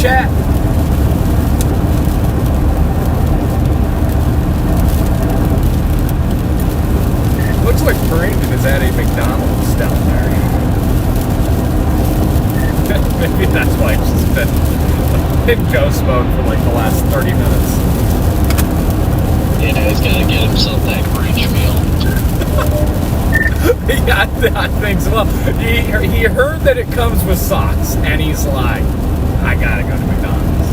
chat? Looks like Brandon is at a McDonald's down there. Maybe that's why it's just been in ghost mode for like the last 30 minutes. Yeah, he's gotta get himself that Grinch meal. Yeah, I think so. Well, he heard that it comes with socks, and he's like, I gotta go to McDonald's.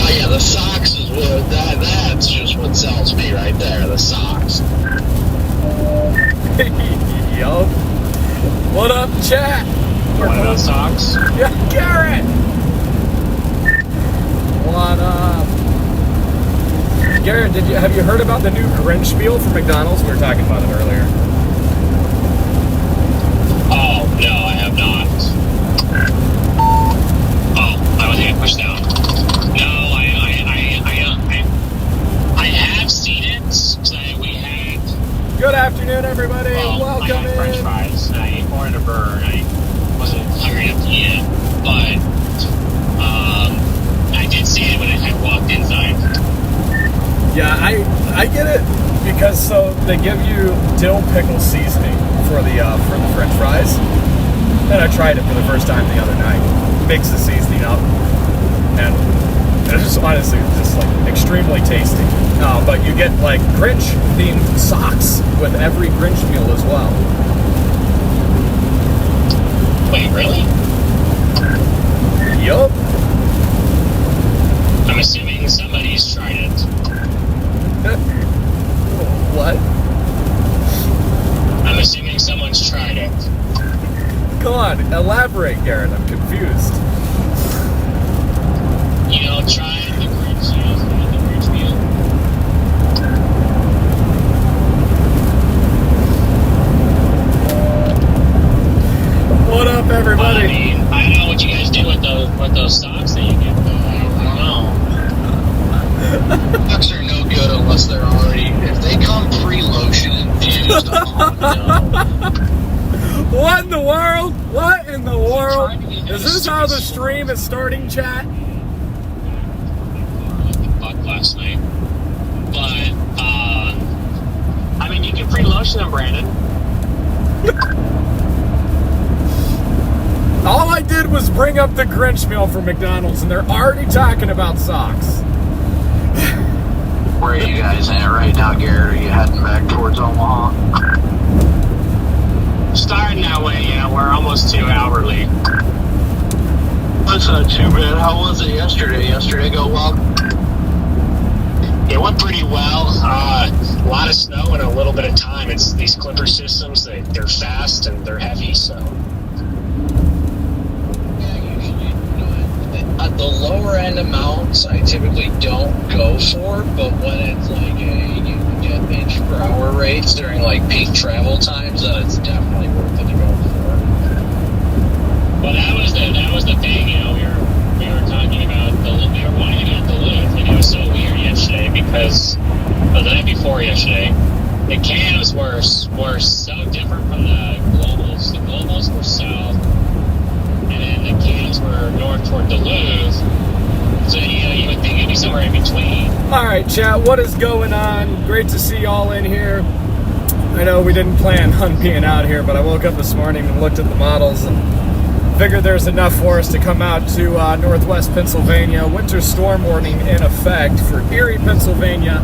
Oh yeah, the socks is what, that's just what sells me right there, the socks. Yup. What up, chat? What about socks? Yeah, Garrett! What up? Garrett, have you heard about the new Grinch meal from McDonald's? We were talking about it earlier. Oh, no, I have not. Oh, I was getting pushed down. No, I have seen it. We had... Good afternoon, everybody. Welcome I had French fries. I ordered a burger. I wasn't hungry enough to eat it, but I did see it when I had walked inside. Yeah, I get it because so they give you dill pickle seasoning for the French fries, and I tried it for the first time the other night. Mix the seasoning up, and it's honestly just like extremely tasty. But you get like Grinch themed socks with every Grinch meal as well. Wait, really? Yup. I'm assuming somebody's tried it. What? I'm assuming someone's tried it. Come on, elaborate, Garrett. I'm confused. You know, trying the Grinch, the Grinch meal. What up, everybody? I mean, I don't know what you guys do with those socks that you get. I don't know. Socks are no good unless they're already, if they come pre-lotion infused. What in the world? What in the world? Is this how the stream is starting, chat? Last night, but I mean, you can pre-lotion them, Brandon. All I did was bring up the Grinch meal from McDonald's, and they're already talking about socks. Where are you guys at right now, Garrett? Are you heading back towards Omaha? Starting that way, yeah. We're almost 2 hourly. That's not too bad. How was it yesterday? Yesterday go well? It went pretty well. A lot of snow in a little bit of time. It's these Clipper systems. They're fast and they're heavy, so. Yeah, usually, at the lower end amounts, I typically don't go for. But when it's like you get inch per hour rates during like peak travel times, then it's definitely worth it to go for. Well, that was the thing. You know, we were talking about we were wanting to go to Duluth, and it was so weird yesterday because the night before yesterday, the cams were so different from the globals. The globals were south, and then the cams were north toward Duluth. So you would think it'd be somewhere in between. All right, chat. What is going on? Great to see y'all in here. I know we didn't plan on being out here, but I woke up this morning and looked at the models and figured there's enough for us to come out to northwest Pennsylvania. Winter storm warning in effect for Erie, Pennsylvania.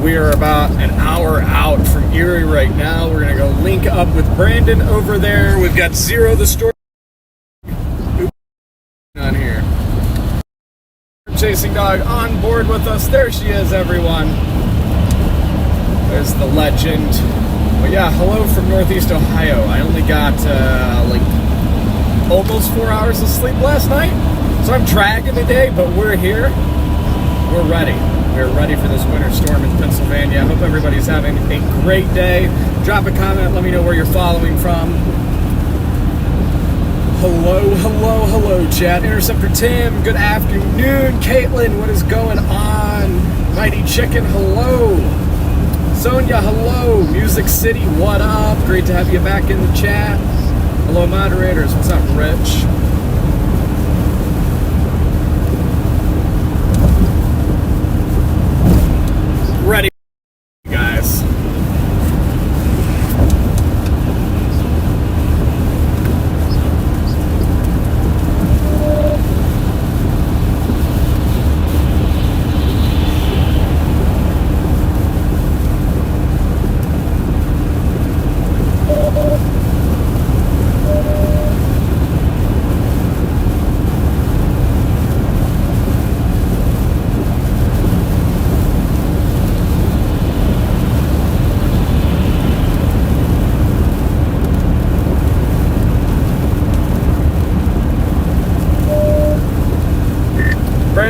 We are about an hour out from Erie right now. We're going to go link up with Brandon over there. We've got Zero the Storm on here. Chasing Dog on board with us. There she is, everyone. There's the legend. But yeah, hello from Northeast Ohio. I only got almost 4 hours of sleep last night, so I'm dragging today, but we're here. We're ready. We're ready for this winter storm in Pennsylvania. I hope everybody's having a great day. Drop a comment. Let me know where you're following from. Hello, chat. Interceptor Tim, good afternoon. Caitlin, what is going on? Mighty Chicken, hello. Sonia, hello. Music City, what up? Great to have you back in the chat. Hello, moderators. What's up, Rich?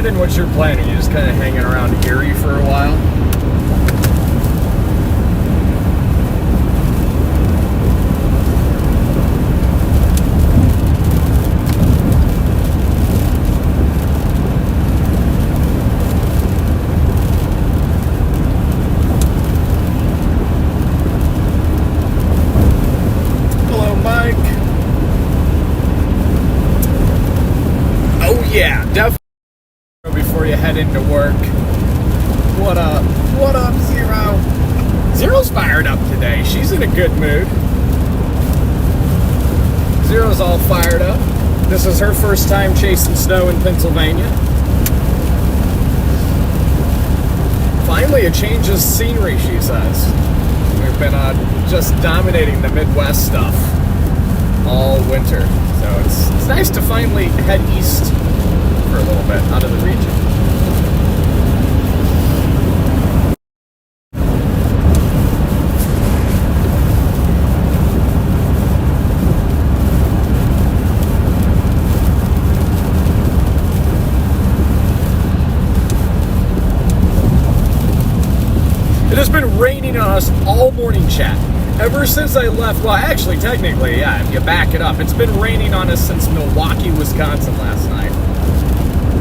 Brandon, what's your plan? Are you just kind of hanging around Erie for a while? Hello, Mike. Oh yeah, definitely. Before you head into work. What up? What up, Zero? Zero's fired up today. She's in a good mood. Zero's all fired up. This is her first time chasing snow in Pennsylvania. Finally, a change of scenery, she says. We've been just dominating the Midwest stuff all winter. So it's nice to finally head east for a little bit out of the region. It has been raining on us all morning, chat. Ever since I left, well, actually, technically, yeah, if you back it up, it's been raining on us since Milwaukee, Wisconsin last night.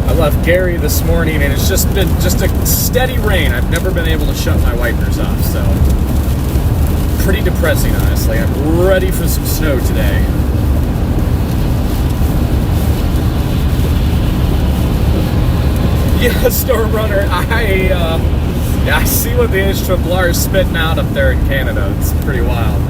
I left Gary this morning, and it's just been a steady rain. I've never been able to shut my wipers off, so pretty depressing, honestly. I'm ready for some snow today. Yeah, Storm Runner, I see what the H-Triplar is spitting out up there in Canada. It's pretty wild.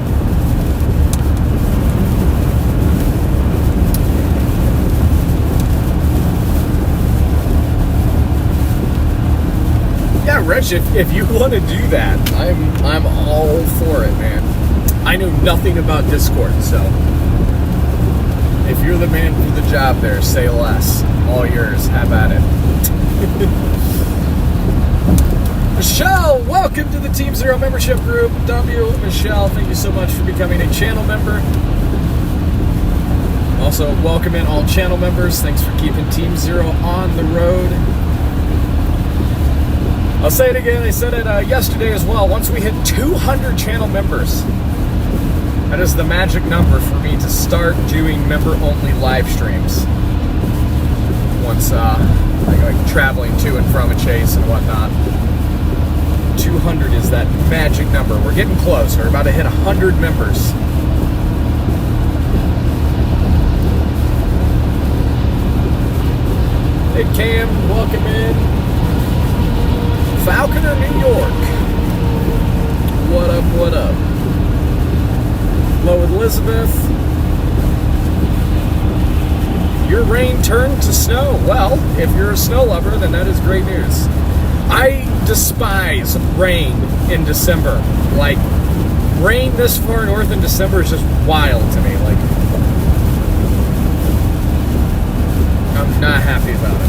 Yeah, Rich, if you want to do that, I'm all for it, man. I know nothing about Discord, so if you're the man for the job there, say less. All yours. Have at it. Michelle, welcome to the Team Zero membership group. Michelle, thank you so much for becoming a channel member. Also, welcome in all channel members. Thanks for keeping Team Zero on the road. I'll say it again. I said it yesterday as well. Once we hit 200 channel members, that is the magic number for me to start doing member-only live streams. Once, like traveling to and from a chase and whatnot. 200 is that magic number. We're getting close. We're about to hit 100 members. Hey Cam, welcome in. Falconer, New York. What up, what up? Hello, Elizabeth. Your rain turned to snow. Well, if you're a snow lover, then that is great news. I despise rain in December. Like, rain this far north in December is just wild to me. Like, I'm not happy about it.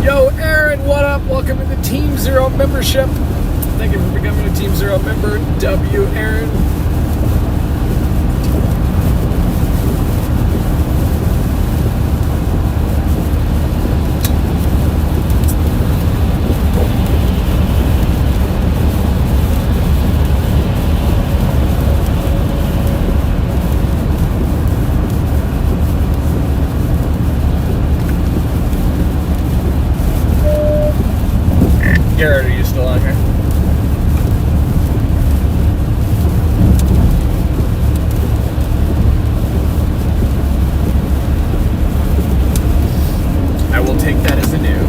Yo, Aaron, what up? Welcome to the Team Zero membership. Thank you for becoming a Team Zero member. W. Aaron. Garrett, are you still on here? I will take that as a new.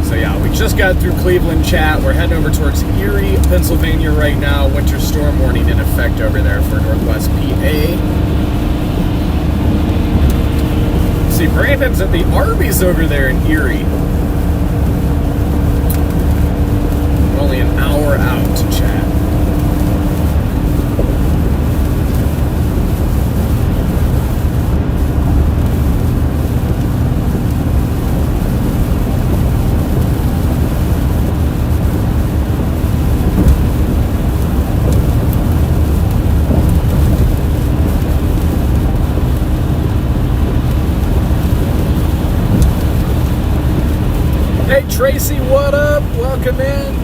So yeah, we just got through Cleveland, chat. We're heading over towards Erie, Pennsylvania right now. Winter storm warning in effect over there for Northwest PA. See, Brandon's at the Arby's over there in Erie. We're only an hour out to chat. Hey Tracy, what up? Welcome in.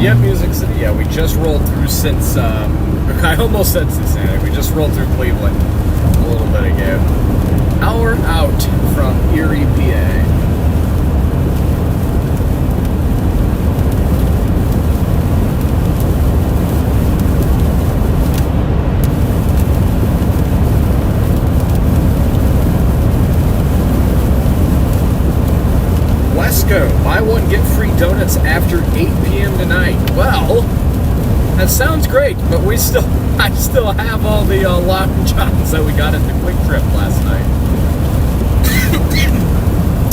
Yeah, Music City. Yeah, we just rolled through since, I almost said Cincinnati. We just rolled through Cleveland a little bit ago. Hour out from Erie, PA. Wesco, buy one, get free donuts after 8 p.m. tonight. Well, that sounds great, but I still have all the Long Johns that we got at the Quick Trip last night.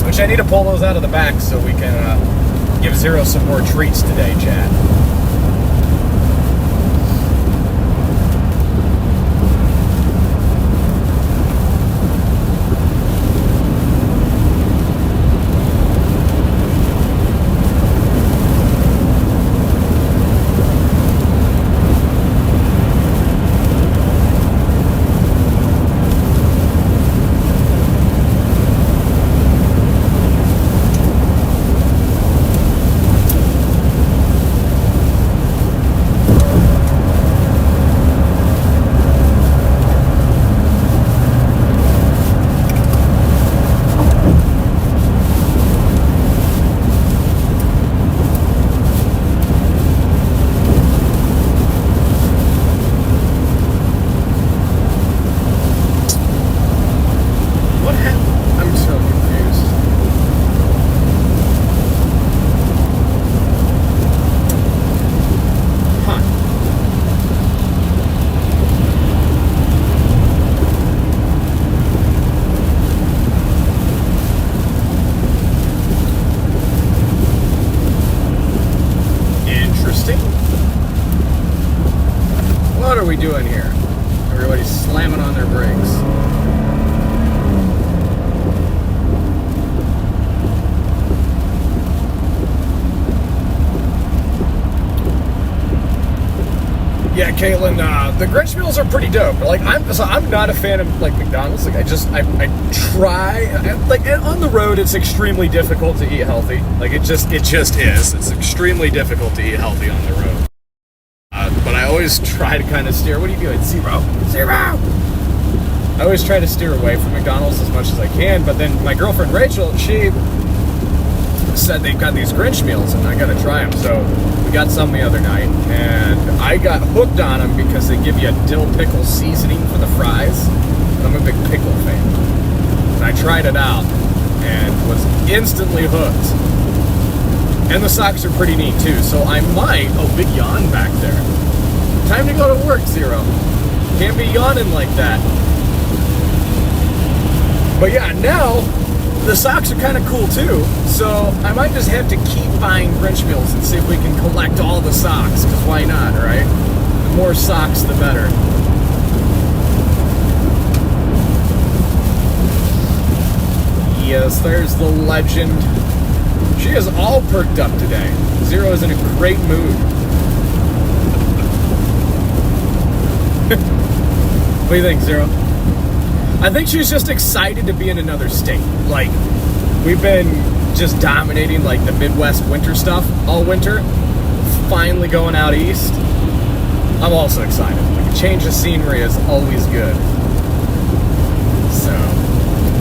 Which I need to pull those out of the back so we can give Zero some more treats today, Chad. Doing here? Everybody's slamming on their brakes. Yeah, Caitlin, the Grinch meals are pretty dope. Like, I'm not a fan of like McDonald's. Like, I try. Like, on the road, it's extremely difficult to eat healthy. Like, it just is. It's extremely difficult to eat healthy on the road. But I always try to kind of steer. What are you doing? Zero. I always try to steer away from McDonald's as much as I can. But then my girlfriend Rachel, she said they've got these Grinch meals and I got to try them. So we got some the other night, and I got hooked on them because they give you a dill pickle seasoning for the fries. And I'm a big pickle fan. And I tried it out and was instantly hooked. And the socks are pretty neat too, so I might... Oh, big yawn back there. Time to go to work, Zero. Can't be yawning like that. But yeah, now the socks are kind of cool too, so I might just have to keep buying Grinch meals and see if we can collect all the socks, because why not, right? The more socks, the better. Yes, there's the legend. She is all perked up today. Zero is in a great mood. What do you think, Zero? I think she's just excited to be in another state. Like, we've been just dominating, like, the Midwest winter stuff all winter. Finally going out east. I'm also excited. Like, a change of scenery is always good. So,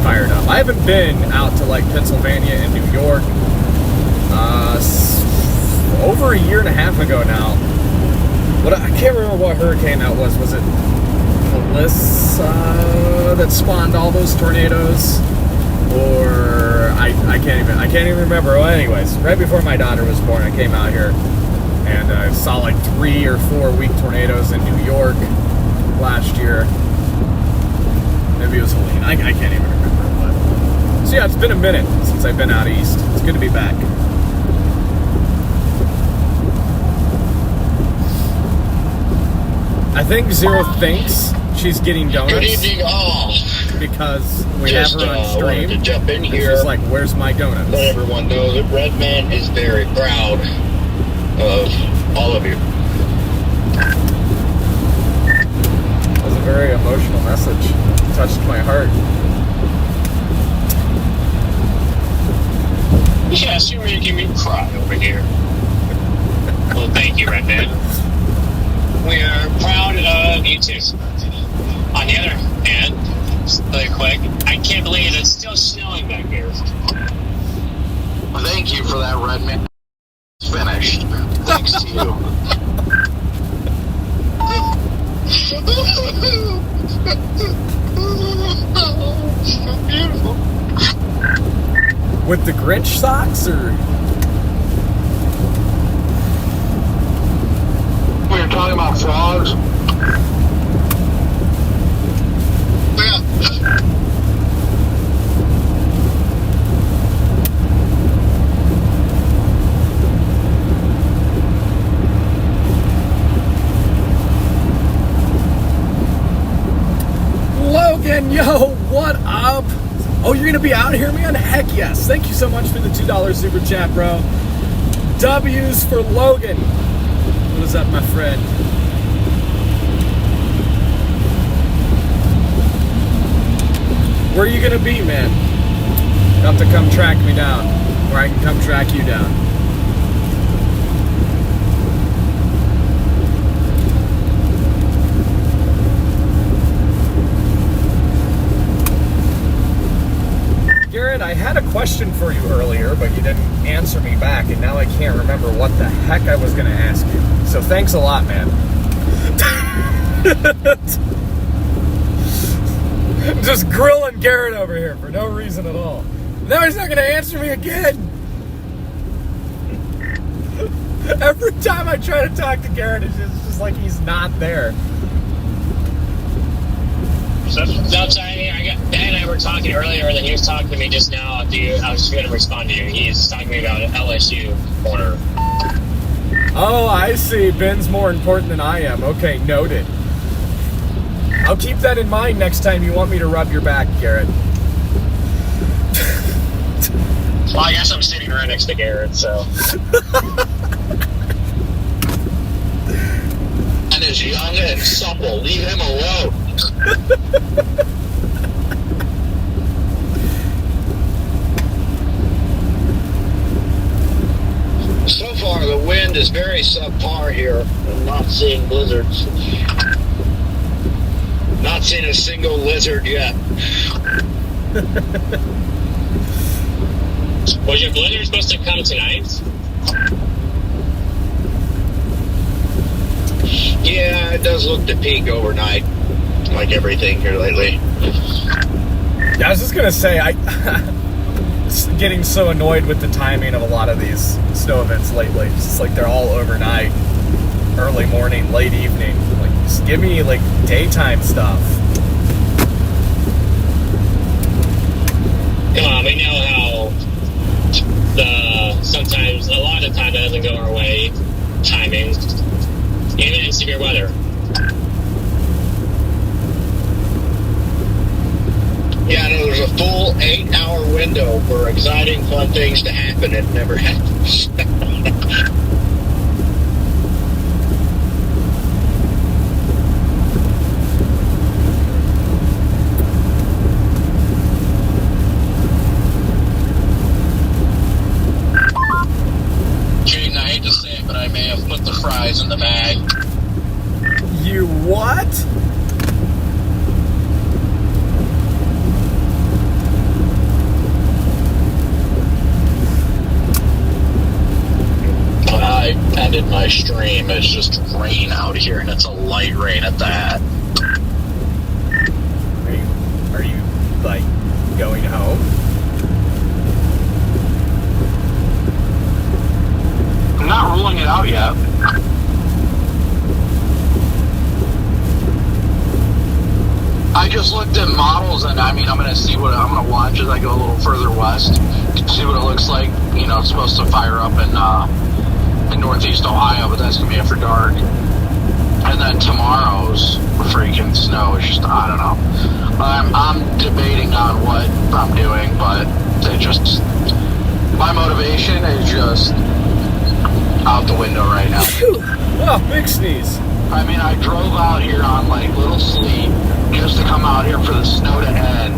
fired up. I haven't been out to, like, Pennsylvania and New York over a year and a half ago now. I can't remember what hurricane that was. Was it Melissa that spawned all those tornadoes? Or I can't even remember. Well, anyways, right before my daughter was born, I came out here and I saw like 3 or 4 weak tornadoes in New York last year. Maybe it was Helene. I can't even remember. But so yeah, it's been a minute since I've been out east. It's good to be back. I think Zero thinks she's getting donuts. Good evening, all. because we Just have her on wanted stream. to jump in And here. she's like, "Where's my donuts?" Let everyone know that Redman is very proud of all of you. That was a very emotional message. Touched my heart. Yes, you're making me cry over here. Well, thank you, Redman. We are proud of you too. On the other hand, just really quick, I can't believe it's still snowing back here. Thank you for that, Redman. It's finished. Thanks to you. Beautiful. With the Grinch socks, or We were talking about frogs. Yeah. Logan, yo, what up? Oh, you're gonna be out here, man? Heck yes. Thank you so much for the $2 super chat, bro. W's for Logan. What is up, my friend? Where are you gonna be, man? You have to come track me down, or I can come track you down. Garrett, I had a question for you earlier, but you didn't answer me back, and now I can't remember what the heck I was going to ask you. So thanks a lot, man. Just grilling Garrett over here for no reason at all. Now he's not going to answer me again. Every time I try to talk to Garrett, it's just like he's not there. So Ben and I were talking earlier, and then he was talking to me just now. I was just going to respond to you. He's talking to me about LSU corner. Oh, I see. Ben's more important than I am. Okay, noted. I'll keep that in mind next time you want me to rub your back, Garrett. Well, I guess I'm sitting right next to Garrett, so. And is young and supple. Leave him alone. So far, the wind is very subpar here. I'm not seeing blizzards. Not seen a single lizard yet. Was your blizzard supposed to come tonight? Yeah, it does look to peak overnight, like everything here lately. Yeah, I was just gonna say, I getting so annoyed with the timing of a lot of these snow events lately. It's just like they're all overnight, early morning, late evening. Like, just give me like daytime stuff. Come on, we know how sometimes, a lot of the time, that doesn't go our way. Timing, even in severe weather. Yeah, no, there's a full 8-hour window for exciting, fun things to happen. It never happens. Jaden, I hate to say it, but I may have put the fries in the bag. You what? I ended my stream. It's just rain out here, and it's a light rain at that. Are you like going home? I'm not ruling it out yet. I just looked at models, and I mean, I'm going to watch as I go a little further west, see what it looks like. You know, it's supposed to fire up in Northeast Ohio, but that's going to be after dark. And then tomorrow's freaking snow is just, I don't know. I'm debating on what I'm doing, but my motivation is just out the window right now. Oh, big sneeze. I mean, I drove out here on like little sleep just to come out here for the snow to end.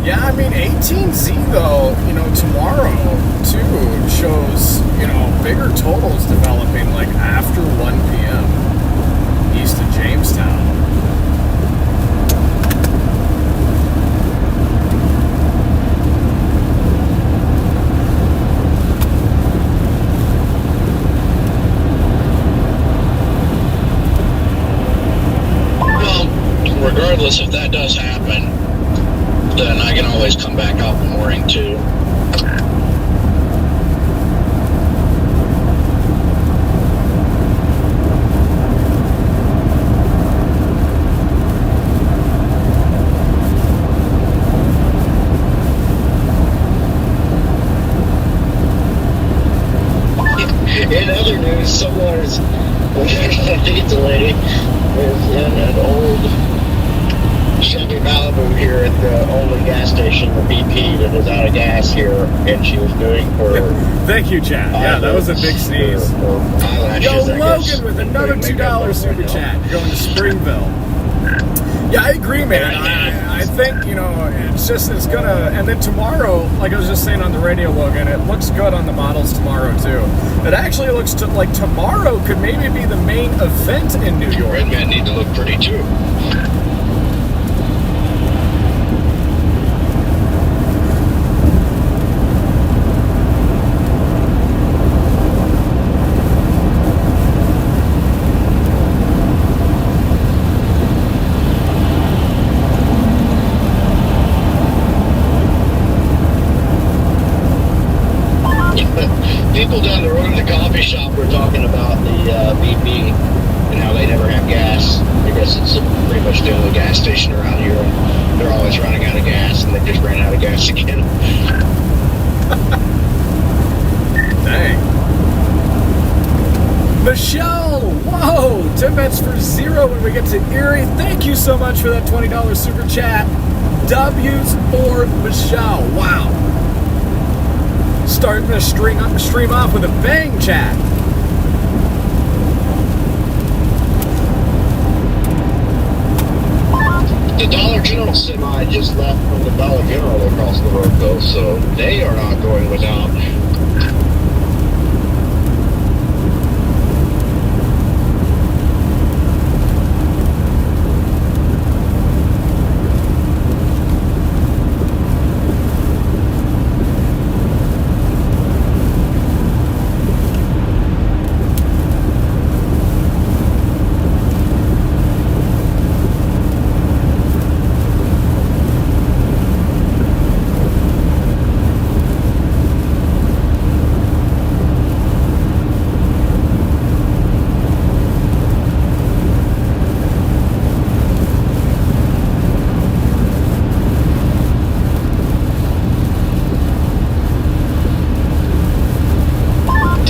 Yeah, I mean, 18Z though, tomorrow too shows, bigger totals developing like after 1 p.m. east of Jamestown. Well, regardless if that does happen, then I can always come back out in the morning too. In other news, someone's the lady is in an old Chevy Malibu here at the only gas station, the BP, that is out of gas here, and she was doing her. Thank you, Chad. Yeah, that was a big sneeze. Her eyelashes, Yo, I guess, Logan with another putting makeup $2 on super right now. chat. You're going to Springville. Yeah, I agree, man. I think, it's gonna, and then tomorrow, like I was just saying on the radio, Logan, it looks good on the models tomorrow, too. It actually looks like tomorrow could maybe be the main event in New York. Red men need to look pretty too. People down the road at the coffee shop were talking about the BP and how they never have gas. I guess it's pretty much the only gas station around here. And they're always running out of gas, and they just ran out of gas again. Dang. Michelle, whoa, 10 bets for 0 when we get to Erie. Thank you so much for that $20 super chat. W's for Michelle. Wow. Starting to stream off with a bang, chat. The Dollar General semi just left from the Dollar General across the road, though, so they are not going without.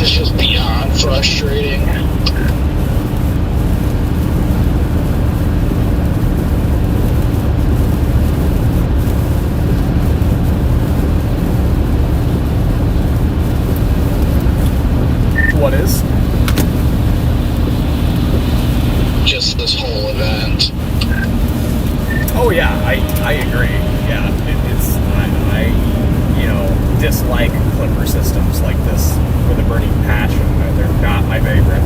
It's just beyond frustrating. What is? Just this whole event. Oh yeah, I agree. Yeah, it's I dislike clipper systems like this with a burning passion. They're not my favorite.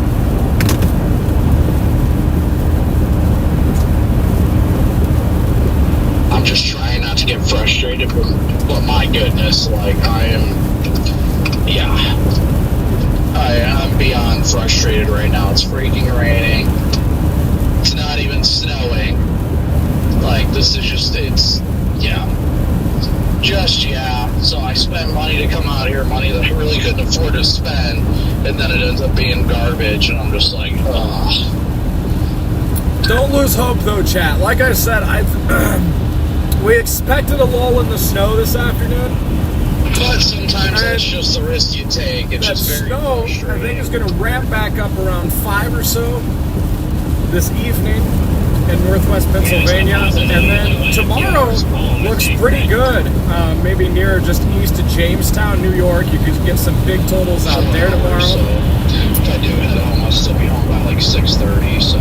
I'm just trying not to get frustrated, but my goodness, like I'm beyond frustrated right now. It's freaking raining. It's not even snowing. Like this is just so I spent money to come out here, money that I really couldn't afford to spend, and then it ends up being garbage, and I'm just like, ugh. Don't lose hope though, chat. Like I said, we expected a lull in the snow this afternoon, But sometimes And that's just the risk you take. It's that just very snow, I think, is going to ramp back up around 5 or so this evening in northwest Pennsylvania. And then tomorrow looks pretty good. Maybe near just east of Jamestown, New York. You could get some big totals out there tomorrow. So if I do head home, I'll still be home by like 6:30. So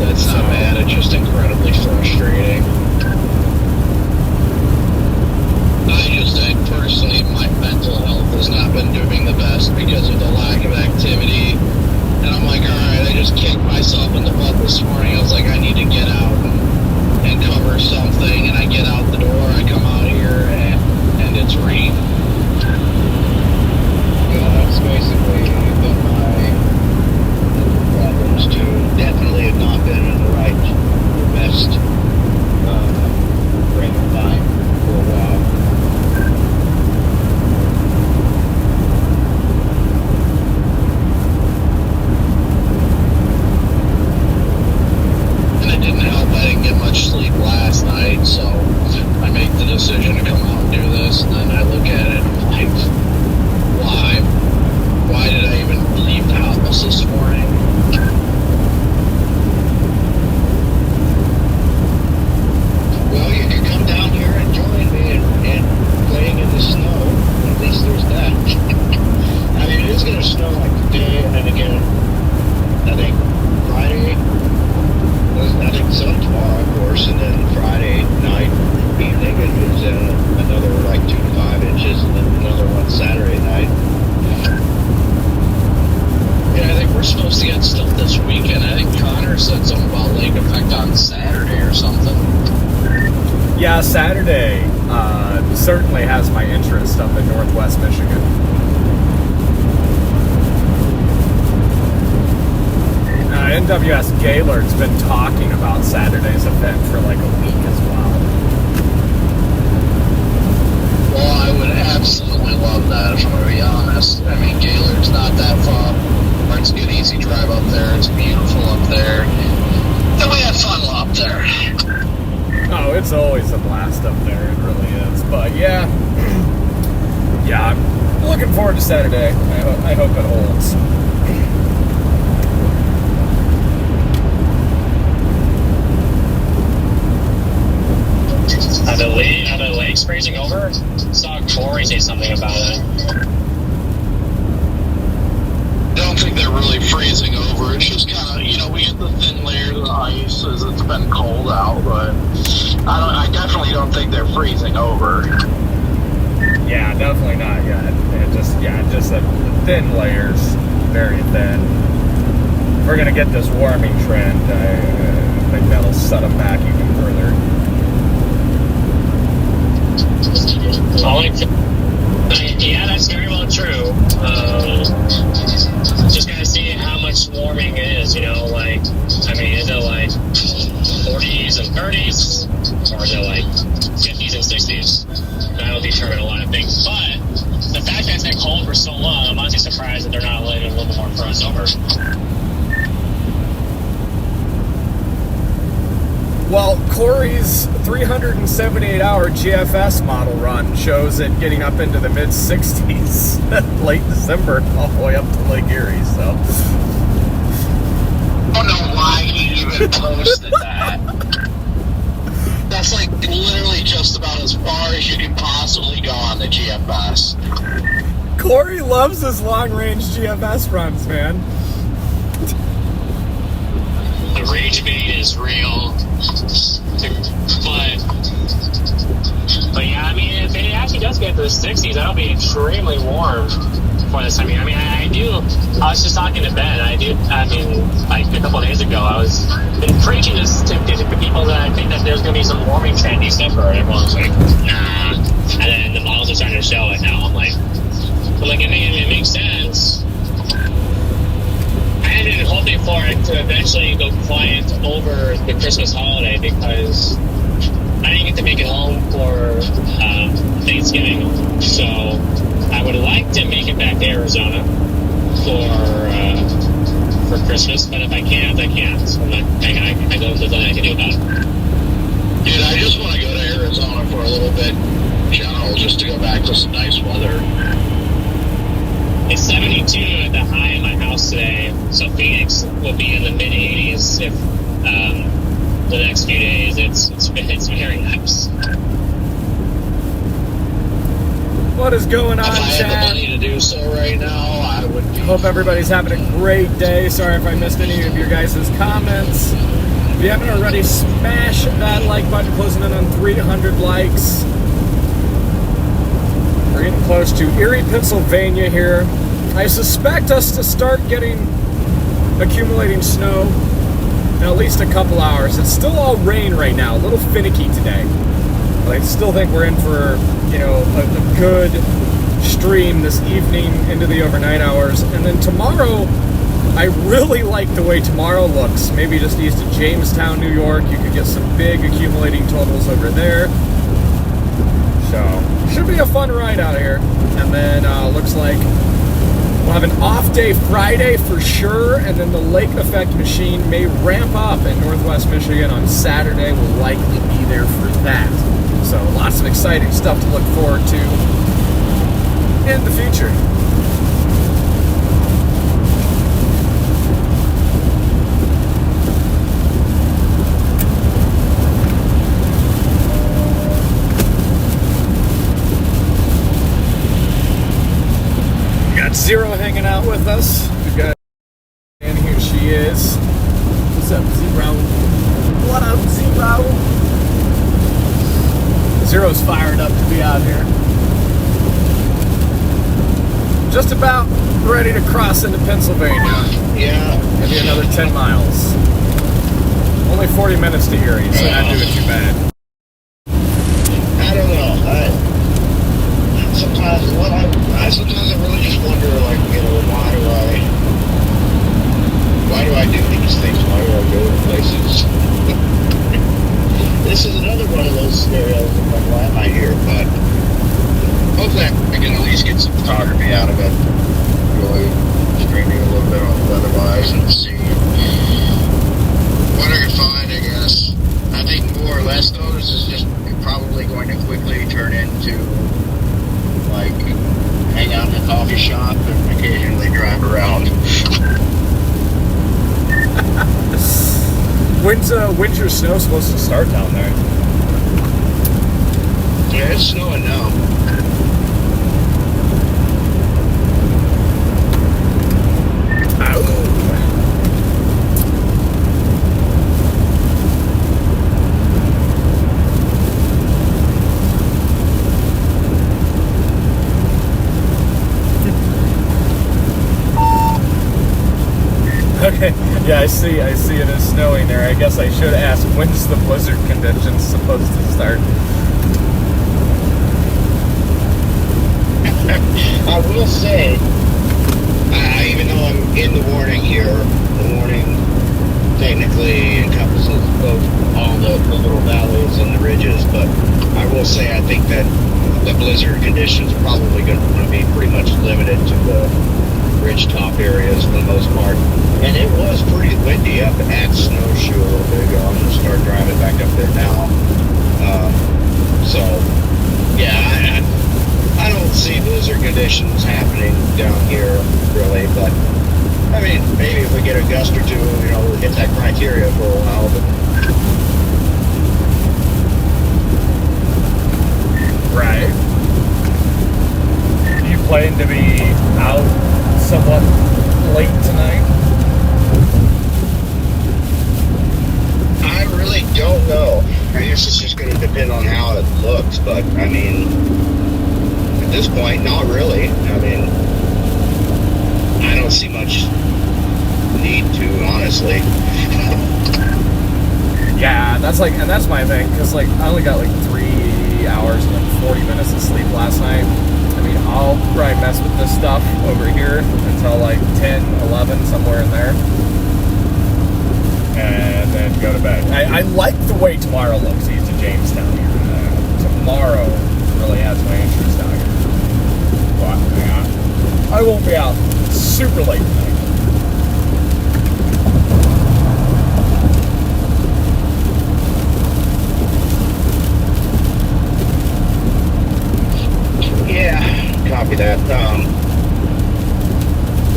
that's not bad. It's just incredibly frustrating. I personally, my mental health has not been doing the best because of the lack of activity. And I'm like, alright, I just kicked myself in the butt this morning. I was like, I need to get out and cover something. And I get out the door, I come out here, and it's rain. Yeah, that's basically been my problems too. Definitely have not been in the best frame of mind for a while. And it didn't help, I didn't get much sleep last night, so I make the decision to come out and do this, and then I look at it and I'm like, why? Why did I even leave the house this morning? Well, you can come down here and join me in playing in the snow. At least there's that. I mean, it is going to snow like today, and then again, I think Friday. I think some tomorrow, of course, and then Friday night, evening, it is another like 2 to 5 inches, and then another one Saturday night. Yeah, I think we're supposed to get stuff this weekend. I think Connor said something about lake effect on Saturday or something. Yeah, Saturday certainly has my interest up in northwest Michigan. NWS Gaylord's been talking about Saturday's event for like a week as well. Well, I would absolutely love that, if I'm going to be honest. I mean, Gaylord's not that far. It's a good, easy drive up there. It's beautiful up there. And we have fun up there. Oh, it's always a blast up there. It really is. But yeah, I'm looking forward to Saturday. I hope it holds. Are the lakes freezing over? I saw Corey say something about it. I don't think they're really freezing over. It's just kind of, we get the thin layers of ice as it's been cold out, but I definitely don't think they're freezing over. Yeah, definitely not yet. Just the thin layers, very thin. We're gonna get this warming trend. I think that'll set them back even further. Yeah, that's very well true. Just gotta see how much warming it is, is it like 40s and 30s, or is it like 50s and 60s? That'll determine a lot of things. But the fact that it's been cold for so long, I'm honestly surprised that they're not letting a little bit more frost over. Well, Corey's 378-hour GFS model run shows it getting up into the mid-60s late December, all the way up to Lake Erie, so. I don't know why he even posted that. That's like literally just about as far as you can possibly go on the GFS. Corey loves his long-range GFS runs, man. The rage bait is real, but yeah, I mean, if it actually does get to the 60s, that'll be extremely warm for this time of year. I mean, I was just talking to Ben, like a couple of days ago, I was been preaching this to people that I think that there's going to be some warming trend in December, and everyone was like, nah, and then the models are starting to show it now. I'm like, it makes sense. I had been hoping for it to eventually go quiet over the Christmas holiday because I didn't get to make it home for Thanksgiving. So I would like to make it back to Arizona for Christmas, but if I can't, I can't. There's nothing I can do about it. Dude, I just want to go to Arizona for a little bit. general, just to go back to some nice weather. It's 72 at the high in my house today, so Phoenix will be in the mid 80s if the next few days. It's very nice. What is going on, If I had the Chad? money to do so right now, I would be. Hope everybody's having a great day. Sorry if I missed any of your guys' comments. If you haven't already, smash that like button, closing in on 300 likes. We're getting close to Erie, Pennsylvania here. I suspect us to start accumulating snow in at least a couple hours. It's still all rain right now, a little finicky today. But I still think we're in for, a good stream this evening into the overnight hours. And then tomorrow, I really like the way tomorrow looks. Maybe just east of Jamestown, New York. You could get some big accumulating totals over there. So, should be a fun ride out here. And then looks like we'll have an off day Friday for sure. And then the lake effect machine may ramp up in Northwest Michigan on Saturday. We'll likely be there for that. So, lots of exciting stuff to look forward to in the future. Zero hanging out with us. We've got, and here she is. What's up, Zero? What up, Zero? Zero's fired up to be out here. Just about ready to cross into Pennsylvania. Yeah. Maybe another 10 miles. Only 40 minutes to Erie, so not doing too bad. I don't know. Sometimes I really just wonder, why do I do these things? Why do I go to places? This is another one of those scenarios of like, why am I here? But hopefully I can at least get some photography out of it. Really streaming a little bit on the weather-wise and see what I can find, I guess. I think more or less, though, this is just probably going to quickly turn into hang out in a coffee shop and occasionally drive around. When's your snow supposed to start down there? Yeah, it's snowing now. Okay, yeah, I see it is snowing there. I guess I should ask, when's the blizzard conditions supposed to start? I will say, even though I'm in the warning here, the warning technically encompasses both all the little valleys and the ridges, but I will say I think that the blizzard conditions are probably going to be pretty much limited to the ridge top areas for the most part. And it was pretty windy up at Snowshoe a little bit ago. I'm going to start driving back up there now. Yeah, I don't see blizzard conditions happening down here really, but I mean, maybe if we get a gust or two, we'll hit that criteria for a while. But Right. Do you plan to be out somewhat late tonight? I really don't know. I guess it's just going to depend on how it looks, but I mean, at this point, not really. I mean, I don't see much need to, honestly. Yeah, that's my thing, because I only got 3 hours and 40 minutes of sleep last night. I mean, I'll probably mess with this stuff over here until 10, 11, somewhere in there. And then go to bed. I like the way tomorrow looks east of Jamestown here. Tomorrow really has my interest out here. But yeah, I won't be out super late tonight. that,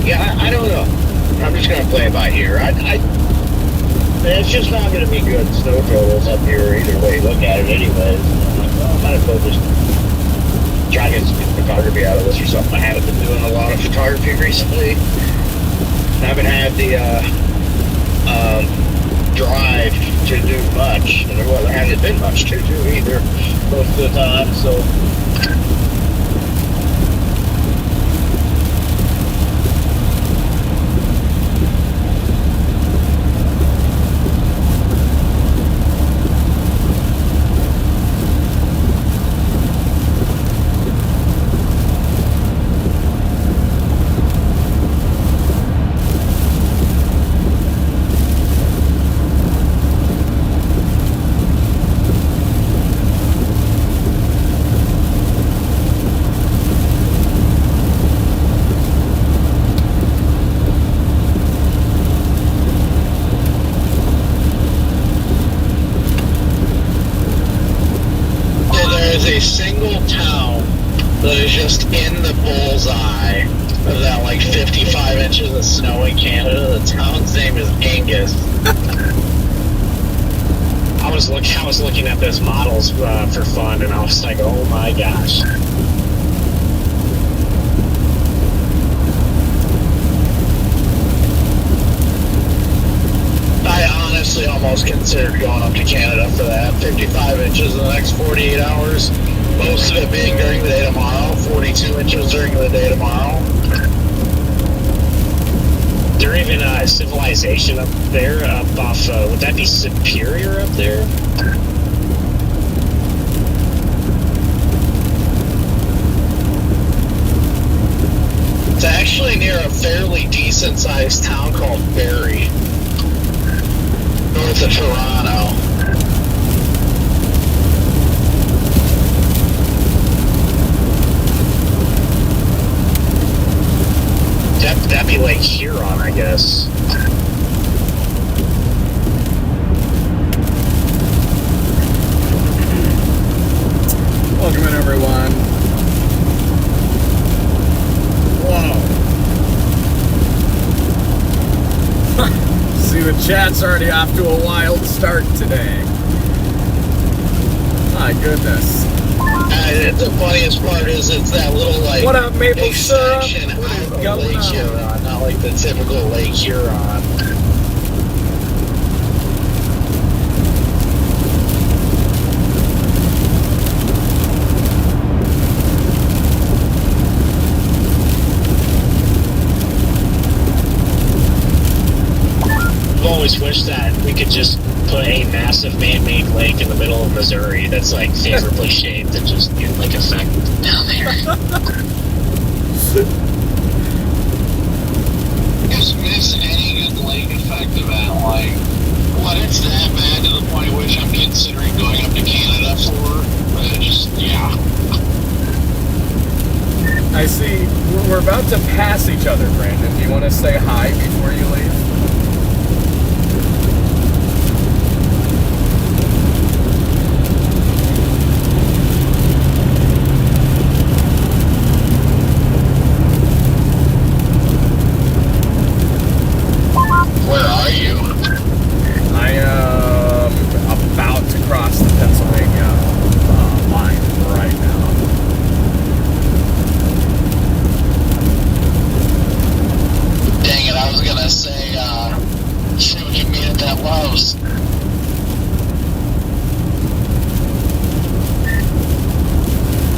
yeah, I don't know. I'm just gonna play it by ear. It's just not gonna be good snow totals up here either way you look at it anyways. I might as well just try to get some photography out of this or something. I haven't been doing a lot of photography recently. I haven't had the drive to do much, and there hasn't been much to do either most of the time, so a single town that is just in the bullseye of that like 55 inches of snow in Canada. The town's name is Angus. I was looking at those models for fun, and I was like, oh my gosh. I honestly almost considered going up to Canada for that. 55 inches in the next 48 hours. Most of it being during the day tomorrow. 42 inches during the day tomorrow. Is there even a civilization up there, up off, would that be Superior up there? It's actually near a fairly decent sized town called Barrie, north of Toronto. That'd be Lake Huron, I guess. Welcome in, everyone. Whoa. See, the chat's already off to a wild start today. My goodness. The funniest part is it's that little like What up, maple syrup? section What out is of going Lake on? Huron, not like the typical Lake Huron. I've always wished that we could just put a massive man-made lake in the middle of Missouri that's like favorably shaped and just get like effect down there. Just miss any good lake effect event. Like, what, it's that bad to the point at which I'm considering going up to Canada for? But just, yeah. I see we're about to pass each other, Brandon. Do you want to say hi before you leave? Where are you? I am about to cross the Pennsylvania line right now. Dang it, I was gonna say, see what you mean at that Lowe's.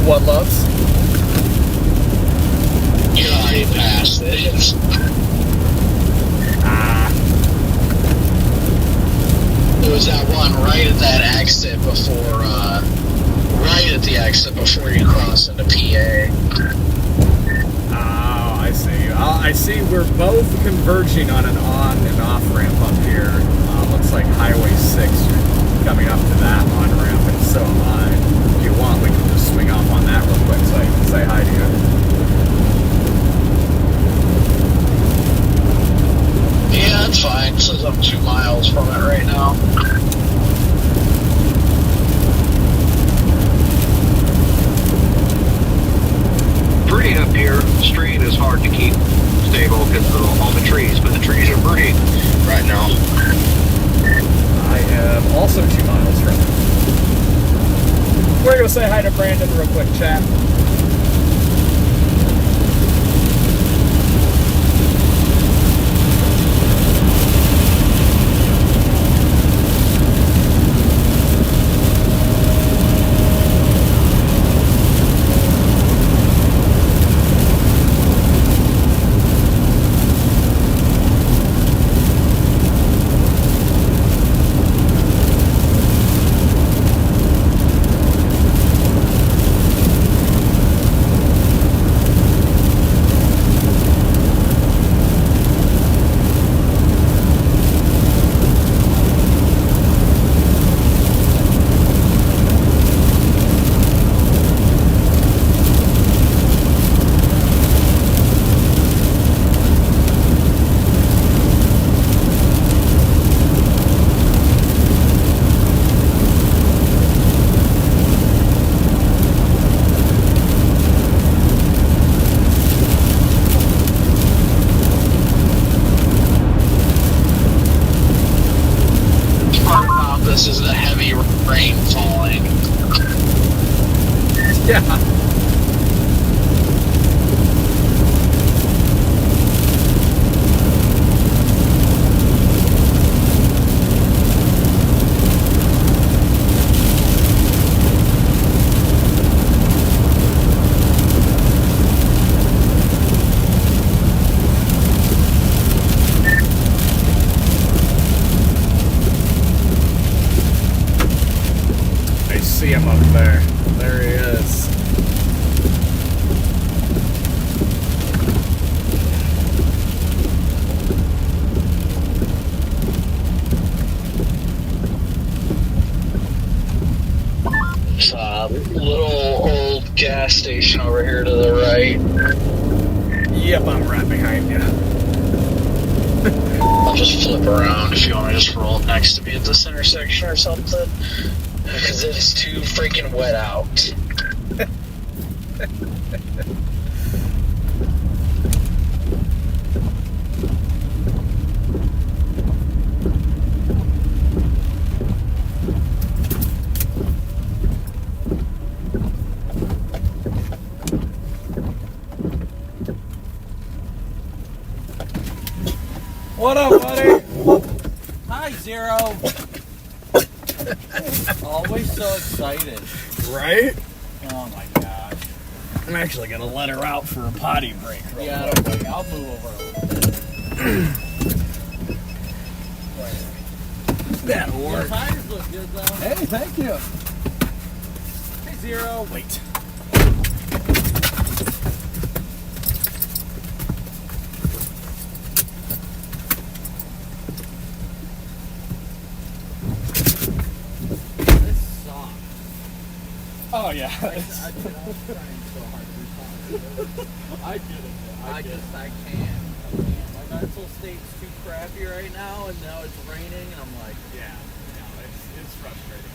What, loves? You already passed it. It was that one right at that exit before, right at the exit before you cross into PA. Oh, I see. I see we're both converging on an on and off ramp up here. Looks like Highway 6. You're coming up to that on ramp, and so am I. If you want, we can just swing off on that real quick so I can say hi to you. Yeah, that's fine. It says I'm 2 miles from it right now. pretty up stable because of all the trees, but the trees are pretty right now. I am also 2 miles from it. We're going to say hi to Brandon real quick, chat. This is the heavy rain falling. Yeah. I see him up there. There he is. Little old gas station over here to the right. Yep, I'm right behind you. I'll just flip around if you want to just roll next to me at this intersection or something. Because it is too freaking wet out. What up, buddy? Hi, Zero. Always so excited. Right? Oh my gosh. I'm actually gonna let her out for a potty break. Yeah, don't worry. I'll move over a little bit. That'll Your work. tires look good though. Hey, thank you. Hey, Zero. Wait. This sucks. Oh yeah. I'm trying so hard to respond. I get it. I can't. My mental state's too crappy right now, and now it's raining, and I'm like, Yeah. No, it's frustrating.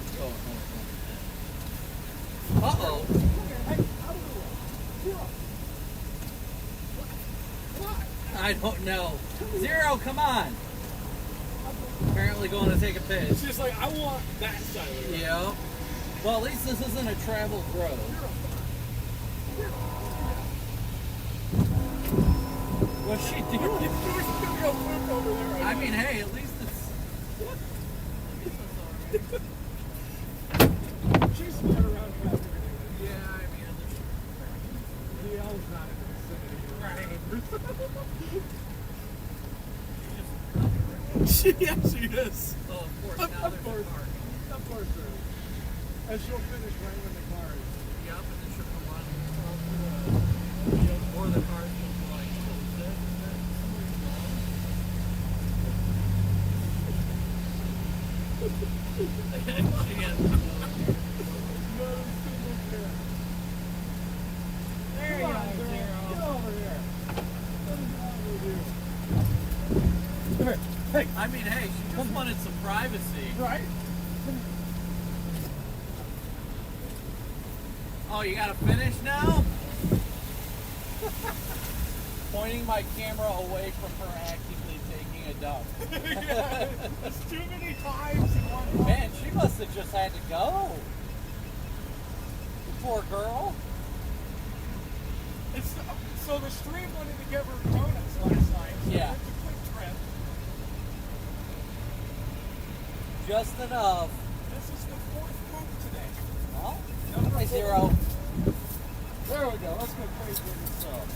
uh-oh. I don't know. Zero, come on. Apparently going to take a piss. It's just like I want that side of the road. Yeah. Well, at least this isn't a traveled road. What's she doing? I mean, hey, at least it's. She's smart around traffic. Yeah, I mean, DL's not in the vicinity. Yeah, she is. oh, of course, Of now there's a course. car. Of course there is. And she'll finish right when the car is. Yup, and then she'll come on. Or the car will be like, oh, is that somebody's dog? There you go, Zero. Get over here. What is wrong with you? Come here. Hey. I mean, hey, she just wanted some privacy. Right? Oh, you gotta finish now? pointing my camera away from her actively taking a dump. There's too many times in one Man, she must have just had to go. The poor girl. So the stream wanted to give her donuts last night. So Yeah. it's a quick trip. Just enough. This is the 4th poop today. Well, Number hi, 4. Zero. There we go. Let's go crazy with this stuff.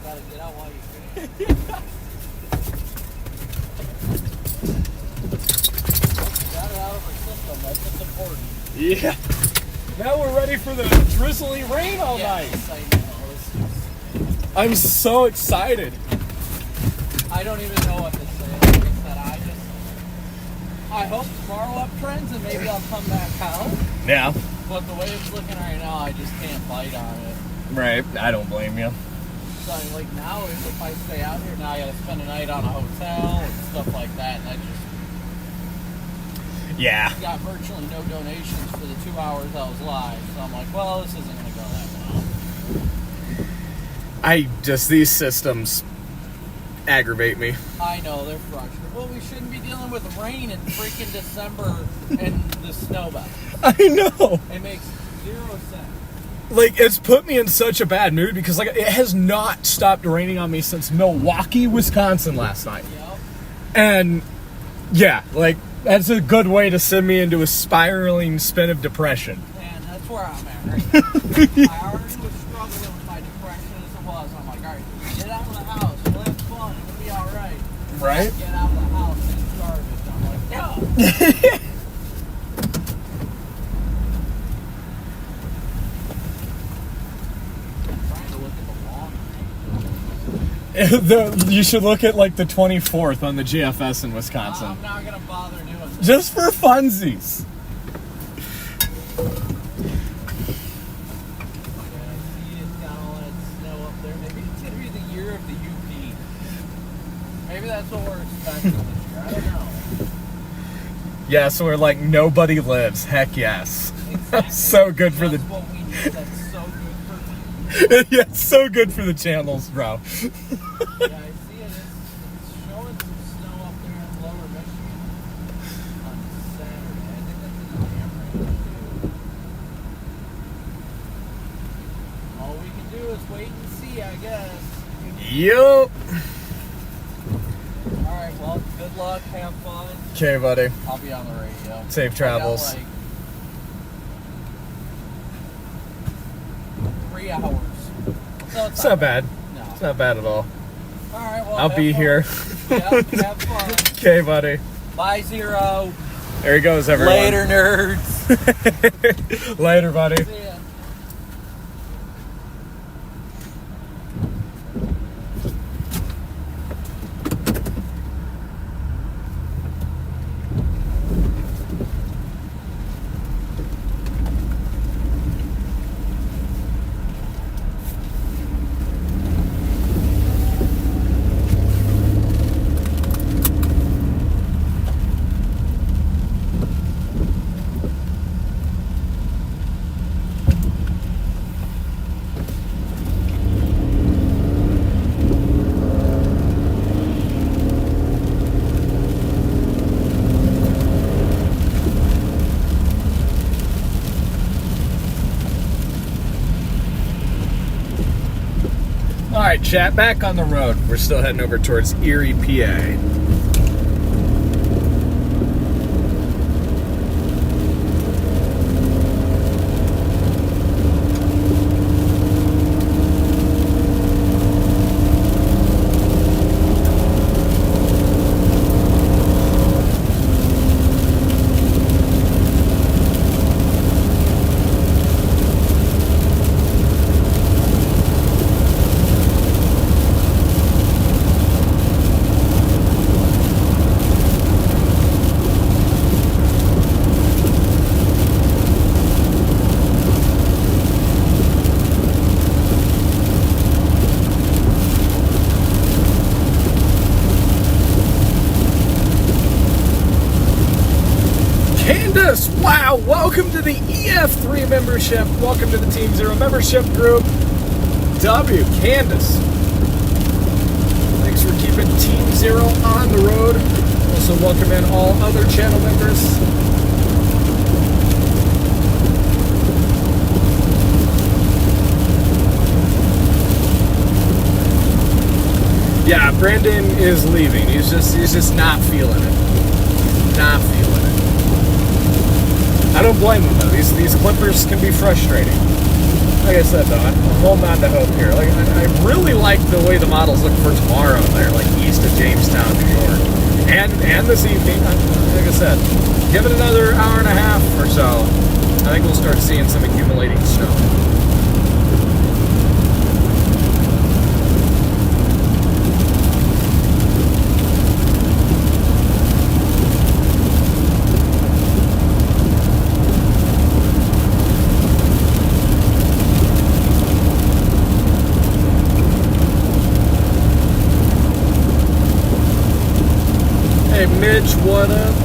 Gotta get out while you can. Got it out of her system. That's what's important. Yeah. Now we're ready for the drizzly rain all night. Yes, I know. I'm so excited. I don't even know what to say. Like I said, I hope tomorrow uptrends and maybe I'll come back out. Yeah. But the way it's looking right now, I just can't bite on it. Right. I don't blame you. So like now, if I stay out here now, I gotta spend a night on a hotel and stuff like that, and I just Yeah. got virtually no donations for the 2 hours I was live. So I'm like, well, this isn't gonna go that well. These systems aggravate me. I know they're frustrated. Well, we shouldn't be dealing with rain in freaking December and the snowbelt. I know. It makes 0 sense. Like, it's put me in such a bad mood because, like, it has not stopped raining on me since Milwaukee, Wisconsin last night. Yep. And, yeah, like, that's a good way to send me into a spiraling spin of depression. And that's where I'm at right now. I already was struggling with my depression as it was. I'm like, all right, get out of the house. We'll have fun. It'll be all right. Right? Get out of the house and it's garbage. I'm like, no. I'm trying to look at the lawn. You should look at, like, the 24th on the GFS in Wisconsin. I'm not going to bother doing that. Just for funsies. Yeah, I see it's got all that snow up there. Maybe it's going to be the year of the UP. Maybe that's what we're expecting this year. I don't know. Yeah, so we're like, nobody lives. Heck yes. Exactly. So good for That's the... what we need. That's so good for Yeah, it's so good for the channels, bro. Yeah, I see it. It's showing some snow up there in lower Michigan on Saturday. I think that's in the dam range, too. All we can do is wait and see, I guess. Yup. Alright, well, good luck. Have fun. Okay, buddy. I'll be on the radio. Safe travels. I got, like, 3 hours. So It's not bad. No. It's not bad at all. Alright, well, I'll have be fun. here. Yep, have fun. Okay, buddy. Bye, Zero. There he goes, everyone. Later, nerds. Later, buddy. See ya. All right, chat, back on the road. We're still heading over towards Erie, PA. Candace, wow, welcome to the EF3 membership. Welcome to the Team Zero membership group. W, Candace, Sub-Zero on the road. Also welcome in all other channel members. Yeah, Brandon is leaving. He's just not feeling it. Not feeling it. I don't blame him though. These Clippers can be frustrating. Like I said though, I'm holding on to hope here. Like I really like the way the models look for tomorrow. They're like east of Jamestown, New York, and this evening. Like I said, give it another hour and a half or so. I think we'll start seeing some accumulating snow. Hey Mitch, what up?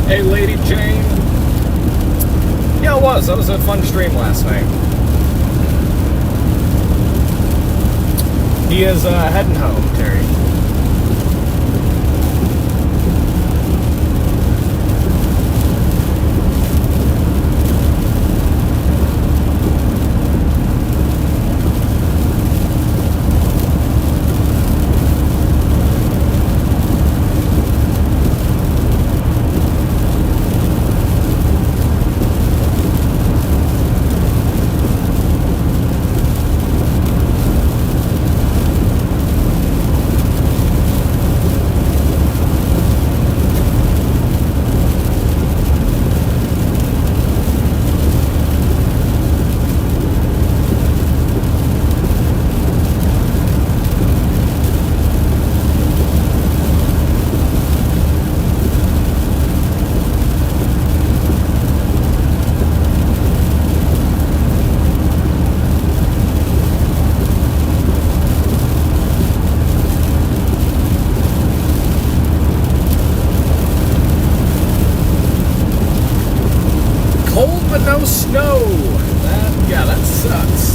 Hey, Lady Jane. Yeah, it was. That was a fun stream last night. He is heading home, Terry. No snow. That sucks.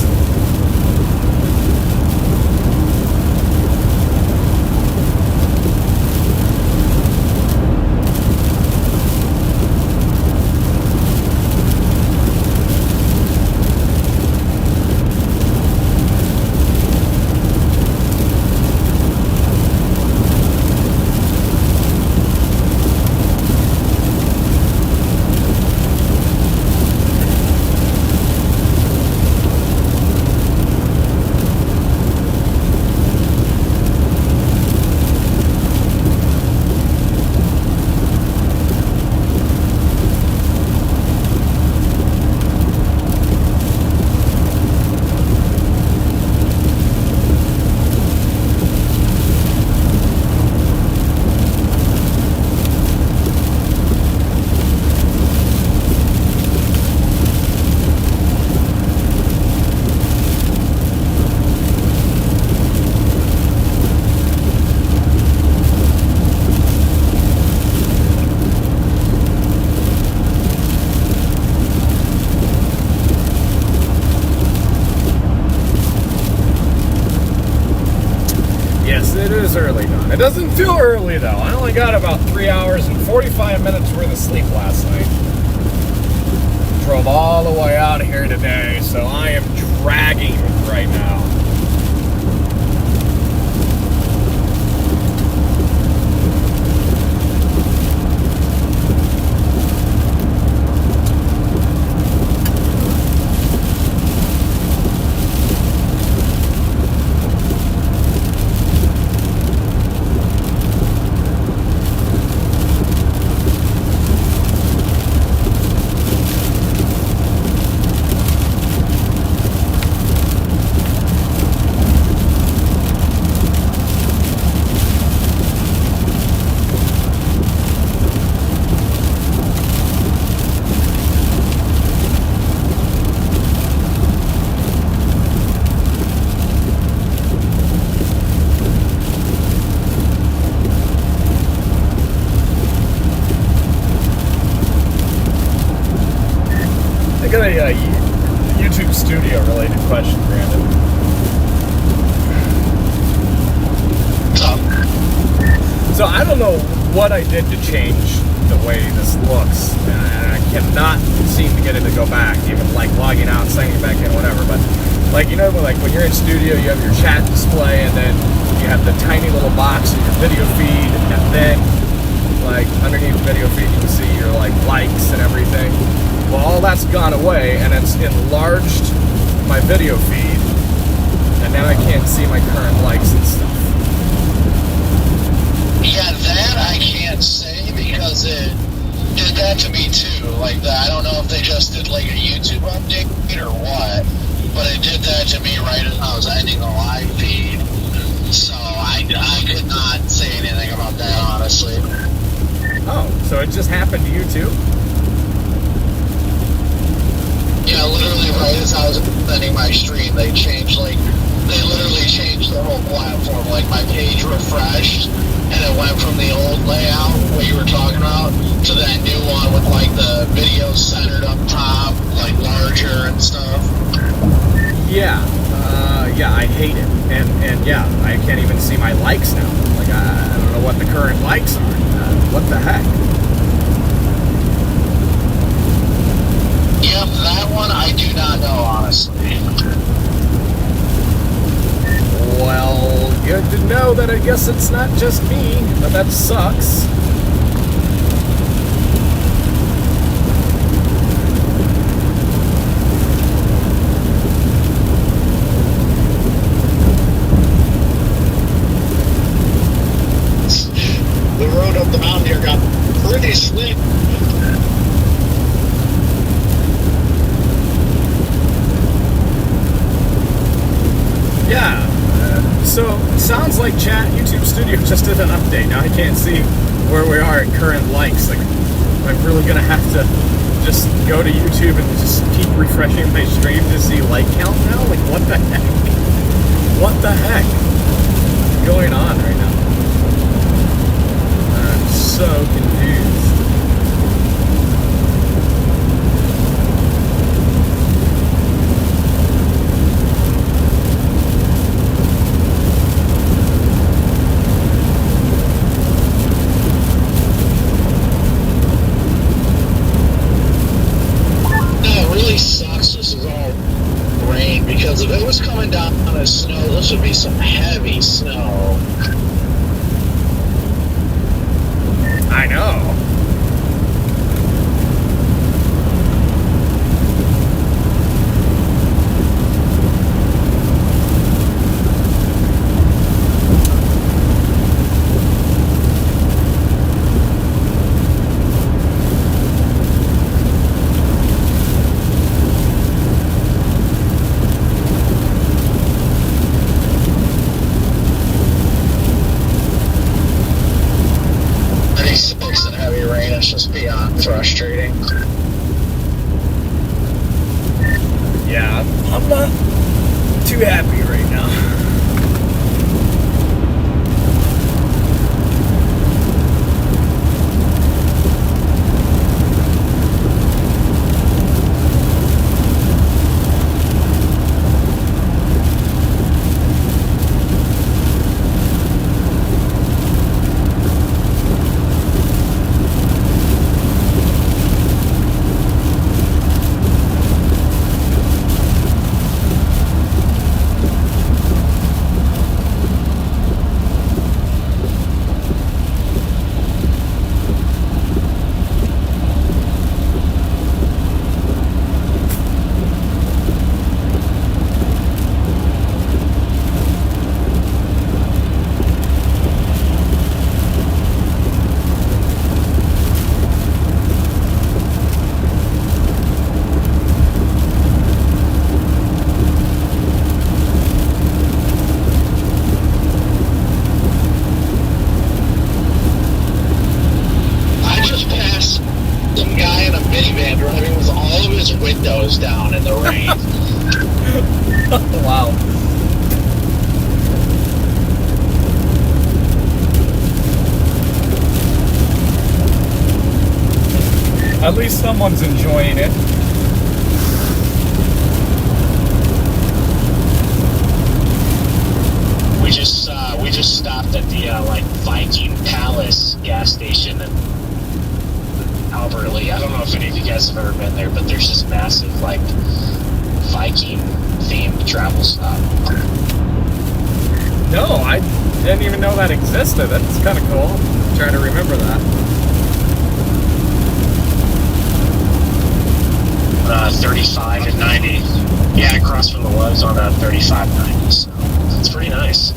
Yes, it is early dawn. It doesn't feel early though. I only got about 3 hours and 45 minutes worth of sleep last night. Drove all the way out of here today, so I am dragging right now. related question, Brandon. So I don't know what I did to change the way this looks. I cannot seem to get it to go back, even like logging out, signing back in, whatever. But like, you know, like when you're in studio, you have your chat display, and then you have the tiny little box in your video feed, and then like underneath the video feed, you can see your like likes and everything. Well, all that's gone away, and it's enlarged my video feed, and now I can't see my current likes and stuff. Yeah, that I can't say because it did that to me too. Like that, I don't know if they just did like a YouTube update or what, but it did that to me right as I was ending the live feed. So I could not say anything about that, honestly. Oh, so it just happened to you too? Yeah, literally right as I was ending my stream, they literally changed the whole platform. Like my page refreshed, and it went from the old layout, what you were talking about, to that new one with like the video centered up top, like larger and stuff. Yeah, I hate it, and yeah, I can't even see my likes now. Like I don't know what the current likes are. What the heck? Yep, that one I do not know, honestly. Well, good to know that I guess it's not just me, but that sucks. The road up the mountain here got pretty slick. Yeah, so sounds like chat YouTube Studio just did an update. Now I can't see where we are at current likes. Like, I'm really gonna have to just go to YouTube and just keep refreshing my stream to see like count now? Like, what the heck? What the heck is going on right now? I'm so confused. Because if it was coming down as snow, this would be some heavy snow. I know. Frustrating. Yeah, I'm not too happy right now. Down in the rain. Wow. At least someone's enjoying it. just stopped at the Viking Palace gas station in Albert Lee. I don't know if any of you guys have ever been there, but there's this massive Viking themed travel stop. No, I didn't even know that existed. That's kind of cool. I'm trying to remember that. 35 and 90. Yeah, across from the Loves on 35 and 90. So it's pretty nice.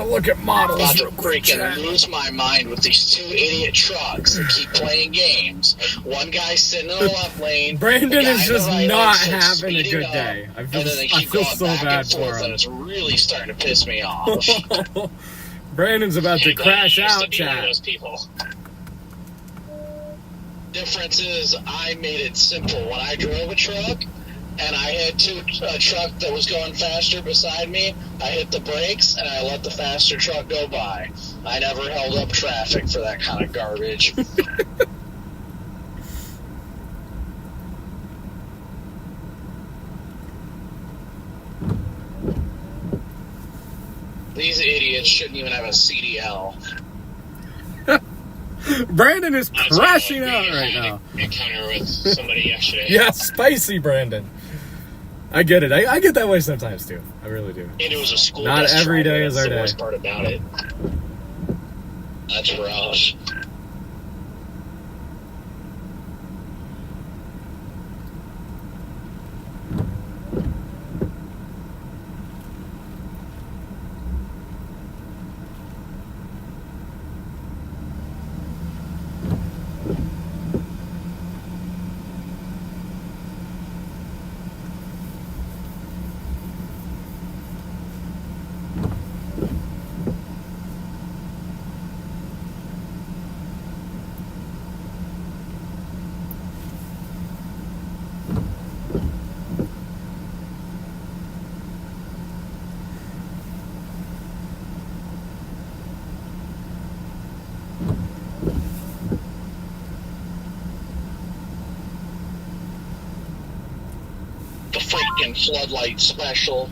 Look at models. I'm about to freaking lose my mind with these two idiot trucks that keep playing games. One guy sitting in the left lane. Brandon is just right not lane having a good up, day. I and then they feel keep going so back bad and for forth, him. and it's really starting to piss me off. Brandon's about to crash out, One of chat. those people. Difference is, I made it simple. When I drove a truck, and I had a truck that was going faster beside me, I hit the brakes, and I let the faster truck go by. I never held up traffic for that kind of garbage. These idiots shouldn't even have a CDL. Brandon is That's crashing why out we right had now. an encounter with somebody yesterday. Yeah, spicy Brandon. I get it. I get that way sometimes too. I really do. And it was a school Not bus every driver. day is That's our the day. worst part about it. That's rough. The freaking floodlight special.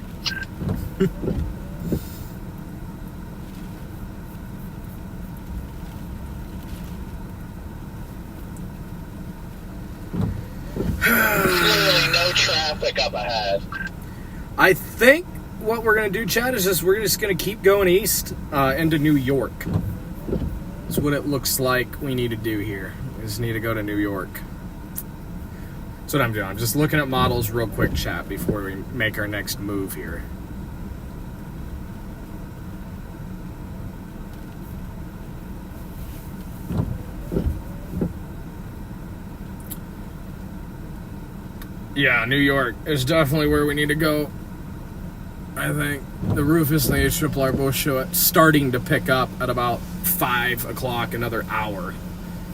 Literally no traffic up ahead. I think what we're gonna do, Chad, is we're just gonna keep going east into New York. That's what it looks like we need to do here. We just need to go to New York. That's what I'm doing. I'm just looking at models real quick, chat, before we make our next move here. Yeah, New York is definitely where we need to go. I think the Rufus and the HRR both show it starting to pick up at about 5 o'clock, another hour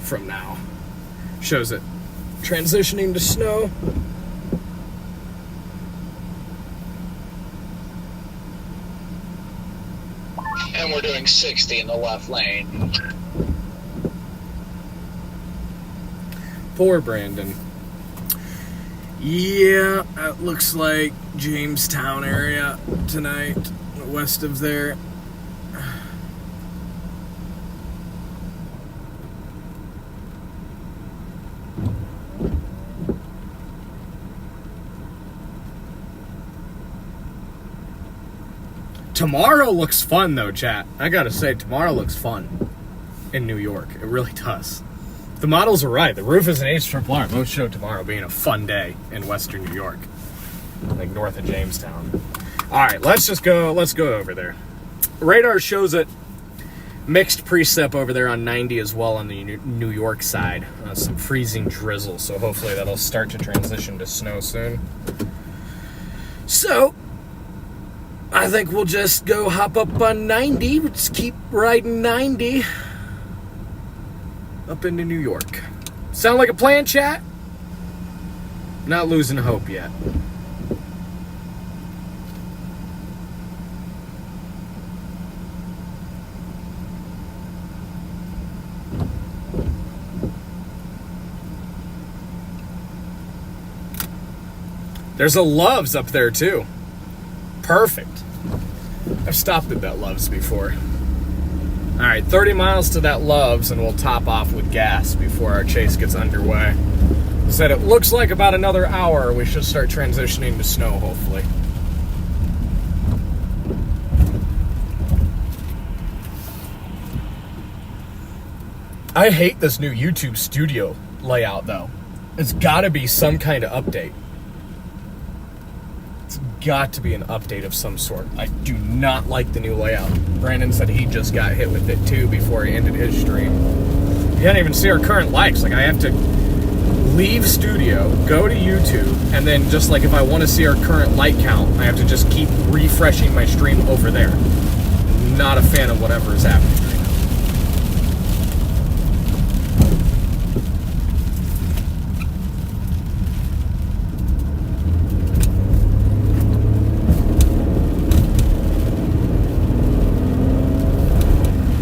from now. Shows it transitioning to snow. And we're doing 60 in the left lane. Poor Brandon. Yeah, it looks like Jamestown area tonight, west of there. Tomorrow looks fun, though, chat. I gotta say, tomorrow looks fun in New York. It really does. The models are right. The roof is an H-R-R. Most show tomorrow being a fun day in western New York, like north of Jamestown. All right, let's go over there. Radar shows it mixed precip over there on 90 as well on the New York side. Some freezing drizzle, so hopefully that'll start to transition to snow soon. So I think we'll just go hop up on 90. We'll just keep riding 90 up into New York. Sound like a plan, chat? Not losing hope yet. There's a Love's up there too. Perfect. I've stopped at that Love's before. All right, 30 miles to that Love's, and we'll top off with gas before our chase gets underway. I said it looks like about another hour we should start transitioning to snow, hopefully. I hate this new YouTube studio layout, though. It's got to be some kind of update. Got to be an update of some sort. I do not like the new layout. Brandon said he just got hit with it too before he ended his stream. You can't even see our current likes. Like, I have to leave studio, go to YouTube, and then just like if I want to see our current like count, I have to just keep refreshing my stream over there. Not a fan of whatever is happening right now.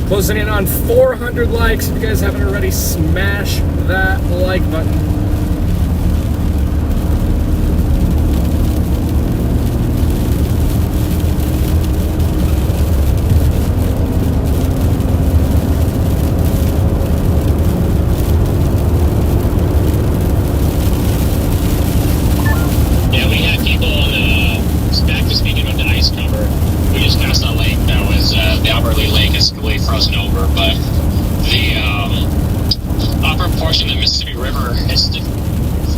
Closing in on 400 likes. If you guys haven't already, smash that like button. Yeah, we had people on back to speaking about the ice cover. We just passed a lake that was the Albert Lee Lake is completely frozen over, but the upper portion of the Mississippi River is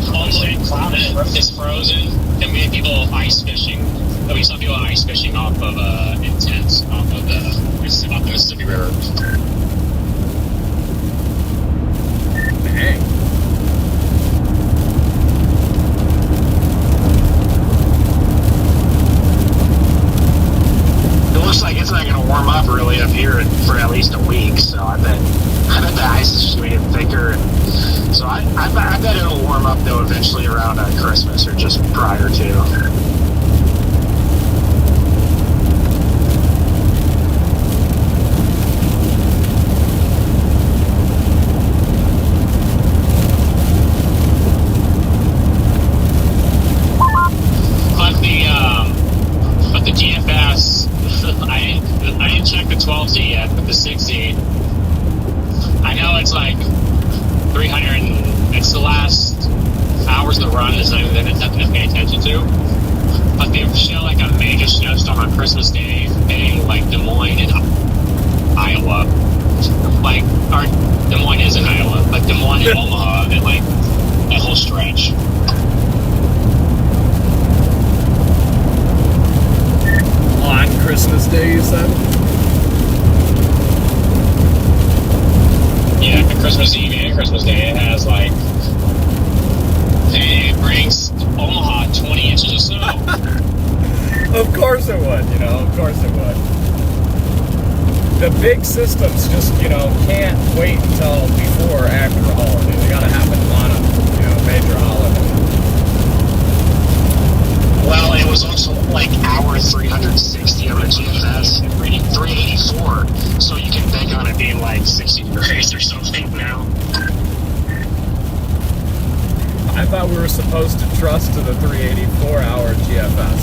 mostly clouded. It's frozen, and we had people ice fishing. We saw people ice fishing off of Intense off the Mississippi River. Dang. It looks like it's not going to warm up really up here for at least a week, so I bet the ice is just going to get thicker. And so I bet it'll warm up though eventually around Christmas or just prior to. But the GFS, I didn't check the 12Z yet, but the 6Z, I know it's like 300, and it's the last hours of the run, is nothing to pay attention to. But they show like a major snowstorm on Christmas Day, hitting like Des Moines and Iowa. Like, or Des Moines is in Iowa, but Des Moines and Omaha, and like that whole stretch. On Christmas Day, you said? Yeah, Christmas Eve and Christmas Day, it has like, it brings Omaha 20 inches of snow. Of course it would, of course it would. The big systems just, can't wait until before or after a holiday. They gotta happen on a, major holiday. Well, it was also like hour 360 on the GFS, reading 384, so you can bank on it being like 60 degrees or something now. I thought we were supposed to trust to the 384-hour GFS.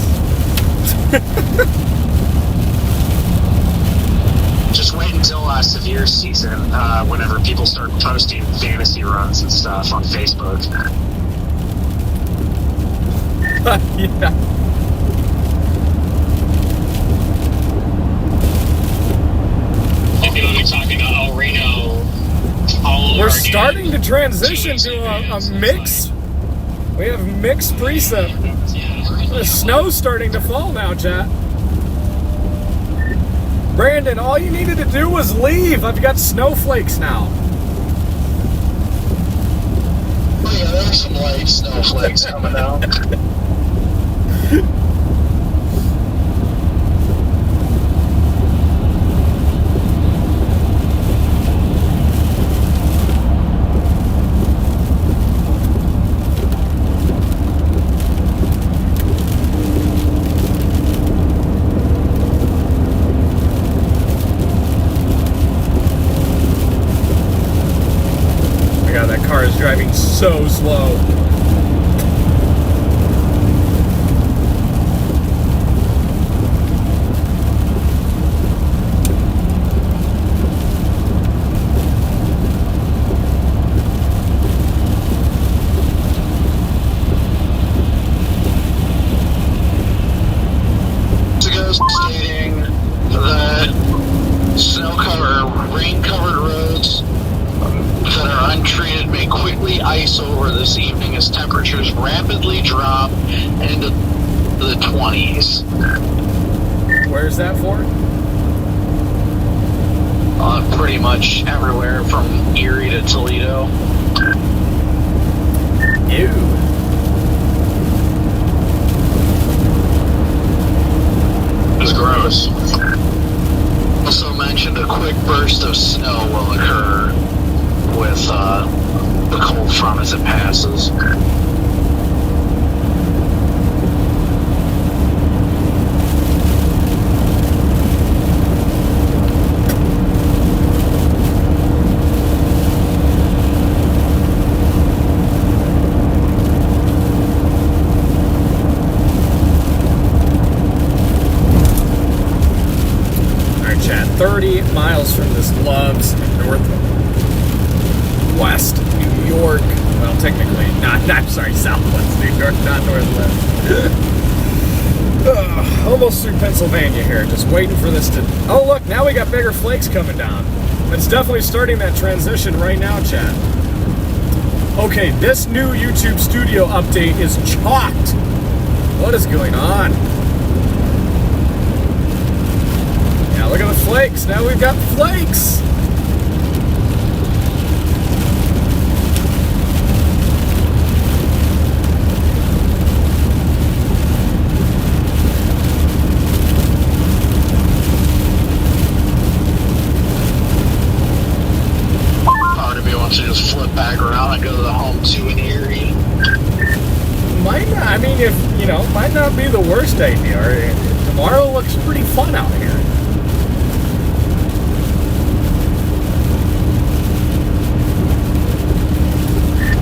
Just wait until severe season, whenever people start posting fantasy runs and stuff on Facebook. Yeah. If you want to be talking to El Reno, all We're over starting to again. transition to a mix. We have mixed precip. The snow's starting to fall now, chat. Brandon, all you needed to do was leave. I've got snowflakes now. Oh yeah, there's some light snowflakes coming out. My God, that car is driving so slow. To go stating that rain-covered roads that are untreated may quickly ice over this evening as temperatures rapidly drop into the 20s. Where's that for? Pretty much everywhere from Erie to Toledo. Ew. It's gross. Also mentioned a quick burst of snow will occur with the cold front as it passes. Alright, chat. 30 miles from this Loves in northwest New York. Well, technically, sorry, southwest New York, not northwest. Almost through Pennsylvania here. Just waiting for this to... Oh, look, now we got bigger flakes coming down. It's definitely starting that transition right now, chat. Okay, this new YouTube Studio update is chalked. What is going on? Yeah, look at the flakes. Now we've got flakes. Part of me wants to just flip back around and go to the home 2 in Erie. Might not, I mean, if, you know, might not be the worst idea. Tomorrow looks pretty fun out here.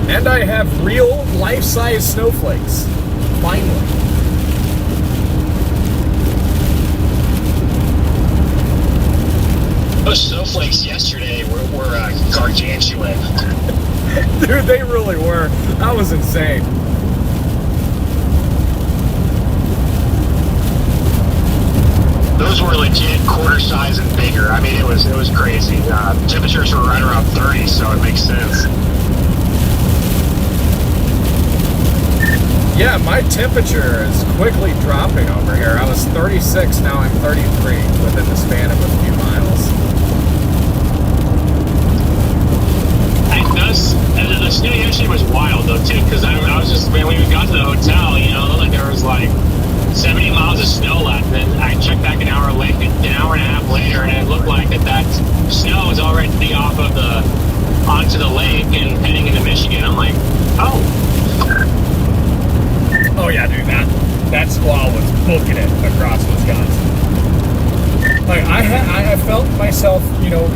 And I have real life-size snowflakes. Finally. Those snowflakes yesterday were gargantuan. Dude, they really were. That was insane. Those were legit quarter size and bigger. I mean, it was crazy. Temperatures were right around 30, so it makes sense. Yeah, my temperature is quickly dropping over here. I was 36, now I'm 33 within the span of a few miles. The snow yesterday was wild though too, because I was just, when we got to the hotel, you know, it looked like there was like 70 miles of snow left. And then I checked back an hour and a half later, and it looked like that snow was already off of onto the lake and heading into Michigan. I'm like, oh. Oh yeah, dude, that squall was booking it across Wisconsin. Like I felt myself, you know,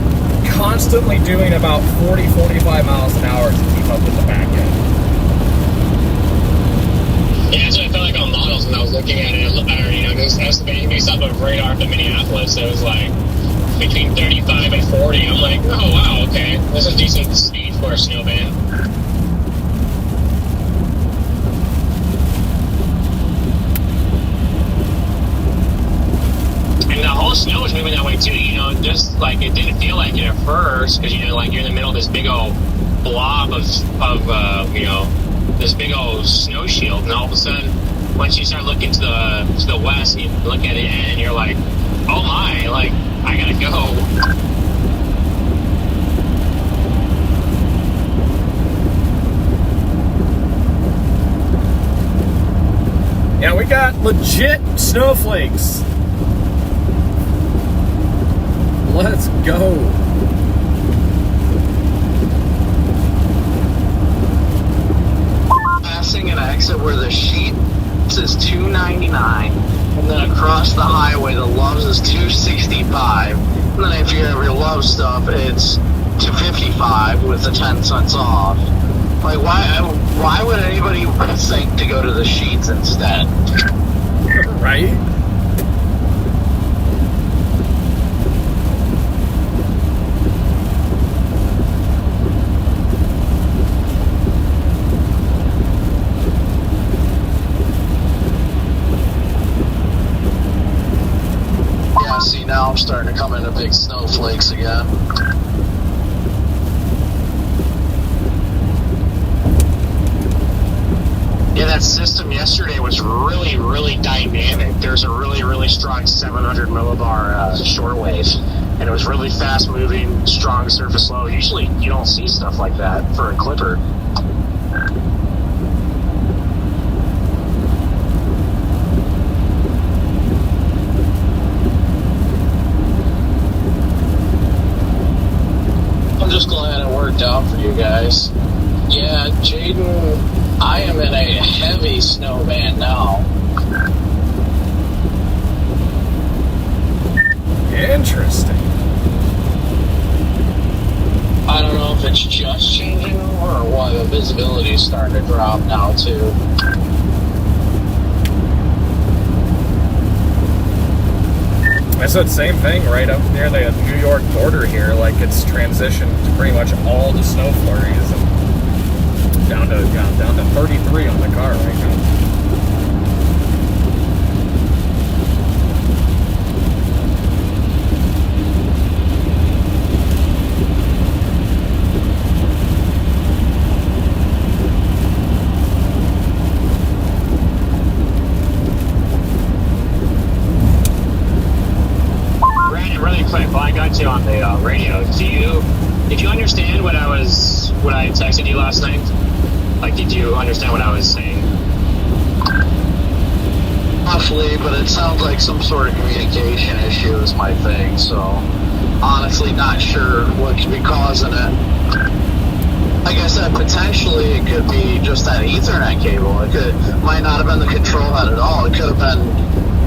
constantly doing about 40, 45 miles an hour to keep up with the back end. looking at it, or, you know, just estimating based off of radar from Minneapolis, it was like between 35 and 40. I'm like, oh wow, okay, this is decent speed for a snowman. And the whole snow was moving that way too, you know, just like it didn't feel like it at first, because, you know, like you're in the middle of this big old blob of you know, this big old snow shield, and all of a sudden, once you start looking to the west, you look at it and you're like, oh my, like, I gotta go. Yeah, we got legit snowflakes. Let's go. Passing an exit where the sheet is $2.99, and then across the highway the Love's is $2.65, and then if you have your Love stuff it's $2.55 with the 10 cents off. Like, why would anybody think to go to the Sheets instead? Right? Yeah, see, now I'm starting to come into big snowflakes again. Yeah, that system yesterday was really, really dynamic. There's a really, really strong 700 millibar shortwave, and it was really fast moving, strong surface low. Usually you don't see stuff like that for a clipper. I'm just glad it worked out for you guys. Yeah, Jaden, I am in a heavy snowman now. Interesting. I don't know if it's just changing or why the visibility is starting to drop now too. I said same thing right up near the New York border here. Like, it's transitioned to pretty much all the snow flurries and down to 33 on the car right now. Brandon, really quick, while I got you on the radio, did you understand what I texted you last night? Like, did you understand what I was saying? Roughly, but it sounds like some sort of communication issue is my thing, so honestly not sure what could be causing it. Like I said, potentially it could be just that Ethernet cable. Might not have been the control head at all. It could have been,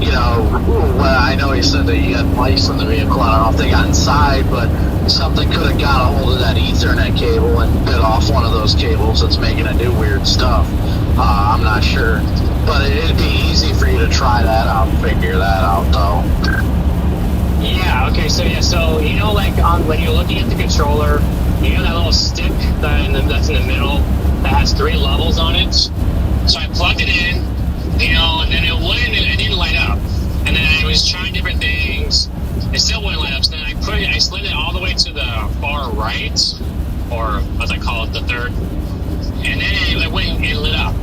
you know, well, I know he said that you had mice in the vehicle. I don't know if they got inside, but something could have got a hold of that Ethernet cable and bit off one of those cables that's making it do weird stuff. I'm not sure. But it'd be easy for you to try that out and figure that out, though. Yeah, okay, so you know, like, when you're looking at the controller, you know that little stick that's in the middle that has 3 levels on it? So I plugged it in, you know, and then it didn't light up. And then I was trying different things. It still wouldn't light up. So then I slid it all the way to the far right, or as I call it, the third. And then it went and lit up.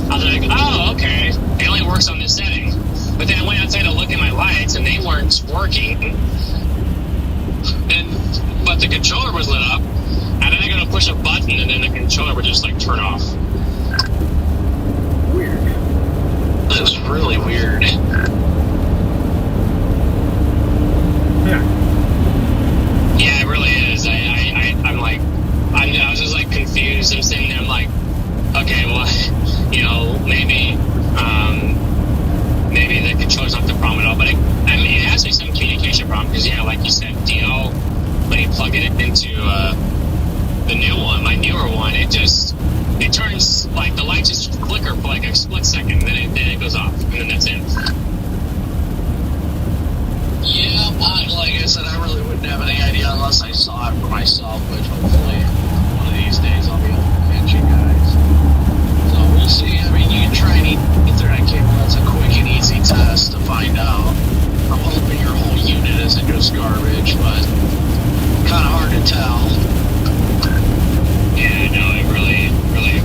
I was like, oh, okay. It only works on this setting. But then I went outside to look at my lights, and they weren't working. But the controller was lit up. And then I got to push a button, and then the controller would just, like, turn off. Weird. That's really weird. Yeah. Yeah, it really is. I was just, like, confused. I'm sitting there, I'm like, okay, well, you know, maybe the controller's not the problem at all. But it has to be some communication problem, because, yeah, like you said, DL, when he plugged it into the new one, my newer one, it turns, like, the lights just flicker for like a split second, then it goes off, and to tell. Yeah, no, it really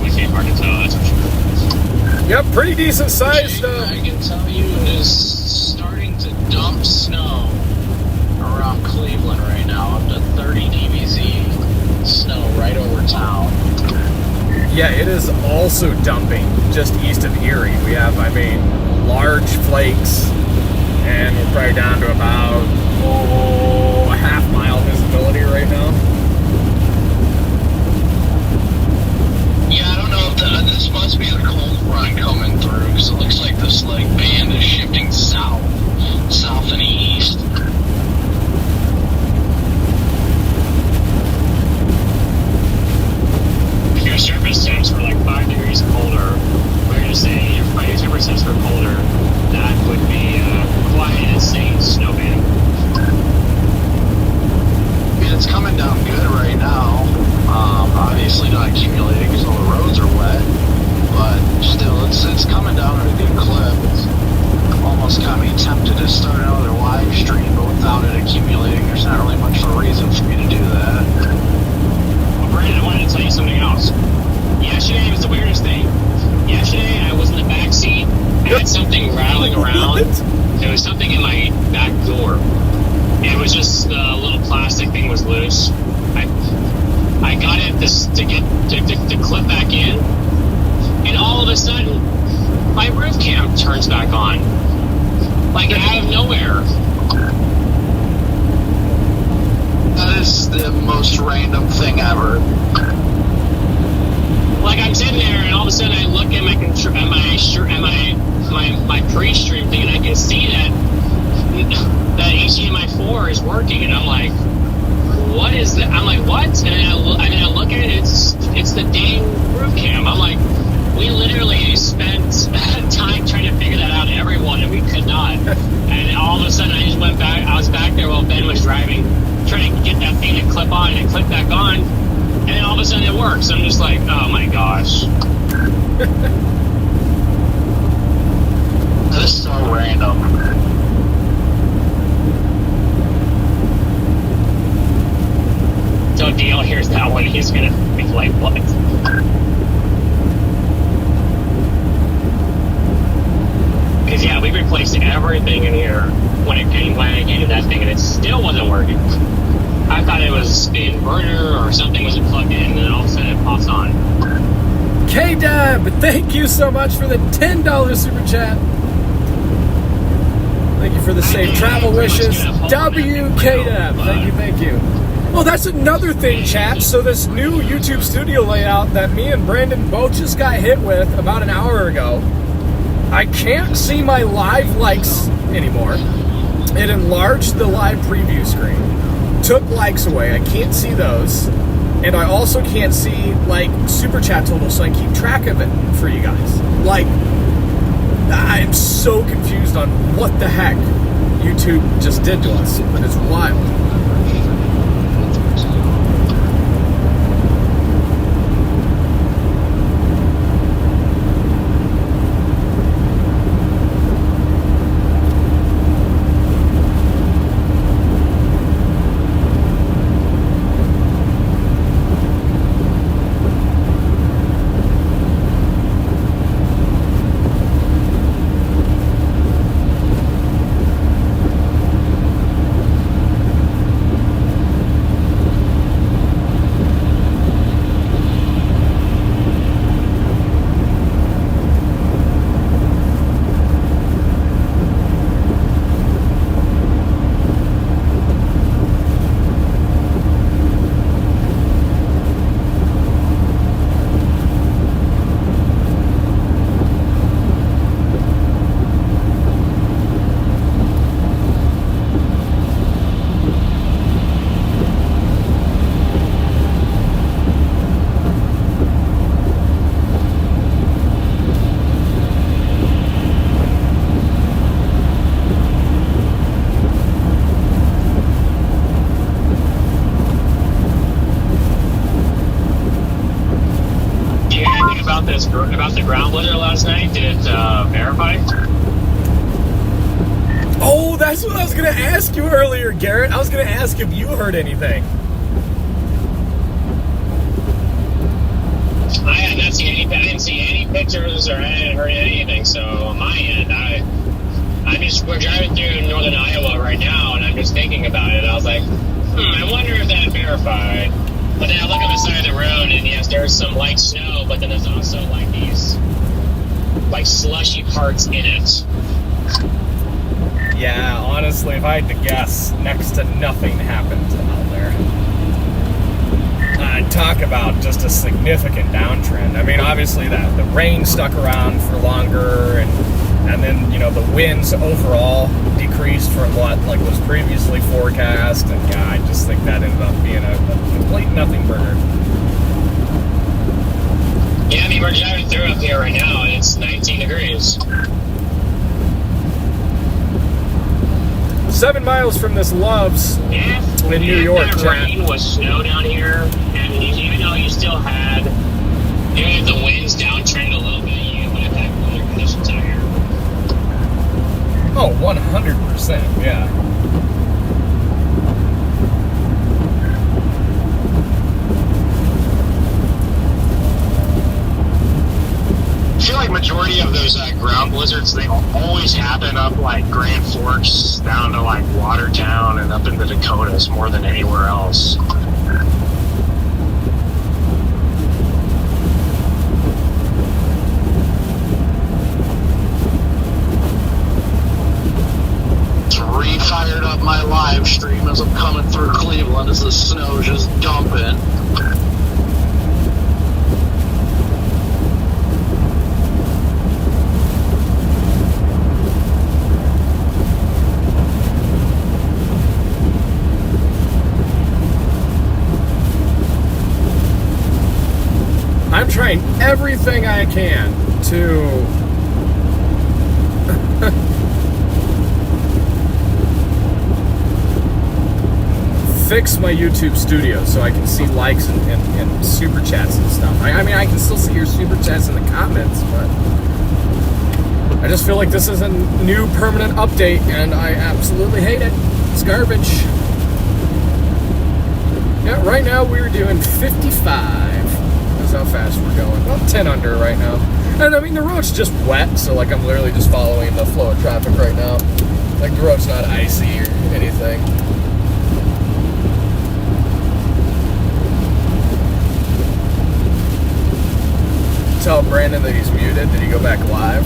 would be hard to tell, that's for sure. Yep, pretty decent size though. I can tell you it is starting to dump snow around Cleveland right now, up to 30 dBz snow right over town. Yeah, it is also dumping just east of Erie. We have, large flakes, and we're probably down to about a half-mile visibility right now. Yeah, I don't know if this must be the cold front coming through, because it looks like this band is shifting south and east. If your surface temps were like 5 degrees colder, we're going to say if my surface temps were colder, that would be quite an insane snow band. Yeah, it's coming down good right now. Obviously not accumulating because all the roads are wet, but still, it's coming down at a good clip. It's almost got me tempted to start another live stream, but without it accumulating, there's not really much of a reason for me to do that. Well, Brandon, I wanted to tell you something else. Yesterday was the weirdest thing. Yesterday, I was in the back seat. I had something rattling around. There was something in my back door. It was just the little plastic thing was loose. I got it to clip back in, and all of a sudden, my roof cam turns back on, like out of nowhere. That is the most random thing ever. Like I'm sitting there, and all of a sudden, I look at my pre-stream thing, and I can see that HDMI 4 is working, and I'm like, what is that? I'm like, what? And then I look at it, it's the dang roof cam. I'm like, we literally spent time trying to figure that out, everyone, and we could not. And all of a sudden, I just went back. I was back there while Ben was driving, trying to get that thing to clip on, and it clipped back on. And then all of a sudden, it works. I'm just like, oh my gosh. That is so random. So Dale hears that one, he's gonna be like, what? Because yeah, we replaced everything in here when it came to that thing, and it still wasn't working. I thought it was the inverter or something wasn't plugged in, and then all of a sudden it pops on. K-Dub, thank you so much for the $10 super chat. Thank you for the safe travel wishes. WK-Dub, thank you. Well, that's another thing, chat. So this new YouTube studio layout that me and Brandon both just got hit with about an hour ago, I can't see my live likes anymore. It enlarged the live preview screen, took likes away. I can't see those. And I also can't see, super chat totals, so I keep track of it for you guys. I'm so confused on what the heck YouTube just did to us, but it's wild. About the ground blizzard last night, did it verify? Oh, that's what I was going to ask you earlier, Garrett. I was going to ask if you heard anything. I had not seen any. I didn't see any pictures or I hadn't heard anything. So on my end, we're driving through northern Iowa right now, and I'm just thinking about it. I was like, I wonder if that verified. But then I look on the side of the road, and yes, there's some light snow, but then there's also like these like slushy parts in it. Yeah, honestly, if I had to guess, next to nothing happened out there. Talk about just a significant downtrend. I mean, obviously the rain stuck around for longer, and then, you know, the winds overall decreased from what like was previously forecast, and yeah, I just think that ended up being a complete nothing burger. Yeah, I mean, we're driving through up here right now, and it's 19 degrees. 7 miles from this Love's in New York. If that rain was snow down here, and even though you still had, even if the winds downtrended a little bit, you would have had cooler conditions out here. Oh, 100%, yeah. I feel like majority of those ground blizzards, they always happen up like Grand Forks down to like Watertown and up into Dakotas more than anywhere else. It's re-fired up my live stream as I'm coming through Cleveland as the snow's just dumping. I'm trying everything I can to fix my YouTube studio so I can see likes and super chats and stuff. I mean, I can still see your super chats in the comments, but I just feel like this is a new permanent update, and I absolutely hate it. It's garbage. Yeah, right now we're doing 55. How fast we're going. Well, 10 under right now. And I mean, the road's just wet, so like I'm literally just following the flow of traffic right now. Like the road's not icy or anything. Tell Brandon that he's muted. Did he go back live?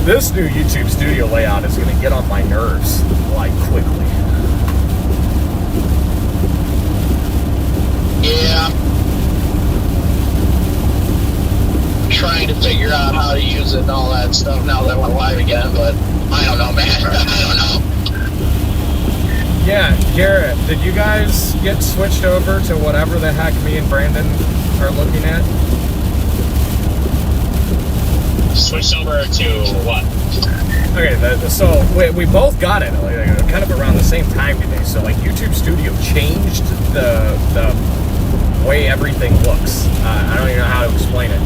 This new YouTube studio layout is going to get on my nerves, like, quickly. Yeah. Trying to figure out how to use it and all that stuff now that we're live again, but I don't know, man. I don't know. Yeah, Garrett, did you guys get switched over to whatever the heck me and Brandon are looking at? Switched over to what? Okay, so we both got it like, kind of around the same time today. So like YouTube Studio changed the way everything looks. I don't even know how to explain it.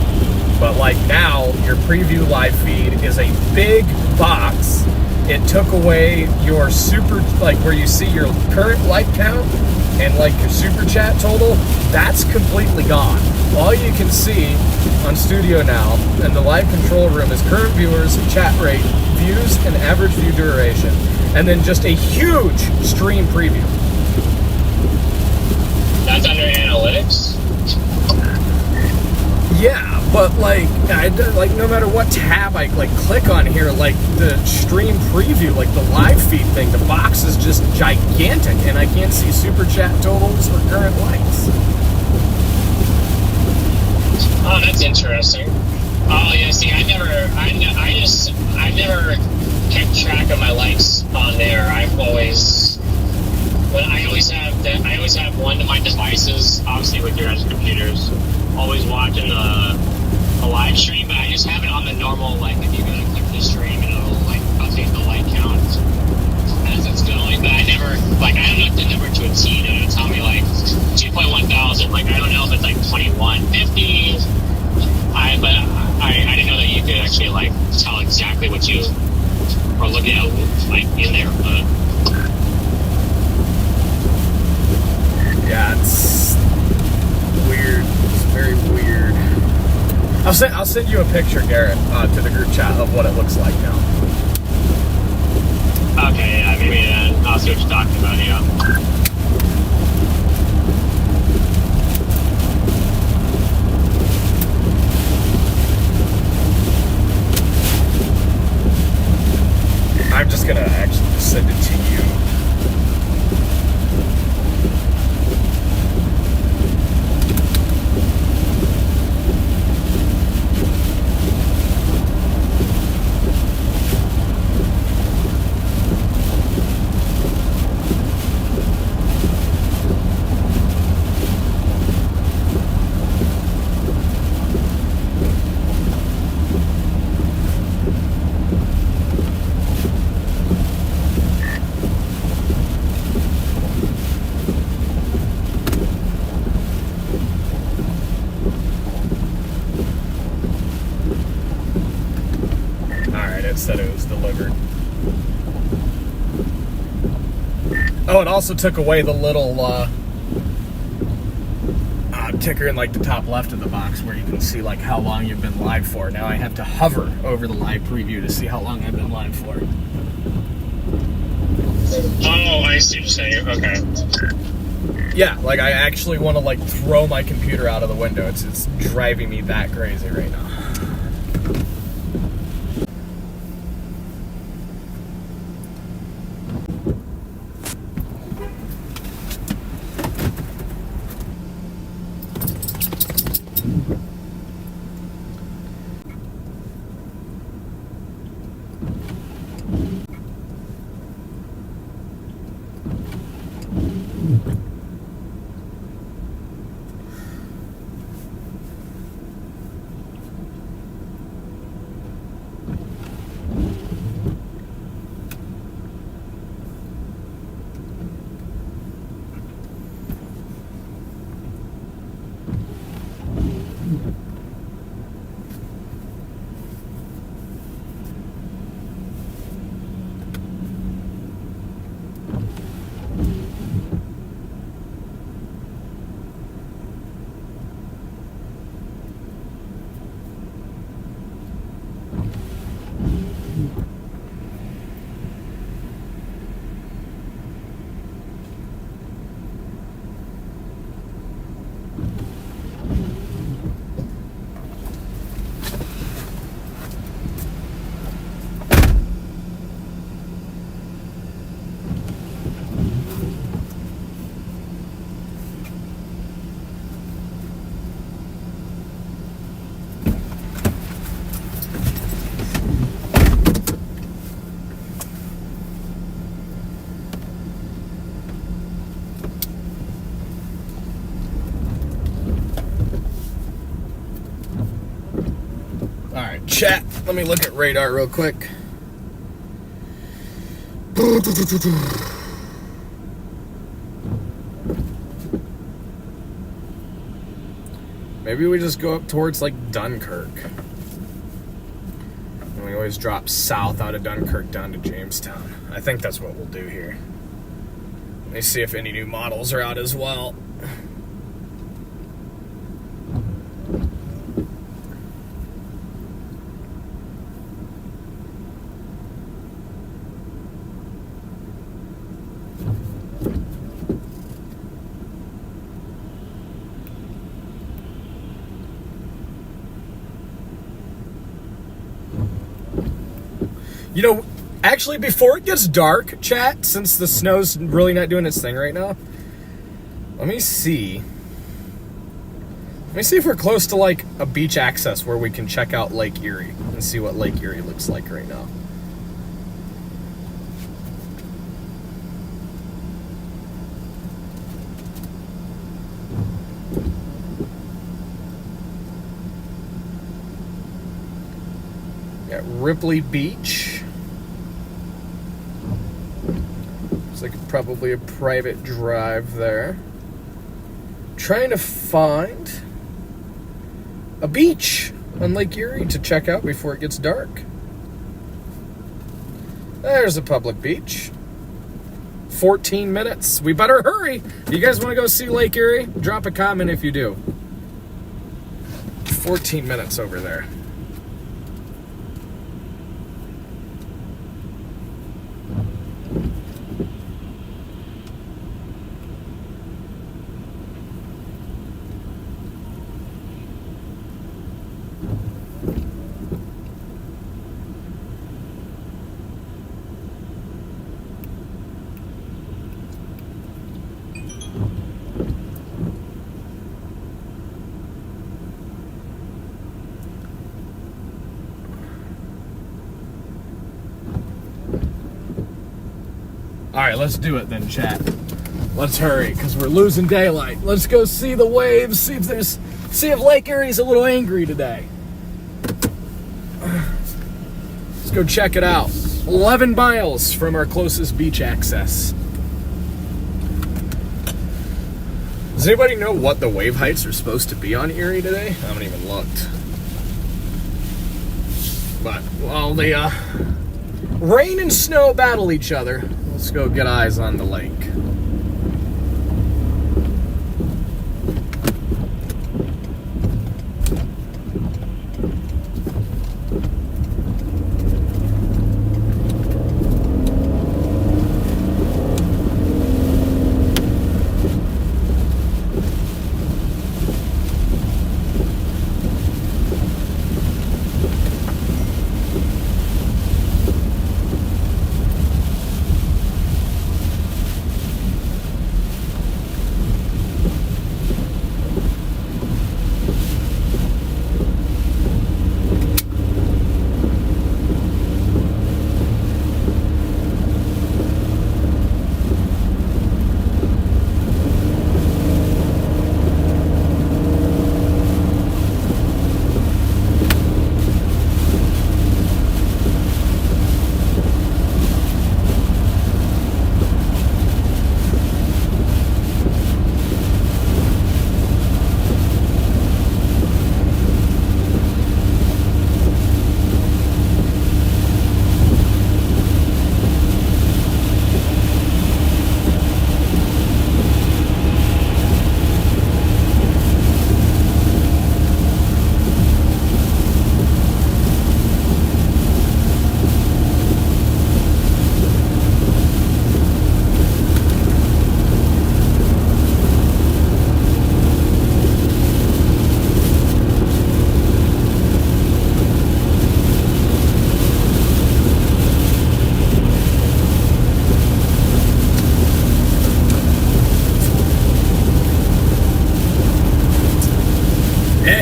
But like now, your preview live feed is a big box. It took away your super, like where you see your current like count and like your super chat total. That's completely gone. All you can see on Studio now and the live control room is current viewers, chat rate, views, and average view duration. And then just a huge stream preview. That's under analytics. Yeah, but like no matter what tab I like click on here, like the stream preview, like the live feed thing, the box is just gigantic, and I can't see super chat totals or current likes. Oh, that's interesting. Oh yeah, see, I've never kept track of my likes on there. I always have one of my devices, obviously with your guys' computers, always watching the live stream, but I just have it on the normal, like if you go to click the stream, it'll like update the like count as it's going. But I never, like, I don't know the number to a T. It'll tell me like 2.1 thousand. Like I don't know if it's like 2150. I didn't know that you could actually like tell exactly what you are looking at like in there. But Yeah, it's weird. It's very weird. I'll send you a picture, Garrett, to the group chat of what it looks like now. okay, yeah, maybe I'll see what you're talking about. Yeah. I'm just gonna actually just send it to you. Said it was delivered. Oh, it also took away the little ticker in like the top left of the box where you can see like how long you've been live for. Now I have to hover over the live preview to see how long I've been live for. Oh, I see what you're saying. Okay. Yeah, like I actually want to like throw my computer out of the window. It's driving me that crazy right now. Chat, let me look at radar real quick. Maybe we just go up towards, like, Dunkirk. And we always drop south out of Dunkirk down to Jamestown. I think that's what we'll do here. Let me see if any new models are out as well. You know, actually, before it gets dark, chat, since the snow's really not doing its thing right now, let me see. Let me see if we're close to, like, a beach access where we can check out Lake Erie and see what Lake Erie looks like right now. Got Ripley Beach. Looks like probably a private drive there. Trying to find a beach on Lake Erie to check out before it gets dark. There's a public beach. 14 minutes. We better hurry. You guys want to go see Lake Erie? Drop a comment if you do. 14 minutes over there. All right, let's do it then, chat. Let's hurry, because we're losing daylight. Let's go see the waves, see if Lake Erie's a little angry today. Let's go check it out. 11 miles from our closest beach access. Does anybody know what the wave heights are supposed to be on Erie today? I haven't even looked. But, while the rain and snow battle each other, let's go get eyes on the lake.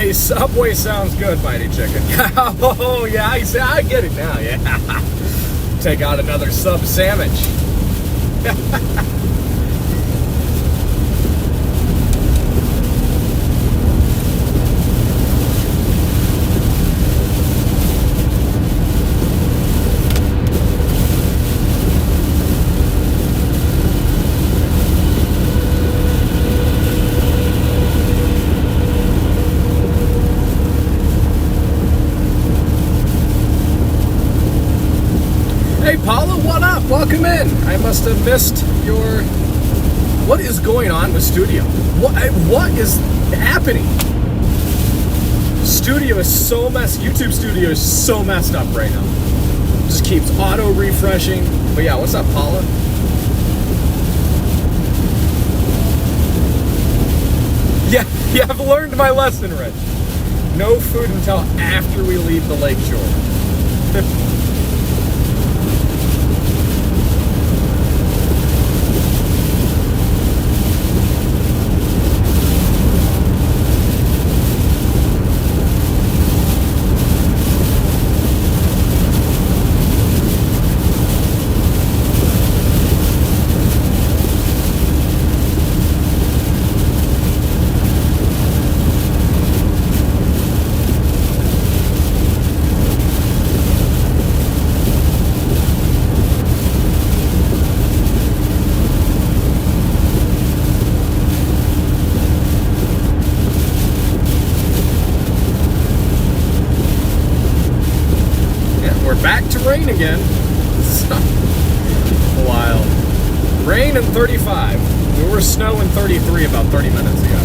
Hey, Subway sounds good, Mighty Chicken. Oh, yeah, I get it now, yeah. Take out another sub sandwich. Hey Paula, what up? Welcome in. I must have missed your... What is going on with Studio? What is happening? Studio is so messed. YouTube Studio is so messed up right now. Just keeps auto refreshing. But yeah, what's up, Paula? Yeah, I've learned my lesson, Rich. No food until after we leave the lake shore. Rain again. Wild. Rain and 35. We were snow in 33 about 30 minutes ago.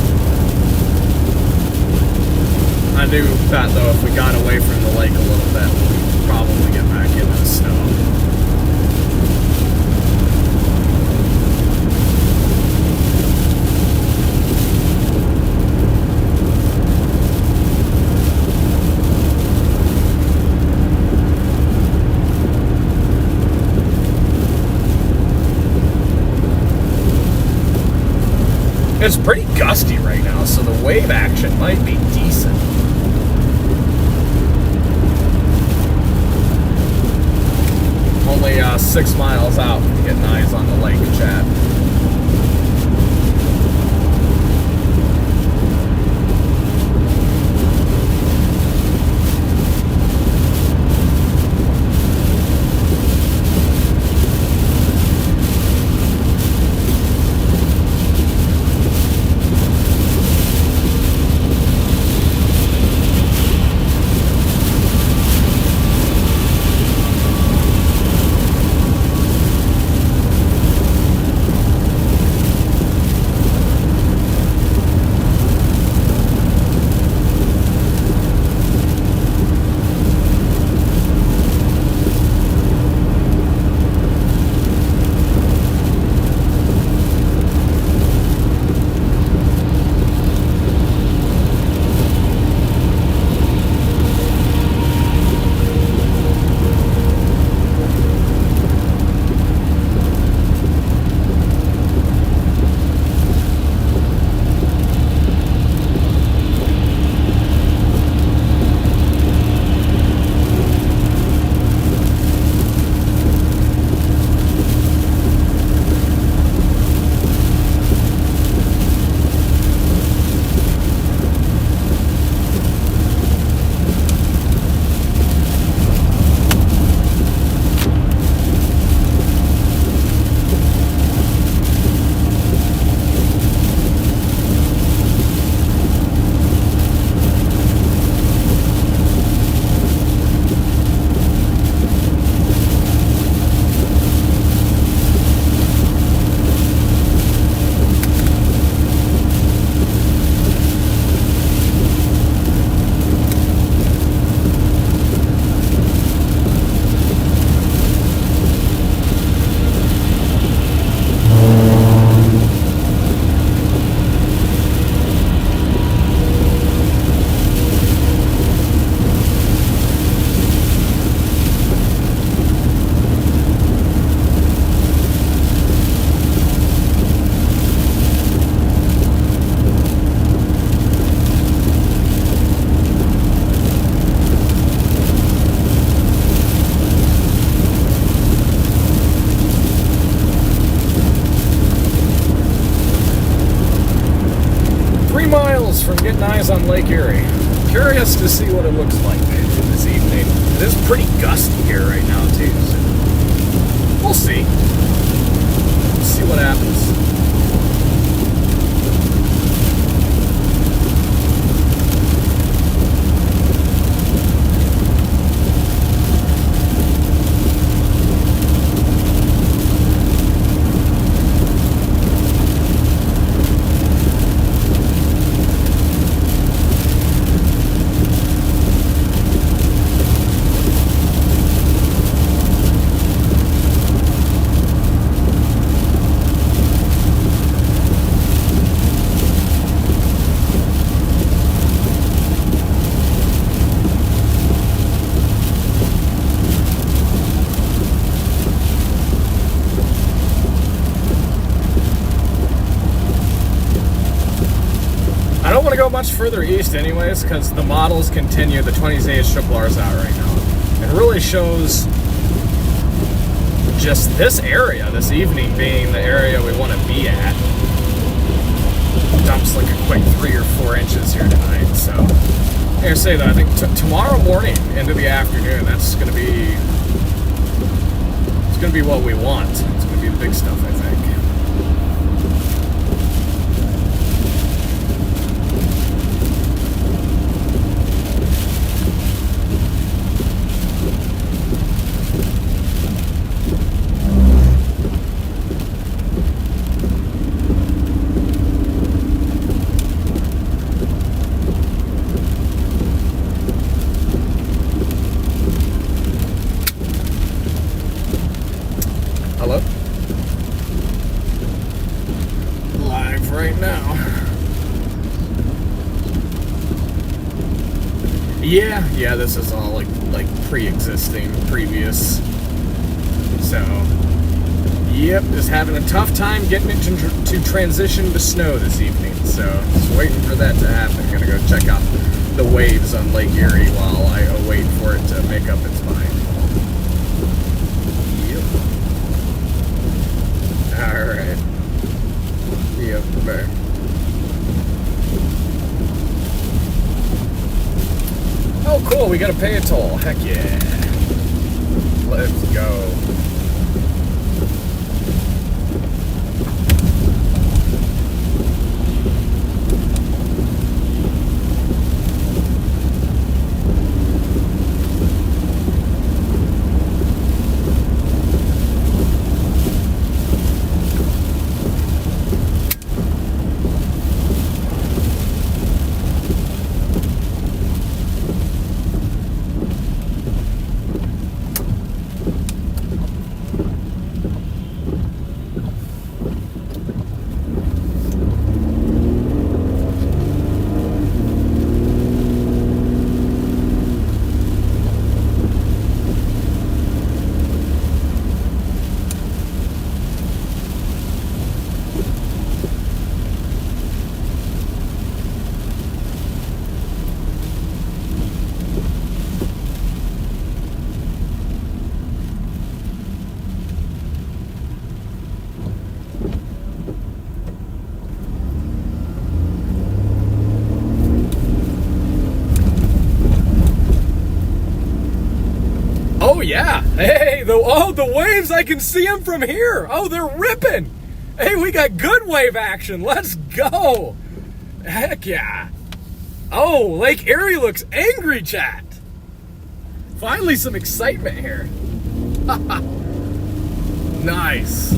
I knew that though, if we got away from the lake a little bit, we'd probably get back into the snow. It's pretty gusty right now, so the wave action might be decent. Only 6 miles out, getting eyes on the lake, Chad. From getting eyes on Lake Erie. Curious to see what it looks like this evening. It is pretty gusty here right now too, so we'll see. See what happens. much further east anyways, because the models continue. The 20Z HRRR is out right now. It really shows just this area, this evening being the area we want to be at. Dumps like a quick 3 or 4 inches here tonight, so I say that I think tomorrow morning into the afternoon, that's going to be what we want. It's going to be the big stuff, I think. Hello? Live right now. Yeah, this is all like pre-existing, previous. So, yep, just having a tough time getting it to transition to snow this evening. So, just waiting for that to happen. Gonna go check out the waves on Lake Erie while I await for it to make up its mind. Alright. Yep, bye. Oh, cool, we gotta pay a toll. Heck yeah. Let's go. Yeah. Hey, the waves, I can see them from here. Oh, they're ripping. Hey, we got good wave action. Let's go. Heck yeah. Oh, Lake Erie looks angry, chat. Finally some excitement here. Nice.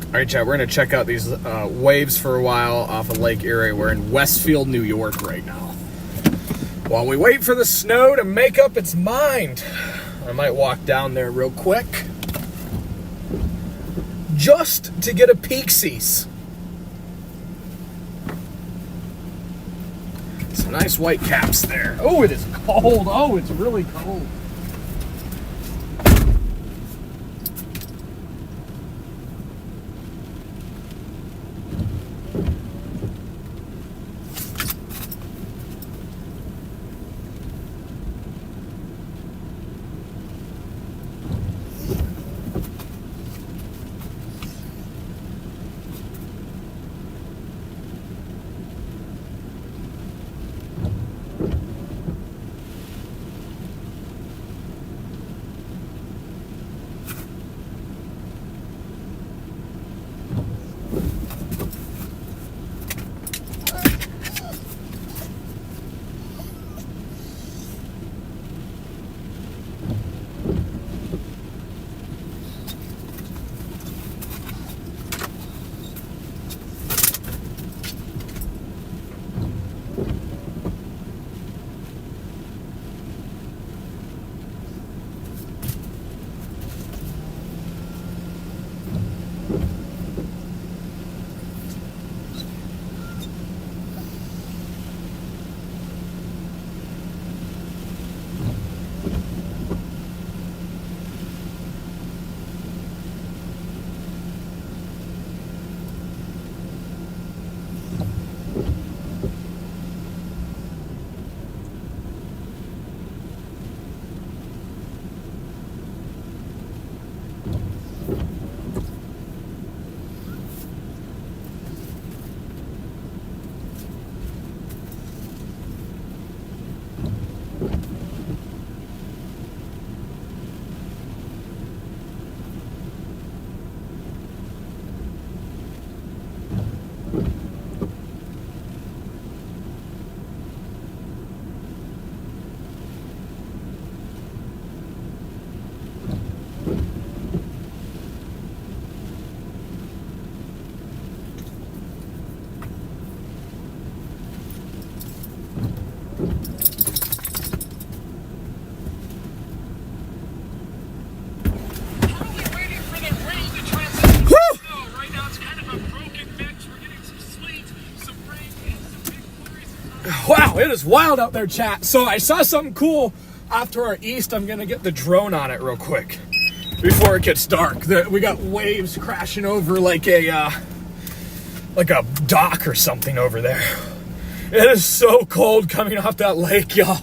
All right, chat, we're going to check out these waves for a while off of Lake Erie. We're in Westfield, New York right now. While we wait for the snow to make up its mind, I might walk down there real quick just to get a peek-sees. Some nice white caps there. Oh, it is cold. Oh, it's really cold. Wow, it is wild out there, chat. So I saw something cool off to our east. I'm gonna get the drone on it real quick before it gets dark. We got waves crashing over like a dock or something over there. It is so cold coming off that lake, y'all.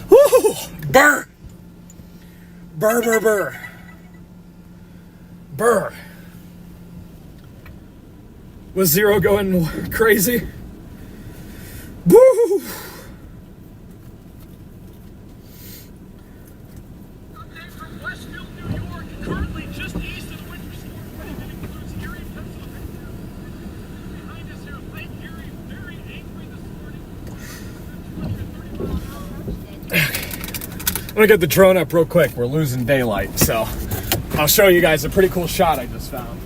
Woo! Burr! Burr, burr, burr. Burr. Was Zero going crazy? Woo! Update from Westfield, New York, currently just east of the winter storm front that includes Erie, Pennsylvania. Behind us here, Lake Erie, very angry this morning. 230 miles an hour. I'm gonna get the drone up real quick. We're losing daylight, so I'll show you guys a pretty cool shot I just found.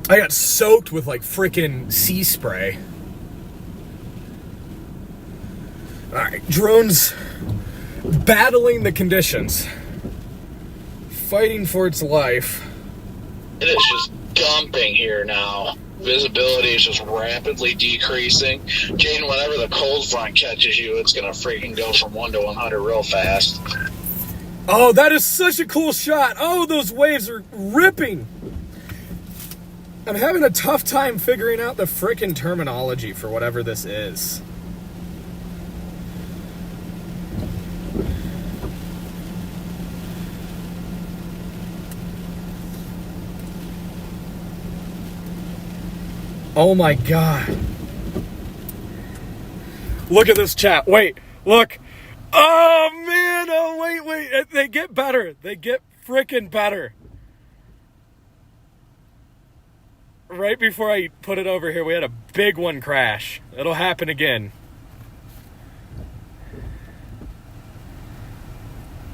I got soaked with like freaking sea spray. All right, drone's battling the conditions, fighting for its life. It is just dumping here now. Visibility is just rapidly decreasing. Jaden, whenever the cold front catches you, it's going to freaking go from 1 to 100 real fast. Oh, that is such a cool shot. Oh, those waves are ripping. I'm having a tough time figuring out the frickin' terminology for whatever this is. Oh my God. Look at this chat. Wait, look. Oh man, oh wait. They get better. They get frickin' better. Right before I put it over here, we had a big one crash. It'll happen again.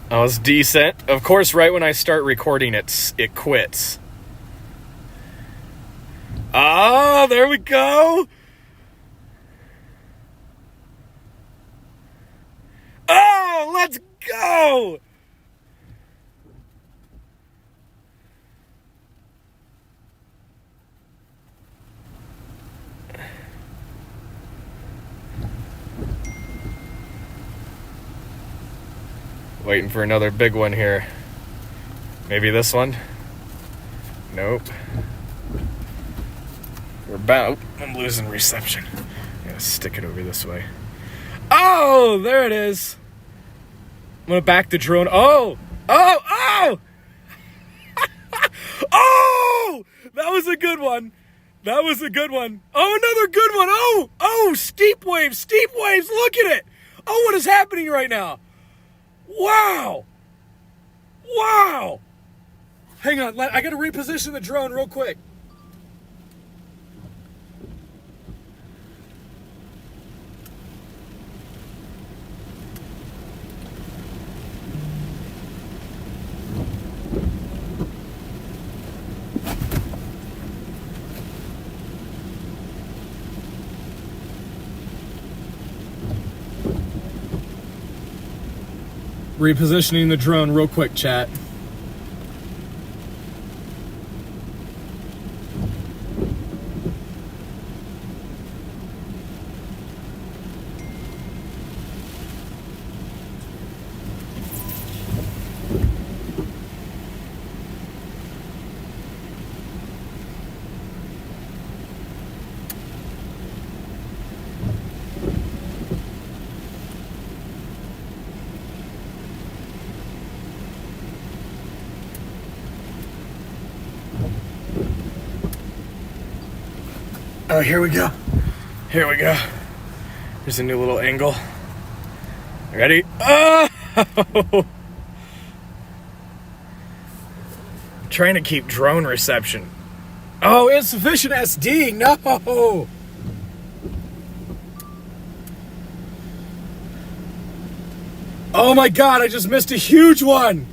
That was decent. Of course, right when I start recording, it quits. Oh, there we go. Oh, let's go. Waiting for another big one here. Maybe this one? Nope. We're about... I'm losing reception. I'm gonna stick it over this way. Oh, there it is. I'm gonna back the drone. Oh! Oh! Oh! That was a good one. That was a good one. Oh, another good one. Oh! Steep waves. Look at it. Oh, what is happening right now? Wow! Hang on, I gotta reposition the drone real quick. Repositioning the drone real quick, chat. Oh, here we go. Here's a new little angle. Ready? Oh! I'm trying to keep drone reception. Oh, insufficient SD. No. Oh my God, I just missed a huge one.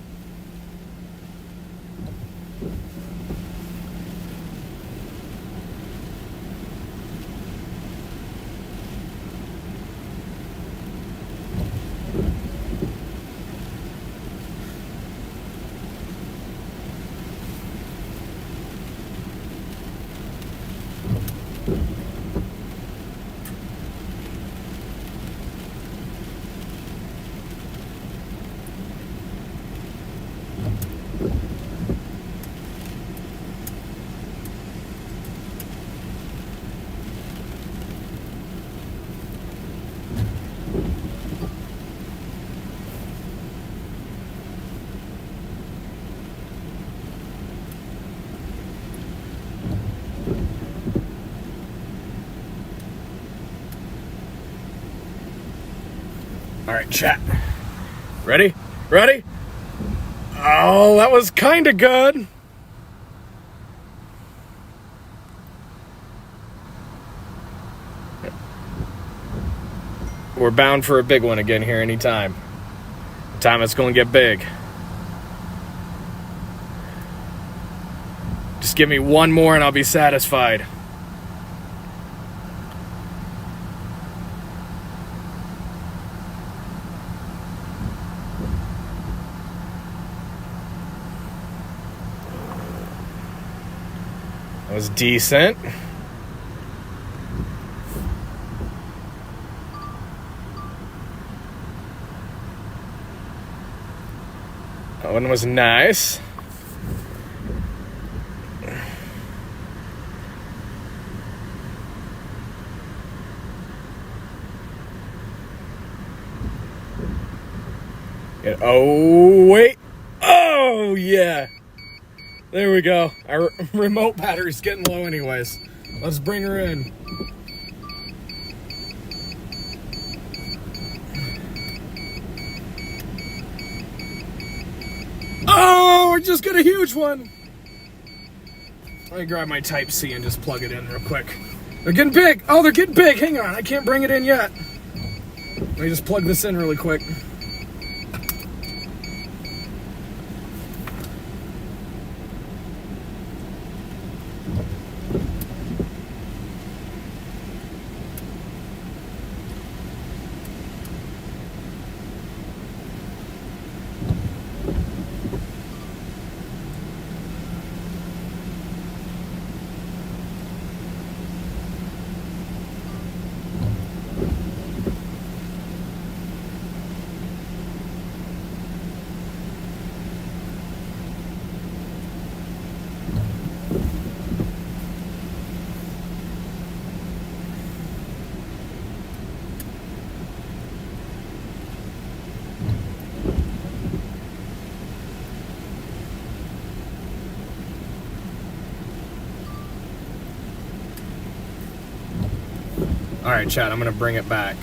All right, chat. Ready? Ready? Oh, that was kind of good. We're bound for a big one again here anytime. Time it's going to get big. Just give me one more and I'll be satisfied. That was decent. That one was nice. Oh, wait. Oh, yeah. There we go. Our remote battery's getting low anyways. Let's bring her in. Oh, I just got a huge one. Let me grab my Type-C and just plug it in real quick. They're getting big. Oh, they're getting big. Hang on. I can't bring it in yet. Let me just plug this in really quick. All right, chat, I'm going to bring it back.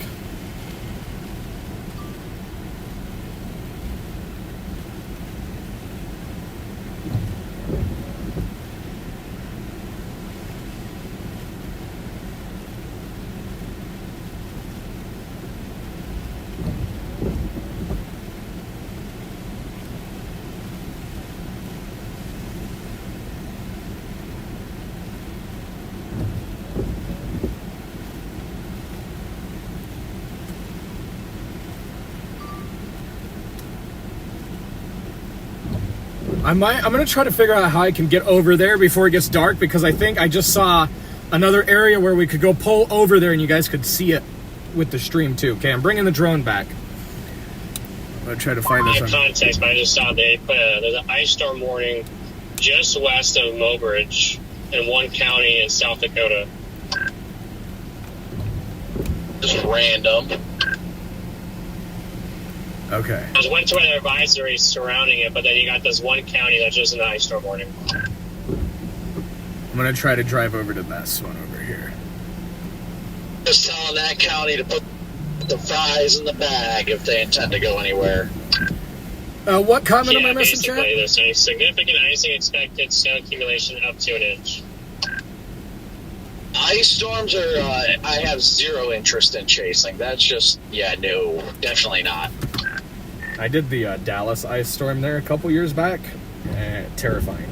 I'm going to try to figure out how I can get over there before it gets dark, because I think I just saw another area where we could go pull over there and you guys could see it with the stream too. Okay, I'm bringing the drone back. I'm going to try to find this one. Context, but I just saw there's an ice storm warning just west of Mobridge in one county in South Dakota. Just random. Okay. There's winter weather advisories surrounding it, but then you got this one county that's just an ice storm warning. I'm going to try to drive over to this one over here. Just telling that county to put the fries in the bag if they intend to go anywhere. What comment am I missing, basically, chat? there's a significant icing expected, snow accumulation up to an inch. Ice storms are, I have zero interest in chasing. That's just, no, definitely not. I did the Dallas ice storm there a couple years back. Terrifying.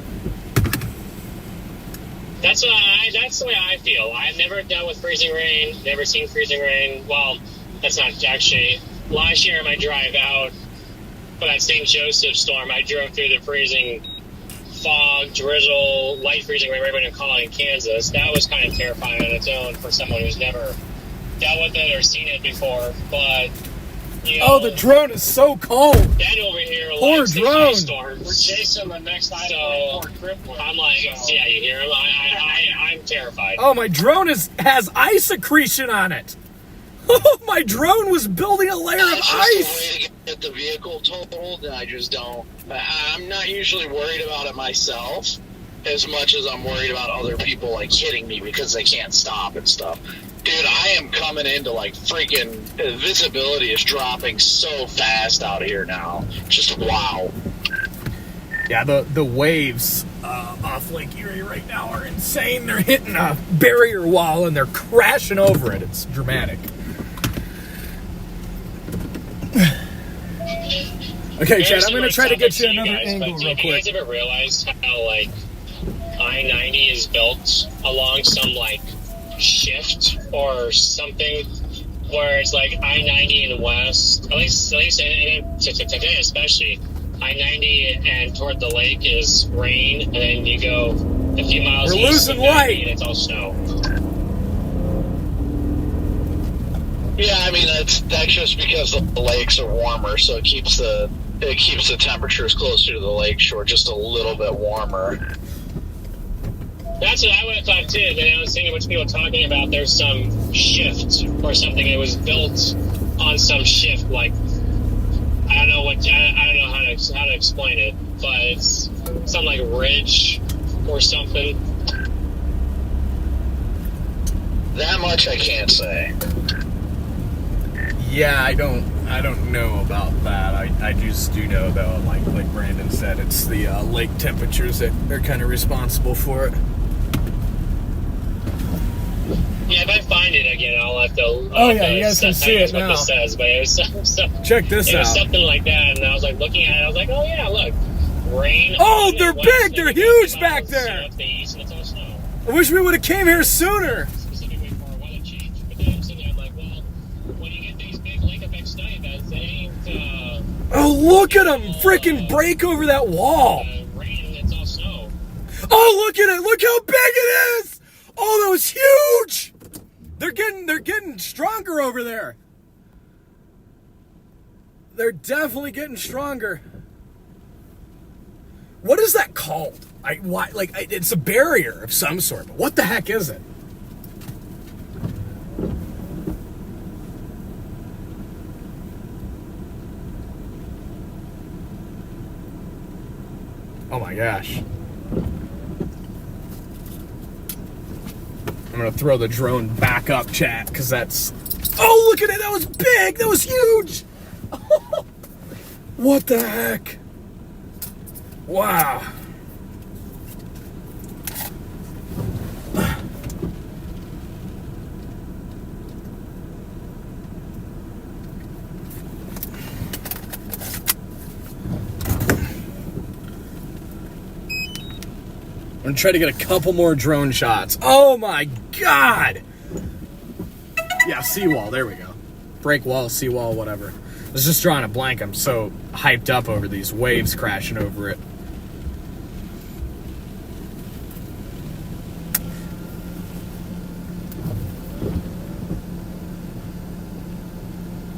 That's the way I feel. I've never dealt with freezing rain, never seen freezing rain. Well, that's not actually. Last year, on my drive out for that St. Joseph storm, I drove through the freezing fog, drizzle, light freezing rain, whatever you call it, in Kansas. That was kind of terrifying on its own for someone who's never dealt with it or seen it before. But oh, the drone is so cold. Daniel over here poor likes drone. the ice storms. We're chasing the next item. I'm like, yeah, you hear him? I'm terrified. Oh, my drone has ice secretion on it. Oh, my drone was building a layer of That's just ice. a way to get the vehicle totaled, and I just don't. I'm not usually worried about it myself. as much as I'm worried about other people like hitting me because they can't stop and stuff. Dude, I am coming into like freaking visibility is dropping so fast out here now. Just wow. Yeah, the waves off Lake Erie right now are insane. They're hitting a barrier wall and they're crashing over it. It's dramatic. Okay, Chad, I'm going to try to get you another angle real Have you quick. guys ever realized how, like, I-90 is built along some, like, shift or something where it's like I-90 in the west, at least today especially, I-90 and toward the lake is rain, and then you go a few miles We're east losing of 90 light. and it's all snow. Yeah, I mean that's just because the lakes are warmer, so it keeps the temperatures closer to the lake shore just a little bit warmer. That's what I would have thought too. Then I was seeing a bunch of people talking about there's some shift or something. It was built on some shift, like I don't know how to explain it, but it's something like ridge or something. That much I can't say. Yeah, I don't know about that. I just do know though, like Brandon said, it's the lake temperatures that are kind of responsible for it. Yeah, if I find it again, I'll have to. You guys can see it now. What this says, but it was Check this it was out. something like that, and I was like looking at it. I was like, oh yeah, look, rain. Oh, on the they're west, big, and they're you go huge back miles, there. you know, to the east, and it's all snow. I wish we would have came here sooner. Specifically for a weather change. But then I'm sitting there like, well, when you get these big lake effect snow events, they ain't Oh, look at them freaking break over that wall. rain, it's all snow. Oh, look at it. Look how big it is. Oh, that was huge. They're getting stronger over there. They're definitely getting stronger. What is that called? It's a barrier of some sort. But what the heck is it? Oh my gosh. I'm gonna throw the drone back up, chat, because that's... Oh, look at it! That was big! That was huge! What the heck? Wow. I'm gonna try to get a couple more drone shots. Oh my god! Yeah, seawall, there we go. Break wall, seawall, whatever. I was just drawing a blank. I'm so hyped up over these waves crashing over it.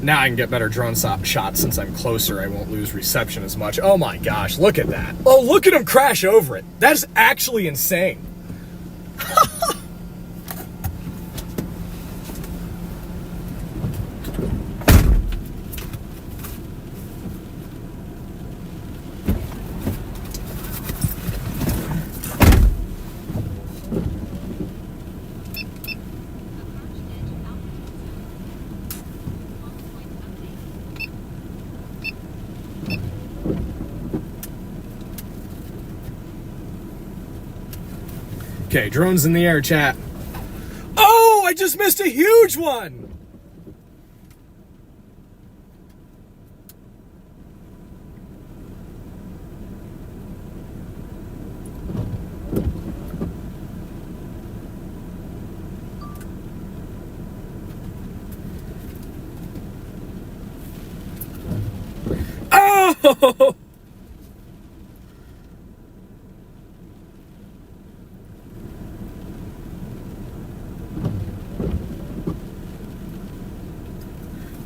Now I can get better drone shots since I'm closer. I won't lose reception as much. Oh my gosh, look at that. Oh, look at him crash over it. That's actually insane. Okay, drones in the air, chat. Oh, I just missed a huge one. Oh!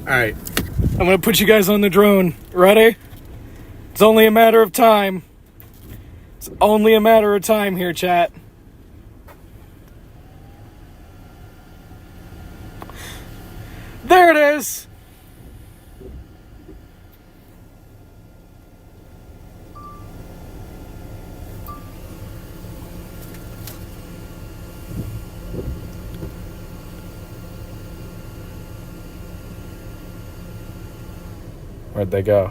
Alright, I'm gonna put you guys on the drone. Ready? It's only a matter of time. It's only a matter of time here, chat. There it is! Where'd they go?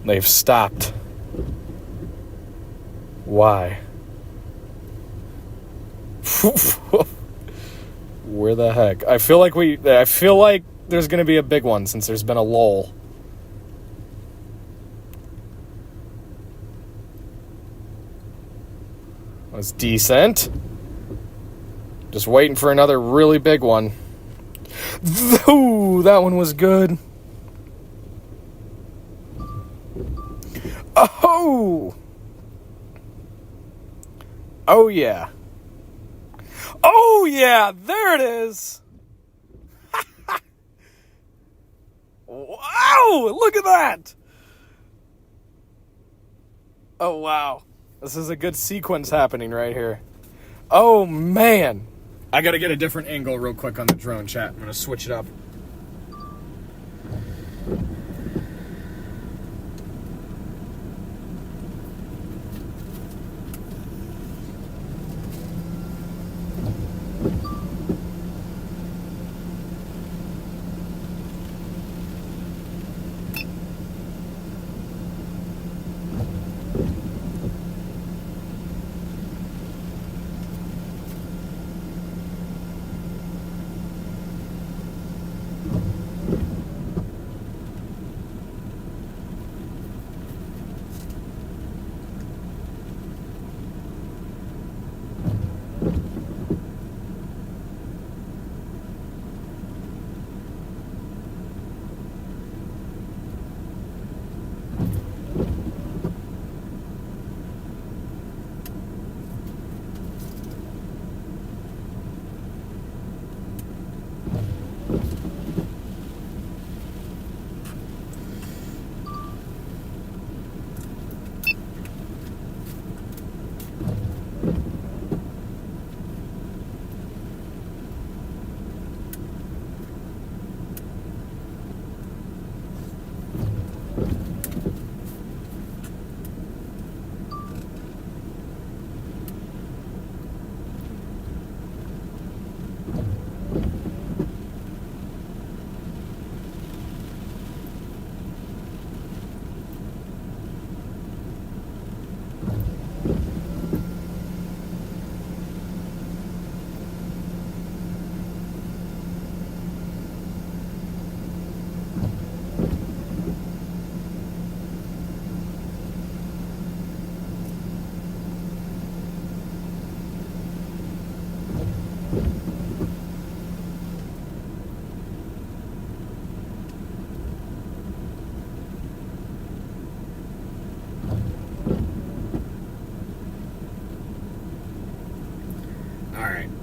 They've stopped. Why? Where the heck? I feel like there's gonna be a big one since there's been a lull. Was decent. Just waiting for another really big one. Ooh, that one was good. Oh! Oh, yeah. Oh, yeah! There it is! Wow! Look at that! Oh, wow. This is a good sequence happening right here. Oh, man. I gotta get a different angle real quick on the drone, chat. I'm gonna switch it up.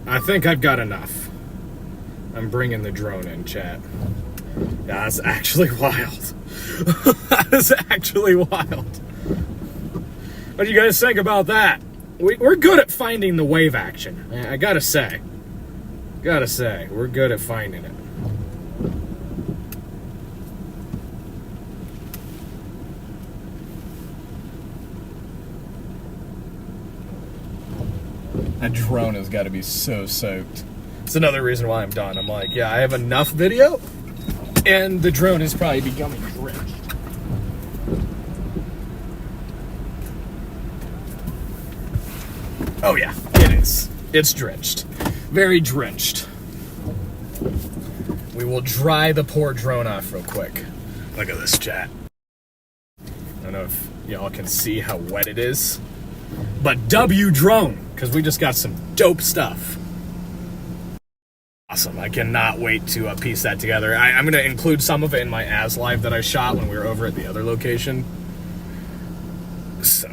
I think I've got enough. I'm bringing the drone in, chat. Yeah, that's actually wild. That is actually wild. What do you guys think about that? We're good at finding the wave action. I gotta say. We're good at finding it. That drone has got to be so soaked. It's another reason why I'm done. I'm like, yeah, I have enough video, and the drone is probably becoming drenched. Oh yeah, it is. It's drenched. Very drenched. We will dry the poor drone off real quick. Look at this, chat. I don't know if y'all can see how wet it is. But W drone, because we just got some dope stuff. Awesome. I cannot wait to piece that together. I'm going to include some of it in my As Live that I shot when we were over at the other location. So.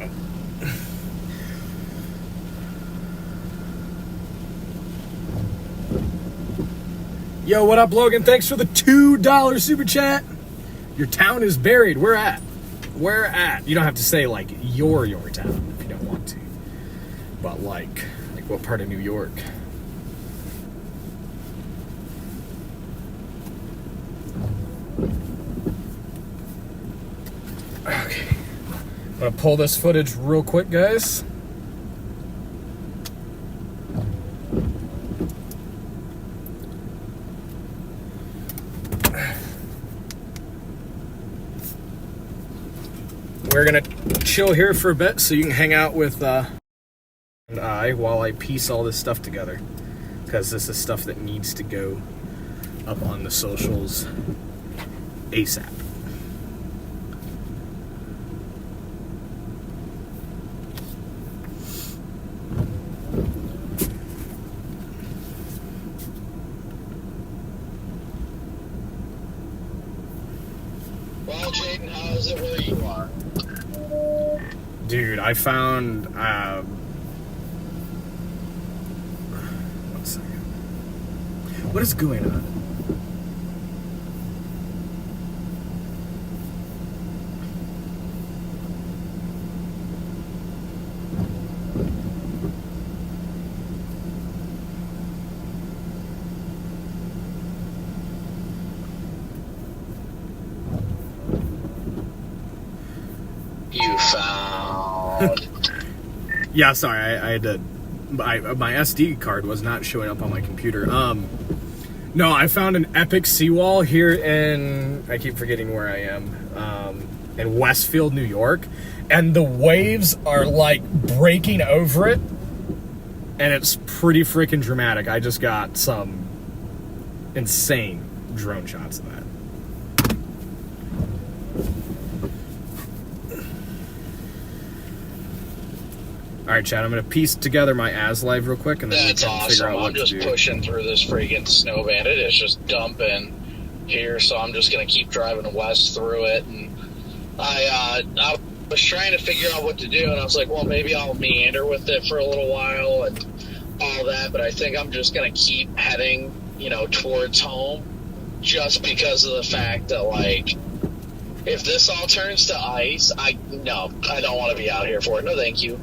Yo, what up, Logan? Thanks for the $2 super chat. Your town is buried. Where at? Where at? You don't have to say, like, your town if you don't want to. But, like what part of New York? Okay. I'm gonna pull this footage real quick, guys. we're gonna chill here for a bit so you can hang out with and I while I piece all this stuff together, because this is stuff that needs to go up on the socials ASAP. Well, Jaden, how is it where you are? Dude, I found one second. What is going on? You found. Yeah, sorry, I had to. My SD card was not showing up on my computer. No, I found an epic seawall here in. I keep forgetting where I am. In Westfield, New York, and the waves are like breaking over it, and it's pretty freaking dramatic. I just got some insane drone shots of that. All right, Chad, I'm going to piece together my ASLive real quick, and then That's we can figure awesome. out what I'm just to do. pushing through this freaking snow bandit. It's just dumping here, so I'm just going to keep driving west through it. And I was trying to figure out what to do, and I was like, well, maybe I'll meander with it for a little while and all that. But I think I'm just going to keep heading, towards home, just because of the fact that, like, if this all turns to ice, I don't want to be out here for it. No, thank you.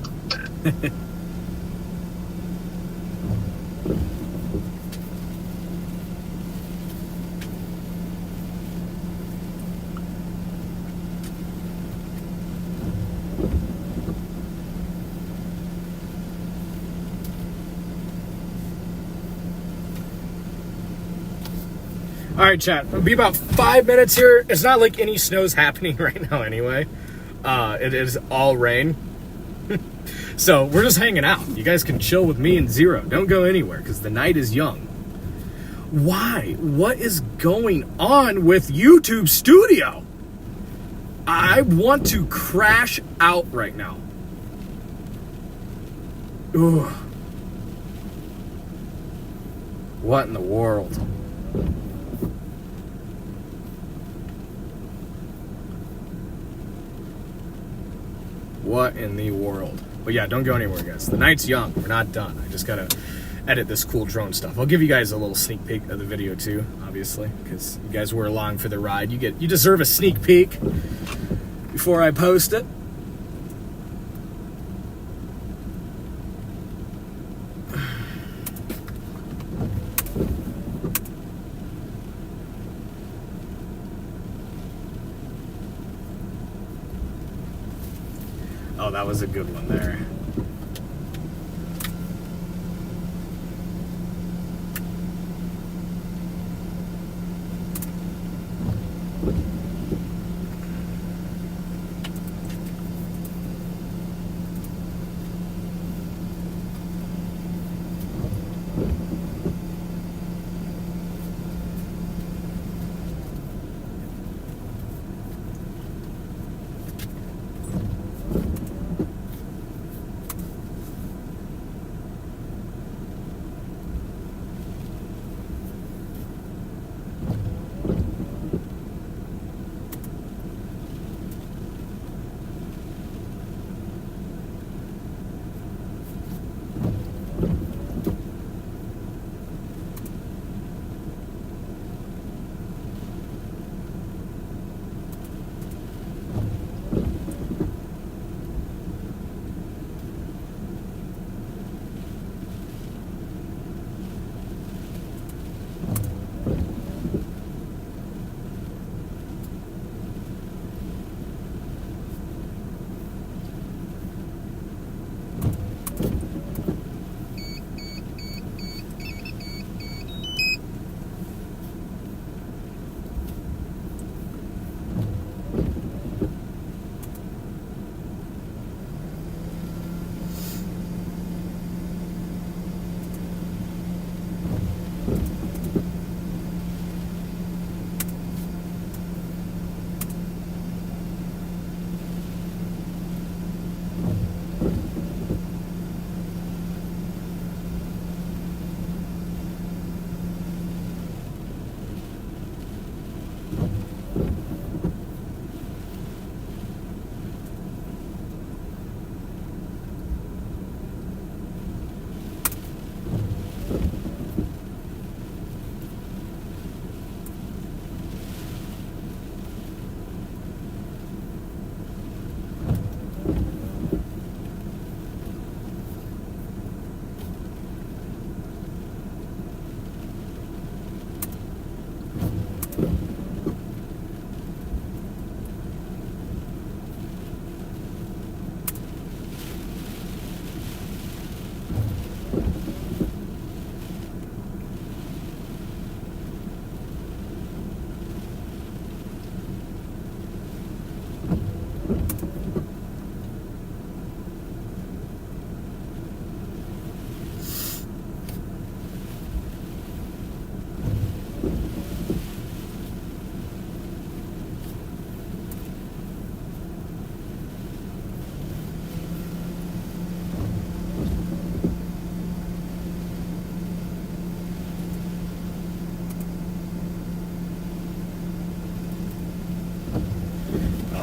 All right, chat. It'll be about 5 minutes here. It's not like any snow's happening right now anyway. It is all rain. So we're just hanging out. You guys can chill with me and Zero. Don't go anywhere because the night is young. Why? What is going on with YouTube Studio? I want to crash out right now. Ugh. What in the world? What in the world? But yeah, don't go anywhere, guys. The night's young. We're not done. I just gotta edit this cool drone stuff. I'll give you guys a little sneak peek of the video too, obviously, because you guys were along for the ride. You deserve a sneak peek before I post it. Oh, that was a good one there.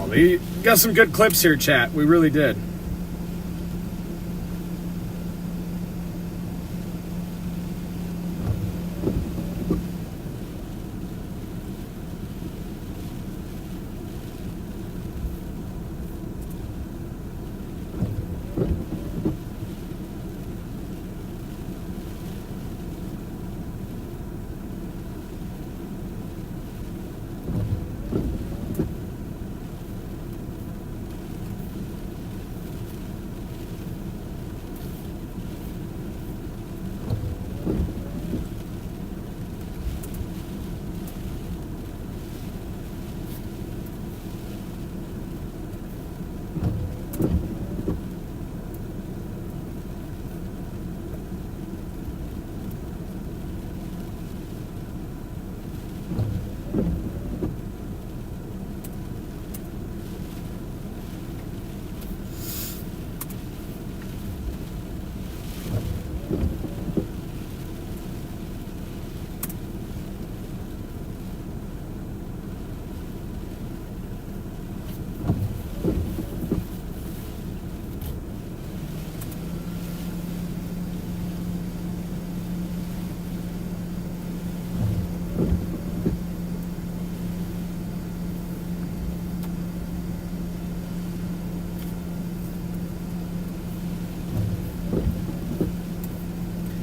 well. We got some good clips here, chat. We really did.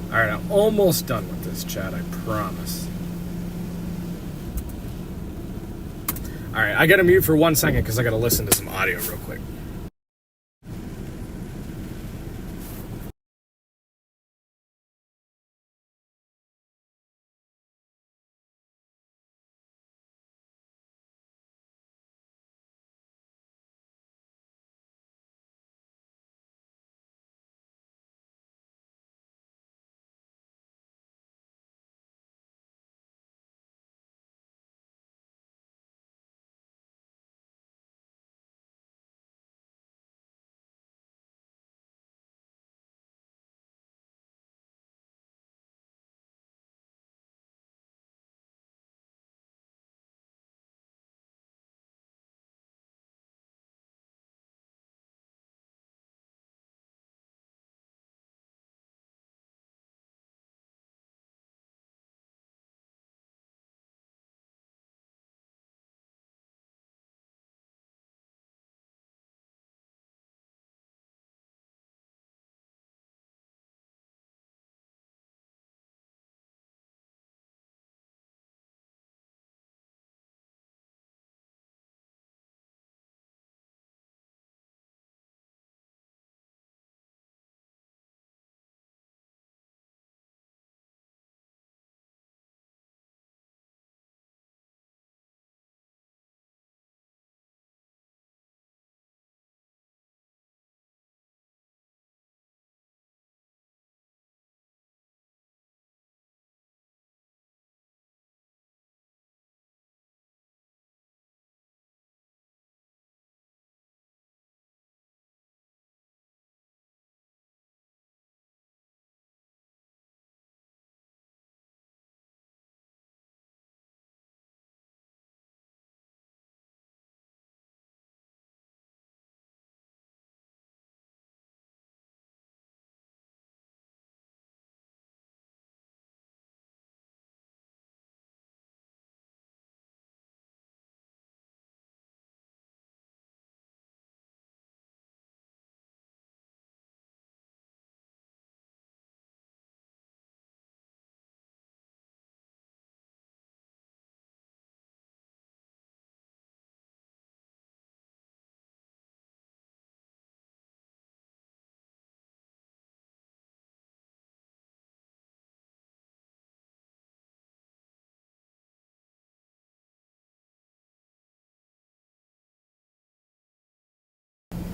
Alright, I'm almost done with this, chat, I promise. Alright, I gotta mute for 1 second because I gotta listen to some audio real quick.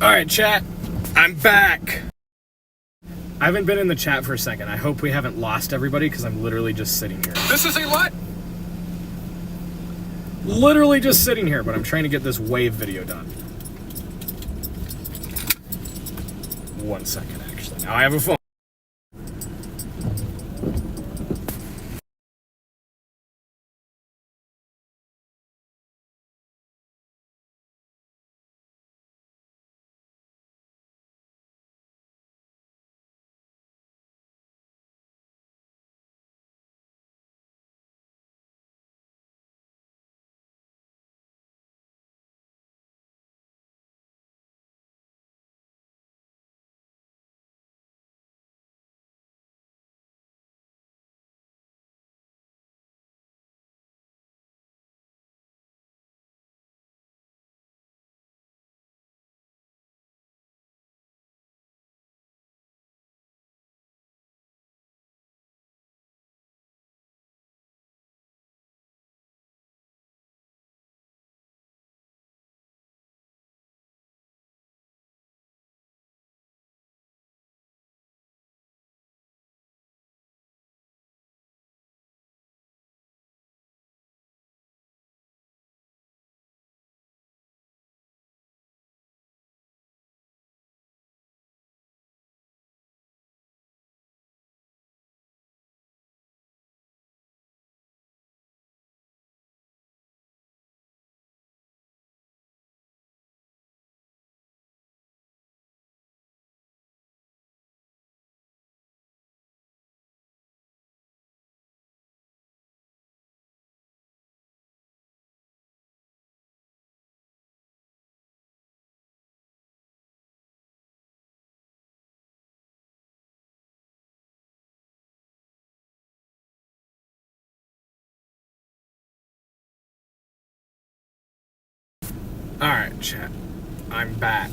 Alright, chat, I'm back. I haven't been in the chat for a second. I hope we haven't lost everybody because I'm literally just sitting here. This is a what? Literally just sitting here, but I'm trying to get this wave video done. 1 second, actually. Now I have a phone. Alright, chat. I'm back.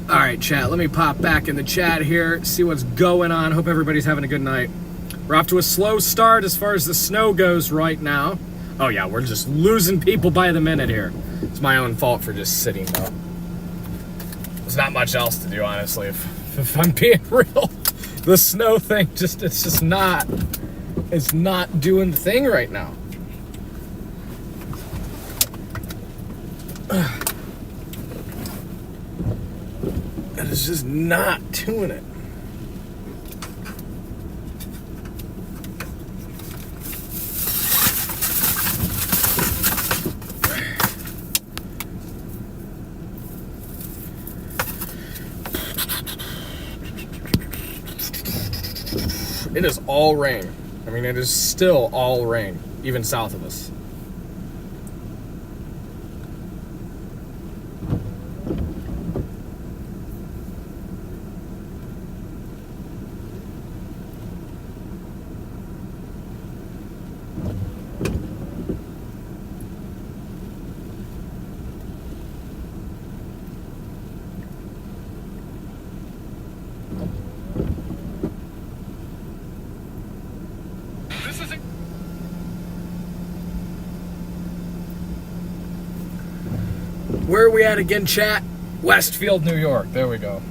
Alright, chat, let me pop back in the chat here, see what's going on. Hope everybody's having a good night. We're off to a slow start as far as the snow goes right now. Oh yeah, we're just losing people by the minute here. It's my own fault for just sitting though. There's not much else to do, honestly, if I'm being real. The snow thing, it's not doing the thing right now. It is just not doing it. It is all rain. I mean, it is still all rain, even south of us. Where are we at again, chat? Westfield, New York. There we go.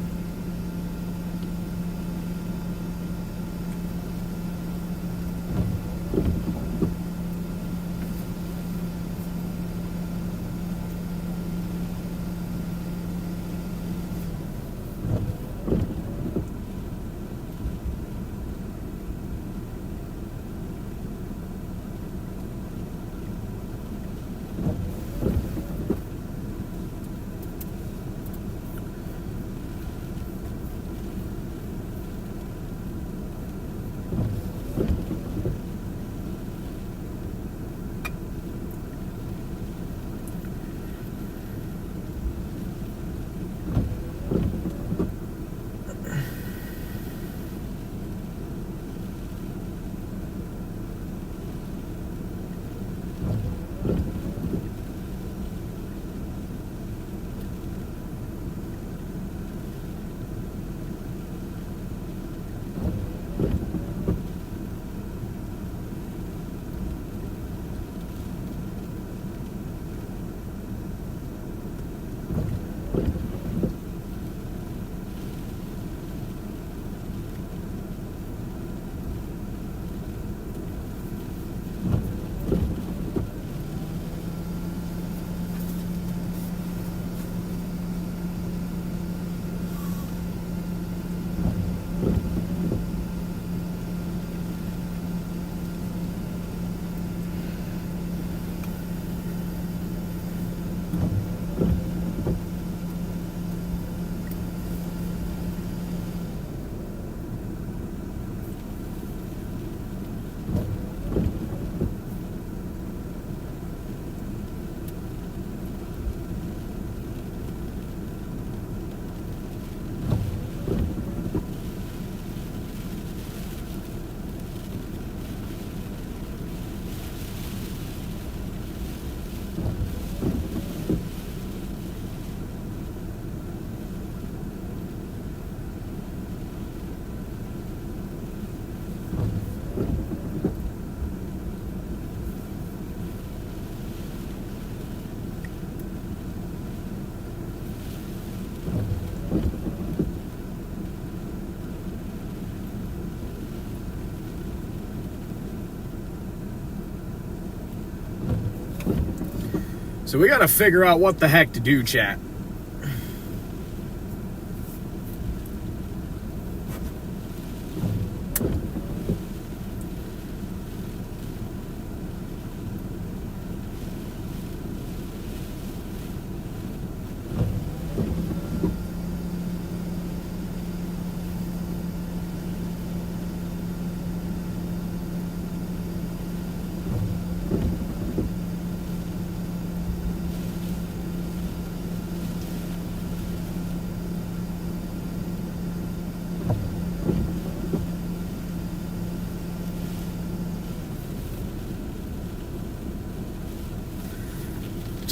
So we gotta figure out what the heck to do, chat.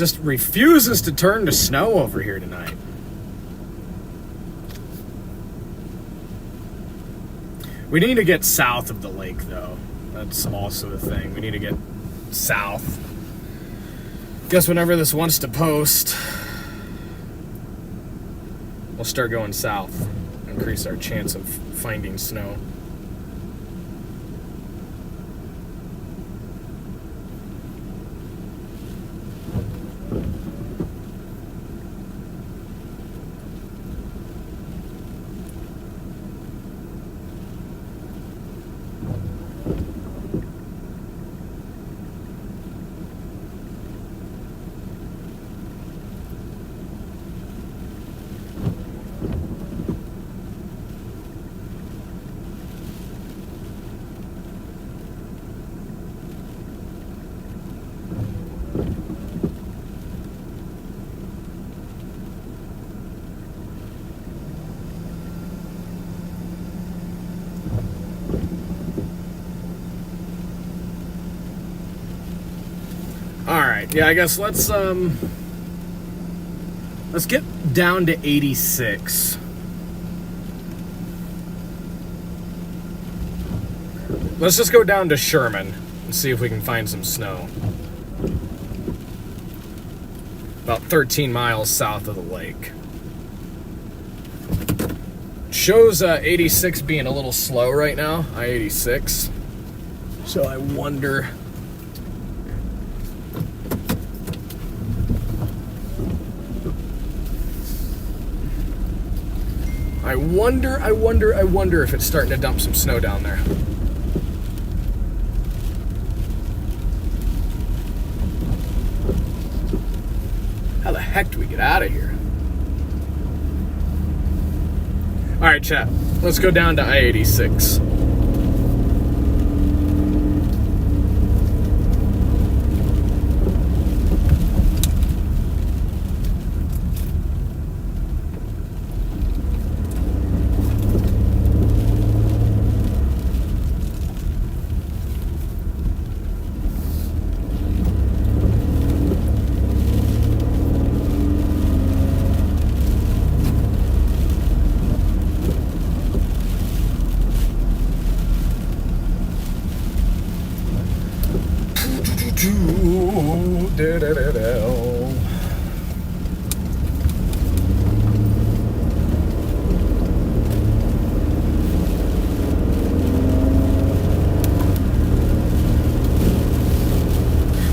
just refuses to turn to snow over here tonight. We need to get south of the lake, though. That's also the thing. We need to get south. Guess whenever this wants to post, we'll start going south. Increase our chance of finding snow. Alright, yeah, I guess let's get down to 86. Let's just go down to Sherman and see if we can find some snow. About 13 miles south of the lake. Shows 86 being a little slow right now, I-86. So I wonder... I wonder if it's starting to dump some snow down there. How the heck do we get out of here? All right, chat. Let's go down to I-86.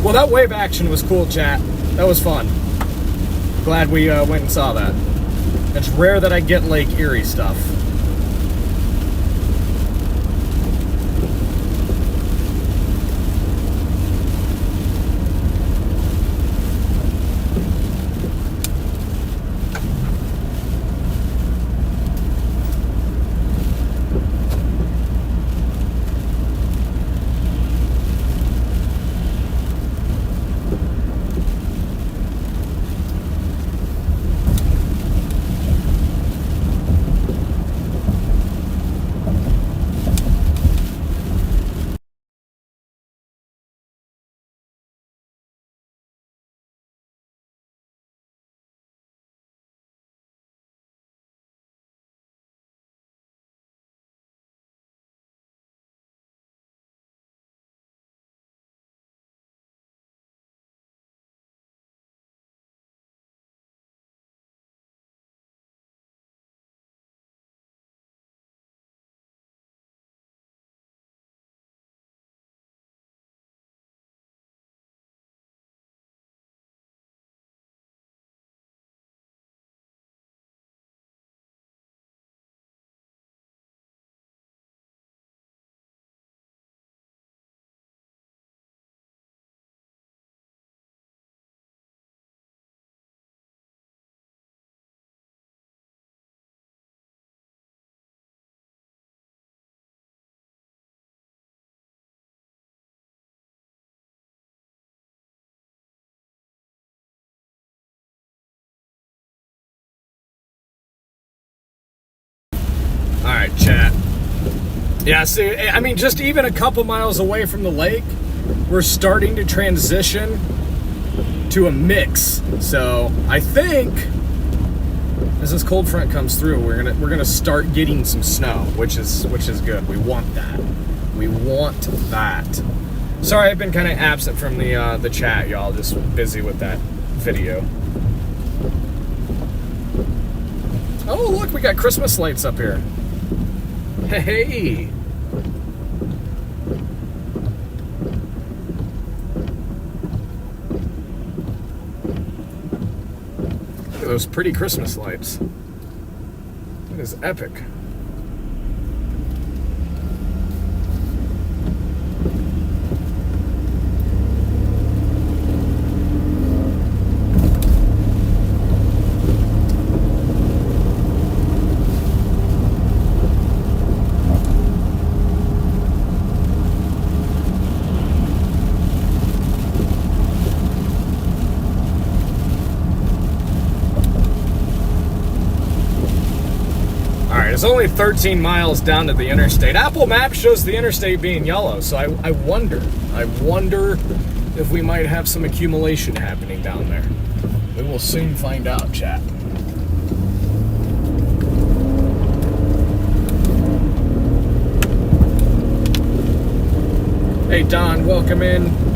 Well, that wave action was cool, chat. That was fun. Glad we went and saw that. It's rare that I get Lake Erie stuff. Alright, chat. Yeah, see, I mean, just even a couple miles away from the lake, we're starting to transition to a mix. So I think as this cold front comes through, we're gonna start getting some snow, which is good. We want that. We want that. Sorry, I've been kind of absent from the chat, y'all. Just busy with that video. Oh, look, we got Christmas lights up here. Hey. Look at those pretty Christmas lights. That is epic. It's only 13 miles down to the interstate. Apple Maps shows the interstate being yellow, so I wonder if we might have some accumulation happening down there. We will soon find out, chat. Hey Don, welcome in.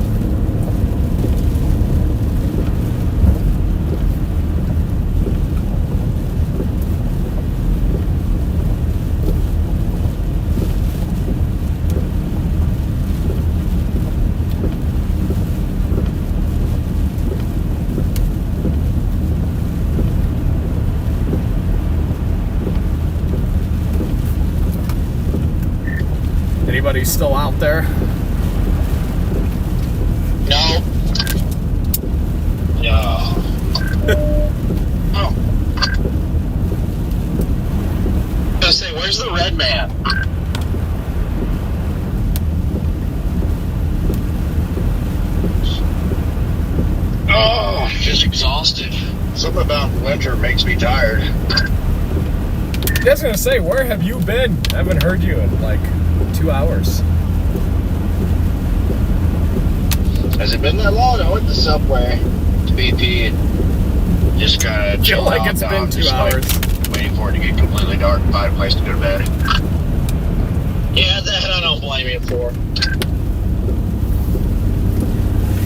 Anybody still out there? No. Oh. I was gonna say, where's the red man? Oh, just exhausted. Something about winter makes me tired. I was gonna say, where have you been? I haven't heard you in like 2 hours. Has it been that long? I went to Subway to BP and just kind of chilled out. Like it's been 2 hours. Waiting for it to get completely dark and find a place to go to bed. Yeah, that I don't blame you for.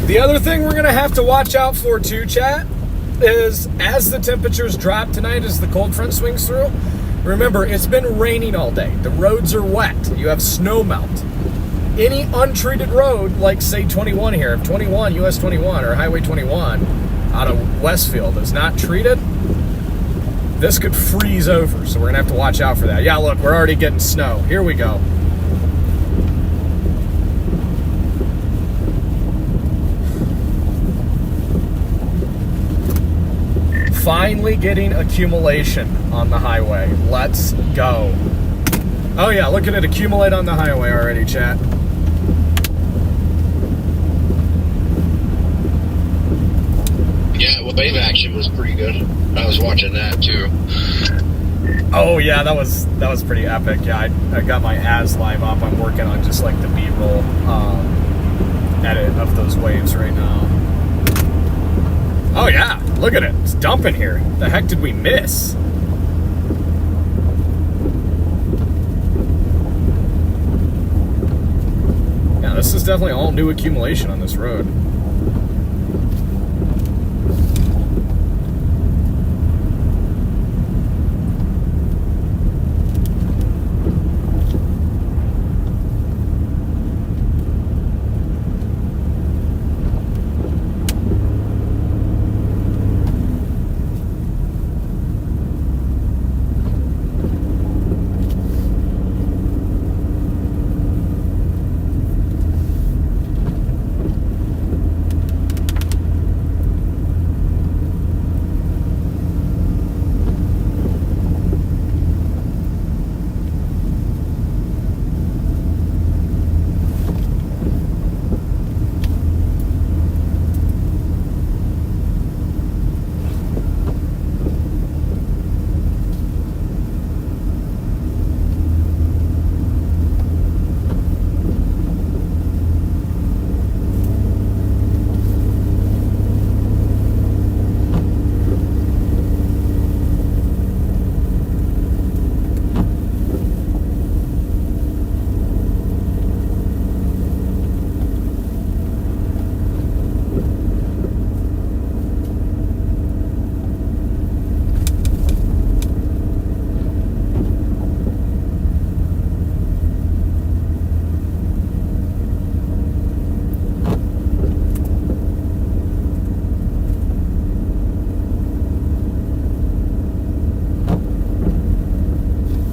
The other thing we're gonna have to watch out for too, chat, is as the temperatures drop tonight, as the cold front swings through, remember, it's been raining all day. The roads are wet. You have snow melt. Any untreated road, like say 21 here, if 21, US 21 or Highway 21 out of Westfield is not treated, this could freeze over. So we're gonna have to watch out for that. Yeah, look, we're already getting snow. Here we go. Finally getting accumulation on the highway. Let's go. Oh yeah, look at it accumulate on the highway already, chat. Yeah, well, wave action was pretty good. I was watching that too. Oh yeah, that was pretty epic. Yeah, I got my AS live up. I'm working on just like the B-roll edit of those waves right now. Oh yeah, look at it. It's dumping here. The heck did we miss? Yeah, this is definitely all new accumulation on this road.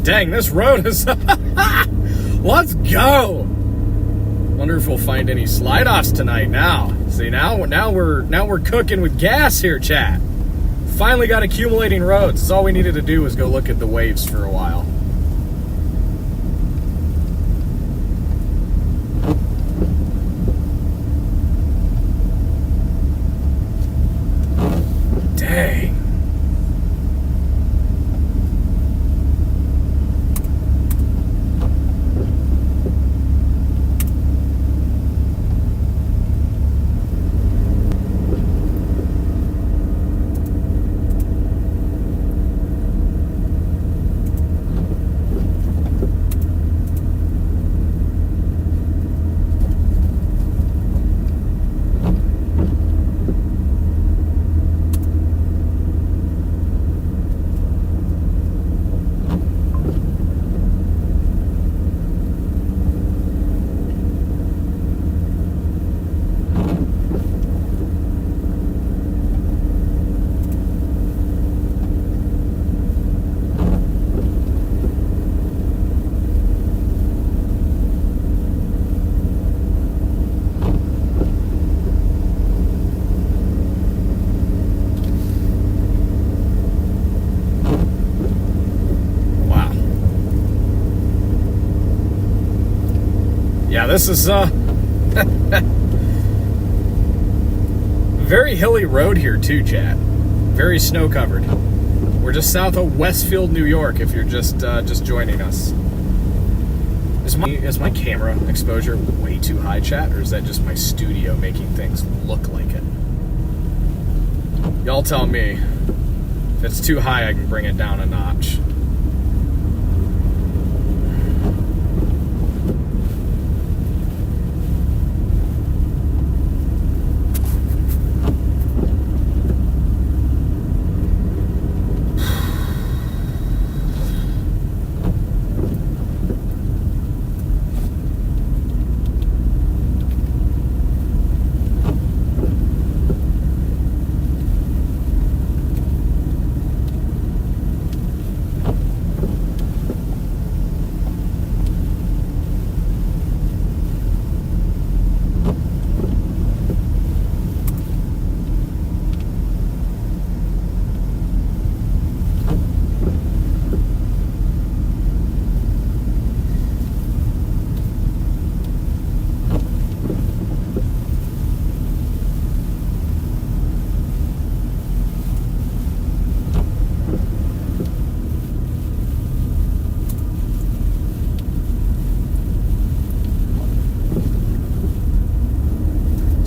Dang, this road is... Let's go! Wonder if we'll find any slide-offs tonight now. See, now we're cooking with gas here, chat. Finally got accumulating roads. That's all we needed to do was go look at the waves for a while. Dang. Yeah, this is very hilly road here too, chat. Very snow covered. We're just south of Westfield, New York. If you're just joining us, is my camera exposure way too high, chat, or is that just my studio making things look like it? Y'all tell me. If it's too high, I can bring it down a notch.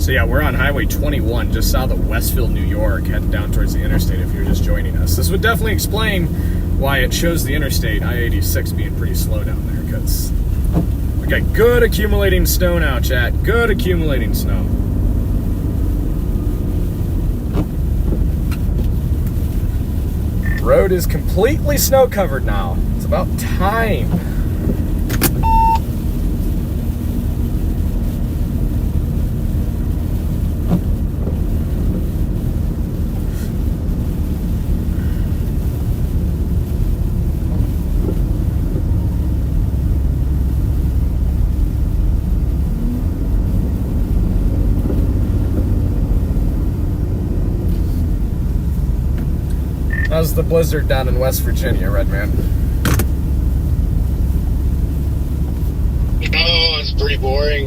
So yeah, we're on Highway 21, just south of Westfield, New York, heading down towards the interstate if you're just joining us. This would definitely explain why it shows the interstate, I-86, being pretty slow down there, because we got good accumulating snow now, chat. Good accumulating snow. Road is completely snow covered now. It's about time. How's the blizzard down in West Virginia, Redman? Oh, it's pretty boring.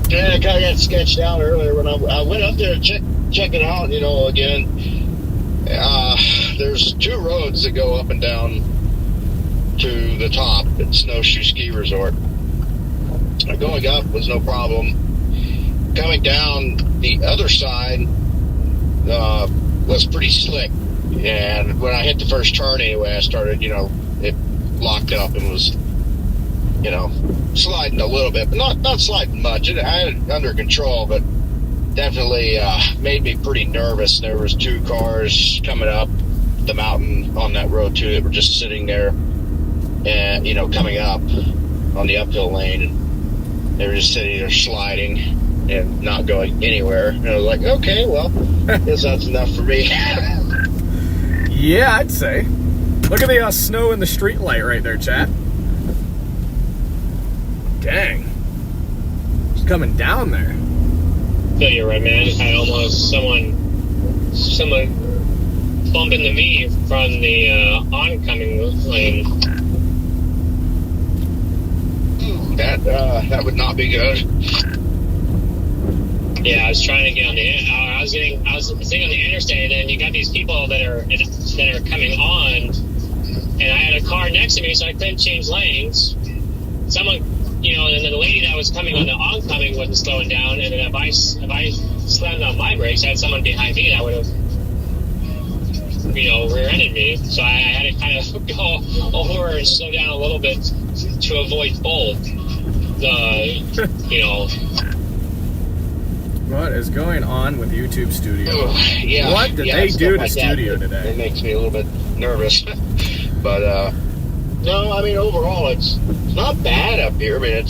Yeah, I kind of got sketched out earlier when I went up there to check it out, you know, again. There's two roads that go up and down to the top at Snowshoe Ski Resort. Going up was no problem. Coming down the other side was pretty slick. And when I hit the first turn anyway, I started, you know, it locked up and was, you know, sliding a little bit, but not sliding much. I had it under control, but definitely made me pretty nervous. There was two cars coming up the mountain on that road too that were just sitting there and, you know, coming up on the uphill lane, and they were just sitting there sliding. and not going anywhere. And I was like, okay, well, I guess that's enough for me. Yeah, I'd say. Look at the snow in the street light right there, chat. Dang. It's coming down there. Feel you, Red Man. I almost someone bumped into me from the oncoming lane. That would not be good. Yeah, I was trying to get on the. I was sitting on the interstate, and you got these people that are coming on, and I had a car next to me, so I couldn't change lanes. Someone, and then the lady that was coming on the oncoming wasn't slowing down, and then if I slammed on my brakes, I had someone behind me that would have, rear-ended me. So I had to kind of go over and slow down a little bit to avoid both. What is going on with YouTube Studio? Yeah. What did they do to Studio today? It makes me a little bit nervous. But, no, I mean, overall, it's not bad up here. I mean,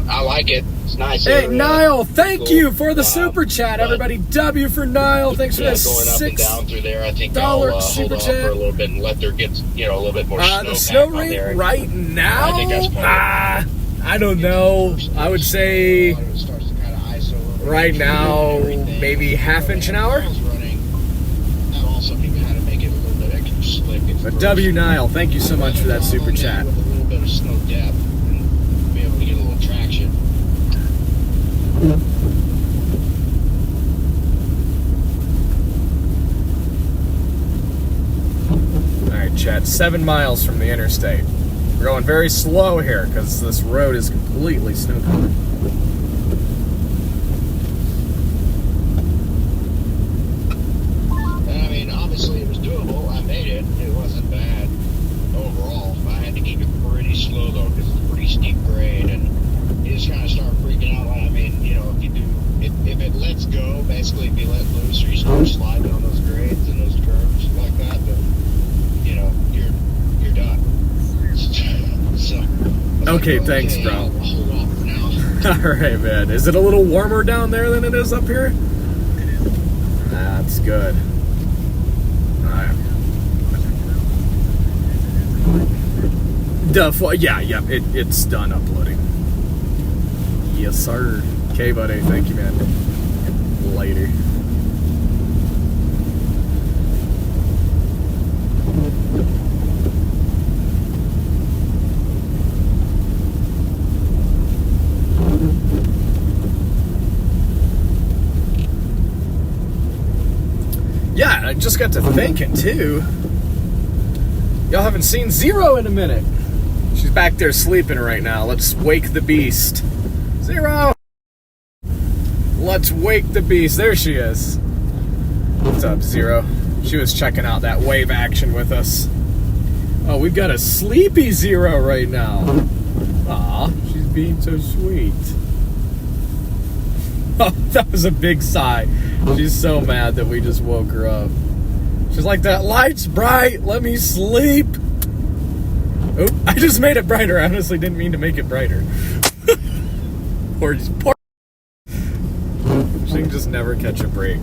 I like it. It's nice. Hey, area. Niall, thank Cool. you for the super chat, everybody. W for Niall. Thanks for Yeah, that going up and $6. down through there. I think I'll hold super off chat. for a little bit and let there get, a little bit more snow. The snow on rate there. right now? I think that's probably- I don't know. I would say It starts to kind of ice over. right now, maybe half inch an hour. That also can kind of make it a little bit extra slick. But W Niall, thank you so much for that super chat. With a little bit of snow depth and be able to get a little traction. All right, chat. 7 miles from the interstate. We're going very slow here because this road is completely snow-covered. I mean, obviously it was doable. I made it. It wasn't bad overall. I had to keep it pretty slow though because it's a pretty steep grade, and you just kind of start freaking out. I mean, if it lets go, basically if you let loose or you start sliding on those grades and those curves like that, then you're done. So, Okay, thanks, bro. I'll hold off for now. All right, man. Is it a little warmer down there than it is up here? That's good. All right. Yeah, it's done uploading. Yes, sir. Okay, buddy. Thank you, man. Later. Yeah, I just got to thinking, too. Y'all haven't seen Zero in a minute. She's back there sleeping right now. Let's wake the beast. Zero! Let's wake the beast. There she is. What's up, Zero? She was checking out that wave action with us. Oh, we've got a sleepy Zero right now. Aw, she's being so sweet. Oh, that was a big sigh. She's so mad that we just woke her up. She's like, that light's bright. Let me sleep. Oh, I just made it brighter. I honestly didn't mean to make it brighter. Poor. She can just never catch a break.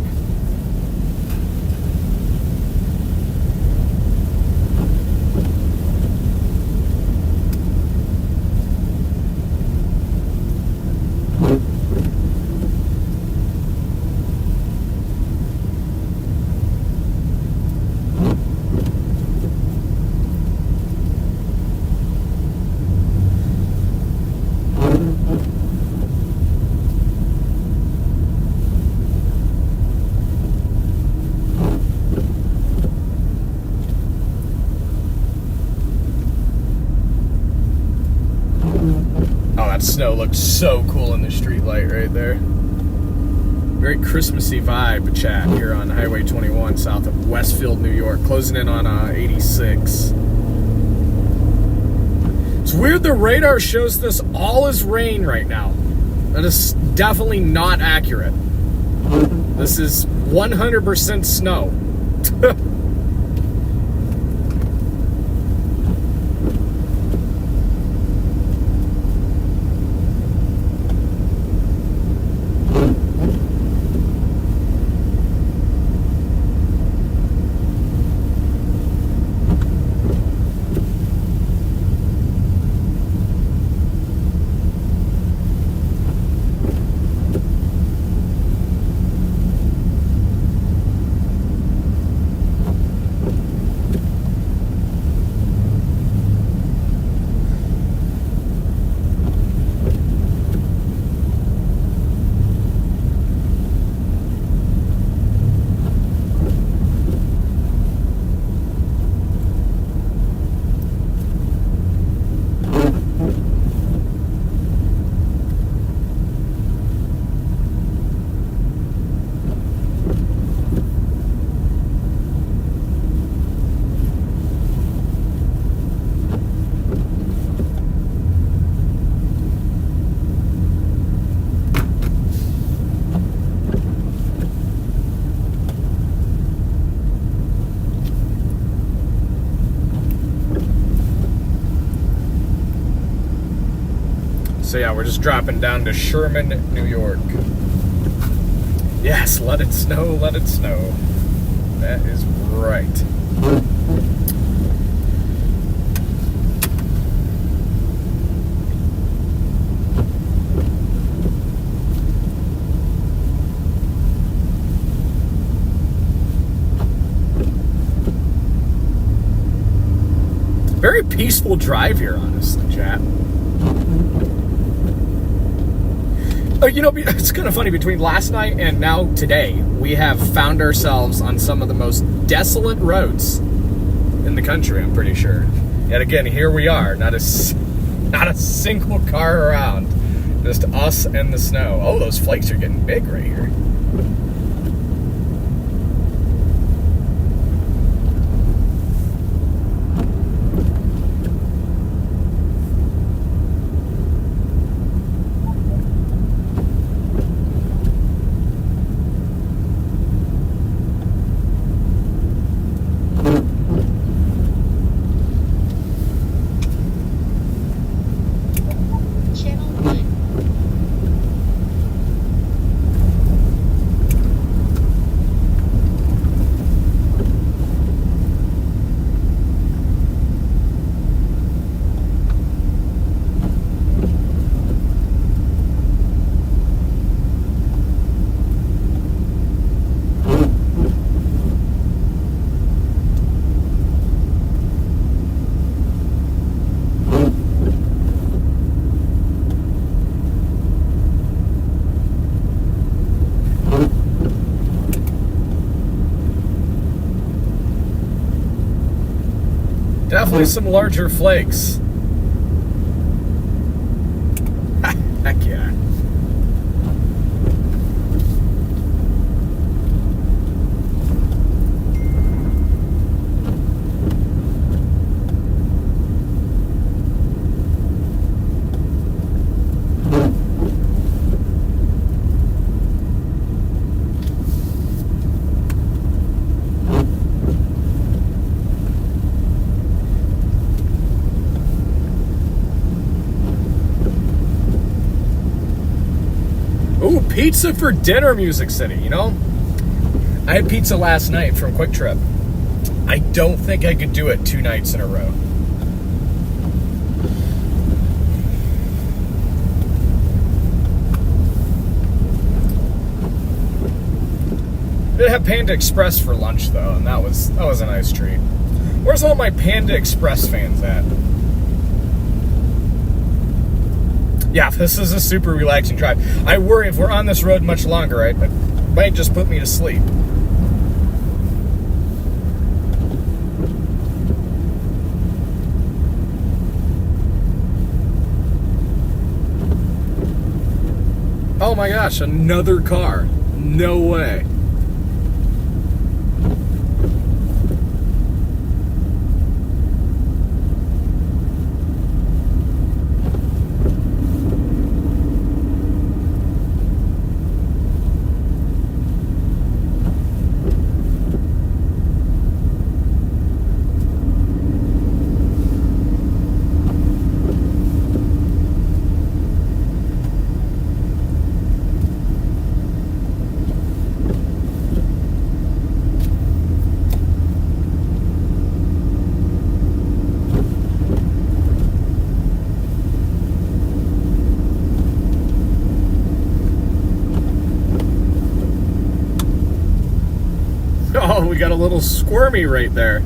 Snow looked so cool in the street light right there. Very Christmassy vibe, chat, here on Highway 21 south of Westfield, New York, closing in on 86. It's weird the radar shows this all as rain right now. That is definitely not accurate. This is 100% snow. So yeah, we're just dropping down to Sherman, New York. Yes, let it snow, let it snow. That is right. Very peaceful drive here, honestly, chat. You know, it's kind of funny, between last night and now today, we have found ourselves on some of the most desolate roads in the country, I'm pretty sure. Yet again, here we are, not a single car around, just us and the snow. Oh, those flakes are getting big right here. Definitely some larger flakes. Heck yeah. Ooh, pizza for dinner, Music City, you know? I had pizza last night from Quick Trip. I don't think I could do it 2 nights in a row. Did have Panda Express for lunch though, and that was a nice treat. Where's all my Panda Express fans at? Yeah, this is a super relaxing drive. I worry if we're on this road much longer, it might just put me to sleep. Oh my gosh, another car. No way. Oh, we got a little squirmy right there.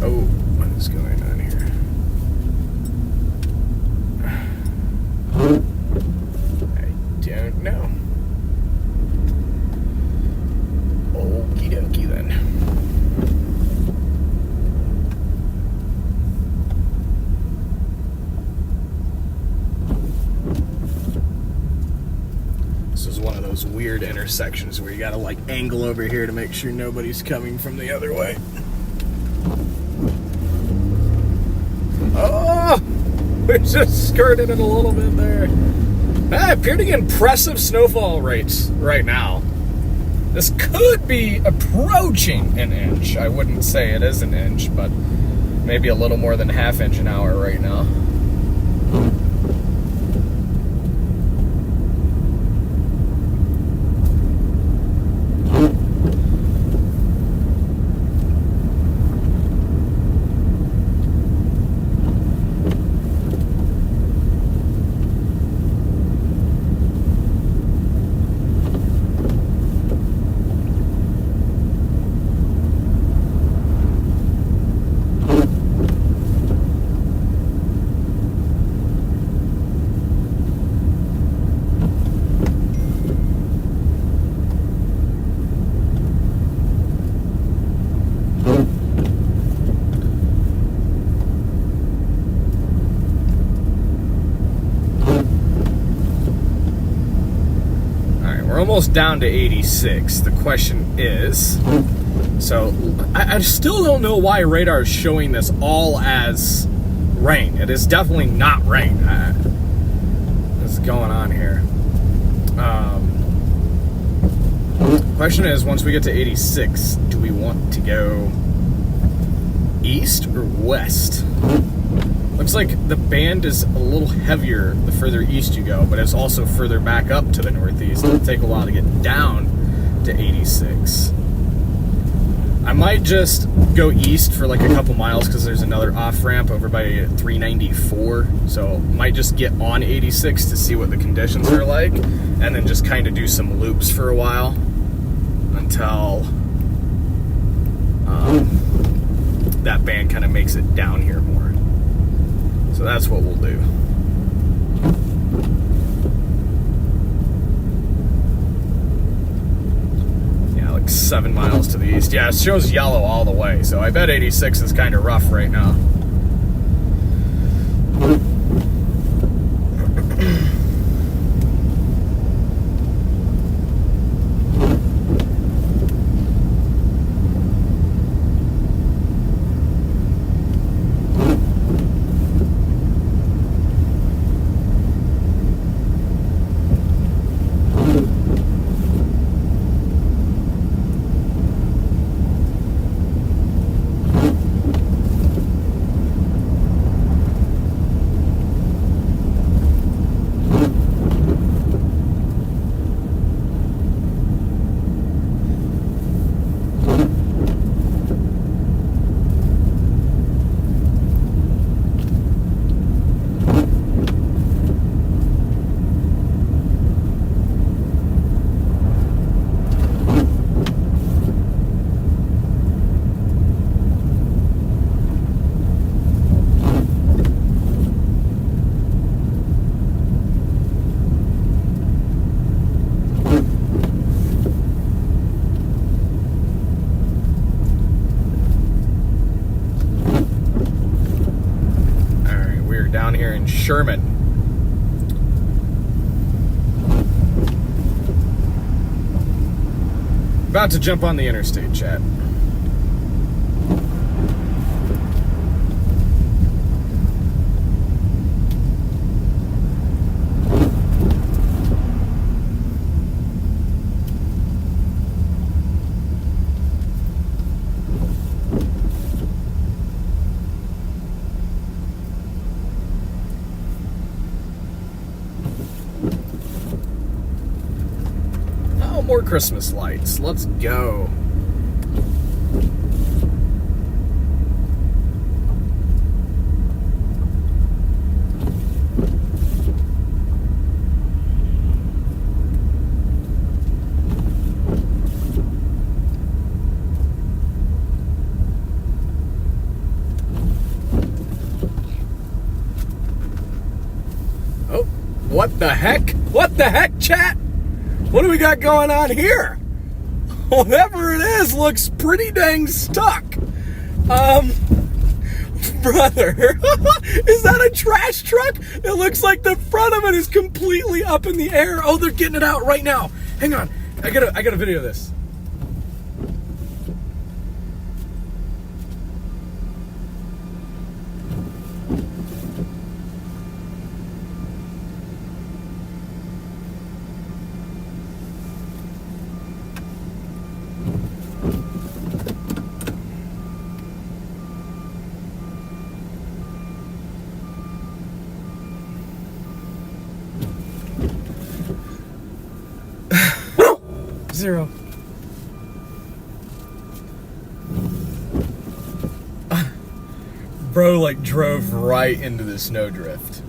Oh, what is going on here? I don't know. Okie dokie then. This is one of those weird intersections where you gotta like angle over here to make sure nobody's coming from the other way. Oh! We just skirted it a little bit there. Pretty impressive snowfall rates right now. This could be approaching an inch. I wouldn't say it is an inch, but maybe a little more than ½ inch an hour right now. Almost down to 86. The question is, so I still don't know why radar is showing this all as rain. It is definitely not rain. What's going on here? Question is, once we get to 86, do we want to go east or west? Looks like the band is a little heavier the further east you go, but it's also further back up to the northeast. It'll take a while to get down to 86. I might just go east for like a couple miles because there's another off-ramp over by 394. So might just get on 86 to see what the conditions are like, and then just kind of do some loops for a while until that band kind of makes it down here more. So that's what we'll do. Yeah, like 7 miles to the east. Yeah, it shows yellow all the way, so I bet 86 is kind of rough right now. Sherman. About to jump on the interstate, chat. More Christmas lights. Let's go. Oh, what the heck? What the heck, chat? What do we got going on here? Whatever it is looks pretty dang stuck. Brother, is that a trash truck? It looks like the front of it is completely up in the air. Oh, they're getting it out right now. Hang on, I gotta video this. 0. Bro, like, drove right into the snowdrift.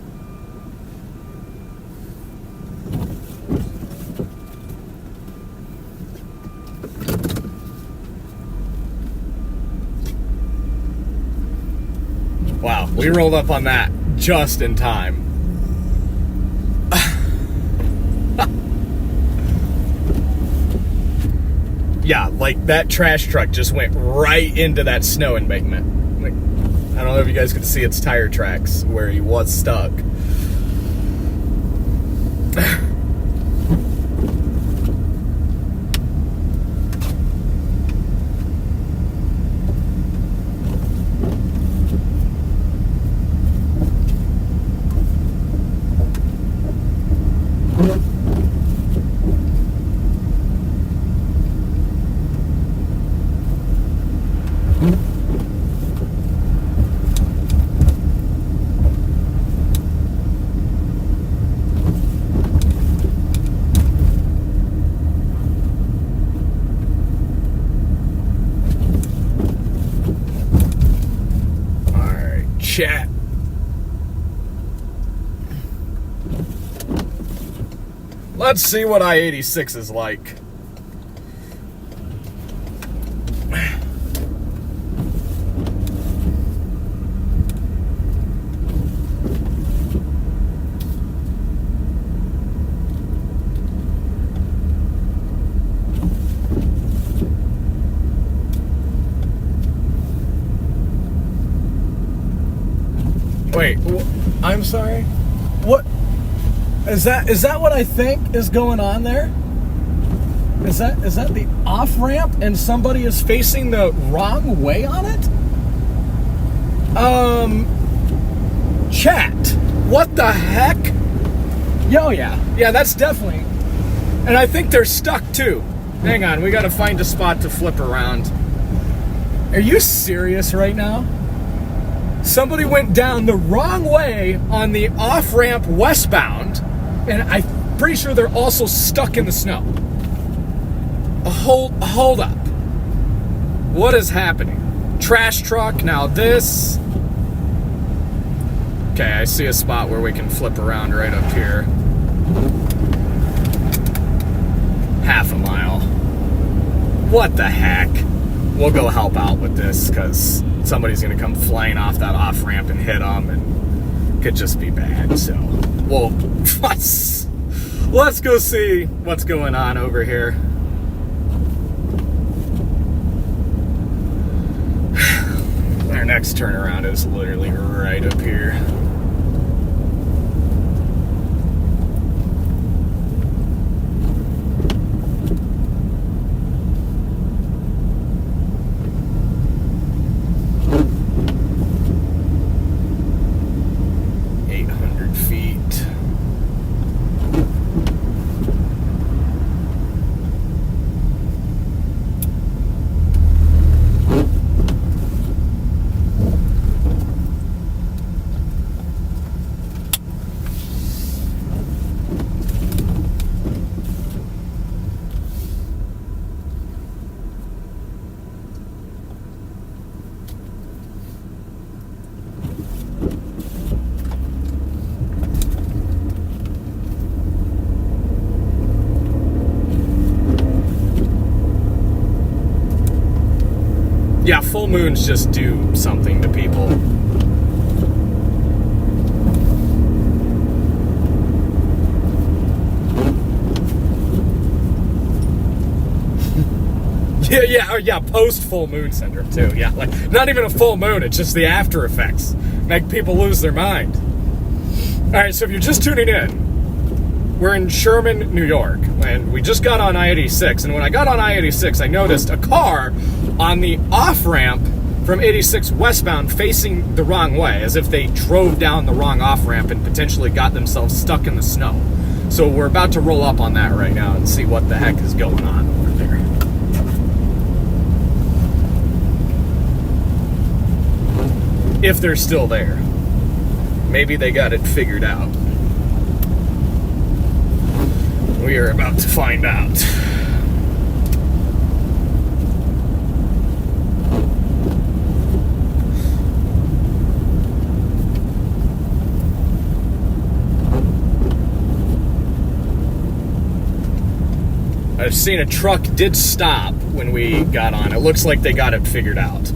Wow, we rolled up on that just in time. Yeah, like that trash truck just went right into that snow embankment. Like, I don't know if you guys could see its tire tracks where he was stuck. Chat. Let's see what I-86 is like. Wait, I'm sorry? What? Is that what I think is going on there? Is that the off-ramp and somebody is facing the wrong way on it? Chat. What the heck? Yo, yeah. Yeah, that's definitely. And I think they're stuck too. Hang on, we gotta find a spot to flip around. Are you serious right now? Somebody went down the wrong way on the off-ramp westbound, and I'm pretty sure they're also stuck in the snow. Hold up. What is happening? Trash truck, now this. Okay, I see a spot where we can flip around right up here. Half a mile. What the heck? We'll go help out with this, because somebody's going to come flying off that off-ramp and hit them, and could just be bad. So, well, let's go see what's going on over here. Our next turnaround is literally right up here. Yeah, full moons just do something to people. Yeah, post full moon syndrome too. Yeah, like not even a full moon, it's just the after effects make people lose their mind. All right, so if you're just tuning in, we're in Sherman, New York, and we just got on I-86, and when I got on I-86, I noticed a car on the off-ramp from 86 westbound facing the wrong way, as if they drove down the wrong off-ramp and potentially got themselves stuck in the snow. So we're about to roll up on that right now and see what the heck is going on over there. If they're still there. Maybe they got it figured out. We are about to find out. I've seen a truck did stop when we got on. It looks like they got it figured out.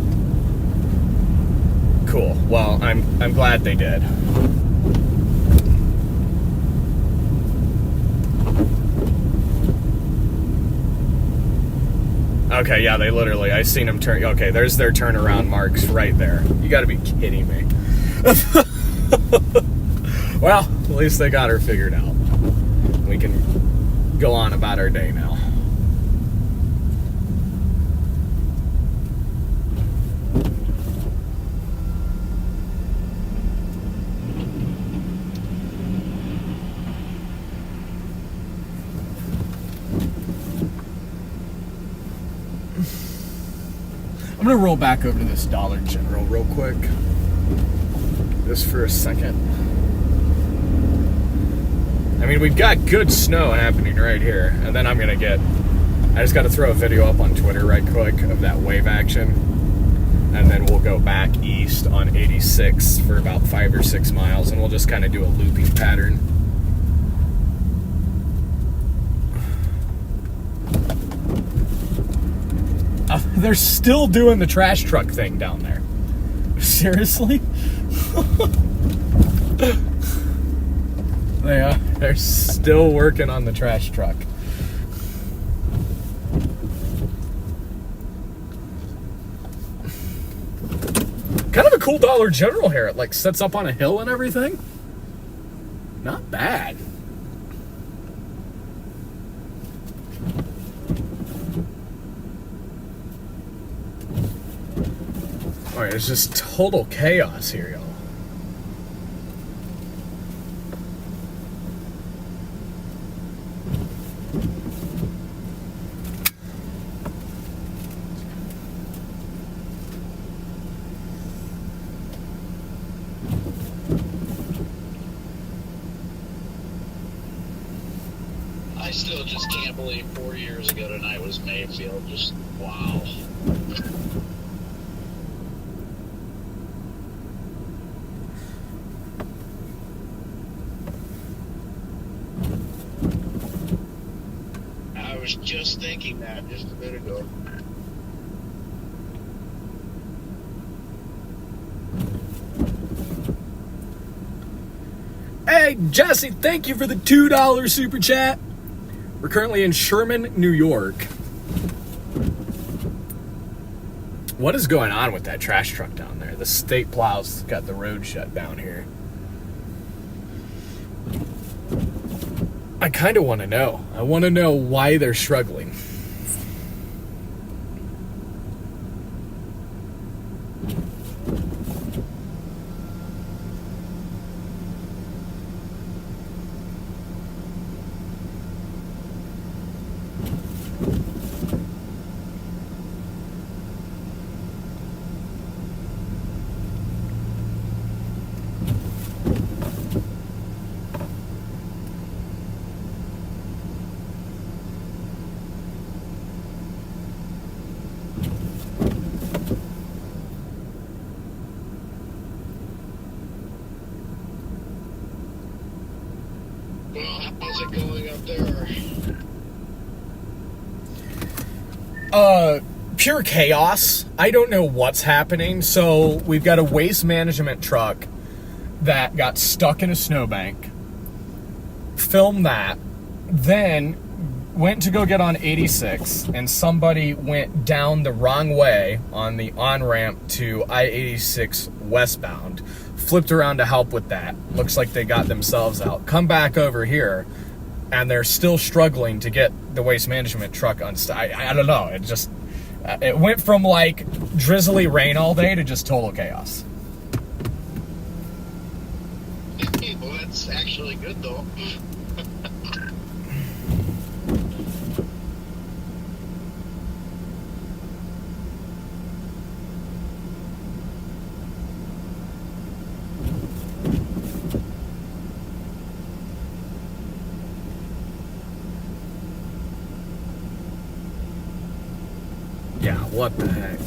Cool. Well, I'm glad they did. Okay, yeah, they literally, I seen them turn. Okay, there's their turnaround marks right there. You gotta be kidding me. Well, at least they got her figured out. We can go on about our day now. I'm gonna roll back over to this Dollar General real quick. Just for a second. I mean, we've got good snow happening right here, and then I just gotta throw a video up on Twitter right quick of that wave action, and then we'll go back east on 86 for about 5 or 6 miles, and we'll just kind of do a looping pattern. They're still doing the trash truck thing down there. Seriously? They're still working on the trash truck. Kind of a cool Dollar General here. It like sets up on a hill and everything. Not bad. Alright, it's just total chaos here, y'all. I still just can't believe 4 years ago tonight was Mayfield. Just wow. I was just thinking that just a bit ago. Hey, Jesse, thank you for the $2 super chat. We're currently in Sherman, New York. What is going on with that trash truck down there? The state plows got the road shut down here. I kind of want to know. I want to know why they're struggling. Well, how's it going up there? Pure chaos. I don't know what's happening. So we've got a waste management truck that got stuck in a snowbank. Filmed that. Then went to go get on 86, and somebody went down the wrong way on the on-ramp to I-86 westbound. Flipped around to help with that. Looks like they got themselves out. Come back over here, and they're still struggling to get the waste management truck unstuck. I don't know. It just... it went from, like, drizzly rain all day to just total chaos. Well, that's actually good, though. Yeah, what the heck?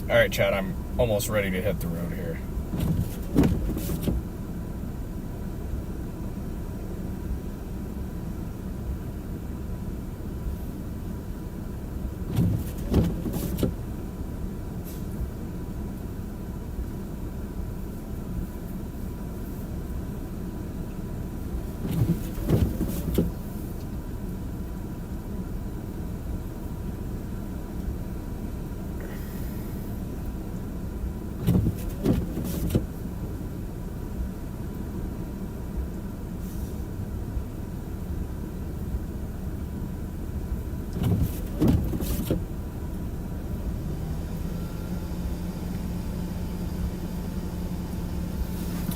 All right, Chad, I'm almost ready to hit the road here.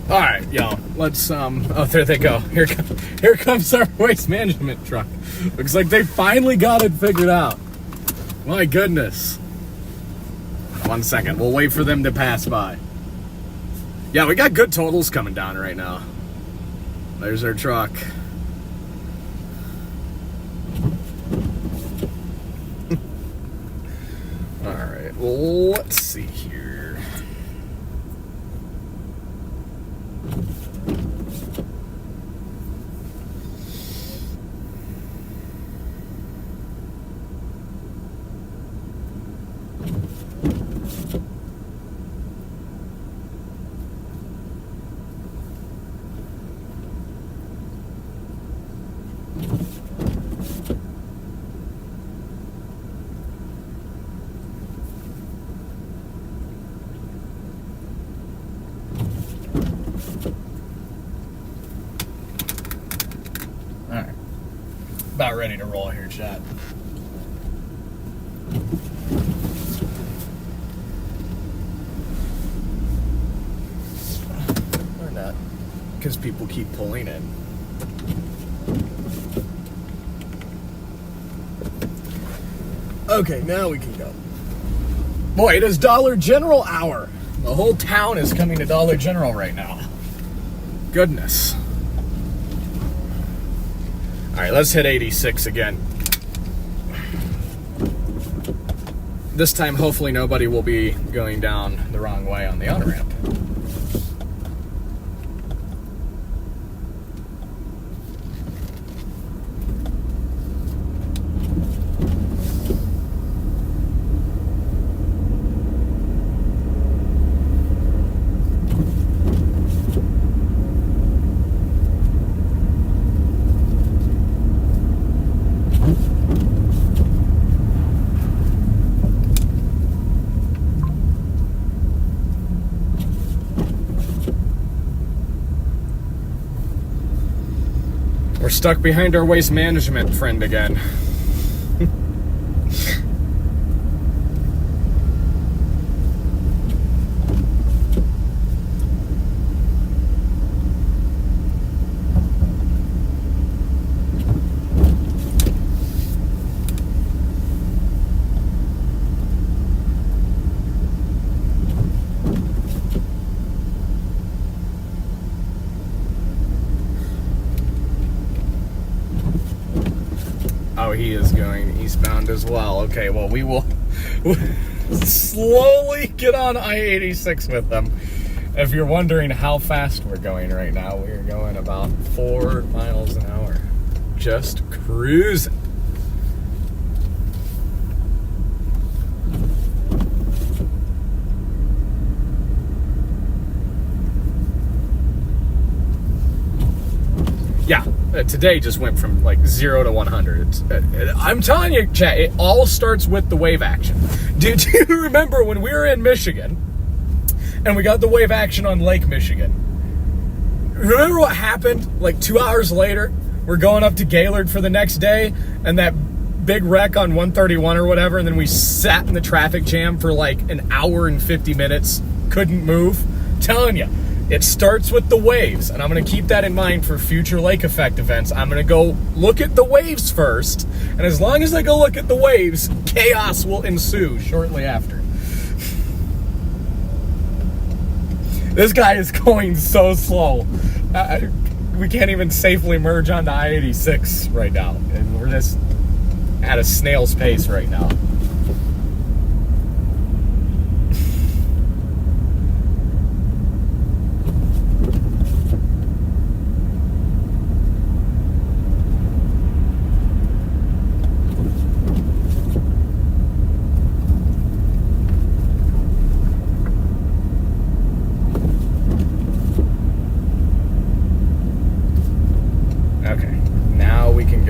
All right, yo, let's, oh, there they go. Here comes our waste management truck. Looks like they finally got it figured out. My goodness. 1 second, we'll wait for them to pass by. Yeah, we got good totals coming down right now. There's our truck. All right, well, let's see here. About ready to roll here, chat. Or not, because people keep pulling in. Okay, now we can go. Boy, it is Dollar General hour. The whole town is coming to Dollar General right now. Goodness. All right, let's hit 86 again. This time, hopefully nobody will be going down the wrong way on the on-ramp. We're stuck behind our waste management friend again. Oh, he is going eastbound as well. Okay, well, we will slowly get on I-86 with them. If you're wondering how fast we're going right now, we're going about 4 miles an hour. Just cruising. Yeah, today just went from like 0 to 100. I'm telling you, chat, it all starts with the wave action. Do you remember when we were in Michigan and we got the wave action on Lake Michigan? Remember what happened like 2 hours later? We're going up to Gaylord for the next day and that big wreck on 131 or whatever, and then we sat in the traffic jam for like an hour and 50 minutes, couldn't move. Telling you. It starts with the waves, and I'm going to keep that in mind for future lake effect events. I'm going to go look at the waves first, and as long as I go look at the waves, chaos will ensue shortly after. This guy is going so slow. We can't even safely merge onto I-86 right now, and we're just at a snail's pace right now.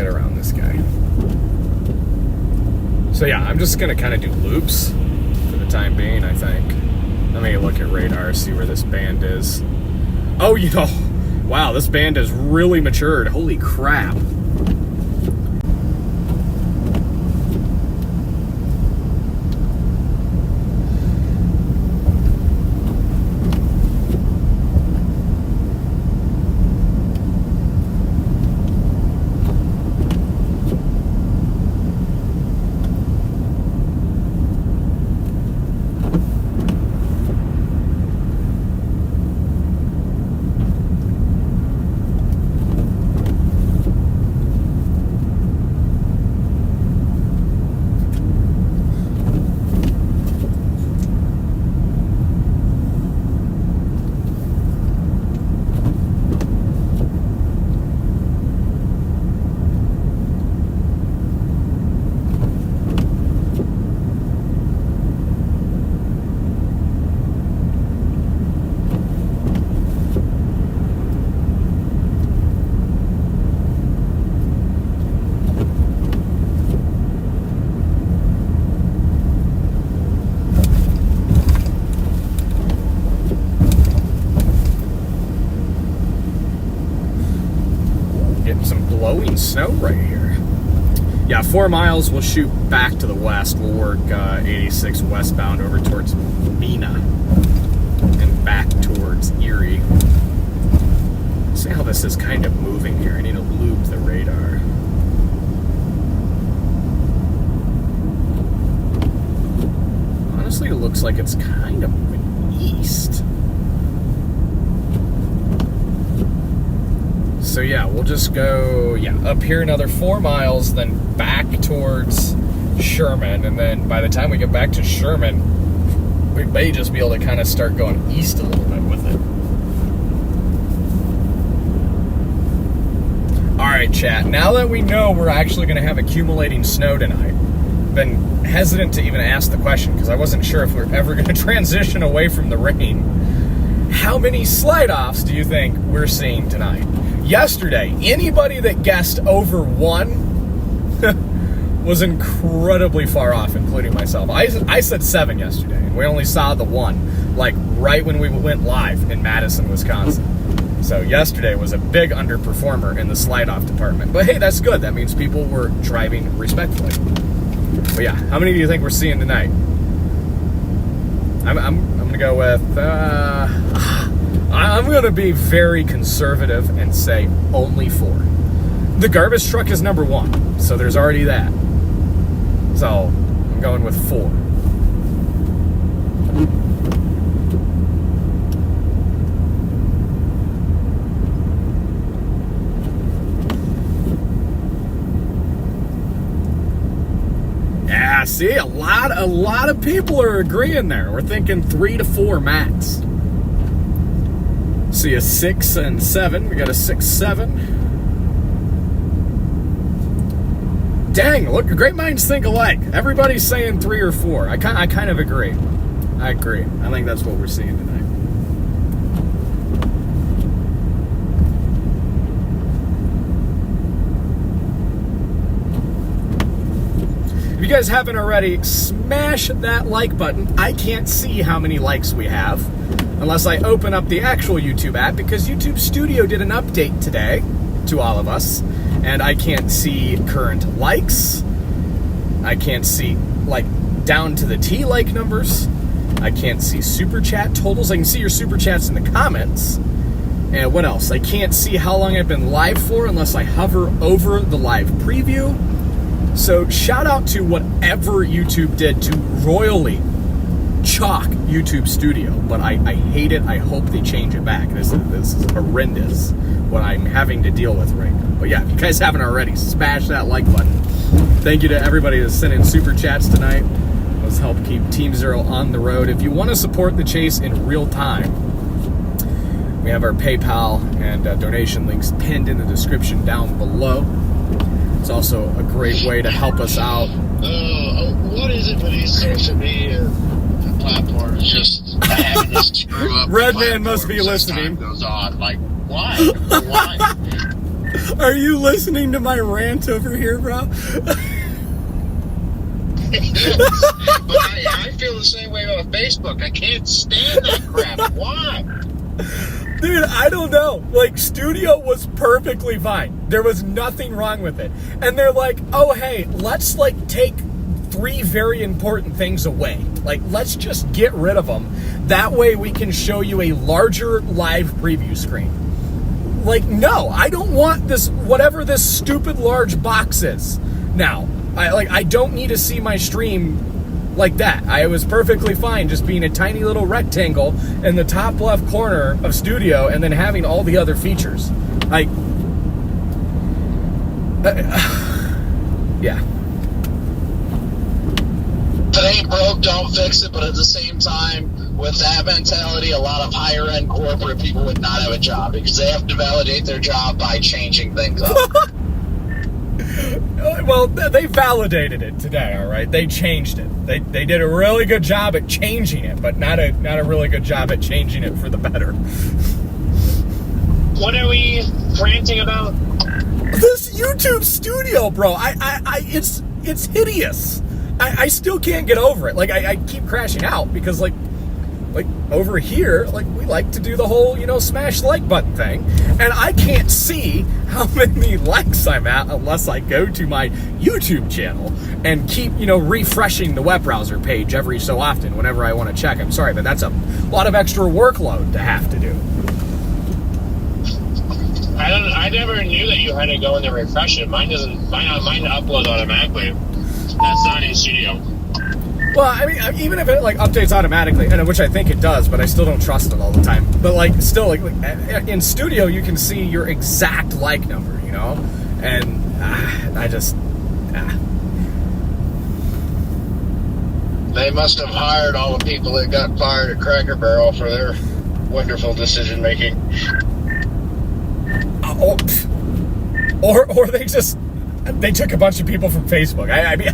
get around this guy. So yeah, I'm just gonna kind of do loops for the time being, I think. Let me look at radar, see where this band is. Oh, you know, wow, this band has really matured. Holy crap. Blowing snow right here. Yeah, 4 miles. We'll shoot back to the west. We'll work 86 westbound over towards Mena and back towards Erie. See how this is kind of moving here. I need to loop the radar. Honestly, it looks like it's kind of moving east. So yeah, we'll just go, up here another 4 miles, then back towards Sherman, and then by the time we get back to Sherman, we may just be able to kind of start going east a little bit with it. Alright, chat, now that we know we're actually going to have accumulating snow tonight, I've been hesitant to even ask the question because I wasn't sure if we we're ever going to transition away from the rain. How many slide-offs do you think we're seeing tonight? Yesterday, anybody that guessed over 1 was incredibly far off, including myself. I said 7 yesterday, and we only saw the 1, like right when we went live in Madison, Wisconsin. So yesterday was a big underperformer in the slide-off department. But hey, that's good. That means people were driving respectfully. But yeah, how many do you think we're seeing tonight? I'm gonna go with. I'm going to be very conservative and say only 4. The garbage truck is number 1, so there's already that. So I'm going with 4. Yeah, see, a lot of people are agreeing there. We're thinking 3 to 4 max. See a 6 and 7. We got a 6, 7. Dang, look, great minds think alike. Everybody's saying 3 or 4. I kind of agree. I agree. I think that's what we're seeing tonight. If you guys haven't already, smash that like button. I can't see how many likes we have unless I open up the actual YouTube app, because YouTube Studio did an update today to all of us, and I can't see current likes. I can't see, like, down to the T like numbers. I can't see super chat totals. I can see your super chats in the comments. And what else? I can't see how long I've been live for unless I hover over the live preview. So shout out to whatever YouTube did to royally chalk YouTube Studio, but I hate it. I hope they change it back. This is horrendous what I'm having to deal with right now. But yeah, if you guys haven't already, smash that like button. Thank you to everybody that sent in super chats tonight. Let's help keep Team Zero on the road. If you want to support the chase in real time, we have our PayPal and donation links pinned in the description down below. It's also a great way to help us out. What is it with these social media platforms just having to screw up? Redman must be listening. Time goes on. Like, why? Why? Are you listening to my rant over here, bro? Yes, but I feel the same way about Facebook. I can't stand that crap. Why? Dude, I don't know. Like, Studio was perfectly fine. There was nothing wrong with it. And they're like, oh, hey, let's, like, take 3 very important things away. Like, let's just get rid of them. That way we can show you a larger live preview screen. Like, no, I don't want this, whatever this stupid large box is now. I don't need to see my stream like that. I was perfectly fine just being a tiny little rectangle in the top left corner of Studio and then having all the other features. Like, yeah. If it ain't broke, don't fix it. But at the same time, with that mentality, a lot of higher end corporate people would not have a job because they have to validate their job by changing things up. Well, they validated it today, all right? They changed it. They did a really good job at changing it, but not a really good job at changing it for the better. What are we ranting about? This YouTube Studio, bro, it's hideous. I still can't get over it. Like, I keep crashing out because, like over here, like, we like to do the whole, smash like button thing. And I can't see how many likes I'm at unless I go to my YouTube channel and keep, refreshing the web browser page every so often whenever I want to check. I'm sorry, but that's a lot of extra workload to have to do. I never knew that you had to go in and refresh it. Mine uploads automatically. That's not in Studio. Well, I mean, even if it, like, updates automatically, and which I think it does, but I still don't trust it all the time. But, like, still, like in Studio, you can see your exact like number, And I just... They must have hired all the people that got fired at Cracker Barrel for their wonderful decision making. Or they just... They took a bunch of people from Facebook. I mean,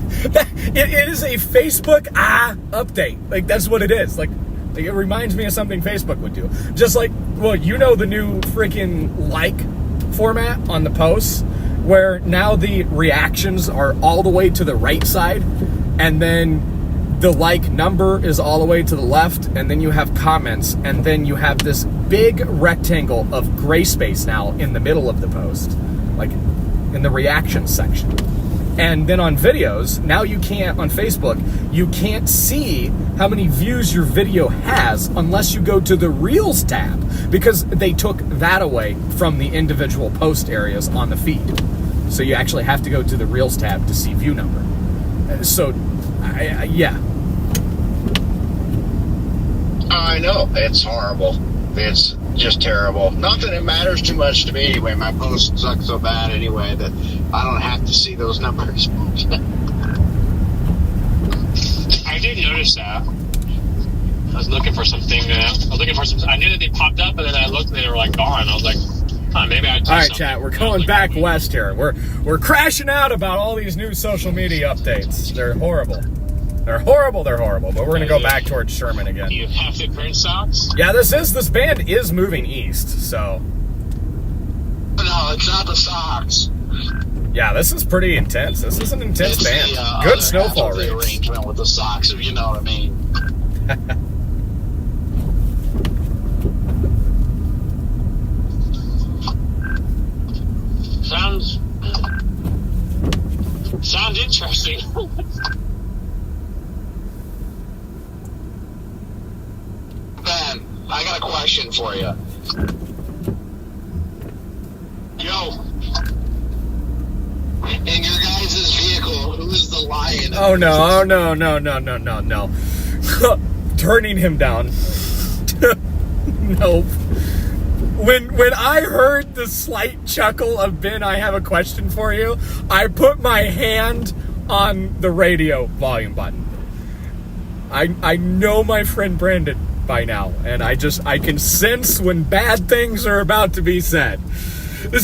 it is a Facebook update. Like, that's what it is. Like, it reminds me of something Facebook would do. Just like, well, the new freaking like format on the posts, where now the reactions are all the way to the right side, and then the like number is all the way to the left, and then you have comments, and then you have this big rectangle of gray space now in the middle of the post. Like, in the reaction section. And then on videos, now you can't, on Facebook, you can't see how many views your video has unless you go to the Reels tab, because they took that away from the individual post areas on the feed. So you actually have to go to the Reels tab to see view number. So, yeah. I know, it's horrible. It's just terrible. Not that it matters too much to me anyway. My posts suck so bad anyway that I don't have to see those numbers. I did notice that. I was looking for something. I knew that they popped up, and then I looked and they were like gone. I was like, maybe I. All right, chat. We're going back west here. We're crashing out about all these new social media updates. They're horrible. They're horrible, but we're going to go back towards Sherman again. Do you have the current socks? Yeah, this band is moving east, so... No, it's not the socks. Yeah, this is pretty intense. This is an intense band. Good snowfall rates. The arrangement with the socks, if you know what I mean. Sounds interesting. Ben, I got a question for you. Yo. In your guys' vehicle, who is the lion? Oh, no. Turning him down. Nope. When I heard the slight chuckle of Ben, I have a question for you, I put my hand on the radio volume button. I know my friend Brandon by now, and I can sense when bad things are about to be said. I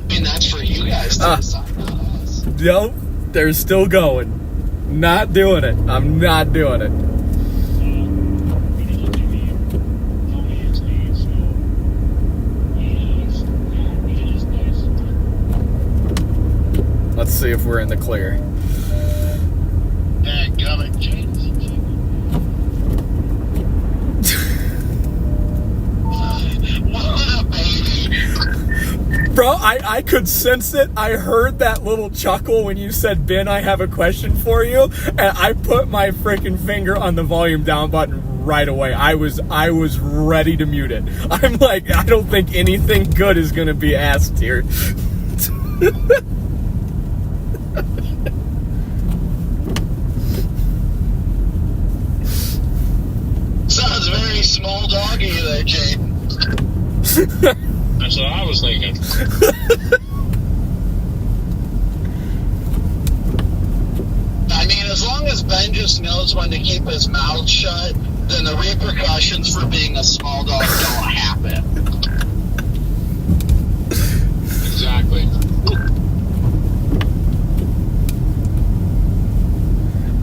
mean, that's for you guys to decide, not us. Nope, they're still going. Not doing it. I'm not doing it. see if we're in the clear. Dadgummit, James. What a baby. Bro, I could sense it. I heard that little chuckle when you said, Ben, I have a question for you. And I put my freaking finger on the volume down button right away. I was ready to mute it. I'm like, I don't think anything good is going to be asked here. Sounds very small doggy there, Jay. That's what I was thinking. I mean, as long as Ben just knows when to keep his mouth shut, then the repercussions for being a small dog don't happen. Exactly.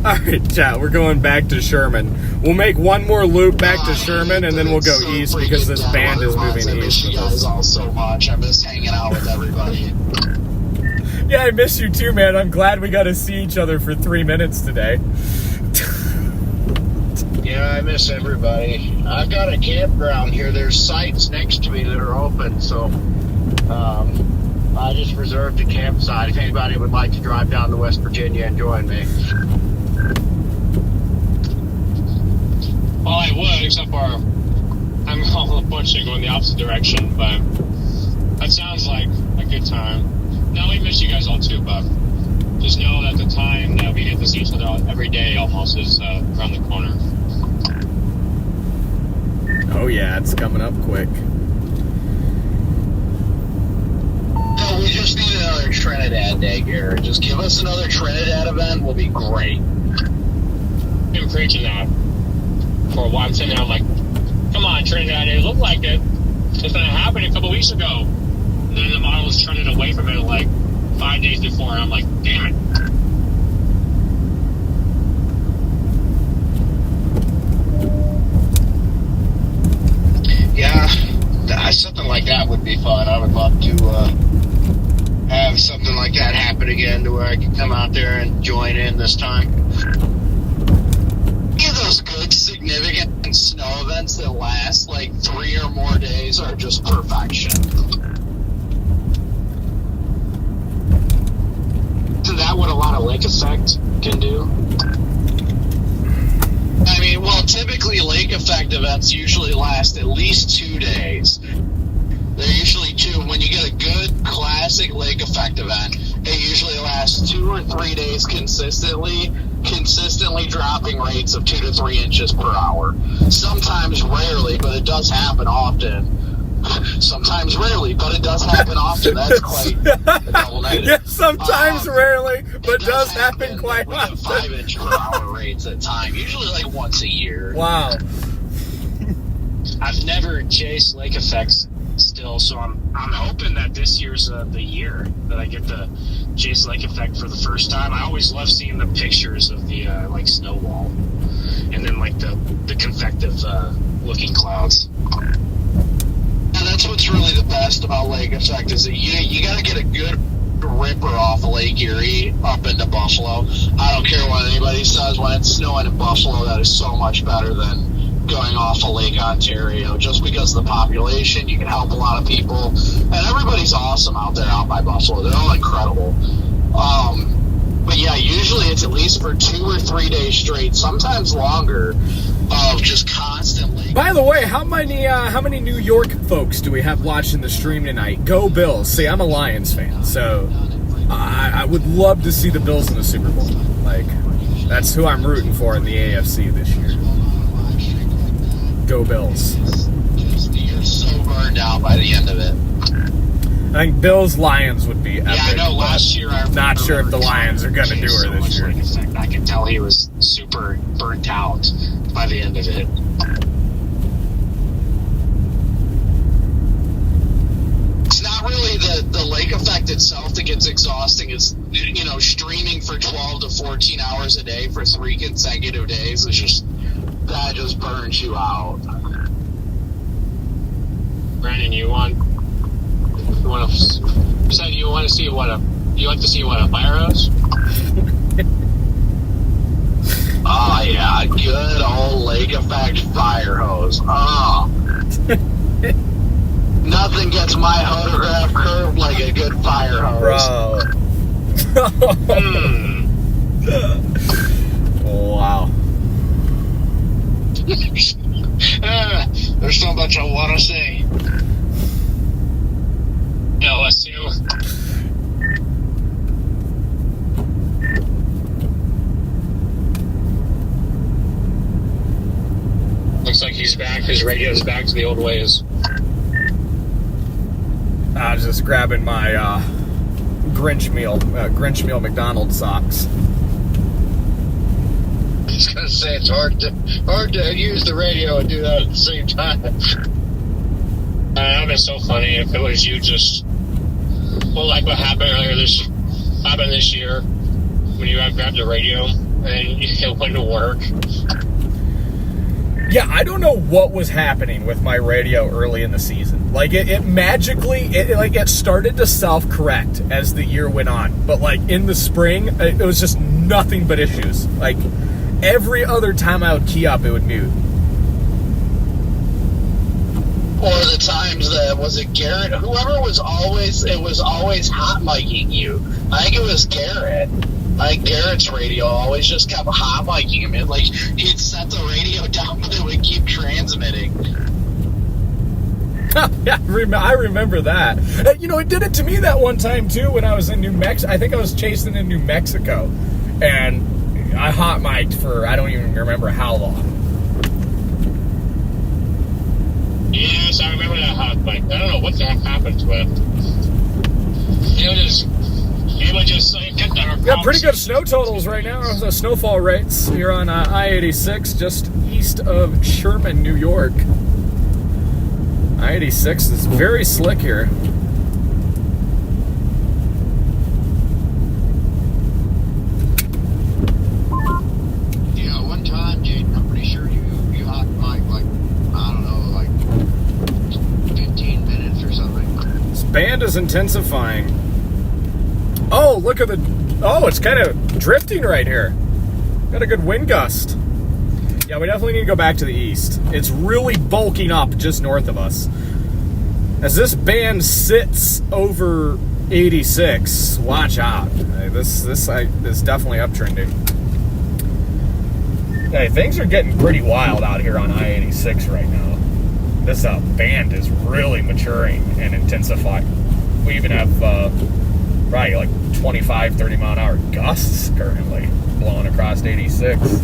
All right, chat, we're going back to Sherman. We'll make one more loop back to Sherman, and then we'll go east because this band is moving I miss east you with guys us. all so much. I miss hanging out with everybody. Yeah, I miss you too, man. I'm glad we got to see each other for 3 minutes today. Yeah, I miss everybody. I've got a campground here. There's sites next to me that are open, so I just reserved a campsite if anybody would like to drive down to West Virginia and join me. Well, I would, except for I'm unfortunately going the opposite direction, but that sounds like a good time. Now, we miss you guys all too, but just know that the time that we get to see each other every day almost is around the corner. Oh, yeah, it's coming up quick. No, we just need another Trinidad Day, Garrett. Just give us another Trinidad event. We'll be great. Been preaching that for a while. I'm sitting there, I'm like, come on, Trinidad, it looked like it. It's gonna happen a couple weeks ago. And then the model was turning away from it like 5 days before, and I'm like, damn it. Yeah, something like that would be fun. I would love to have something like that happen again to where I can come out there and join in this time. Those good, significant snow events that last like 3 or more days are just perfection. Isn't that what a lot of lake effect can do? I mean, well, typically lake effect events usually last at least 2 days. They're usually 2. When you get a good classic lake effect event, it usually lasts 2 or 3 days consistently dropping rates of 2 to 3 inches per hour. Sometimes rarely, but it does happen often. Sometimes rarely, but it does happen often. That's quite a double negative. Yeah, sometimes rarely, but does happen quite We get often. 5 inch per hour rates at time, usually like once a year. Wow. I've never chased lake effects still, so I'm hoping that this year's the year that I get to chase lake effect for the first time. I always love seeing the pictures of the like snow wall and then like the convective looking clouds. And that's what's really the best about lake effect is that you got to get a good ripper off of Lake Erie up into Buffalo. I don't care what anybody says, when it's snowing in Buffalo, that is so much better than going off of Lake Ontario, just because of the population. You can help a lot of people, and everybody's awesome out there out by Buffalo. They're all incredible. But yeah, usually it's at least for 2 or 3 days straight, sometimes longer, of just constantly. By the way, how many New York folks do we have watching the stream tonight? Go Bills. See, I'm a Lions fan, so I would love to see the Bills in the Super Bowl. Like, that's who I'm rooting for in the AFC this year. Go Bills. You're so burned out by the end of it. I think Bills-Lions would be epic. Yeah, I know. Last year, I Not sure if the remember Lions are going to do chased her so this much year. lake effect. I could tell he was super burnt out by the end of it. It's not really the lake effect itself that gets exhausting. It's, streaming for 12 to 14 hours a day for 3 consecutive days is that just burns you out. Brandon, you said you want to see what a You like to see what, a fire hose? Oh, yeah, good old Lake Effect fire hose. Oh. Nothing gets my photograph curved like a good fire hose. Bro. Wow. There's so much I want to say. LSU. Looks like he's back. His radio's back to the old ways. I was just grabbing my Grinch meal McDonald's socks. I was gonna say it's hard to use the radio and do that at the same time. That would have been so funny if it was you just, well, like what happened this year when you grabbed the radio and you went to work. Yeah, I don't know what was happening with my radio early in the season. Like, it magically, it started to self-correct as the year went on. But, like, in the spring, it was just nothing but issues. Like, every other time I would key up, it would mute. Or the times that, was it Garrett? Whoever was always hot micing you. I think it was Garrett. Like, Garrett's radio always just kept hot micing him. Like, he'd set the radio down, but it would keep transmitting. Yeah, I remember that. It did it to me that one time, too, when I was in New Mexico. I think I was chasing in New Mexico. And I hot mic'd for, I don't even remember how long. Yes, I remember that hot mic. I don't know what the heck happened to it. It would just get that. Got pretty good snow totals right now. Snowfall rates here on I-86, just east of Sherman, New York. I-86 is very slick here. Yeah, one time, Jaden, I'm pretty sure you hot mic like, I don't know, like 15 minutes or something. This band is intensifying. Oh, look at it's kind of drifting right here. Got a good wind gust. Yeah, we definitely need to go back to the east. It's really bulking up just north of us. As this band sits over 86, watch out. This is definitely uptrending. Hey, things are getting pretty wild out here on I-86 right now. This band is really maturing and intensifying. We even have probably like 25, 30 mile an hour gusts currently blowing across 86.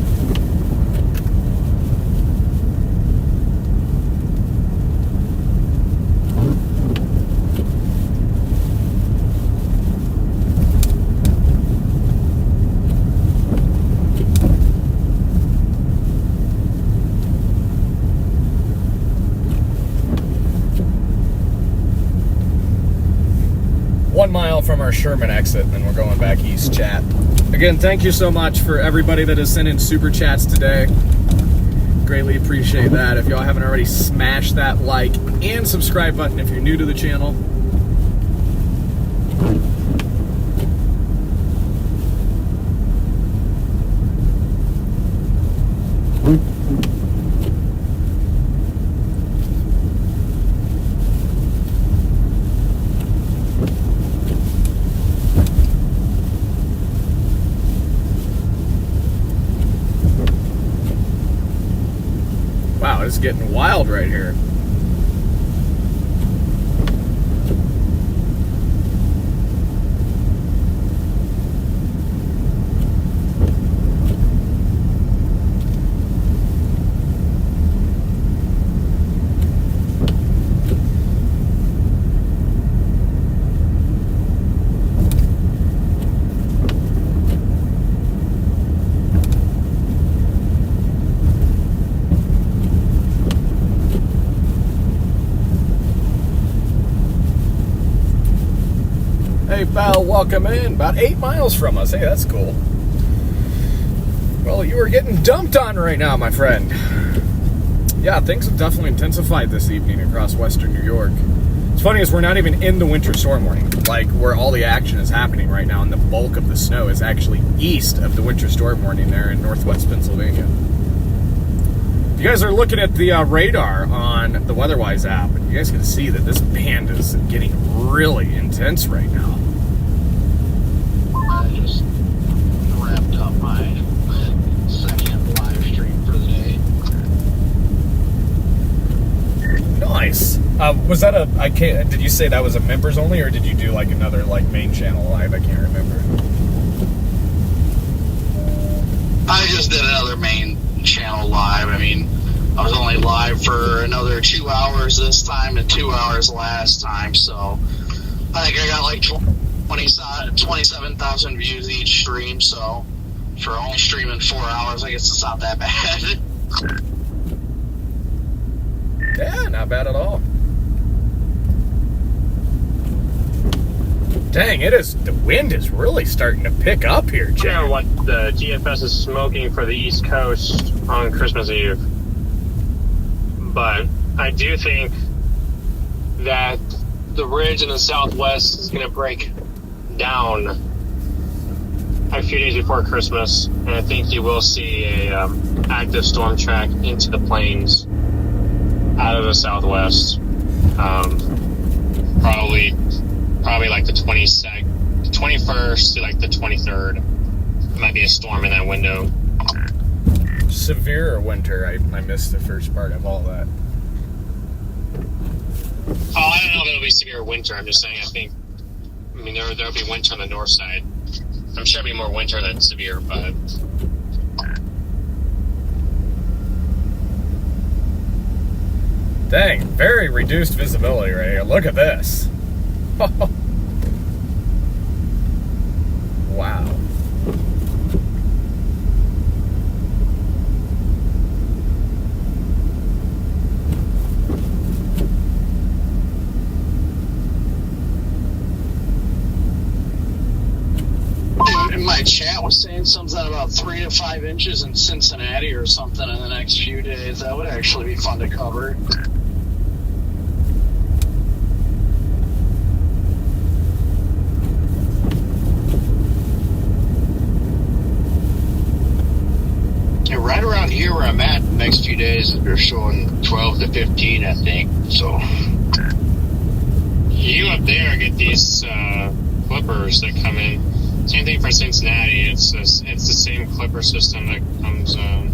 From our Sherman exit, and we're going back east, chat. Again, thank you so much for everybody that has sent in super chats today. Greatly appreciate that. If y'all haven't already, smash that like and subscribe button if you're new to the channel. It's getting wild right here. Hey, pal, welcome in. About 8 miles from us. Hey, that's cool. Well, you are getting dumped on right now, my friend. Yeah, things have definitely intensified this evening across western New York. What's funny is we're not even in the winter storm warning, like where all the action is happening right now, and the bulk of the snow is actually east of the winter storm warning there in northwest Pennsylvania. If you guys are looking at the radar on the WeatherWise app, you guys can see that this band is getting really intense right now. I just wrapped up my second live stream for the day. Nice. Was that did you say that was a members only, or did you do like another like main channel live? I can't remember. I just did another main channel live. I mean, I was only live for another 2 hours this time and 2 hours last time, so I think I got like 27,000 views each stream, so for only streaming 4 hours, I guess it's not that bad. Yeah, not bad at all. Dang, the wind is really starting to pick up here, I don't Jay. know what the GFS is smoking for the East Coast on Christmas Eve, but I do think that the ridge in the southwest is going to break down a few days before Christmas, and I think you will see a active storm track into the plains out of the southwest. Probably like the 21st to like the 23rd. Might be a storm in that window. Severe winter. I missed the first part of all that. Oh, I don't know if it'll be severe winter. I'm just saying, there'll be winter on the north side. I'm sure it'll be more winter than severe, but Dang, very reduced visibility right here. Look at this. Wow. In my chat was saying something about 3 to 5 inches in Cincinnati or something in the next few days. That would actually be fun to cover. Yeah, right around here where I'm at, the next few days they're showing 12 to 15, I think. So you up there get these clippers that come in. Same thing for Cincinnati. It's the same clipper system that comes in.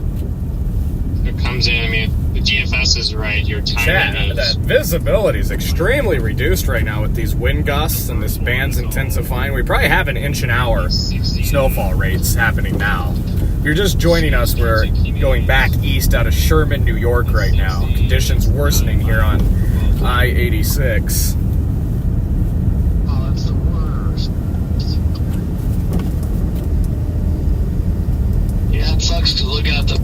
I mean, the GFS is right. Your timing is. That visibility is extremely reduced right now with these wind gusts and this band's intensifying. We probably have an inch an hour snowfall rates happening now. If you're just joining us, we're going back east out of Sherman, New York right now. Conditions worsening here on I-86. Oh, that's the worst. Yeah, it sucks because looking at the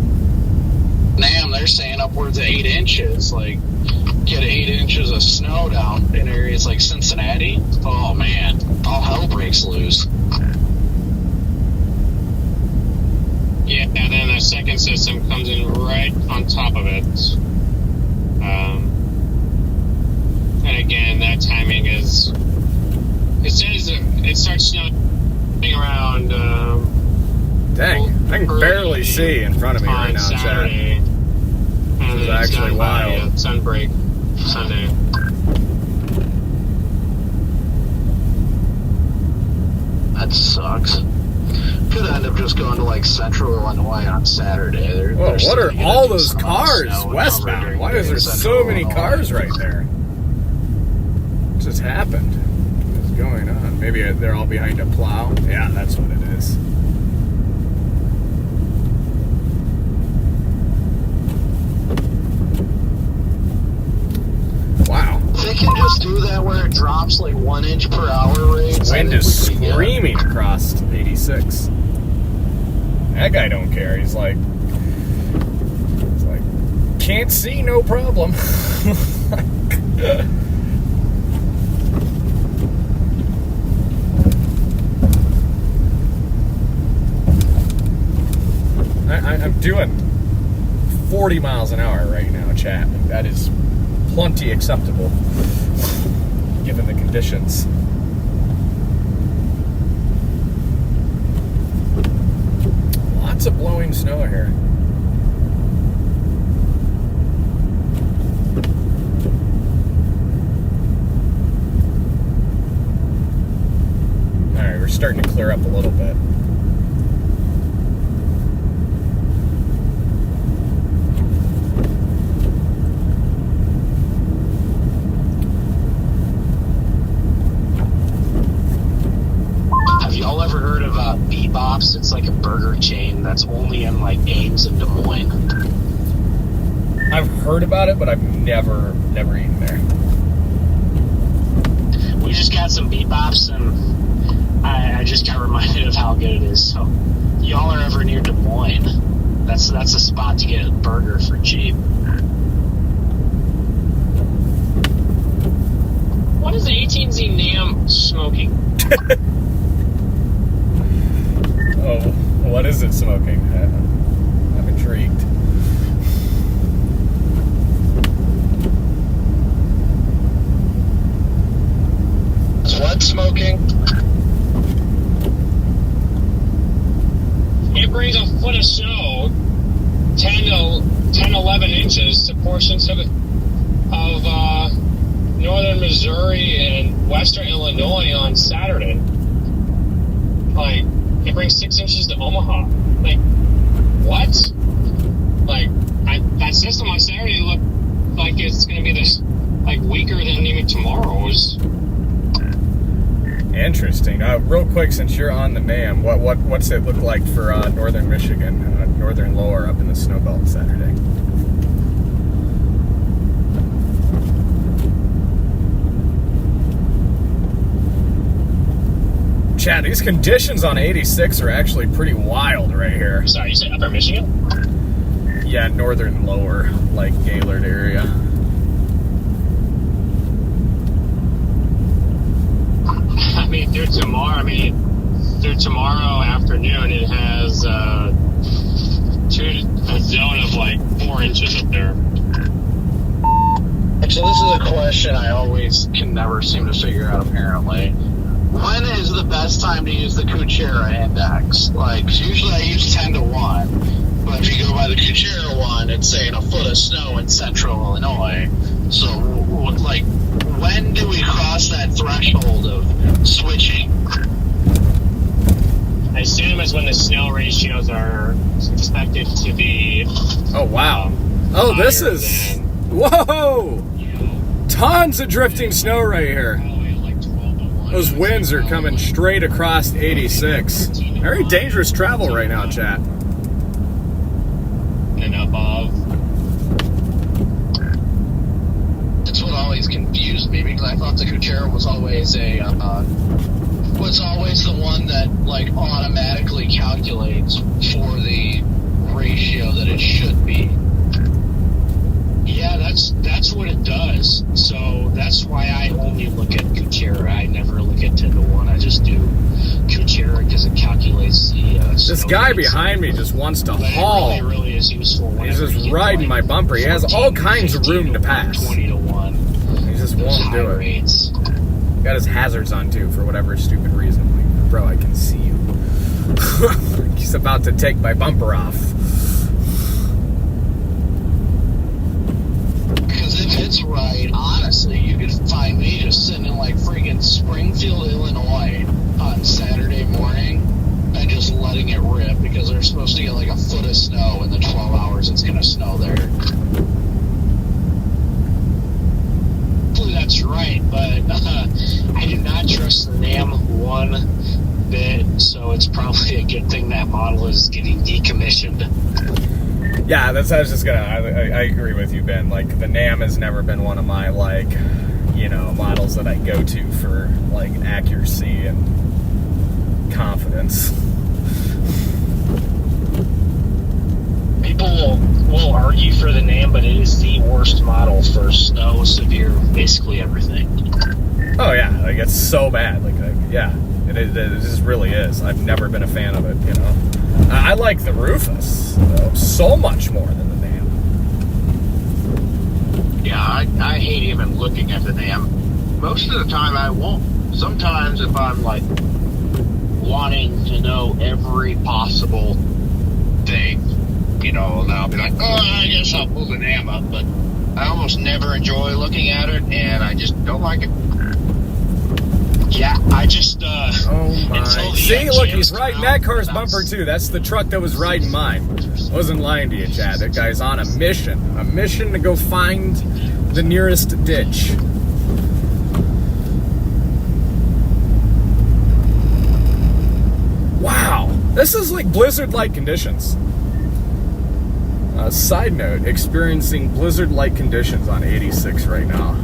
NAM, they're saying upwards of 8 inches. Like, get 8 inches of snow down in areas like Cincinnati. Oh, man. All hell breaks loose. Yeah, and then the second system comes in right on top of it. And again, that timing is. It says it starts snowing around. Dang, I can barely see in front of me right now, Saturday. Chad. This is actually wild. Sunbreak Sunday. That sucks. Could end up just going to like central Illinois on Saturday. Whoa, what are all those cars westbound? Why is there so many cars right there? What just happened? What's going on? Maybe they're all behind a plow? Yeah, that's what it is. Wow. They can just do that where it drops like 1 inch per hour rates. Wind is screaming across 86. That guy don't care. He's like, can't see, no problem. I'm doing 40 miles an hour right now, chat. That is plenty acceptable. given the conditions. Lots of blowing snow here. All right, we're starting to clear up a little bit. Have y'all ever heard of Bebop's? It's like a burger chain that's only in like Ames and Des Moines. I've heard about it, but I've never eaten there. We just got some Bebops, and I just got reminded of how good it is. So, y'all are ever near Des Moines, that's a spot to get a burger for cheap. What is the 18Z NAM smoking? Oh, what is it smoking? I'm intrigued. What smoking? It brings a foot of snow, 10, 11 inches to portions of northern Missouri and western Illinois on Saturday. Like, it brings 6 inches to Omaha. Like, what? Like, that system on Saturday looked like it's going to be this, like, weaker than even tomorrow's. Interesting. Real quick, since you're on the NAM, what's it look like for northern Michigan, northern lower up in the snow belt Saturday? Chad, these conditions on 86 are actually pretty wild right here. Sorry, you said Upper Michigan? Yeah, northern lower, like Gaylord area. Through tomorrow afternoon, it has a zone of like 4 inches up there. So this is a question I always can never seem to figure out, apparently. When is the best time to use the Kuchera index? Like, usually I use 10 to 1, but if you go by the Kuchera one, it's saying a foot of snow in central Illinois. So, like, when do we cross that threshold of switching? I assume it's when the snow ratios are expected to be. Oh, wow. Oh, this is. Whoa! Tons of drifting snow right here. Those winds are coming straight across 86. Very dangerous travel right now, chat. And above. That's what always confused me, because I thought the Kuchera was always the one that, like, automatically calculates for the ratio that it should be. Yeah, that's what it does. So that's why I only look at Kuchera. I never look at 10 to 1. I just do Kuchera because it calculates the. This guy behind me just wants to haul. It really is useful. He's just riding my bumper. He has all kinds of room to pass. 20 to 1. He just won't do it. Rates. Got his hazards on too for whatever stupid reason. Like, bro, I can see you. He's about to take my bumper off. If it's right, honestly, you could find me just sitting in like freaking Springfield, Illinois on Saturday morning and just letting it rip, because they're supposed to get like a foot of snow in the 12 hours it's going to snow there. Hopefully that's right, but I do not trust the NAM one bit, so it's probably a good thing that model is getting decommissioned. Yeah, that's. I was just gonna. I agree with you, Ben. Like, the NAM has never been one of my, like, models that I go to for, like, accuracy and confidence. People will argue for the NAM, but it is the worst model for snow, severe, basically everything. Oh yeah, like, it's so bad. Yeah, it just really is. I've never been a fan of it. I like the Rufus, though, so much more than the NAM. Yeah, I hate even looking at the NAM. most of the time I won't. Sometimes if I'm like wanting to know every possible thing, then I'll be like, I guess I'll pull the dam up. But I almost never enjoy looking at it, and I just don't like it. Yeah, I just Oh my. until the See, look, jams he's come riding out, that car's that's- bumper too. That's the truck that was riding mine. I wasn't lying to you, Chad. That guy's on a mission. A mission to go find the nearest ditch. Wow. This is like blizzard-like conditions. Side note, experiencing blizzard-like conditions on 86 right now.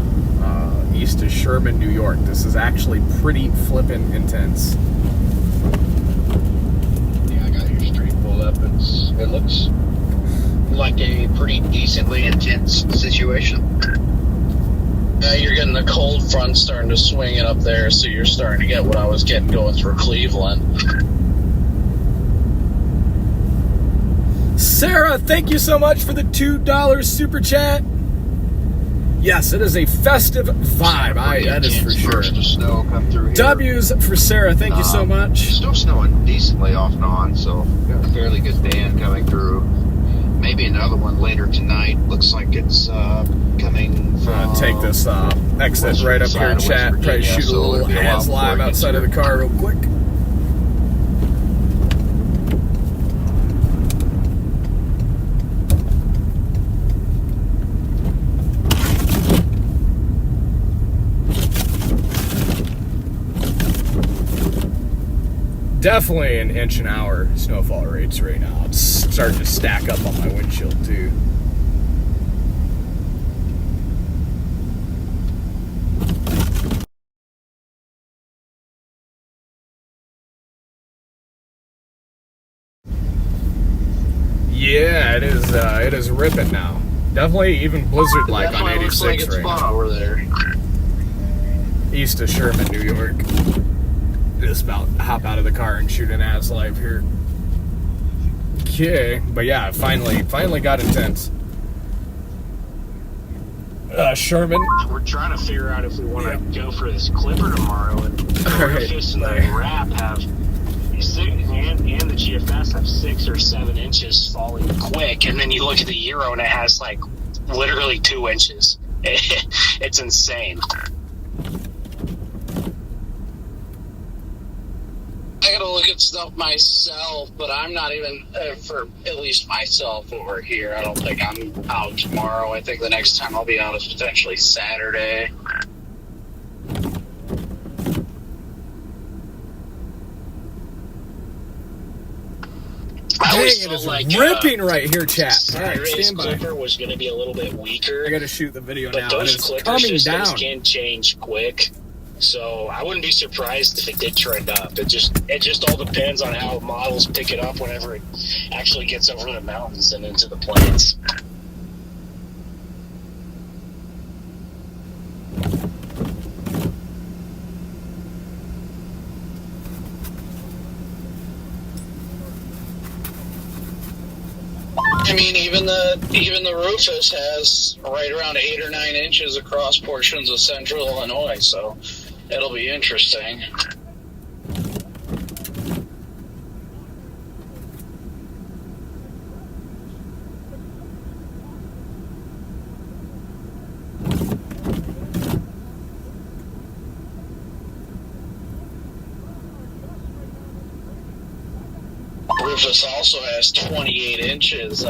East of Sherman, New York. This is actually pretty flippin' intense. Yeah, I got your street pulled up. It looks like a pretty decently intense situation. Yeah, you're getting the cold front starting to swing it up there, so you're starting to get what I was getting going through Cleveland. Sarah, thank you so much for the $2 super chat. Yes, it is a festive vibe. That is for sure. Burst of snow come through here. W's for Sarah, thank you so much. Still snowing decently off and on, so got a fairly good band coming through. Maybe another one later tonight. Looks like it's coming from. I'm gonna take this exit right up here, chat. Try to shoot a little hands live outside of the car real quick. Definitely an inch an hour snowfall rates right now. It's starting to stack up on my windshield too. Yeah, it is. It is ripping now. Definitely even blizzard like That's on why it looks 86 like it's right fun now. over there. East of Sherman, New York. Just about hop out of the car and shoot an ass live here. Okay, but yeah, finally got intense. Sherman. We're trying to figure out if we want to go for this Clipper tomorrow, and the All right, Rufus and bye. the Wrap have and the GFS have 6 or 7 inches falling quick, and then you look at the Euro and it has like literally 2 inches. It's insane. I gotta look at stuff myself, but I'm not even, for at least myself over here, I don't think I'm out tomorrow. I think the next time I'll be out is potentially Saturday. I Dang, always it felt is like ripping right here, chat. All right, Saturday's stand by. Clipper was going to be a little bit weaker. I gotta shoot the video But now. It those is Clipper coming systems down. can change quick, so I wouldn't be surprised if it did trend up. It just all depends on how models pick it up whenever it actually gets over the mountains and into the plains. I mean, even the Rufus has right around 8 or 9 inches across portions of central Illinois, so it'll be interesting. Rufus also has 28 inches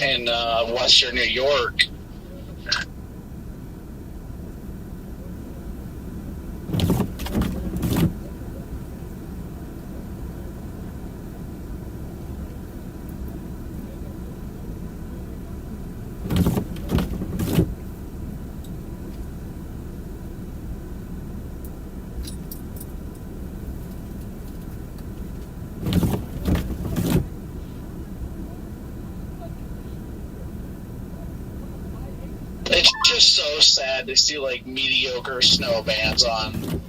in western New York. It's just so sad to see like mediocre snow bands on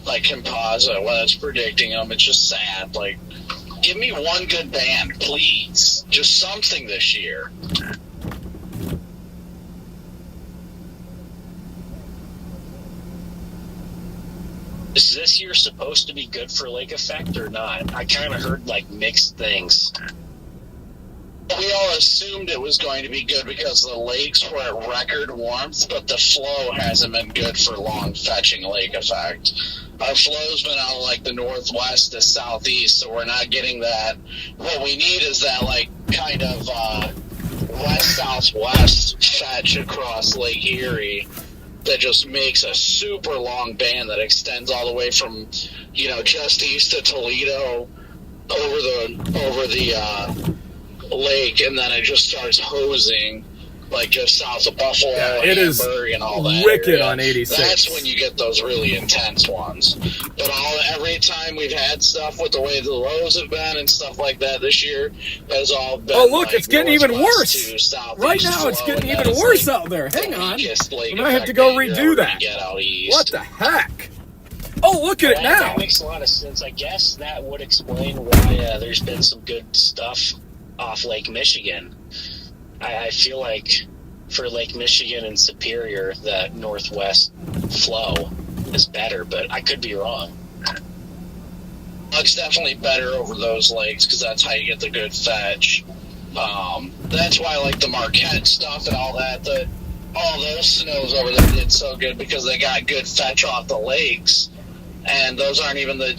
like Composite when it's predicting them. It's just sad. Like, give me one good band, please. Just something this year. Is this year supposed to be good for lake effect or not? I kind of heard like mixed things. We all assumed it was going to be good because the lakes were at record warmth, but the flow hasn't been good for long fetching lake effect. Our flow's been out like the northwest to southeast, so we're not getting that. What we need is that like kind of west-southwest fetch across Lake Erie that just makes a super long band that extends all the way from, just east of Toledo over the lake, and then it just starts hosing like just south of Buffalo, it is and all that wicked area. on 86. That's when you get those really intense ones. But every time we've had stuff with the way the lows have been and stuff like that this year has all been. Oh, look, like it's getting even northwest to worse. southeast Right now, it's flow, getting and even that is, worse like, out there. Hang the on. weakest lake We might have to effect go that you're redo ever that. gonna get out east. What the heck? Oh, look at it now. That makes a lot of sense. I guess that would explain why there's been some good stuff off Lake Michigan. I feel like for Lake Michigan and Superior, the northwest flow is better, but I could be wrong. It's definitely better over those lakes because that's how you get the good fetch. That's why I like the Marquette stuff and all that. All those snows over there did so good because they got good fetch off the lakes. And those aren't even the,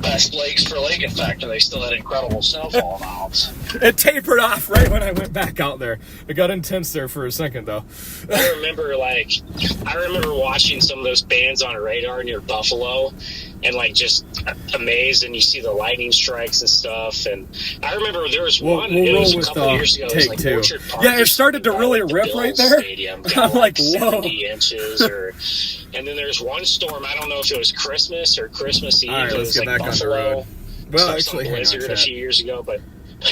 best lakes for lake effect, and they still had incredible snowfall amounts. It tapered off right when I went back out there. It got intense there for a second, though. I remember watching some of those bands on radar near Buffalo and just amazed, and you see the lightning strikes and stuff. And I remember there was one, it was a couple years ago, it was take two. Orchard Park. Yeah, it started to really the rip right Bills there. Stadium, I'm got like, whoa. 70 inches and then there's one storm, I don't know if it was Christmas or Christmas Eve. All right, it let's was get back on the Buffalo, road. Well, some actually, hang on, blizzard a chat. few years ago, but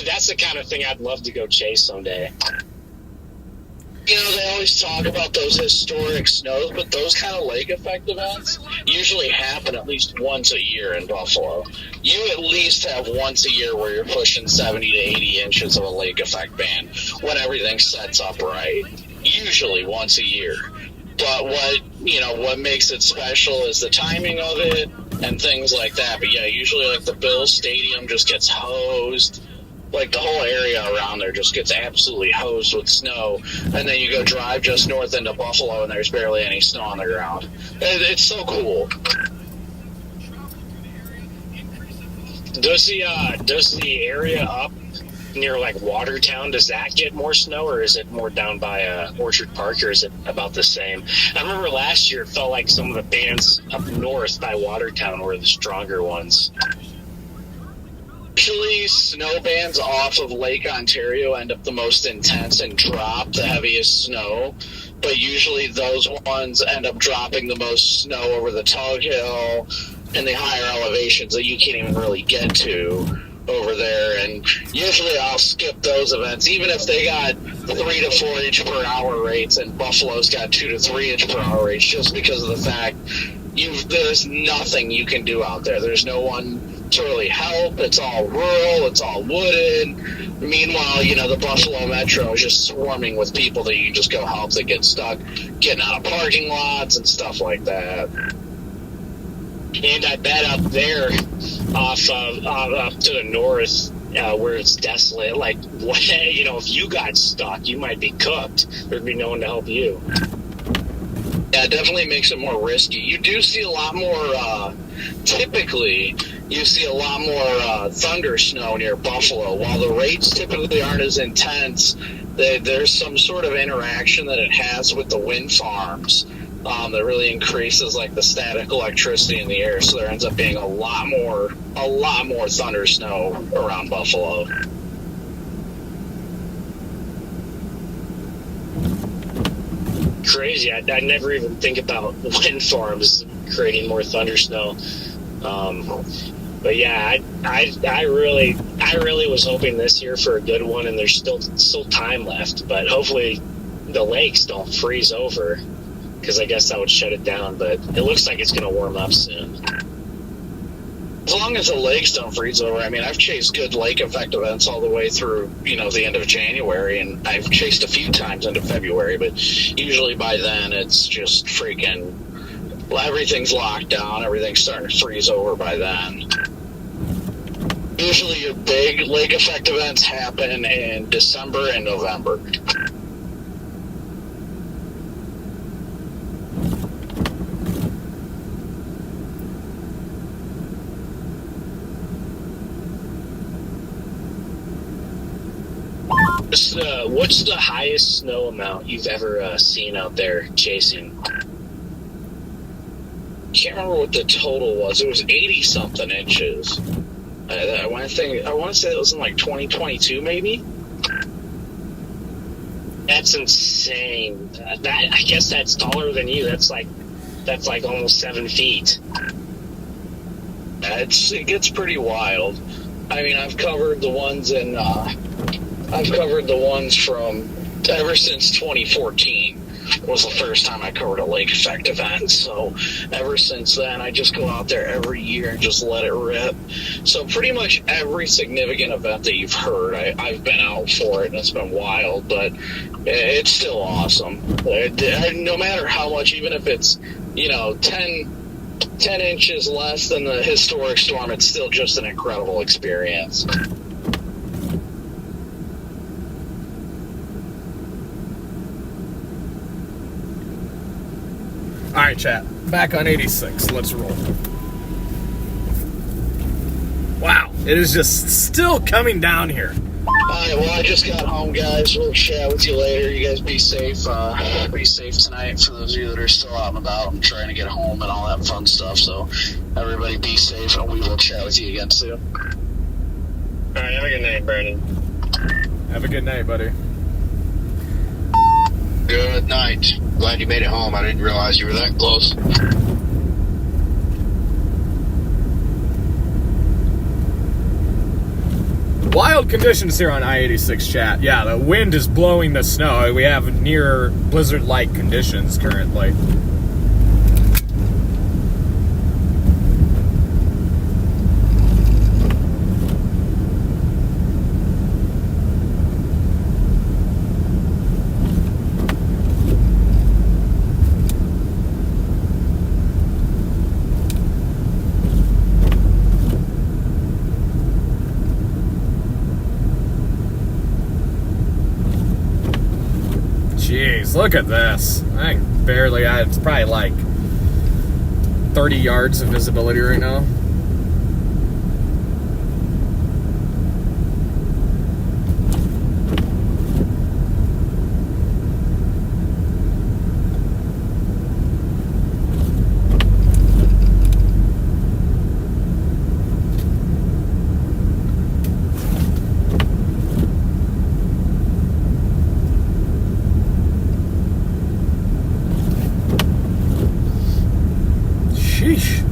that's the kind of thing I'd love to go chase someday. They always talk about those historic snows, but those kind of lake effect events usually happen at least once a year in Buffalo. You at least have once a year where you're pushing 70 to 80 inches of a lake effect band when everything sets up right. Usually once a year. But what makes it special is the timing of it and things like that. But yeah, usually the Bills Stadium just gets hosed. Like the whole area around there just gets absolutely hosed with snow. And then you go drive just north into Buffalo and there's barely any snow on the ground. It's so cool. Does the area up near Watertown, does that get more snow, or is it more down by Orchard Park, or is it about the same? I remember last year it felt like some of the bands up north by Watertown were the stronger ones. Usually snow bands off of Lake Ontario end up the most intense and drop the heaviest snow, but usually those ones end up dropping the most snow over the Tug Hill and the higher elevations that you can't even really get to over there. And usually I'll skip those events, even if they got 3 to 4 inch per hour rates and Buffalo's got 2 to 3 inch per hour rates, just because of the fact there's nothing you can do out there. There's no one to really help. It's all rural, it's all wooded. Meanwhile, the Buffalo Metro is just swarming with people that you can just go help that get stuck getting out of parking lots and stuff like that. And I bet up there up to the north where it's desolate, if you got stuck, you might be cooked. There'd be no one to help you. Yeah, it definitely makes it more risky. You do see a lot more, typically, you see a lot more thunder snow near Buffalo. While the rates typically aren't as intense, there's some sort of interaction that it has with the wind farms that really increases the static electricity in the air. So there ends up being a lot more thunder snow around Buffalo. Crazy. I never even think about wind farms creating more thunder snow. But yeah, I really was hoping this year for a good one, and there's still time left. But hopefully the lakes don't freeze over, because I guess that would shut it down. But it looks like it's going to warm up soon. As long as the lakes don't freeze over, I've chased good lake effect events all the way through, the end of January, and I've chased a few times into February, but usually by then it's just freaking everything's locked down. Everything's starting to freeze over by then. Usually your big lake effect events happen in December and November. What's the highest snow amount you've ever seen out there chasing? Can't remember what the total was. It was 80-something inches. I want to say it was in like 2022, maybe. That's insane. I guess that's taller than you. That's like almost 7 feet. It gets pretty wild. I mean, I've covered the ones from ever since 2014 was the first time I covered a lake effect event. So ever since then, I just go out there every year and just let it rip. So pretty much every significant event that you've heard, I've been out for it, and it's been wild, but it's still awesome. No matter how much, even if it's, 10 inches less than the historic storm, it's still just an incredible experience. All right, chat. Back on 86. Let's roll. Wow, it is just still coming down here. All right, well, I just got home, guys. We'll chat with you later. You guys be safe. Be safe tonight for those of you that are still out and about and trying to get home and all that fun stuff. So everybody be safe, and we will chat with you again soon. All right, have a good night, Brandon. Have a good night, buddy. Good night. Glad you made it home. I didn't realize you were that close. Wild conditions here on I-86, chat. Yeah, the wind is blowing the snow. We have near blizzard-like conditions currently. Jeez, look at this. It's probably like 30 yards of visibility right now. Sheesh.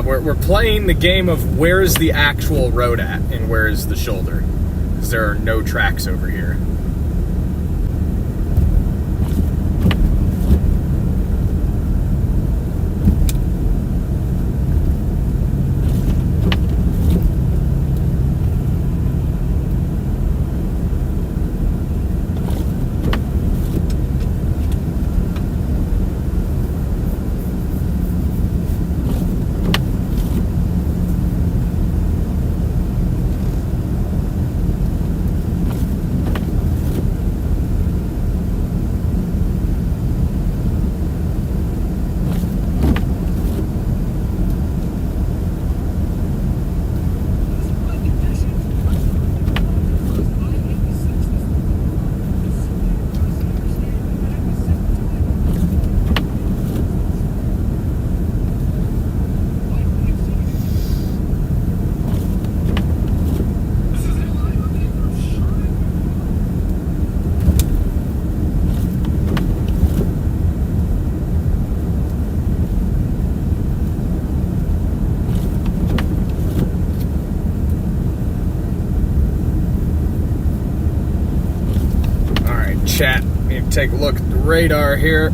We're playing the game of where's the actual road at and where's the shoulder, because there are no tracks over here. take a look at the radar here.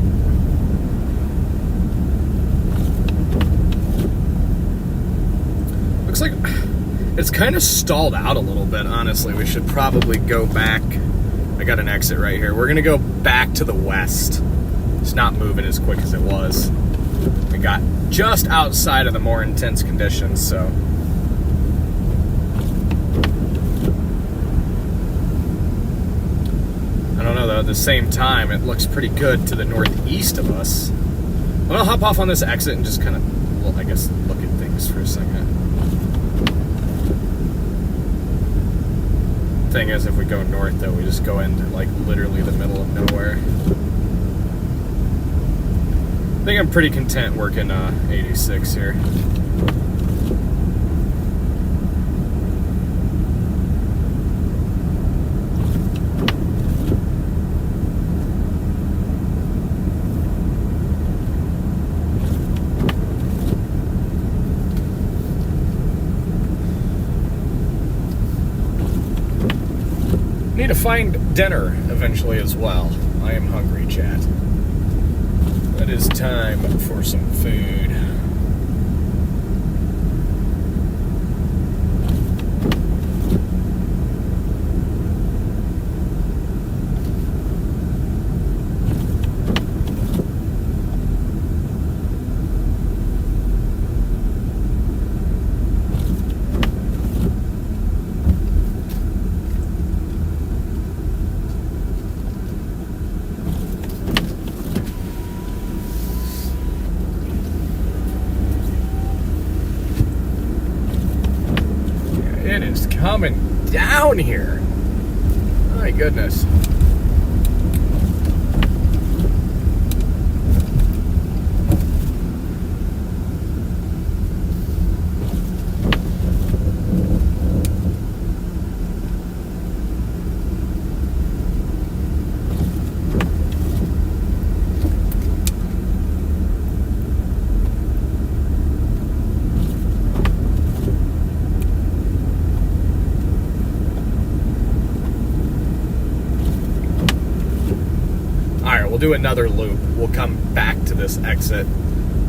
Looks like it's kind of stalled out a little bit, honestly. We should probably go back. I got an exit right here. We're going to go back to the west. It's not moving as quick as it was. We got just outside of the more intense conditions, so. I don't know, though. At the same time, it looks pretty good to the northeast of us. I'm going to hop off on this exit and just kind of, well, I guess, look at things for a second. Thing is, if we go north, though, we just go into, like, literally the middle of nowhere. I think I'm pretty content working 86 here. Need to find dinner eventually as well. I am hungry, chat. It is time for some food. It is coming down here. My goodness. We'll do another loop. We'll come back to this exit.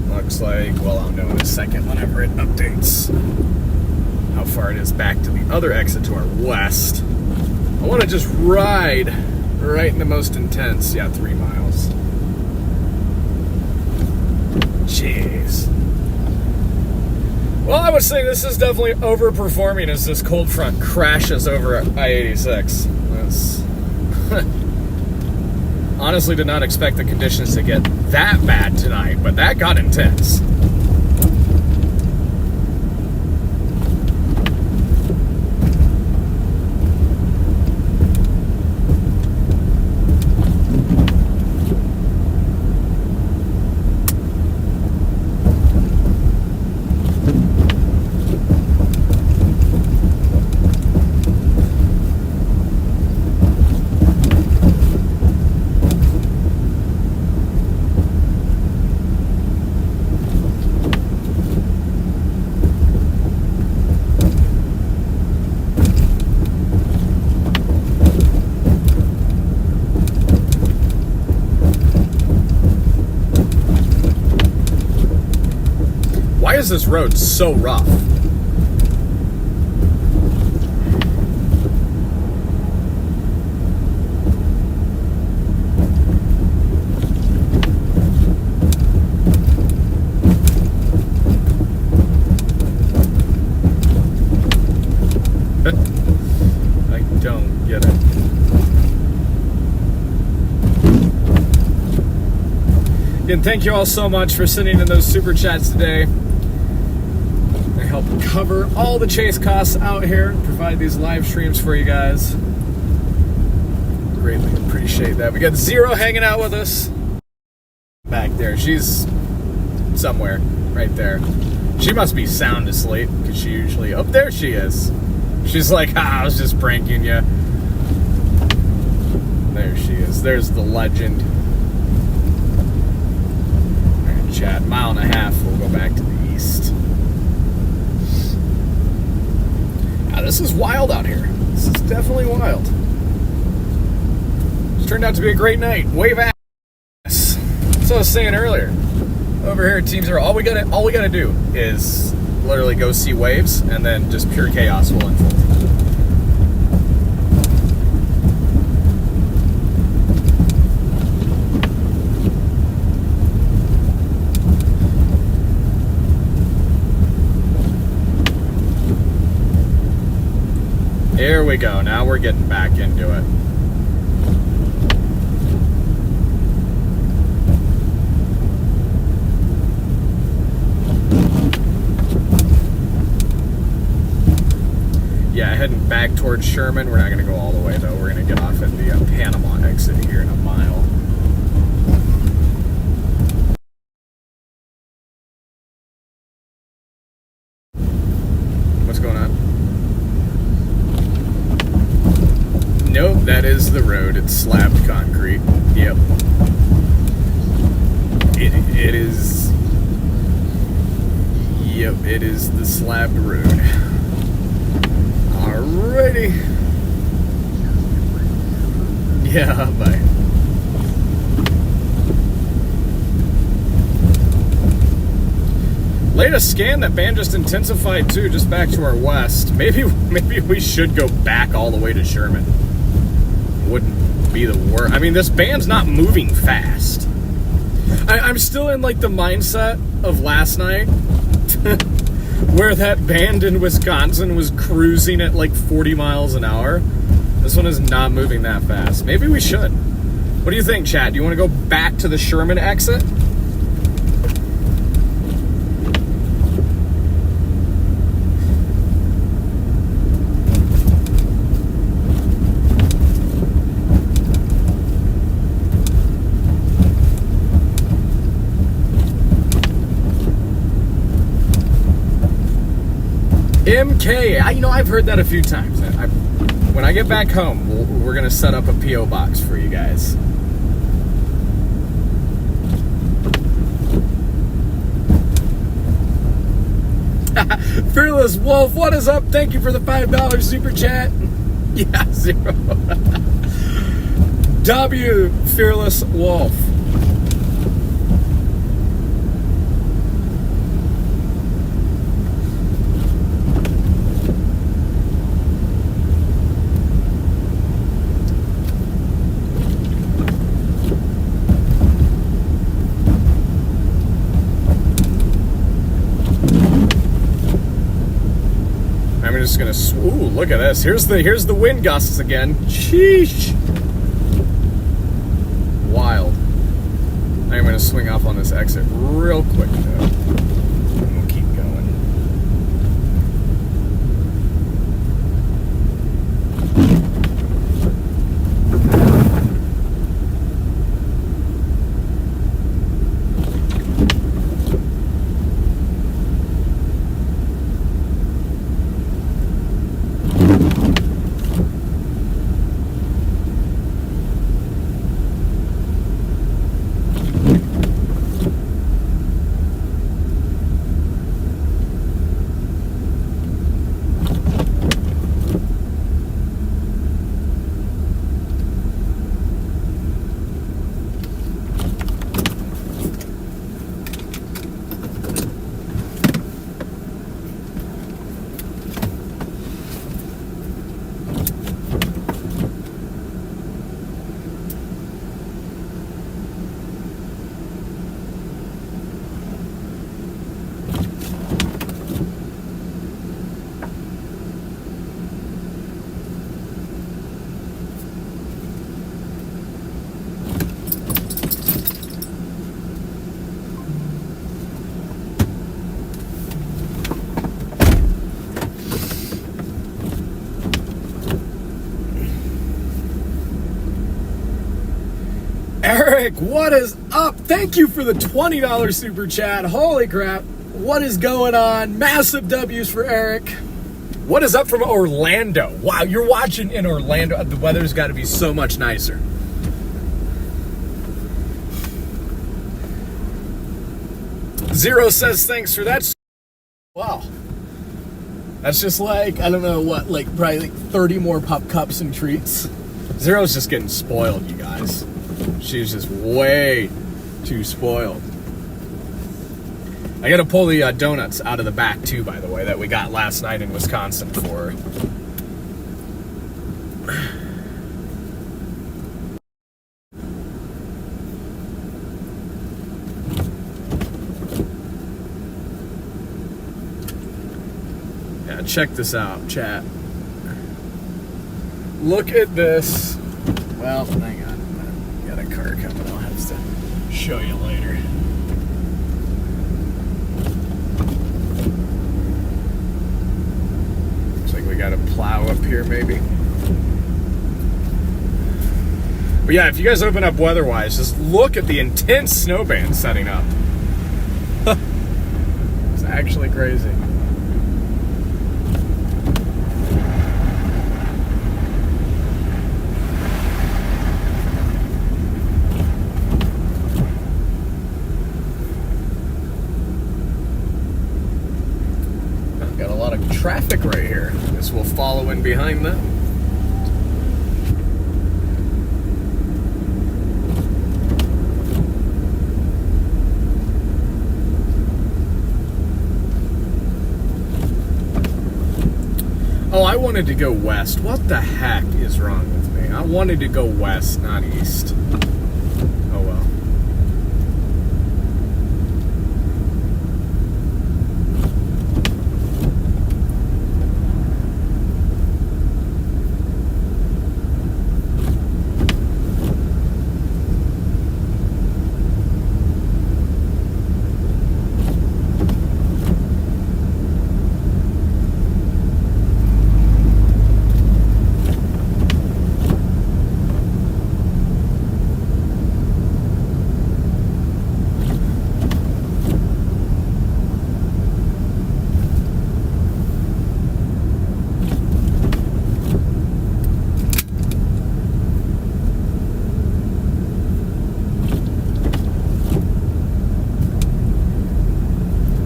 Looks like, well, I'll know in a second whenever it updates how far it is back to the other exit to our west. I want to just ride right in the most intense. Yeah, 3 miles. Jeez. Well, I would say this is definitely overperforming as this cold front crashes over I-86. That's... Honestly, did not expect the conditions to get that bad tonight, but that got intense. Why is this road so rough? I don't get it. Again, thank you all so much for sending in those super chats today. They help cover all the chase costs out here, provide these live streams for you guys. Greatly appreciate that. We got Zero hanging out with us back there. She's somewhere right there. She must be sound asleep because she usually... Oh, there she is. She's like, I was just pranking you. There she is. There's the legend. All right, chat. 1.5 miles. We'll go back to the east. Now, this is wild out here. This is definitely wild. Just Turned out to be a great night. Wave ass. So I was saying earlier, over here at Team Zero, all we gotta do is literally go see waves, and then just pure chaos will unfold. Here we go. Now we're getting back into it. Yeah, heading back towards Sherman. We're not going to go all the way, though. We're going to get off at the Panama exit here in a mile. What's going on? Nope, that is the road. It's slabbed concrete. Yep. It is... Yep, it is the slabbed road. Alrighty. Yeah, bye. Latest scan, that band just intensified too, just back to our west. Maybe we should go back all the way to Sherman. Wouldn't be the worst. I mean, this band's not moving fast. I'm still in like the mindset of last night. Where that band in Wisconsin was cruising at like 40 miles an hour. This one is not moving that fast. Maybe we should. What do you think, Chad? Do you want to go back to the Sherman exit? MK, I've heard that a few times. When I get back home, we're going to set up a P.O. box for you guys. Fearless Wolf, what is up? Thank you for the $5 super chat. Yeah, 0. W, Fearless Wolf. Just gonna ooh, look at this. Here's the wind gusts again. Sheesh. Wild. I'm gonna swing off on this exit real quick though. And we'll keep going. Eric, what is up? Thank you for the $20 super chat. Holy crap. What is going on? Massive W's for Eric. What is up from Orlando? Wow, you're watching in Orlando. The weather's got to be so much nicer. Zero says thanks for that. Wow. That's just like, I don't know what, like probably like 30 more pup cups and treats. Zero's just getting spoiled, you guys. She's just way too spoiled. I gotta pull the donuts out of the back too, by the way, that we got last night in Wisconsin for her. Yeah, check this out, chat. Look at this. Well, hang on. Got a car coming. I'll have to show you later. Looks like we got a plow up here, maybe. But yeah, if you guys open up weather-wise, just look at the intense snow band setting up. It's actually crazy. Traffic right here. This will follow in behind them. Oh, I wanted to go west. What the heck is wrong with me? I wanted to go west, not east. Oh well.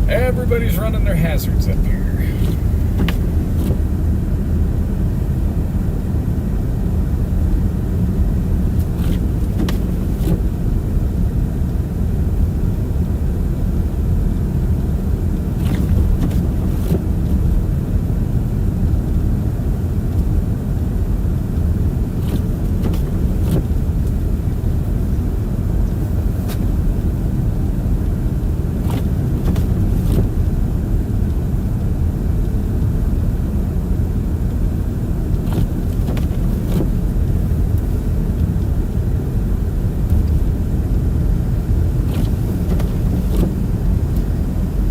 Everybody's running their hazards up here.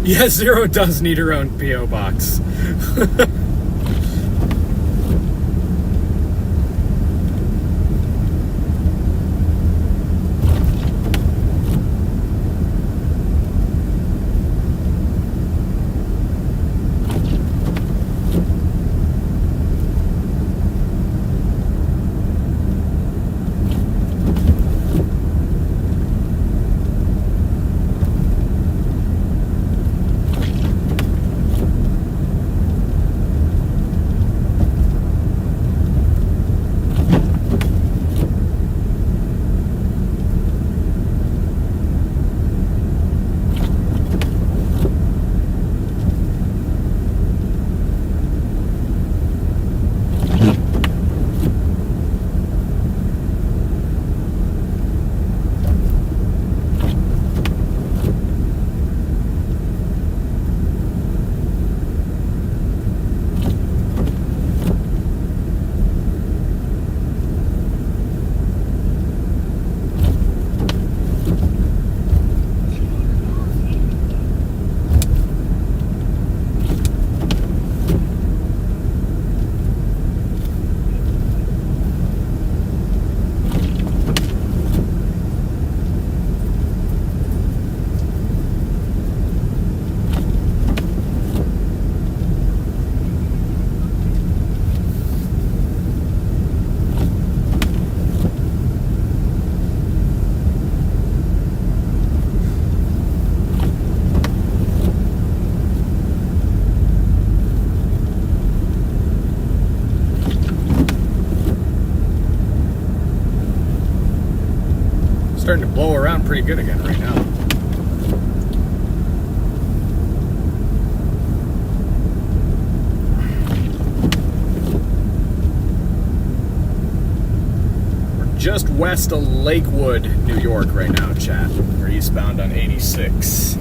Yeah, Zero does need her own P.O. box. sound pretty good again right now. We're just west of Lakewood, New York right now, chat. We're eastbound on 86.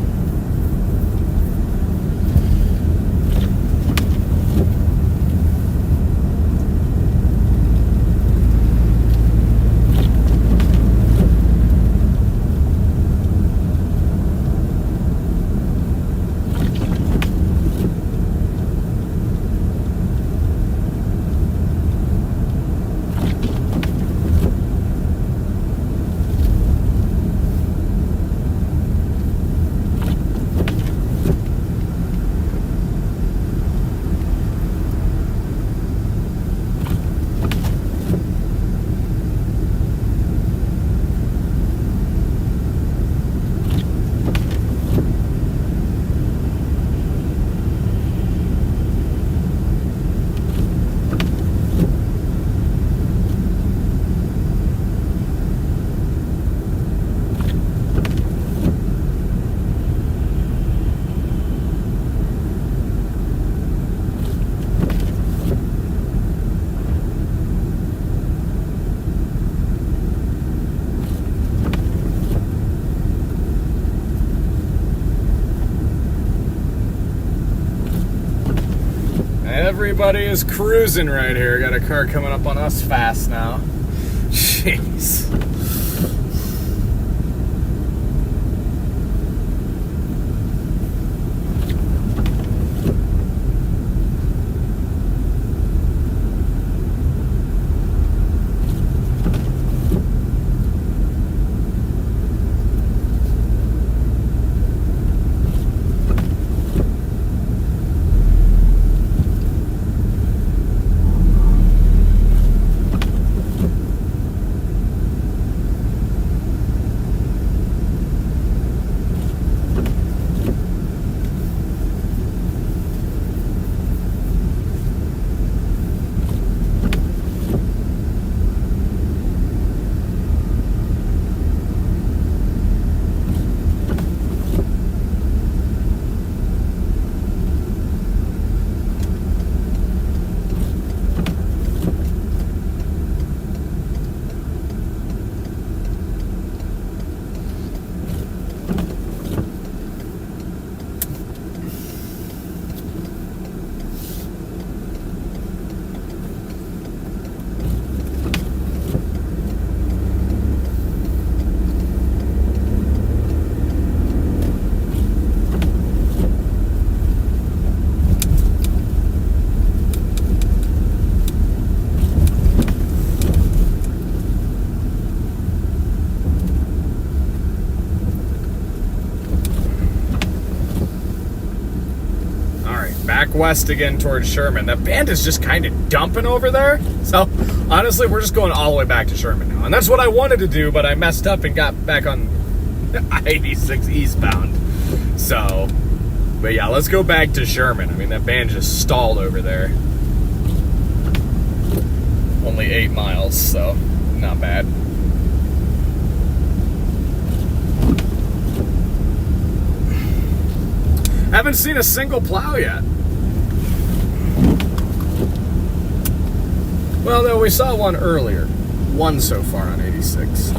Everybody is cruising right here. Got a car coming up on us fast now. Jeez. Back west again towards Sherman. That band is just kind of dumping over there. So, honestly, we're just going all the way back to Sherman now. And that's what I wanted to do, but I messed up and got back on I-86 eastbound. So, but yeah, let's go back to Sherman. I mean, that band just stalled over there. Only 8 miles, so not bad. Haven't seen a single plow yet. Well, no, we saw one earlier. One so far on 86.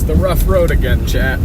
There's the rough road again, chat.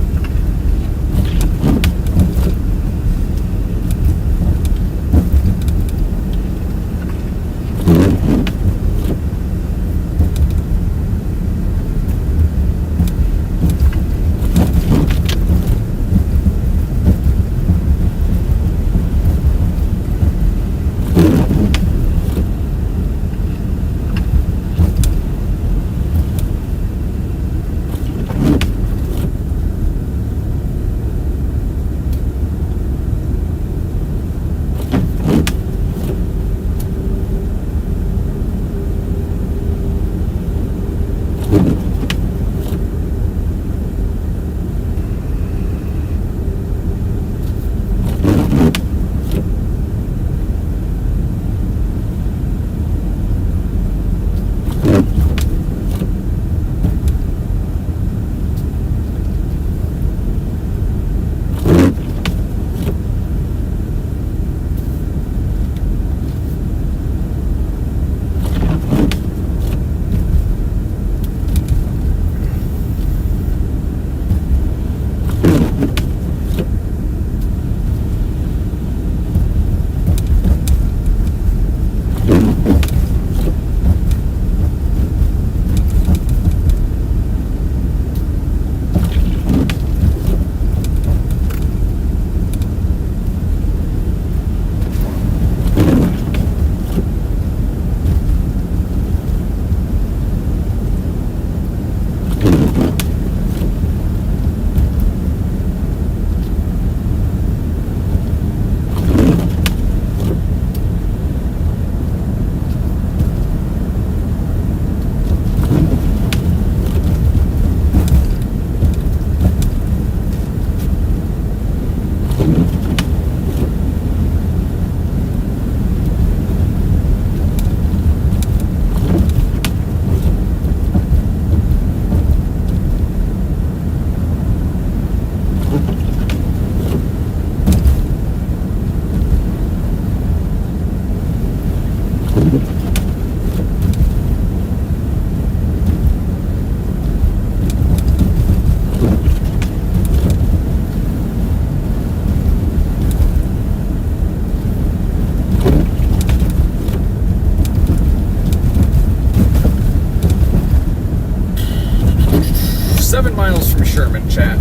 Sherman, chat.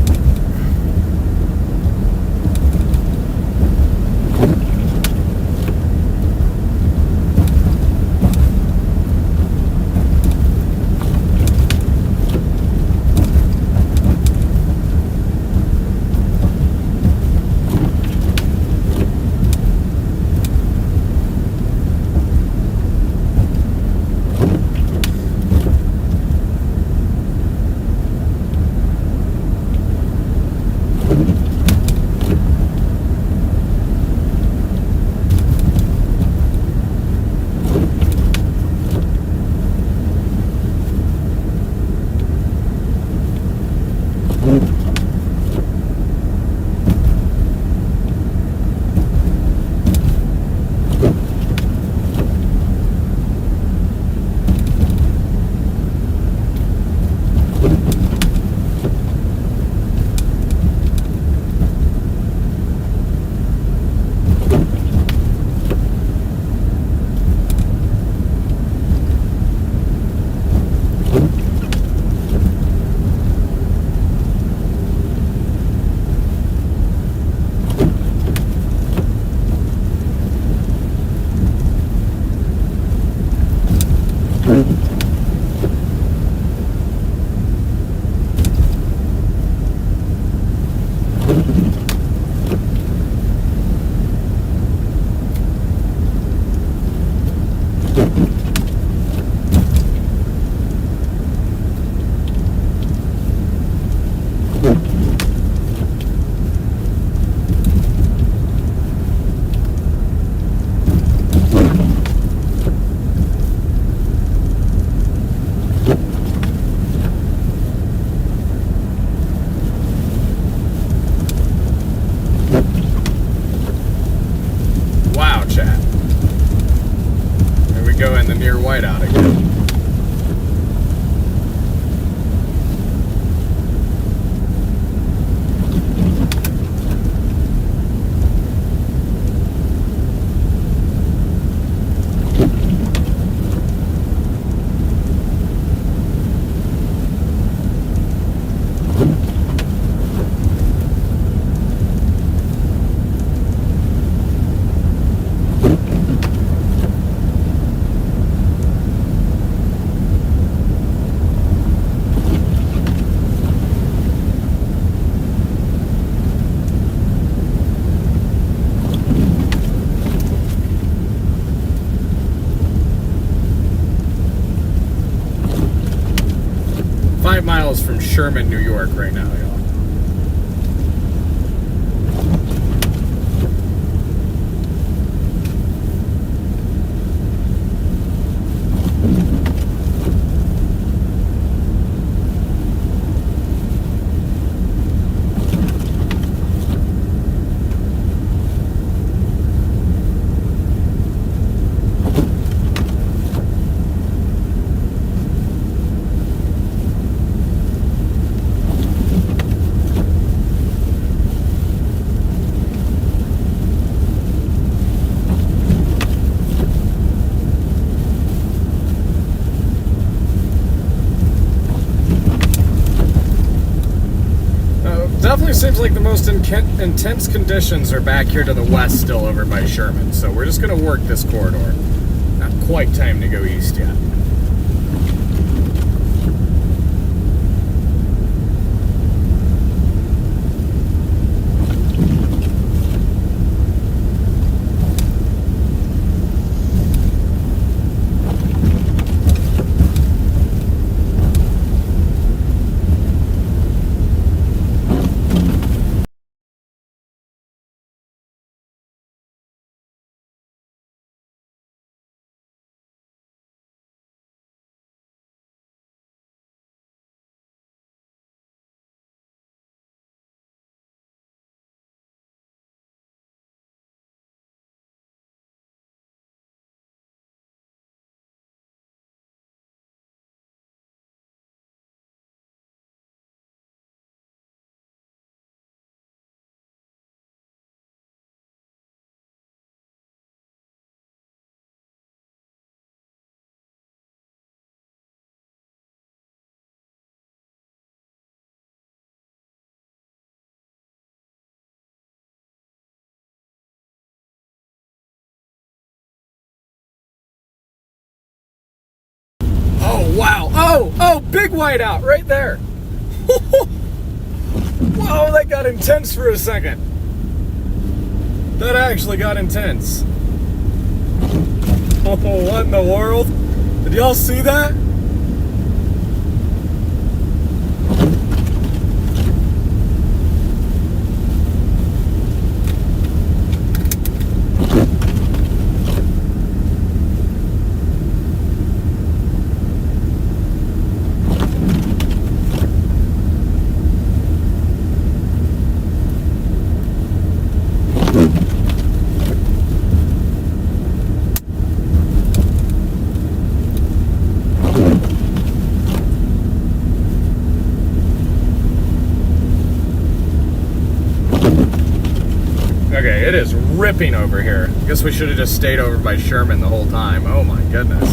5 miles from Sherman, New York right now, y'all. Definitely seems like the most intense conditions are back here to the west, still over by Sherman. So we're just going to work this corridor. Not quite time to go east yet. Oh, wow. Oh, big whiteout right there. Whoa, that got intense for a second. That actually got intense. Oh, what in the world? Did y'all see that? Okay, it is ripping over here. I guess we should have just stayed over by Sherman the whole time. Oh my goodness.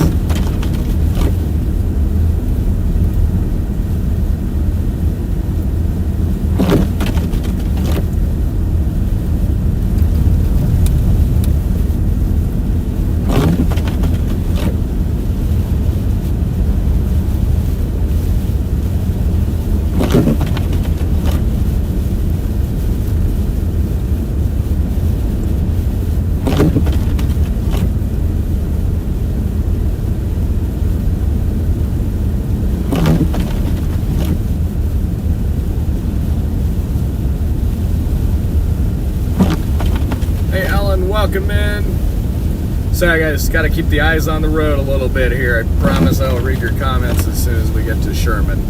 Welcome in. Sorry guys, got to keep the eyes on the road a little bit here. I promise I'll read your comments as soon as we get to Sherman.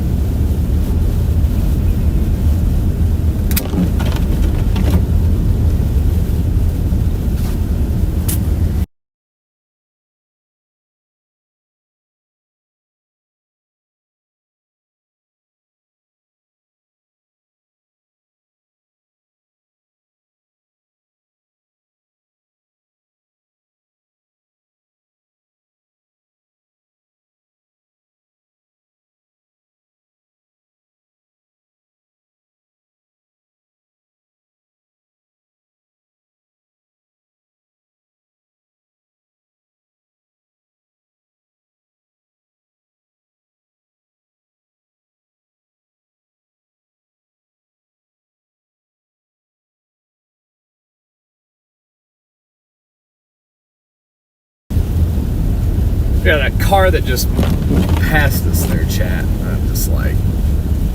Yeah, that car that just passed us there, chat. I'm just like,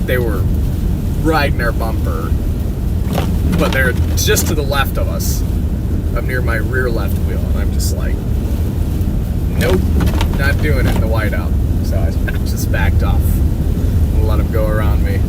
they were riding our bumper. But they're just to the left of us, up near my rear left wheel, and I'm just like, nope, not doing it in the whiteout. So I just backed off and let them go around me.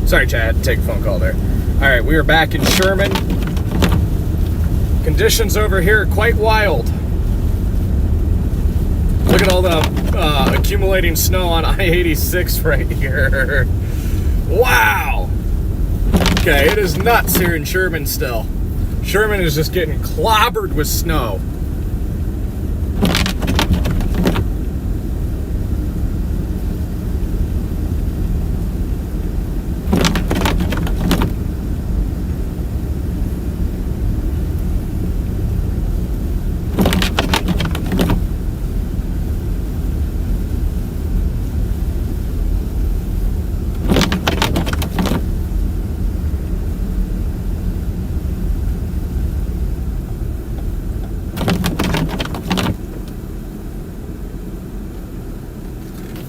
Sorry, Chad, I had to take a phone call there. All right, we are back in Sherman. Conditions over here are quite wild. Look at all the accumulating snow on I-86 right here. Wow. Okay, it is nuts here in Sherman still. Sherman is just getting clobbered with snow.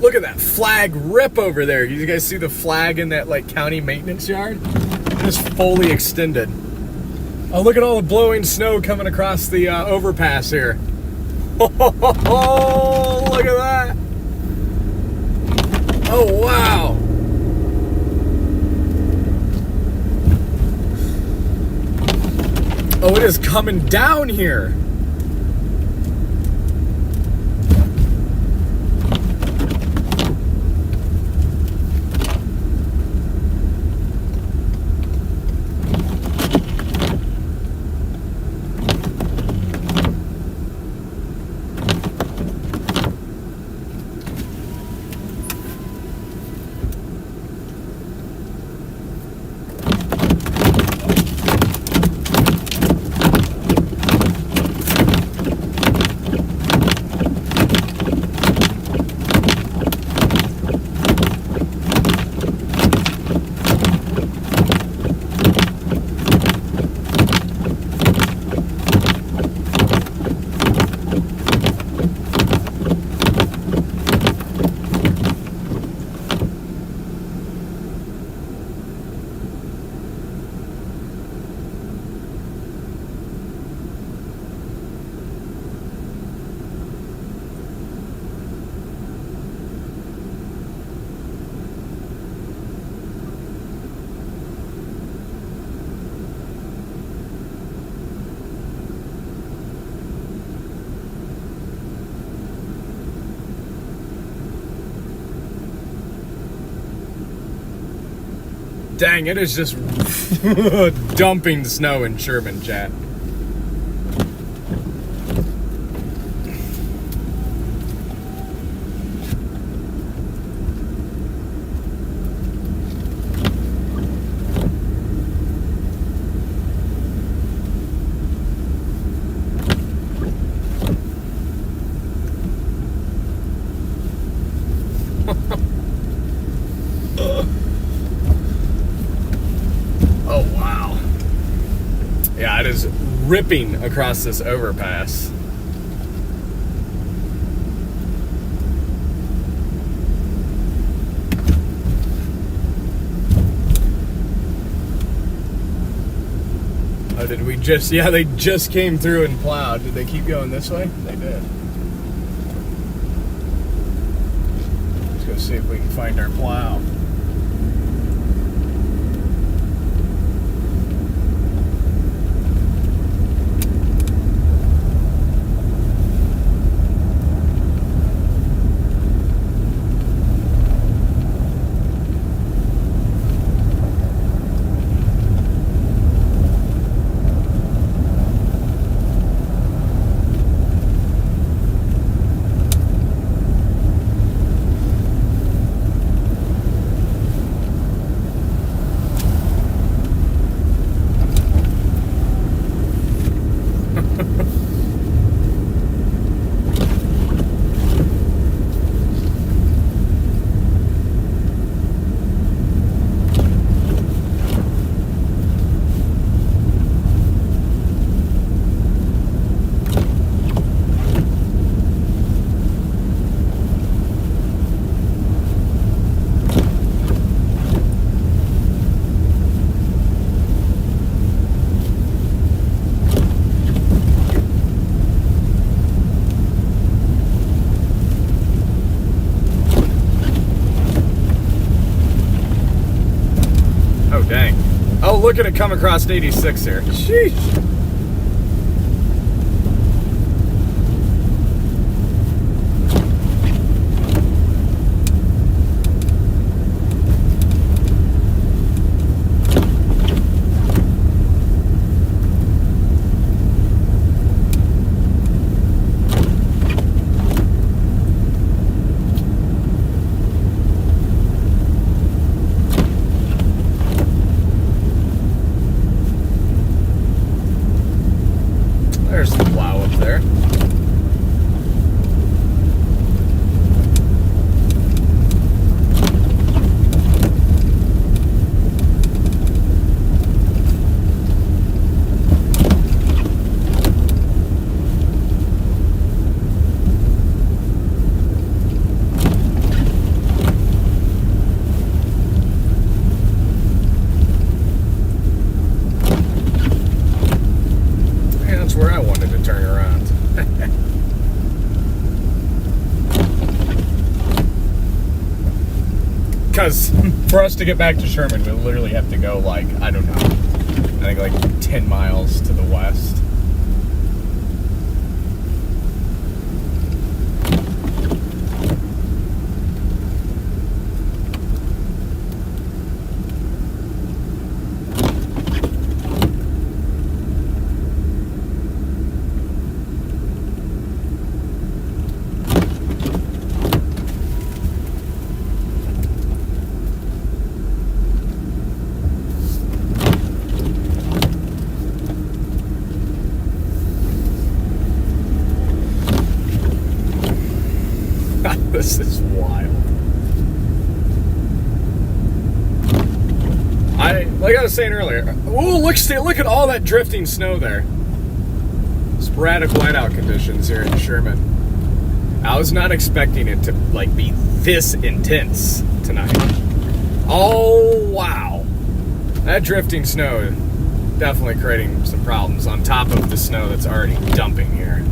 Look at that flag rip over there. You guys see the flag in that like county maintenance yard? It's fully extended. Oh, look at all the blowing snow coming across the overpass here. Oh, look at that. Oh, wow. Oh, it is coming down here. Dang, it is just dumping snow in Sherman, chat. Oh, wow. Yeah, it is ripping across this overpass. Oh, did we just... Yeah, they just came through and plowed. Did they keep going this way? They did. Let's go see if we can find our plow. Dang. Oh, look at it come across 86 here. Sheesh. There's the plow up there. Where I wanted to turn around. Because for us to get back to Sherman, we literally have to go like, I don't know, I think like 10 miles to the west. This is wild. Like I was saying earlier, ooh, look at all that drifting snow there. Sporadic whiteout conditions here in Sherman. I was not expecting it to like be this intense tonight. Oh wow. That drifting snow definitely creating some problems on top of the snow that's already dumping here.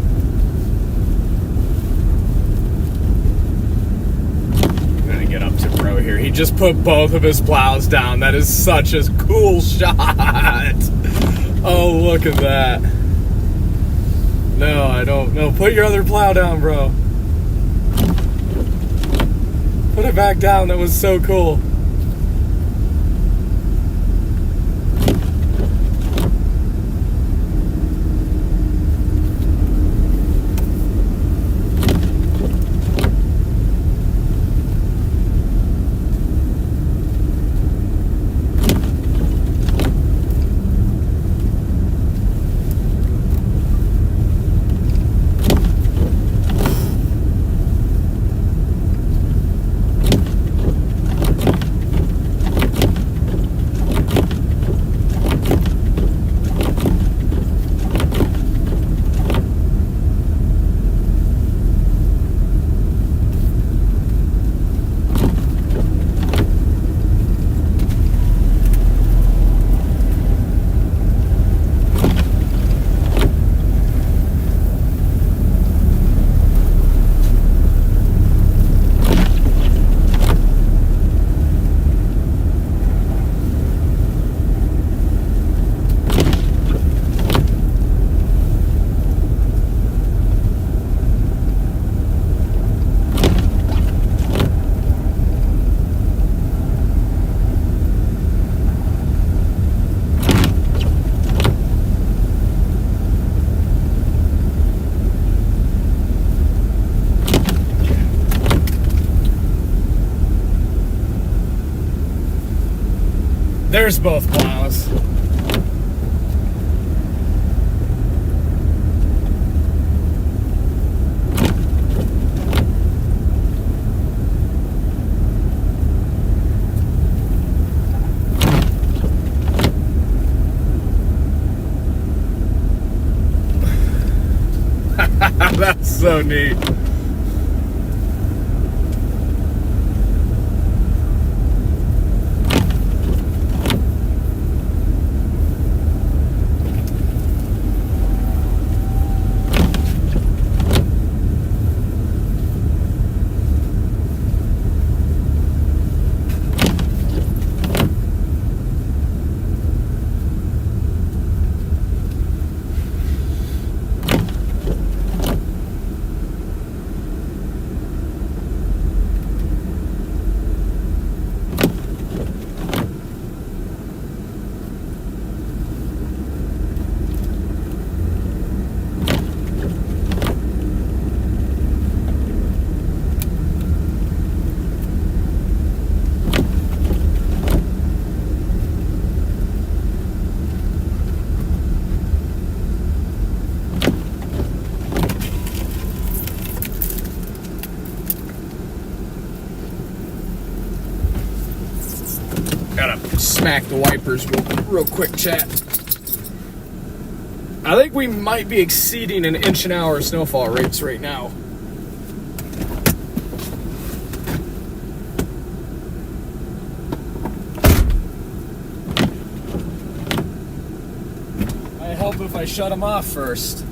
Get up to bro here. He just put both of his plows down. That is such a cool shot. Oh, look at that. No, I don't. No, put your other plow down, bro. Put it back down. That was so cool. There's both plows. That's so neat. Gotta smack the wipers real quick, chat. I think we might be exceeding an inch an hour snowfall rates right now. I help if I shut them off first.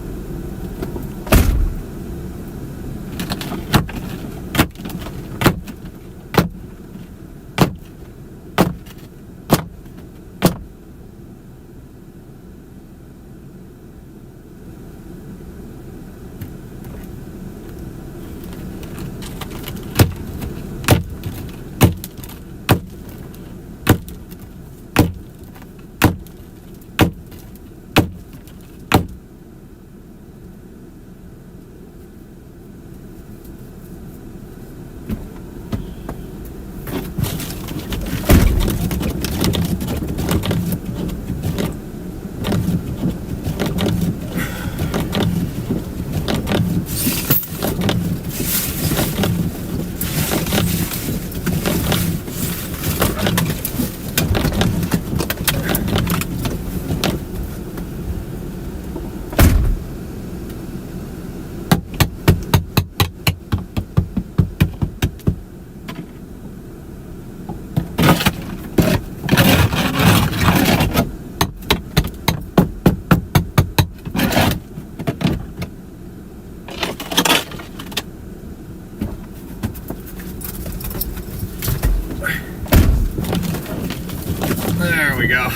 There we go.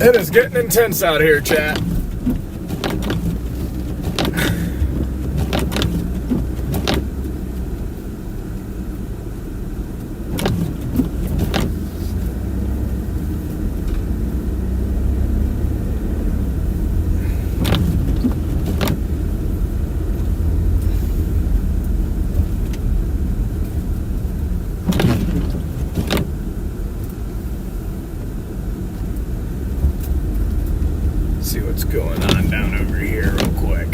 It is getting intense out here, chat. See what's going on down over here real quick.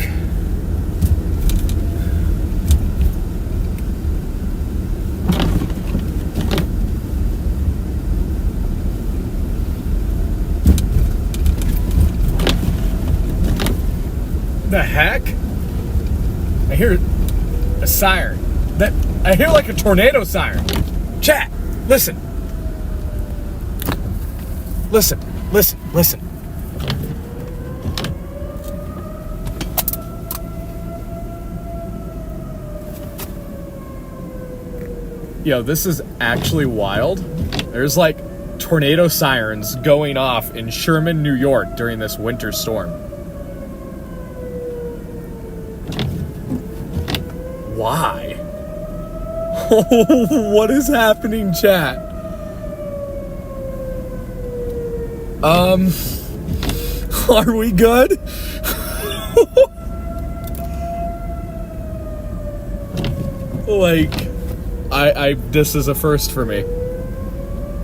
The heck? I hear a siren. I hear like a tornado siren. Chat, listen. Listen. Yo, this is actually wild. There's like tornado sirens going off in Sherman, New York during this winter storm. Why? What is happening, chat? Are we good? Like, this is a first for me.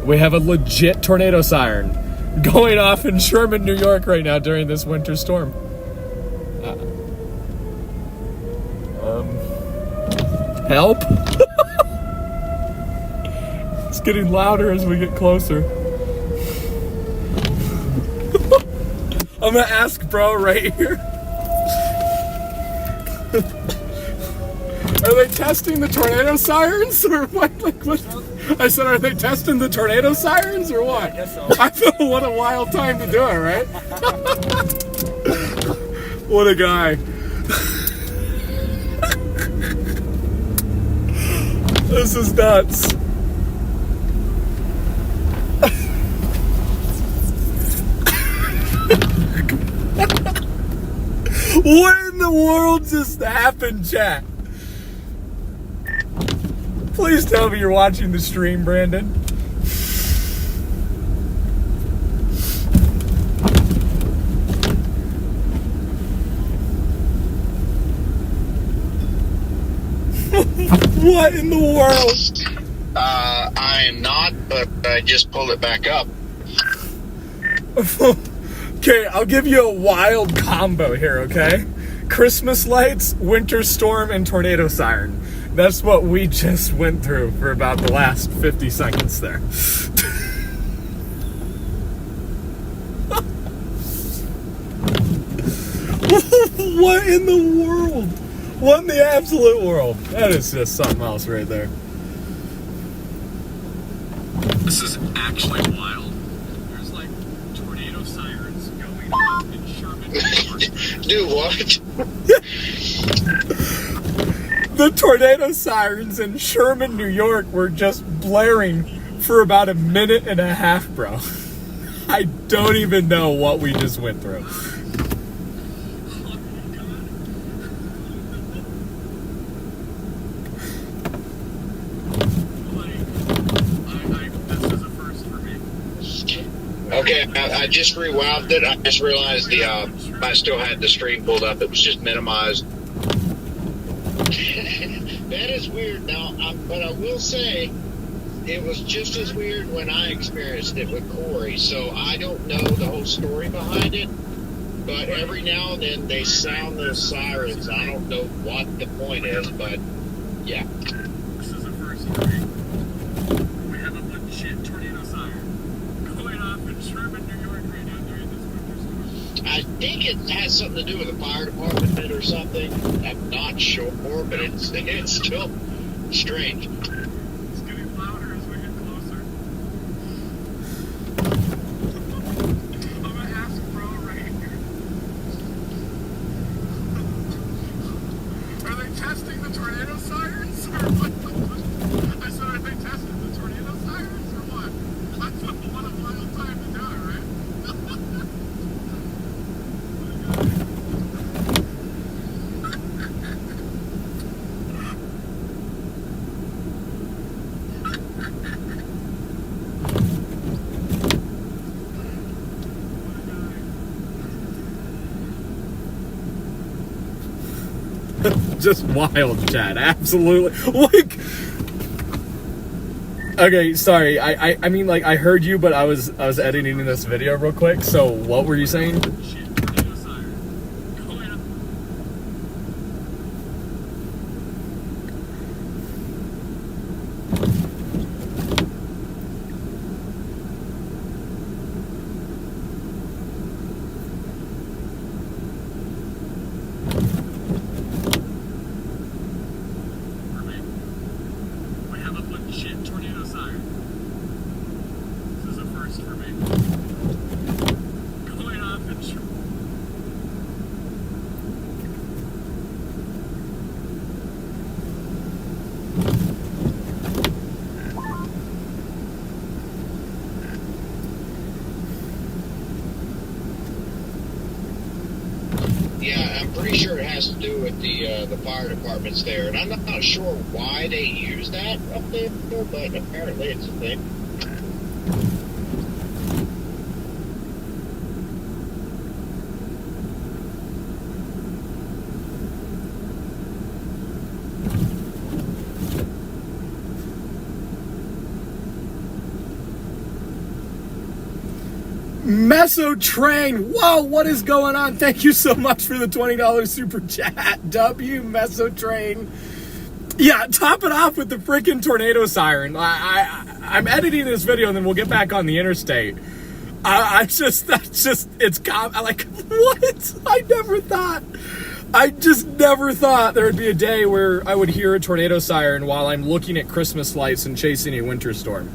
We have a legit tornado siren going off in Sherman, New York right now during this winter storm. Help? It's getting louder as we get closer. I'm gonna ask bro right here. Are they testing the tornado sirens or what? Like what? I said, are they testing the tornado sirens or what? I guess so. I feel what a wild time to do it, right? What a guy. This is nuts. What in the world just happened, chat? Please tell me you're watching the stream, Brandon. What in the world? I am not, but I just pulled it back up. Okay, I'll give you a wild combo here, okay? Christmas lights, winter storm, and tornado siren. That's what we just went through for about the last 50 seconds there. What in the world? What in the absolute world? That is just something else right there. This is actually wild. There's like tornado sirens going off in Sherman, New York. Do what? The tornado sirens in Sherman, New York were just blaring for about a minute and a half, bro. I don't even know what we just went through. This is a first for me. Okay, I just rewound it. I just realized I still had the stream pulled up. It was just minimized. That is weird now, but I will say it was just as weird when I experienced it with Corey. So I don't know the whole story behind it, but every now and then they sound those sirens. I don't know what the point is, but yeah. This is a first for me. We have a legit tornado siren going off in Sherman, New York right now during this winter storm. I think it has something to do with the fire department or something. I'm not sure, but it's still strange. It's getting louder as we get closer. I'm gonna ask bro right here. Are they testing the tornado sirens or what? I said, are they testing the tornado sirens or what? What a wild time to do it, right? Just wild, chat. Absolutely. Like, okay, sorry. I mean, like, I heard you, but I was editing this video real quick. So, what were you saying? We have a legit tornado siren. This is a first for me. Going off in Yeah, I'm pretty sure it has to do with the fire departments there, and I'm not sure why they use that up there, but apparently it's a thing. Meso Train. Whoa, what is going on? Thank you so much for the $20 super chat. W Meso Train. Yeah, top it off with the freaking tornado siren. I'm editing this video and then we'll get back on the interstate. It's like, what? I just never thought there would be a day where I would hear a tornado siren while I'm looking at Christmas lights and chasing a winter storm.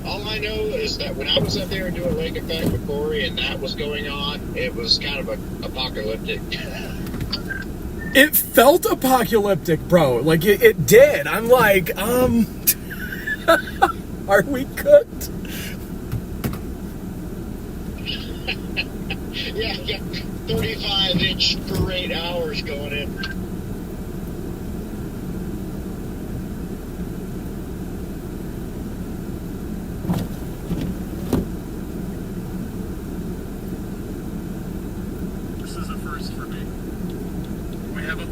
All I know is that when I was up there doing Lake Effect with Corey and that was going on, it was kind of apocalyptic. It felt apocalyptic, bro. Like, it did. I'm like, are we cooked? Yeah, 35-inch for 8 hours going in.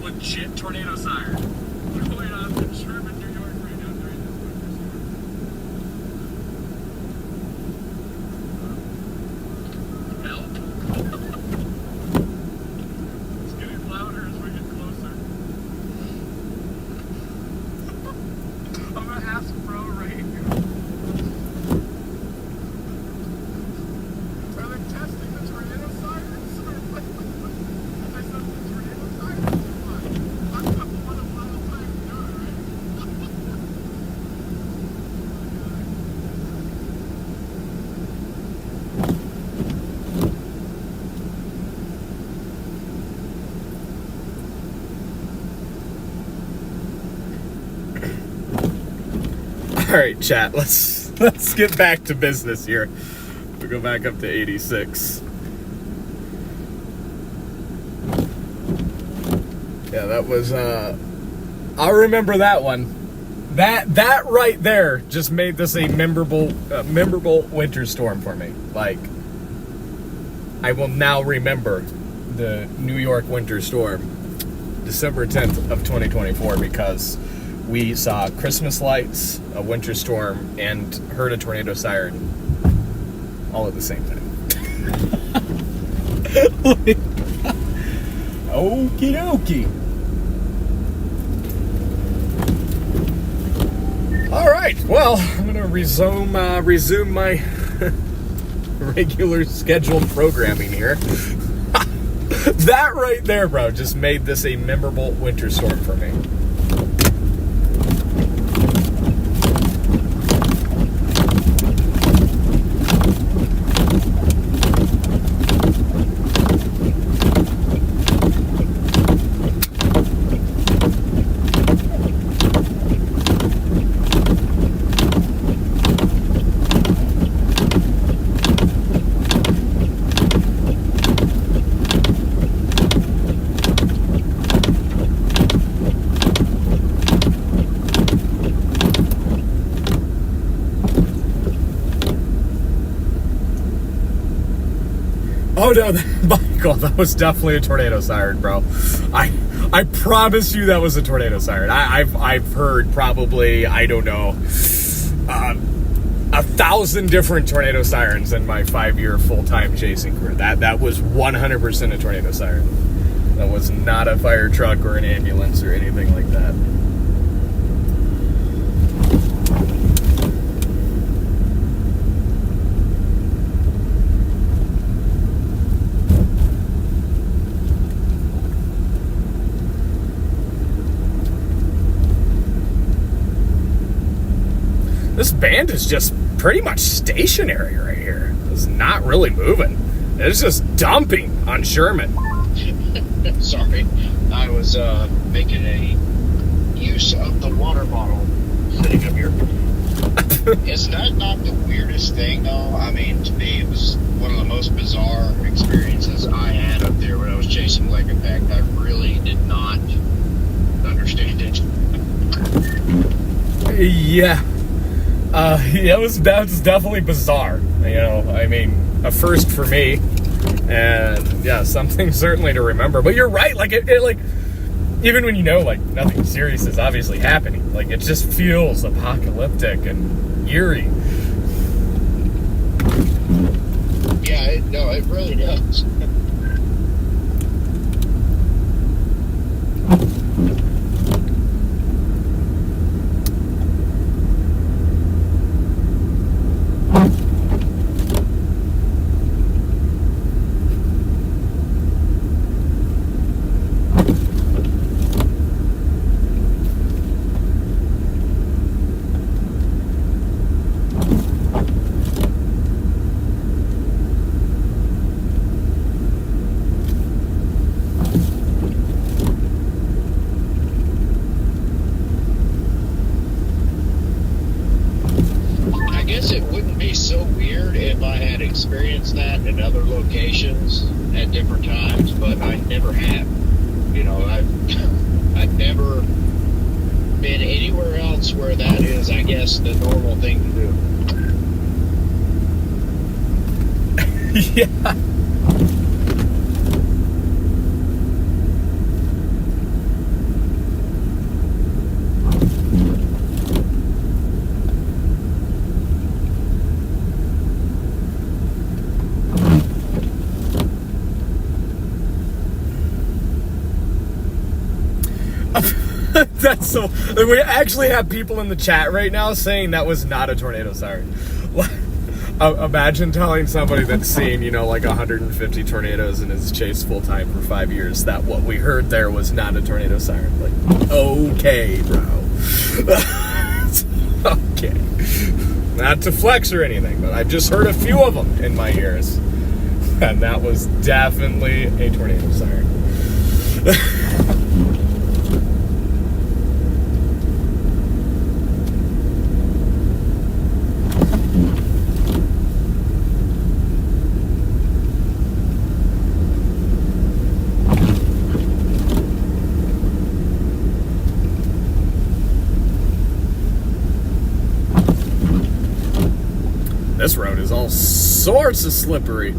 Legit tornado siren going off in Sherman, New York right now during this winter storm. Help! It's getting louder as we get closer. I'm gonna ask bro right here. Are they testing the tornado sirens? Or what? I said the tornado sirens? All right, chat. Let's get back to business here. We'll go back up to 86. Yeah, that was. I'll remember that one. That right there just made this a memorable winter storm for me. Like, I will now remember the New York winter storm, December 10th of 2024, because we saw Christmas lights, a winter storm, and heard a tornado siren all at the same time. Okie dokie. All right, well, I'm gonna resume my regular scheduled programming here. That right there, bro, just made this a memorable winter storm for me. Oh no, Michael, that was definitely a tornado siren, bro. I promise you that was a tornado siren. I've heard probably, I don't know, 1,000 different tornado sirens in my 5-year full-time chasing career. That was 100% a tornado siren. That was not a fire truck or an ambulance or anything like that. This band is just pretty much stationary right here. It's not really moving. It's just dumping on Sherman. Sorry. I was making a use of the water bottle sitting up here. Is that not the weirdest thing, though? I mean, to me, it was one of the most bizarre experiences I had up there when I was chasing Lake Impact. I really did not understand it. Yeah. That was definitely bizarre. You know, I mean, a first for me. And yeah, something certainly to remember. But you're right, like it like even when you know like nothing serious is obviously happening, like it just feels apocalyptic and eerie. Yeah, it really does. I guess it wouldn't be so weird if I had experienced that in other locations at different times, but I never have. You know, I've never been anywhere else where that is, I guess, the normal thing to do. Yeah. That's so. We actually have people in the chat right now saying that was not a tornado siren. Imagine telling somebody that's seen, you know, like 150 tornadoes and has chased full time for 5 years that what we heard there was not a tornado siren. Like, okay, bro. Okay. Not to flex or anything, but I've just heard a few of them in my ears. And that was definitely a tornado siren. This road is all sorts of slippery.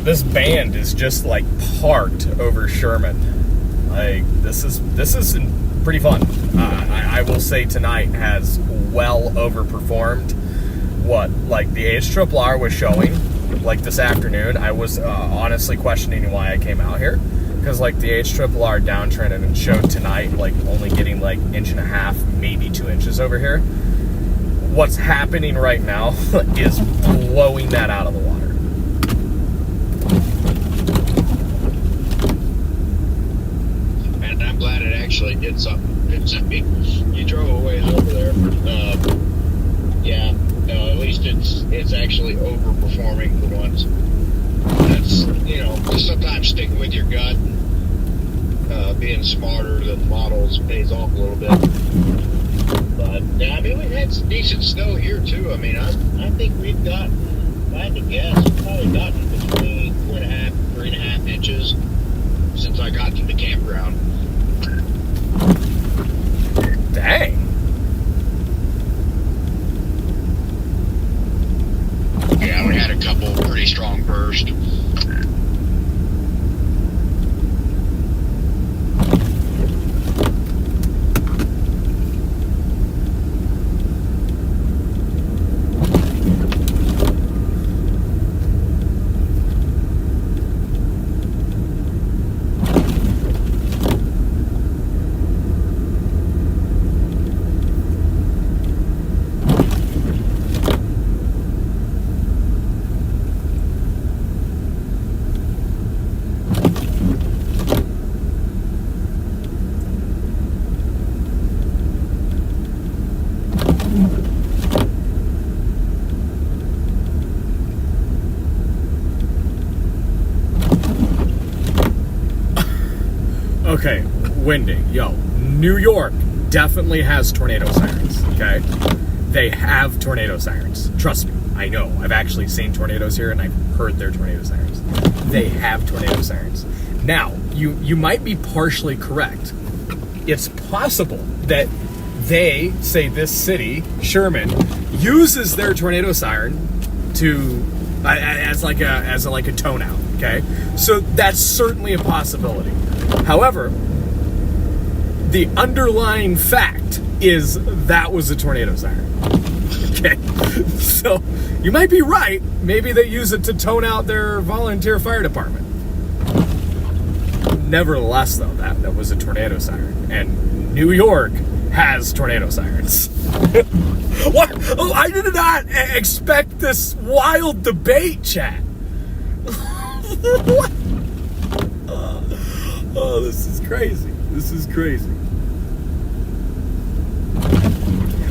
This band is just like parked over Sherman. Like this is pretty fun. I will say tonight has well overperformed what like the HRRR was showing. Like this afternoon, I was honestly questioning why I came out here. Because like the HRRR downtrended and showed tonight like only getting like 1.5 inches, maybe 2 inches over here. What's happening right now is blowing that out of the water. And I'm glad it actually did something. You drove a ways over there. Yeah, no, at least it's actually overperforming the ones. That's, you know, just sometimes sticking with your gut, being smarter than models pays off a little bit. But yeah, I mean, we've had some decent snow here too. I mean, I think we've gotten, if I had to guess, we've probably gotten between 2.5 and 3.5 inches since I got to the campground. Dang. Yeah, we had a couple pretty strong bursts. Okay, Wendy, yo, New York definitely has tornado sirens, okay? They have tornado sirens. Trust me, I know. I've actually seen tornadoes here, and I've heard their tornado sirens. They have tornado sirens. Now, you might be partially correct. It's possible that they, say this city, Sherman, uses their tornado siren to as like a tone out, okay? So that's certainly a possibility. However, the underlying fact is that was a tornado siren. Okay, so you might be right. Maybe they use it to tone out their volunteer fire department. Nevertheless, though, that was a tornado siren, and New York has tornado sirens. What? Oh, I did not expect this wild debate, chat. What? Oh, this is crazy. This is crazy.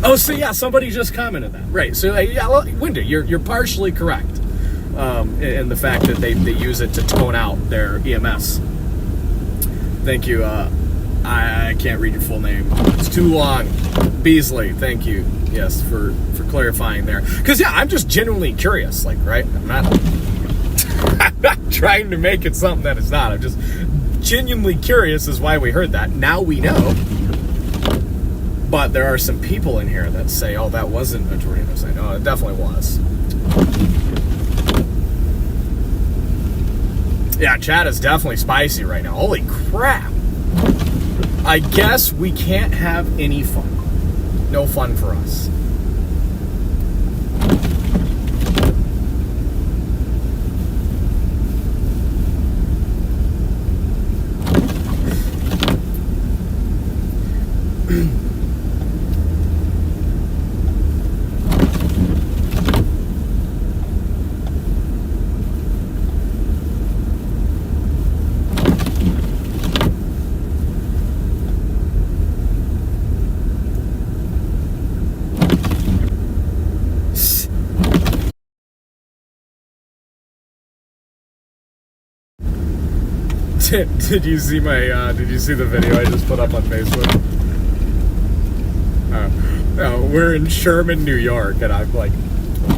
Oh, so yeah, somebody just commented that. Right, so yeah, well, Wendy, you're partially correct in the fact that they use it to tone out their EMS. Thank you. I can't read your full name. It's too long. Beasley, thank you. Yes, for clarifying there. Because, yeah, I'm just genuinely curious, like, right? I'm not trying to make it something that it's not. I'm just genuinely curious as why we heard that. Now we know. But there are some people in here that say, oh, that wasn't a tornado sign. No, it definitely was. Yeah, chat is definitely spicy right now. Holy crap. I guess we can't have any fun. No fun for us. Did you see my? Did you see the video I just put up on Facebook? We're in Sherman, New York, and I'm like,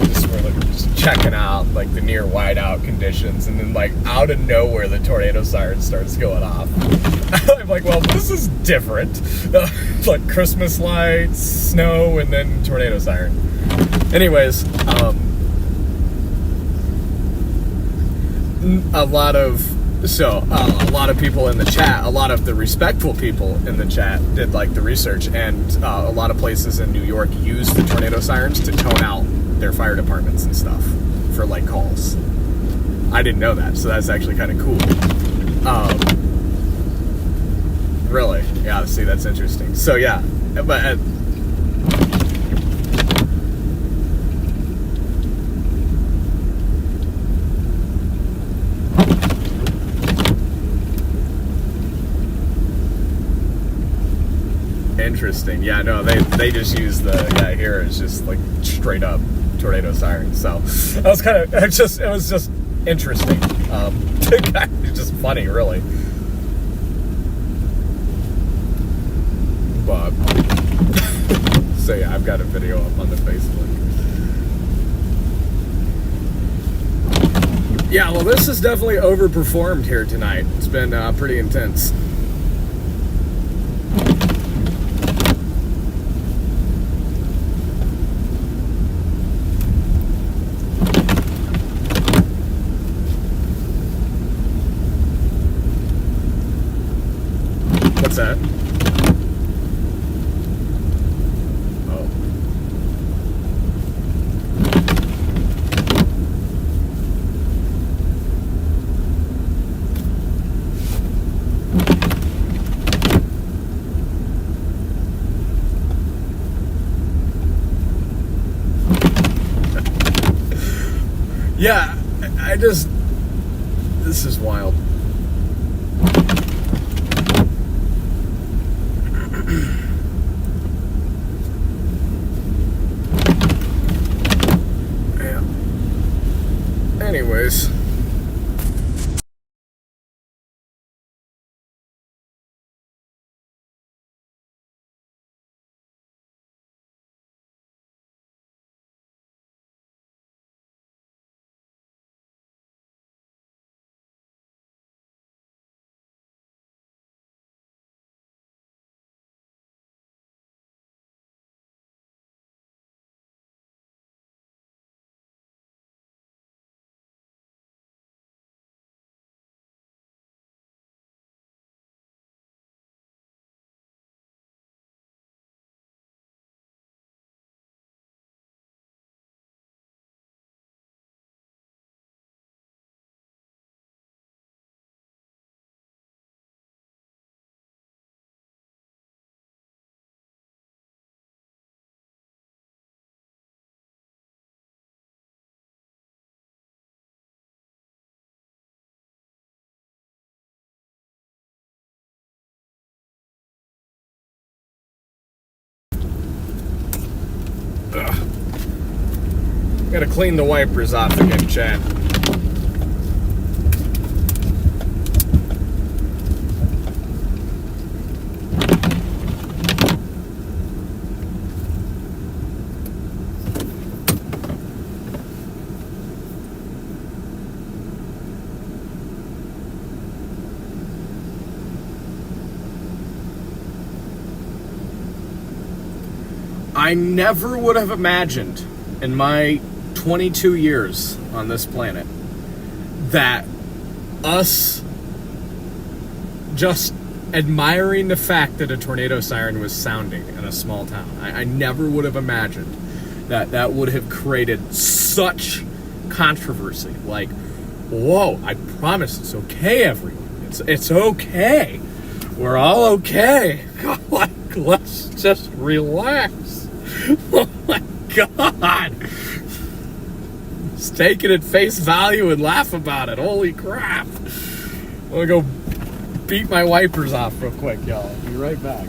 just checking out like the near whiteout conditions, and then like out of nowhere the tornado siren starts going off. I'm like, well, this is different. Like Christmas lights, snow, and then tornado siren. Anyways, a lot of people in the chat, a lot of the respectful people in the chat did like the research, and a lot of places in New York use the tornado sirens to tone out their fire departments and stuff for like calls. I didn't know that, so that's actually kind of cool. Really? Yeah, see, that's interesting. So yeah, but interesting. Yeah, no, they just use the guy here. It's just like straight up tornado siren. So that was kind of it was just interesting. It's just funny, really. But so yeah, I've got a video up on the Facebook. Yeah, well, this is definitely overperformed here tonight. It's been pretty intense. What's that? Oh. Yeah, this is wild. Yeah. Anyways. Gotta clean the wipers off again, chat. I never would have imagined in my 22 years on this planet that us just admiring the fact that a tornado siren was sounding in a small town. I never would have imagined that that would have created such controversy. Like, whoa, I promise it's okay, everyone. It's okay. We're all okay. Like, let's just relax. Oh my God. Just take it at face value and laugh about it. Holy crap. I'm gonna go beat my wipers off real quick, y'all. I'll be right back.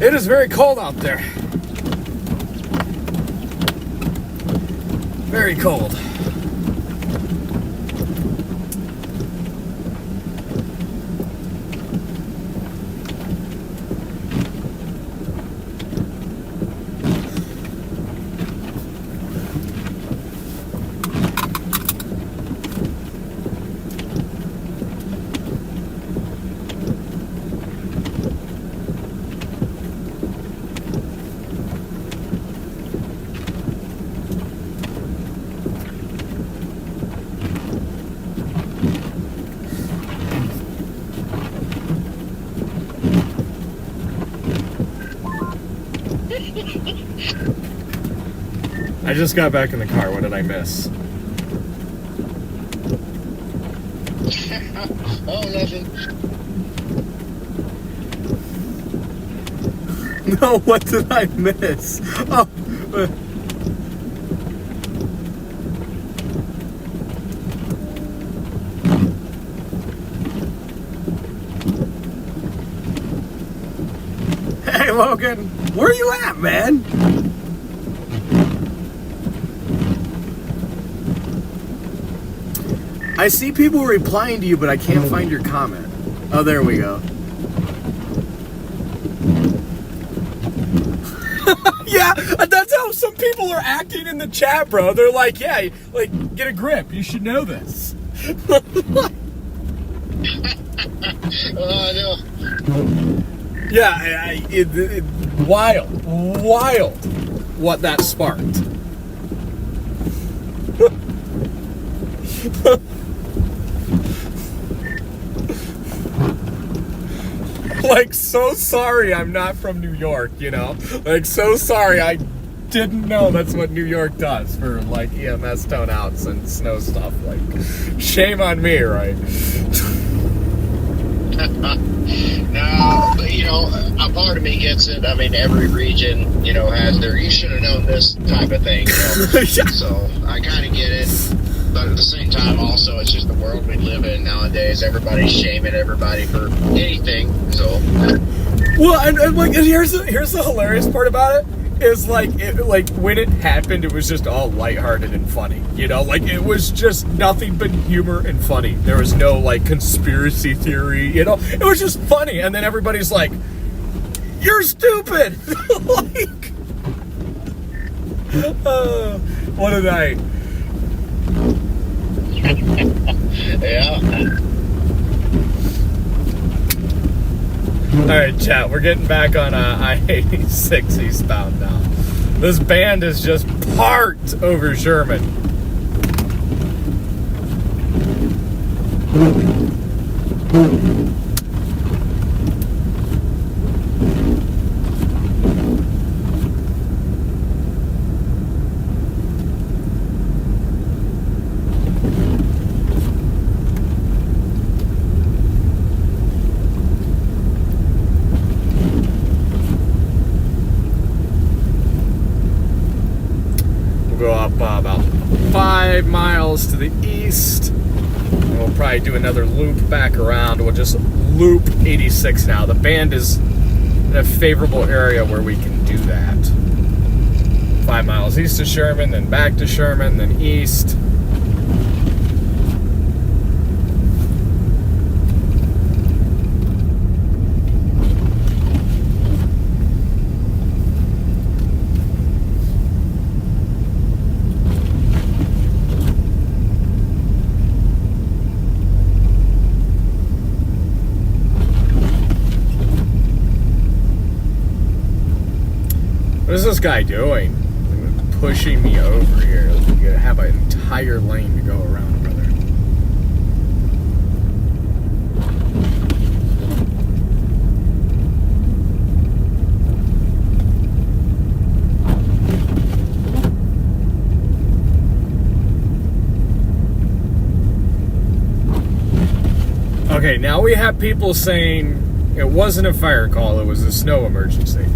It is very cold out there. Very cold. I just got back in the car. What did I miss? Oh, nothing. No, what did I miss? Oh. Hey, Logan. Where you at, man? I see people replying to you, but I can't find your comment. Oh, there we go. Yeah, that's how some people are acting in the chat, bro. They're like, yeah, like, get a grip. You should know this. No. Yeah, wild what that sparked. Like, so sorry I'm not from New York, you know? Like, so sorry I didn't know that's what New York does for, like, EMS toneouts and snow stuff. Like, shame on me, right? No, but you know, a part of me gets it. I mean, every region, you know, has their you should have known this type of thing. You know? Yeah. So I kind of get it, but at the same time, also, it's just the world we live in nowadays. Everybody's shaming everybody for anything. So, Well, and like, and here's the hilarious part about it is like when it happened, it was just all lighthearted and funny. You know, like it was just nothing but humor and funny. There was no like conspiracy theory. You know, it was just funny. And then everybody's like, "You're stupid!" Like, what a night. yeah. All right, chat. We're getting back on I-86 eastbound now. This band is just parked over Sherman. Go up about 5 miles to the east, and we'll probably do another loop back around. We'll just loop 86 now. The band is in a favorable area where we can do that. 5 miles east of Sherman, then back to Sherman, then east. What is this guy doing? Pushing me over here. You have an entire lane to go around, brother. Okay, now we have people saying it wasn't a fire call, it was a snow emergency.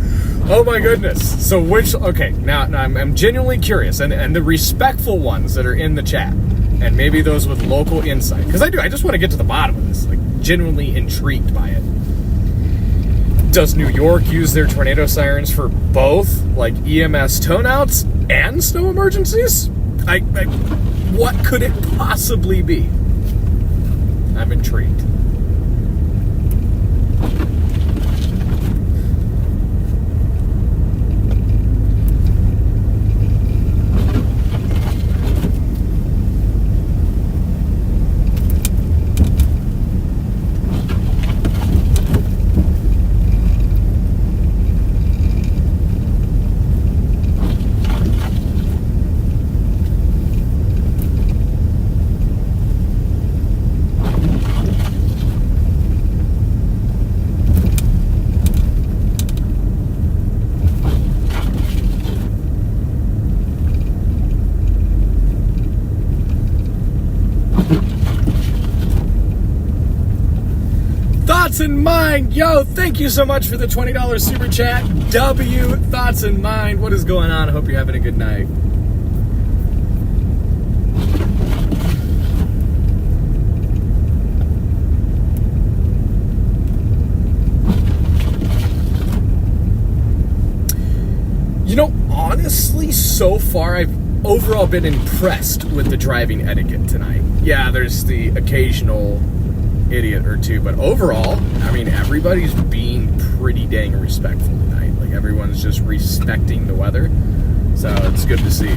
Oh my goodness. So okay, now I'm genuinely curious, and the respectful ones that are in the chat, and maybe those with local insight, because I just want to get to the bottom of this, like genuinely intrigued by it. Does New York use their tornado sirens for both, like EMS toneouts and snow emergencies? What could it possibly be? I'm intrigued. Thoughts in Mind, yo, thank you so much for the $20 super chat. W, Thoughts in Mind, what is going on? I hope you're having a good night. You know, honestly, so far I've overall been impressed with the driving etiquette tonight. Yeah, there's the occasional idiot or two, but overall, I mean, everybody's being pretty dang respectful tonight. Like, everyone's just respecting the weather, so it's good to see.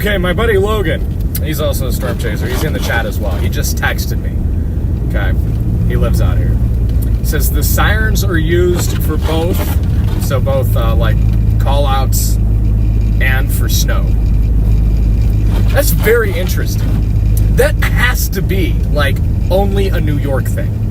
Okay, my buddy Logan, he's also a storm chaser. He's in the chat as well. He just texted me. Okay, he lives out here. He says the sirens are used for both, so both like call outs and for snow. That's very interesting. That has to be like only a New York thing.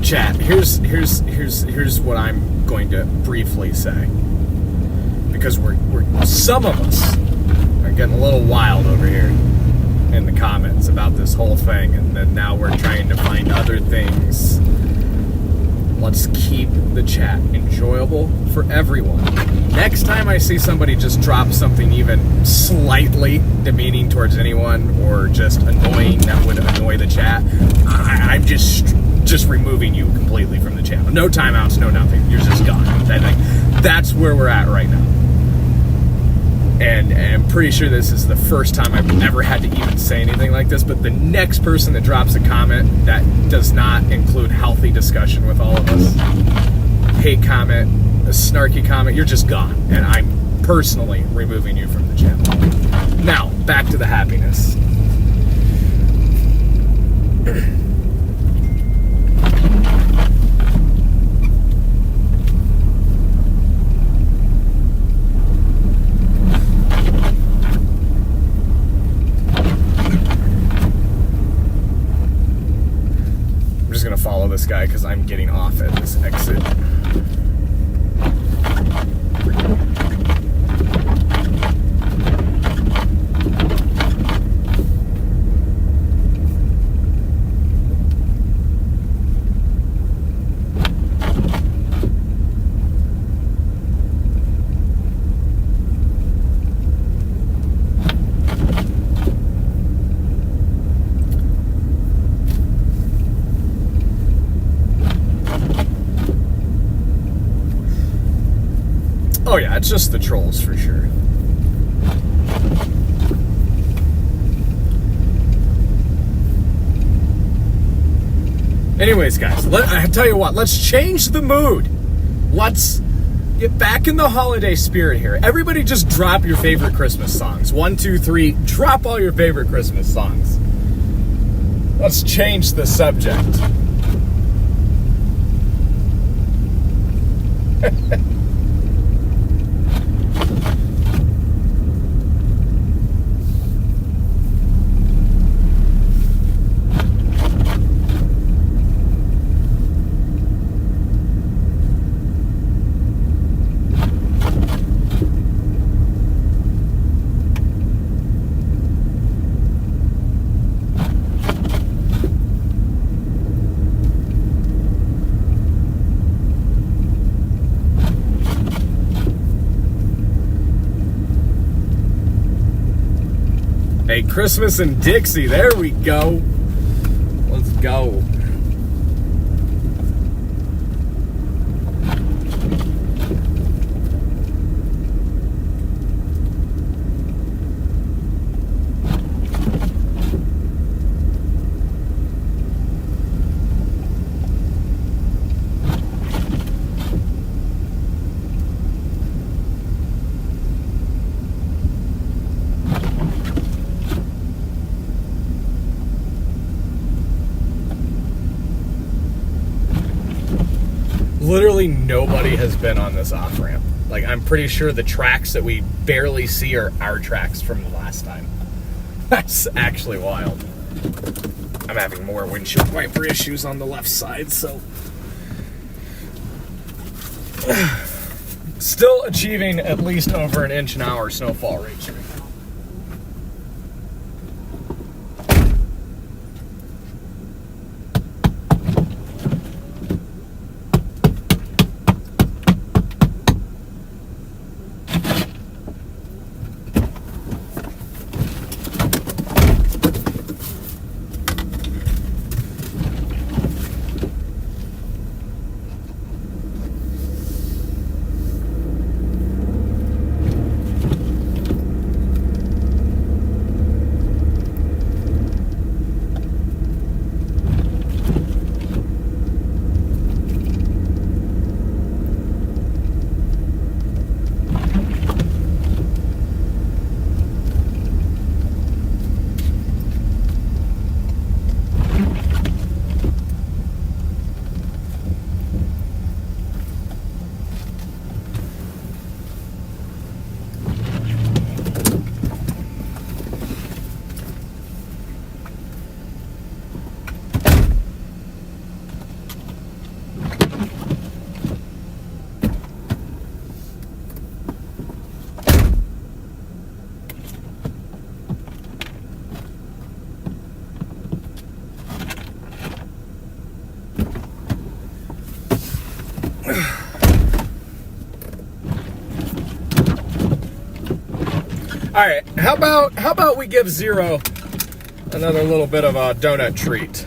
Chat, here's what I'm going to briefly say, because we're some of us are getting a little wild over here in the comments about this whole thing, and then now we're trying to find other things. Let's keep the chat enjoyable for everyone. Next time I see somebody just drop something even slightly demeaning towards anyone or just annoying that would annoy the chat, I'm just removing you completely from the channel. No timeouts, no nothing. You're just gone. That's where we're at right now. And I'm pretty sure this is the first time I've ever had to even say anything like this, but the next person that drops a comment that does not include healthy discussion with all of us, hate comment, a snarky comment, you're just gone. And I'm personally removing you from the channel. Now, back to the happiness. Follow this guy because I'm getting off at this exit. Oh yeah, it's just the trolls for sure. Anyways, guys, I tell you what, let's change the mood. Let's get back in the holiday spirit here. Everybody just drop your favorite Christmas songs. 1, 2, 3, drop all your favorite Christmas songs. Let's change the subject. Hey, Christmas in Dixie. There we go. Let's go. Literally nobody has been on this off-ramp. Like, I'm pretty sure the tracks that we barely see are our tracks from the last time. That's actually wild. I'm having more windshield wiper issues on the left side, so... Still achieving at least over an inch an hour snowfall rates right now. All right, how about we give Zero another little bit of a donut treat?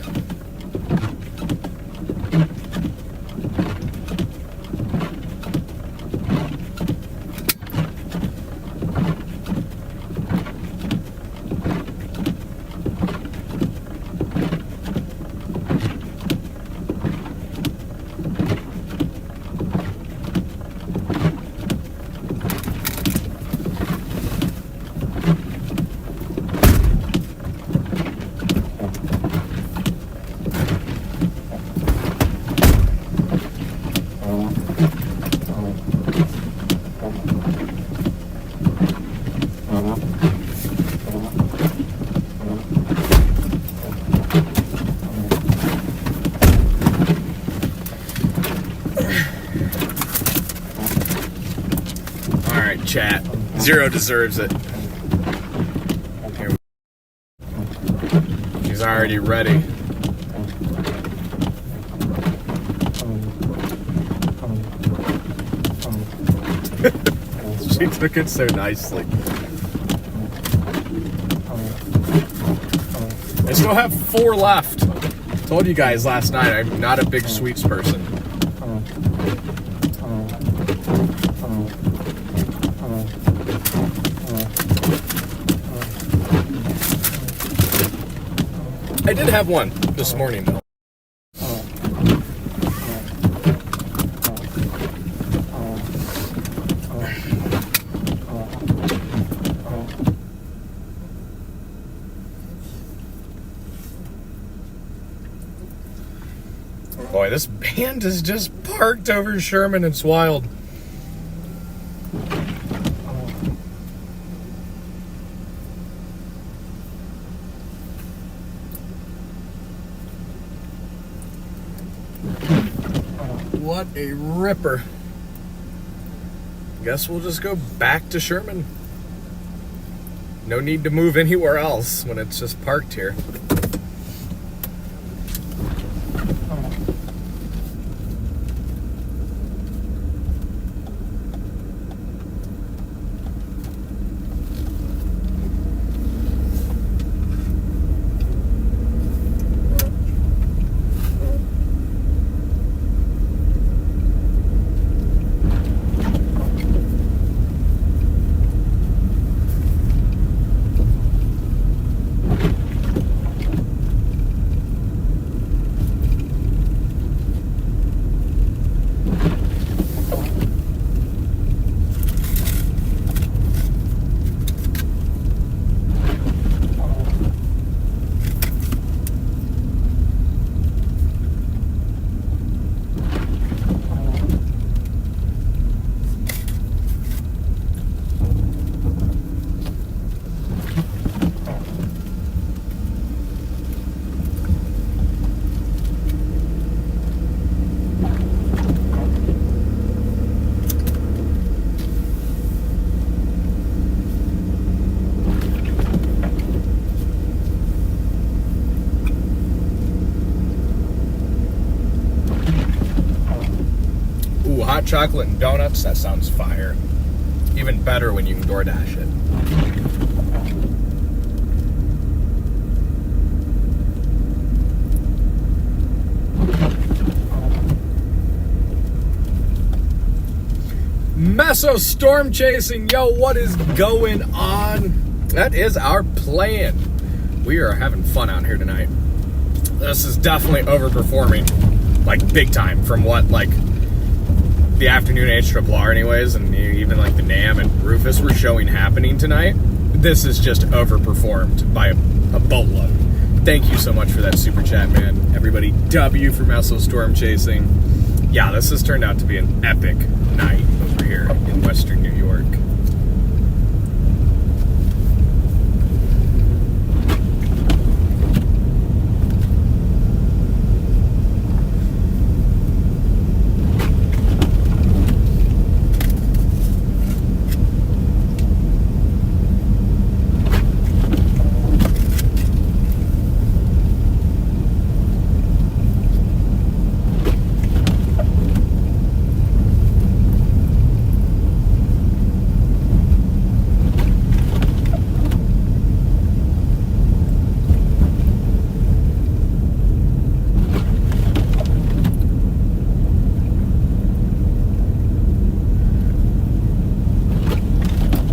Chat. Zero deserves it. Here. She's already ready. She took it so nicely. I still have 4 left. Told you guys last night I'm not a big sweets person. I did have one this morning, though. Boy, this band is just parked over Sherman. It's wild. What a ripper. Guess we'll just go back to Sherman. No need to move anywhere else when it's just parked here. chocolate and donuts, that sounds fire. Even better when you can DoorDash it. Meso storm chasing, yo, what is going on? That is our plan. We are having fun out here tonight. This is definitely overperforming, like big time, from what like the afternoon HRRR anyways, and even like the NAM and Rufus were showing happening tonight. This is just overperformed by a boatload. Thank you so much for that super chat, man. Everybody, W for Meso storm chasing. Yeah, this has turned out to be an epic night over here in Western New York.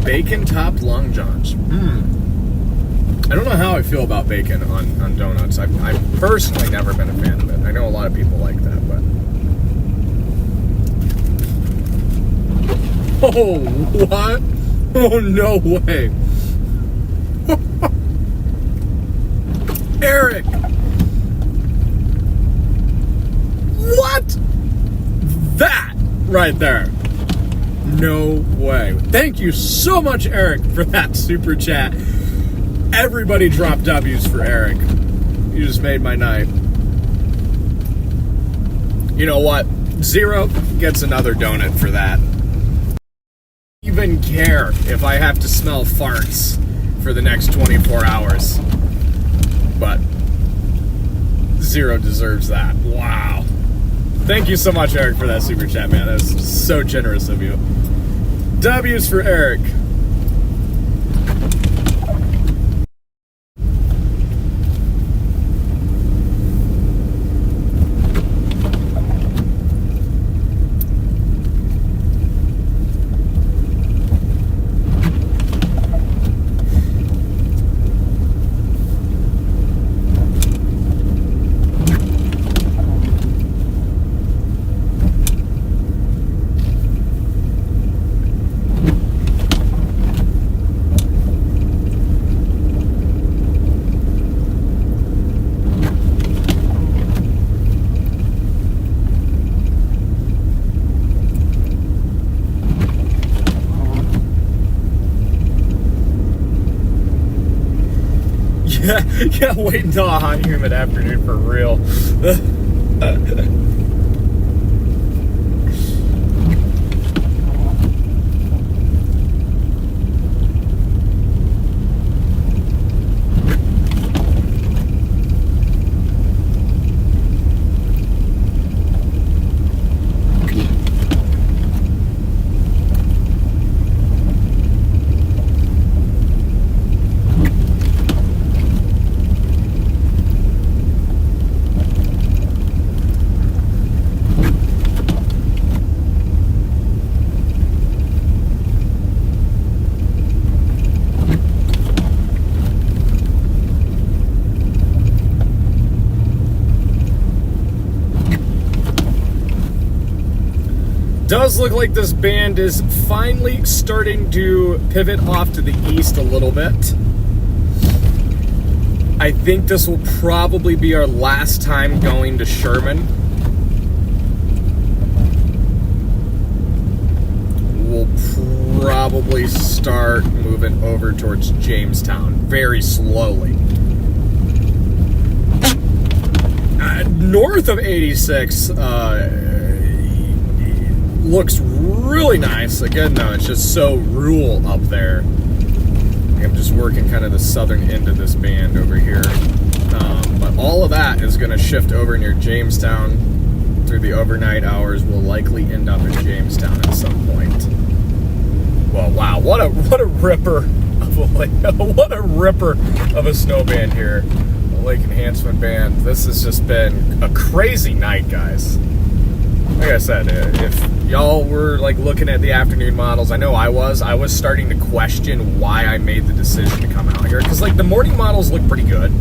Bacon-topped Long Johns. I don't know how I feel about bacon on donuts. I've personally never been a fan of it. I know a lot of people like that, but... Oh, what? Oh, no way. Eric! What? That right there. No way. Thank you so much, Eric, for that super chat. Everybody drop W's for Eric. You just made my night. You know what? Zero gets another donut for that. Even care if I have to smell farts for the next 24 hours. But Zero deserves that. Wow. Thank you so much, Eric, for that super chat, man. That was so generous of you. W's for Eric. Yeah, wait until a hot, humid afternoon for real. Does look like this band is finally starting to pivot off to the east a little bit. I think this will probably be our last time going to Sherman. We'll probably start moving over towards Jamestown very slowly. North of 86, looks really nice. Again, though, it's just so rural up there. I'm just working kind of the southern end of this band over here. But all of that is going to shift over near Jamestown through the overnight hours will likely end up in Jamestown at some point. Well, wow, what a ripper of what a ripper of a snow band here, a lake enhancement band. This has just been a crazy night, guys. Like I said, if y'all were like looking at the afternoon models, I know I was starting to question why I made the decision to come out here, because like the morning models look pretty good,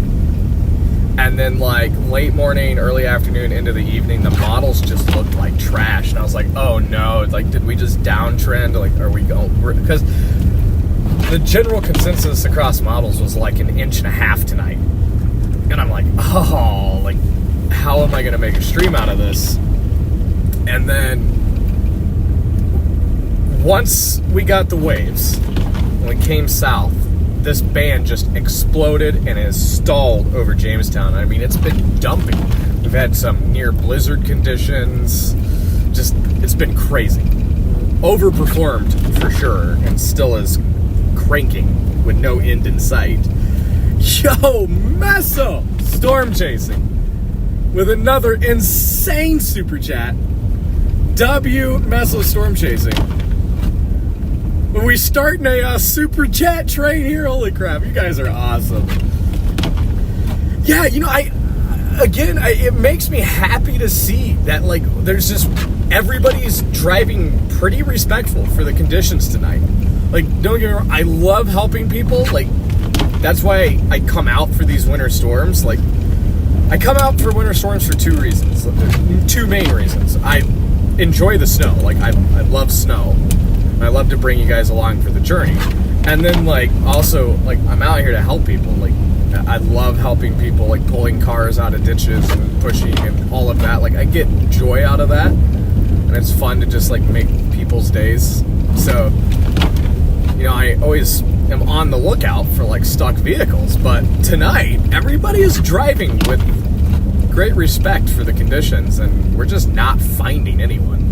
and then like late morning, early afternoon into the evening, the models just looked like trash, and I was like, oh no, like did we just downtrend? Like, are we going? Because the general consensus across models was like 1.5 inches tonight, and I'm like, oh, like how am I going to make a stream out of this? And then once we got the waves, when we came south, this band just exploded and has stalled over Jamestown. I mean, it's been dumping. We've had some near blizzard conditions. Just, it's been crazy. Overperformed for sure, and still is cranking with no end in sight. Yo, Meso Storm Chasing with another insane super chat. W Meso Storm Chasing. When we starting a super chat train here, holy crap, you guys are awesome. Yeah, you know, it makes me happy to see that, like, there's just, everybody's driving pretty respectful for the conditions tonight. Like, don't get me wrong, I love helping people. Like, that's why I come out for these winter storms. Like, I come out for winter storms for two main reasons. I enjoy the snow. Like, I love snow. I love to bring you guys along for the journey. And then, like, also, like, I'm out here to help people. Like, I love helping people, like, pulling cars out of ditches and pushing and all of that. Like, I get joy out of that. And it's fun to just, like, make people's days. So, you know, I always am on the lookout for, like, stuck vehicles. But tonight, everybody is driving with great respect for the conditions, and we're just not finding anyone.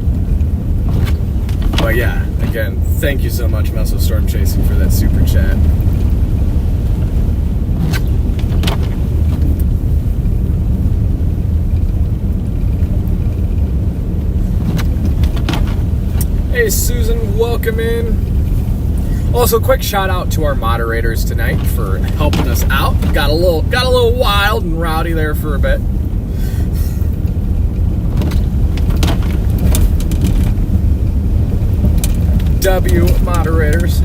But yeah, again, thank you so much, Meso Storm Chasing, for that super chat. Hey Susan, welcome in. Also, quick shout out to our moderators tonight for helping us out. Got a little wild and rowdy there for a bit. W moderators.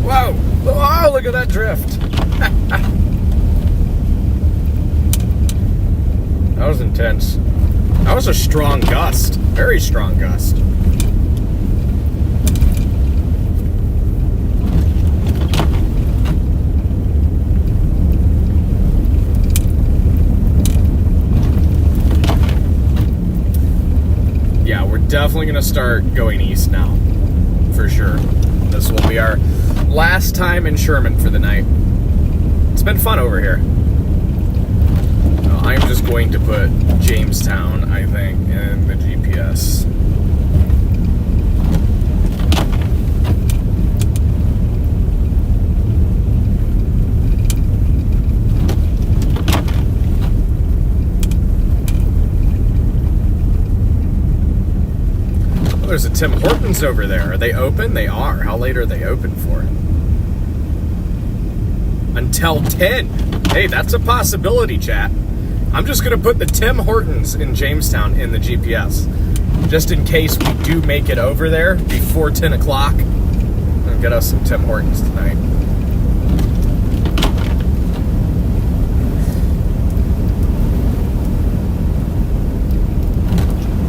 Whoa! Oh, look at that drift. That was intense. That was a strong gust. Very strong gust. Yeah, we're definitely going to start going east now. For sure. This will be our last time in Sherman for the night. It's been fun over here. I'm just going to put Jamestown, I think, in the GPS. Oh, there's a Tim Hortons over there. Are they open? They are. How late are they open for? Until 10. Hey, that's a possibility, chat. I'm just going to put the Tim Hortons in Jamestown in the GPS, just in case we do make it over there before 10 o'clock. I'm going to get us some Tim Hortons tonight.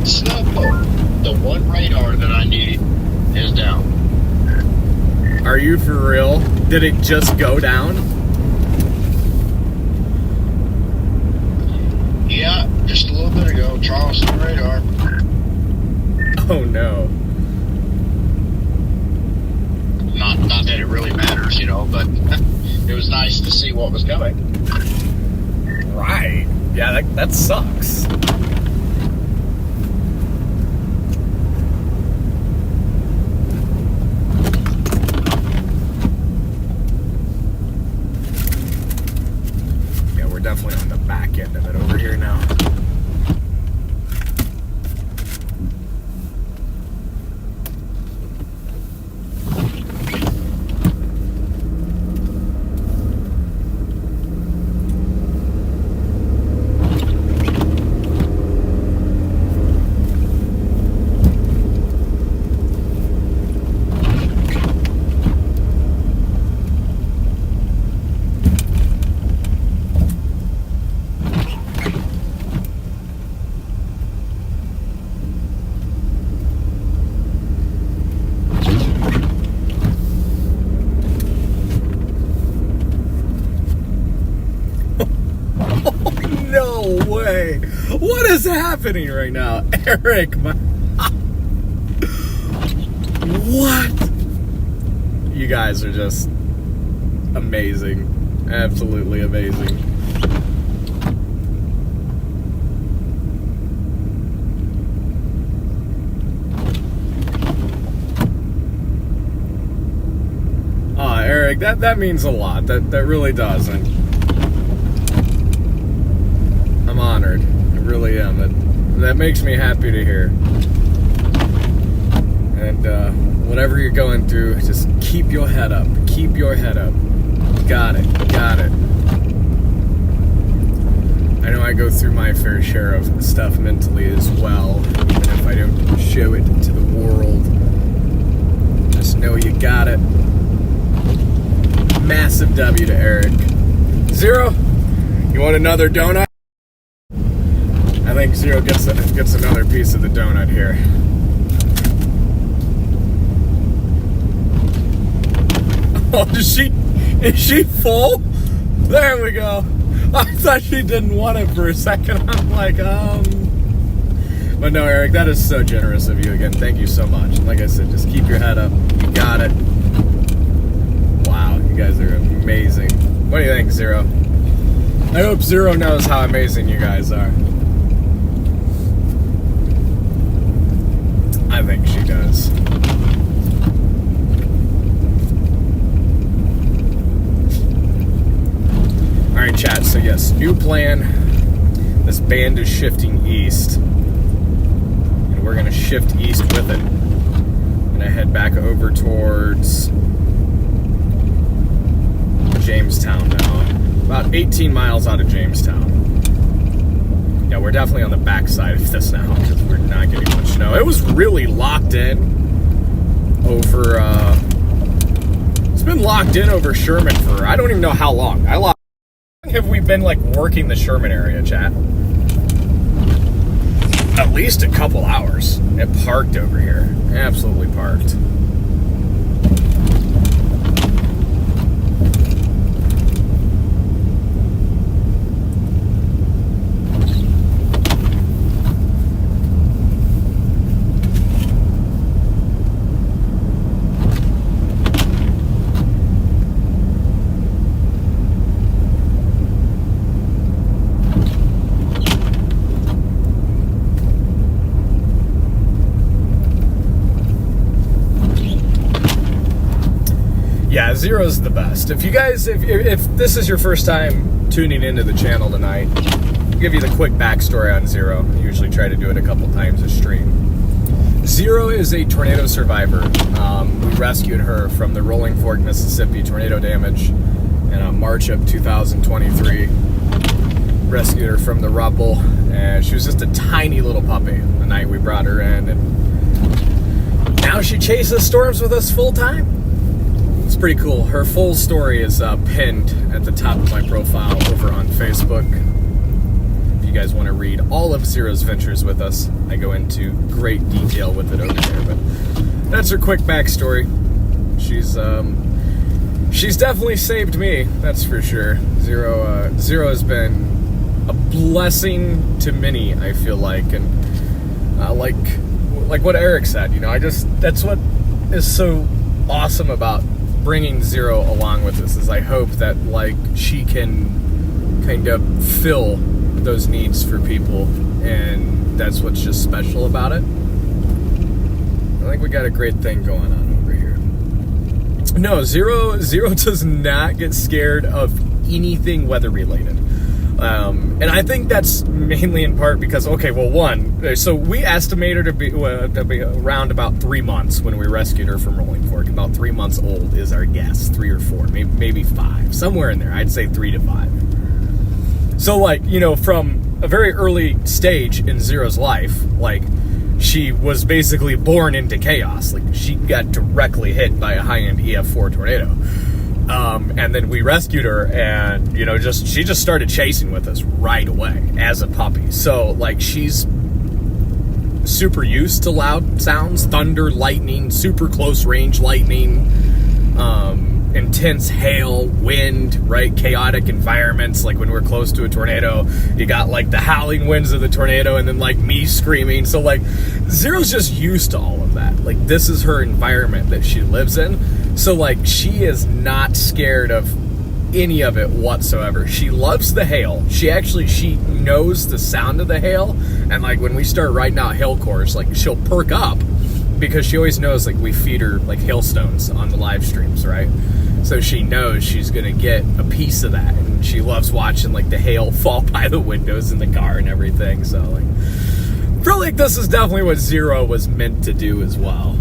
Snow, the one radar that I need is down. Are you for real? Did it just go down? Yeah, just a little bit ago, Charleston radar. Oh no. Not that it really matters, you know, but it was nice to see what was coming. right. Yeah, that sucks. Yeah, we're definitely on the back end of it over here now. No way. What is happening right now? Eric, what? You guys are just amazing. Absolutely amazing. Eric, that means a lot. That really does. And I'm honored. I really am. That makes me happy to hear. And whatever you're going through, just keep your head up. Keep your head up. Got it. Got it. I know I go through my fair share of stuff mentally as well, even if I don't show it to the world. Just know you got it. Massive W to Eric. Zero, you want another donut? I think Zero gets another piece of the donut here. Oh, is she full? There we go. I thought she didn't want it for a second. I'm like, But no, Eric, that is so generous of you again. Thank you so much. Like I said, just keep your head up. You got it. Wow, you guys are amazing. What do you think, Zero? I hope Zero knows how amazing you guys are. I think she does. Alright, chat, so yes, new plan. This band is shifting east. And we're going to shift east with it. And I head back over towards Jamestown now. About 18 miles out of Jamestown. Yeah, we're definitely on the backside of this now because we're not getting much snow. It was really locked in over, it's been locked in over Sherman for, I don't even know how long. How long have we been, like, working the Sherman area, chat? At least a couple hours. It parked over here. Absolutely parked. Yeah, Zero's the best. If you guys, if this is your first time tuning into the channel tonight, I'll give you the quick backstory on Zero. I usually try to do it a couple times a stream. Zero is a tornado survivor. We rescued her from the Rolling Fork, Mississippi tornado damage in March of 2023. Rescued her from the rubble, and she was just a tiny little puppy the night we brought her in, and now she chases storms with us full time. It's pretty cool. Her full story is pinned at the top of my profile over on Facebook. If you guys want to read all of Zero's ventures with us, I go into great detail with it over there. But that's her quick backstory. She's definitely saved me. That's for sure. Zero has been a blessing to many, I feel like, and like what Eric said. You know, that's what is so awesome about bringing Zero along with us, is I hope that, like, she can kind of fill those needs for people, and that's what's just special about it. I think we got a great thing going on over here. No, Zero does not get scared of anything weather related. And I think that's mainly in part because, okay, well, one, so we estimated her to be around about 3 months when we rescued her from Rolling Fork. About 3 months old is our guess, 3 or 4, maybe 5, somewhere in there. I'd say 3 to 5. So, like, you know, from a very early stage in Zero's life, like, she was basically born into chaos. Like, she got directly hit by a high-end EF4 tornado. And then we rescued her, and, you know, she just started chasing with us right away as a puppy. So, like, she's super used to loud sounds, thunder, lightning, super close range lightning, intense hail, wind, right? Chaotic environments. Like when we're close to a tornado, you got like the howling winds of the tornado and then like me screaming. So like Zero's just used to all of that. Like this is her environment that she lives in. So like she is not scared of any of it whatsoever. She loves the hail. She knows the sound of the hail. And like when we start writing out hail cores, like she'll perk up because she always knows like we feed her like hailstones on the live streams, right? So she knows she's gonna get a piece of that, and she loves watching like the hail fall by the windows in the car and everything. So like, I feel like this is definitely what Zero was meant to do as well.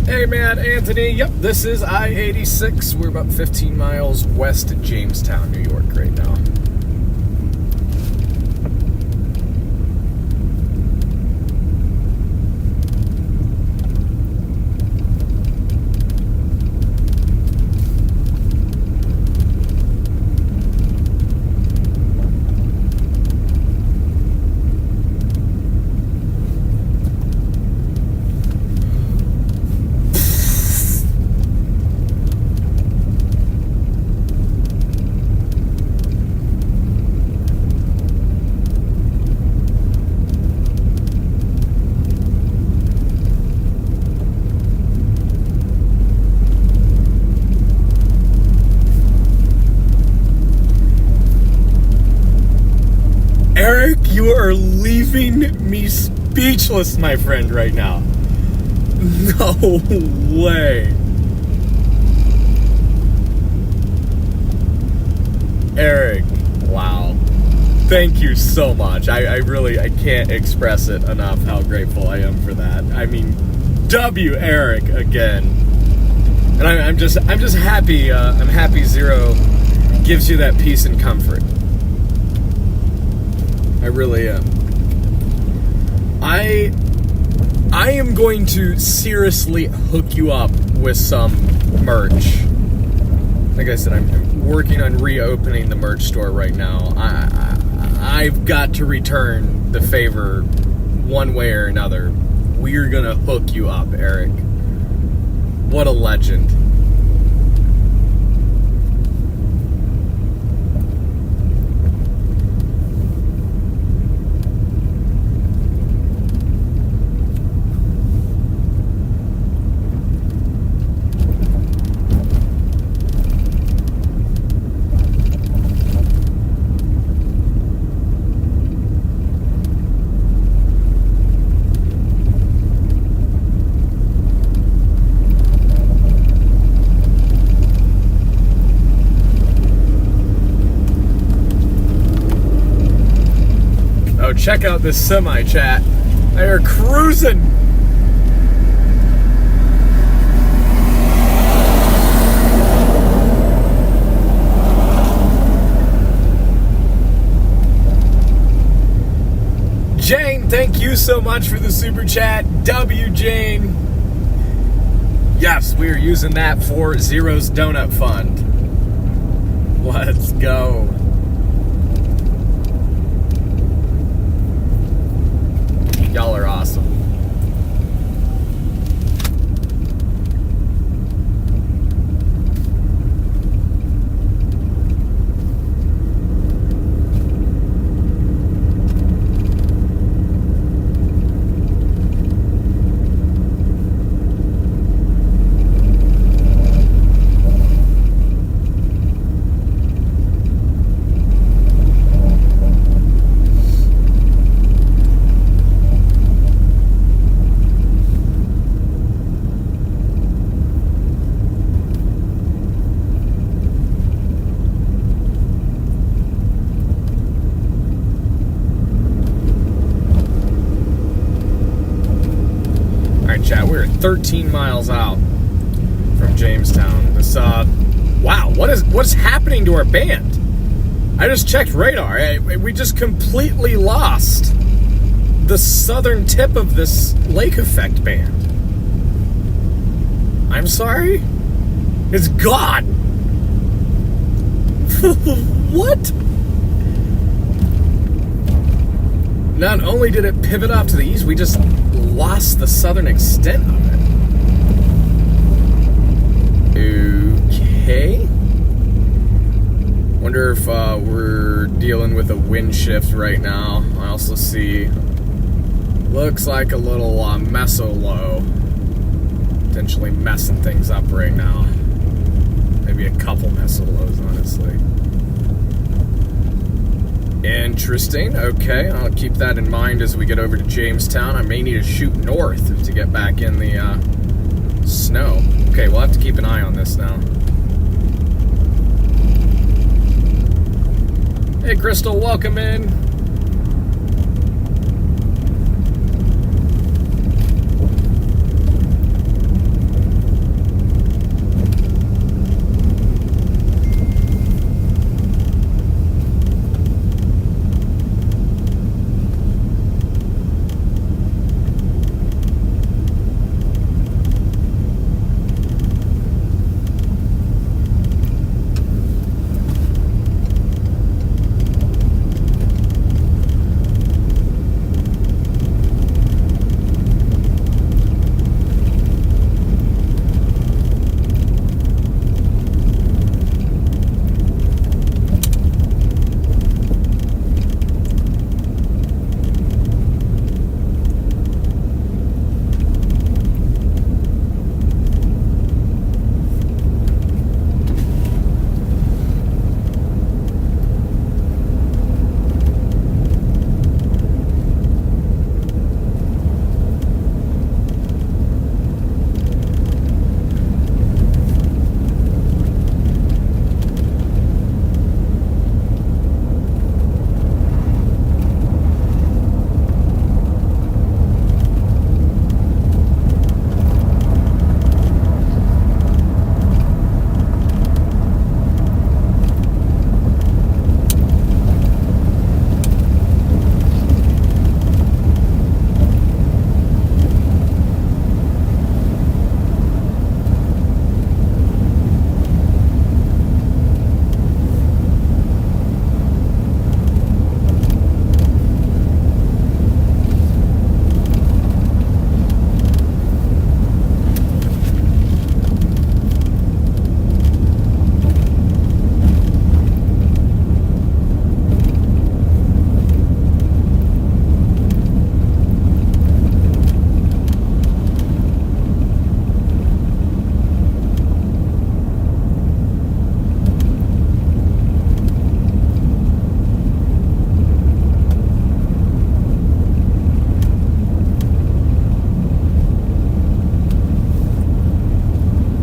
Hey man, Anthony, yep, this is I-86. We're about 15 miles west of Jamestown, New York right now. Eric, you are leaving me speechless, my friend, right now. No way. Eric, wow. Thank you so much. I can't express it enough how grateful I am for that. I mean, W Eric again. And I'm just happy. I'm happy Zero gives you that peace and comfort. I really am. I am going to seriously hook you up with some merch. Like I said, I'm working on reopening the merch store right now. I've got to return the favor one way or another. We're gonna hook you up, Eric. What a legend. Check out this semi, chat. They are cruising. Jane, thank you so much for the super chat. W. Jane. Yes, we are using that for Zero's Donut Fund. Let's go. Y'all are awesome. Chat, we're 13 miles out from Jamestown. This, wow, what's happening to our band? I just checked radar. We just completely lost the southern tip of this lake effect band. I'm sorry? It's gone. What? Not only did it pivot off to the east, we just lost the southern extent of it. Okay. Wonder if we're dealing with a wind shift right now. I also see, looks like a little meso low. Potentially messing things up right now. Maybe a couple meso lows, honestly. Interesting. Okay, I'll keep that in mind as we get over to Jamestown. I may need to shoot north to get back in the snow. Okay, we'll have to keep an eye on this now. Hey, Crystal, welcome in.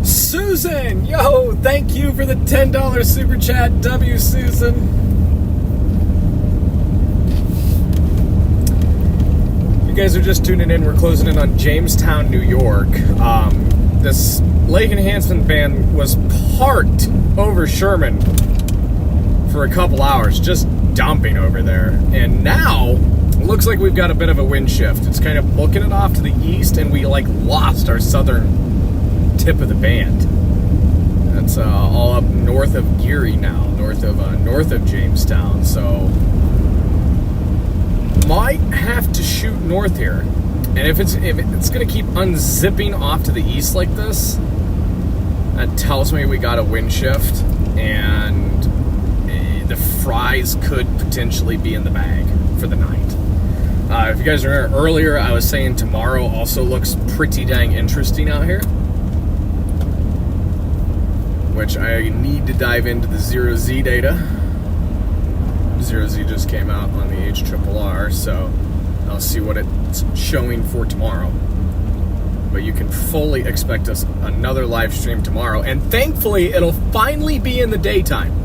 Susan, yo, thank you for the $10 super chat, W. Susan. guys are just tuning in, we're closing in on Jamestown, New York. This lake enhancement van was parked over Sherman for a couple hours, just dumping over there. And now, it looks like we've got a bit of a wind shift. It's kind of booking it off to the east, and we like lost our southern tip of the band. That's all up north of Geary now, north of Jamestown. So might have to shoot north here. And if it's going to keep unzipping off to the east like this, that tells me we got a wind shift, and the fries could potentially be in the bag for the night. If you guys remember earlier, I was saying tomorrow also looks pretty dang interesting out here, which I need to dive into the 0Z data. 0Z just came out on the HRRR, so I'll see what it's showing for tomorrow. But you can fully expect us another live stream tomorrow, and thankfully it'll finally be in the daytime.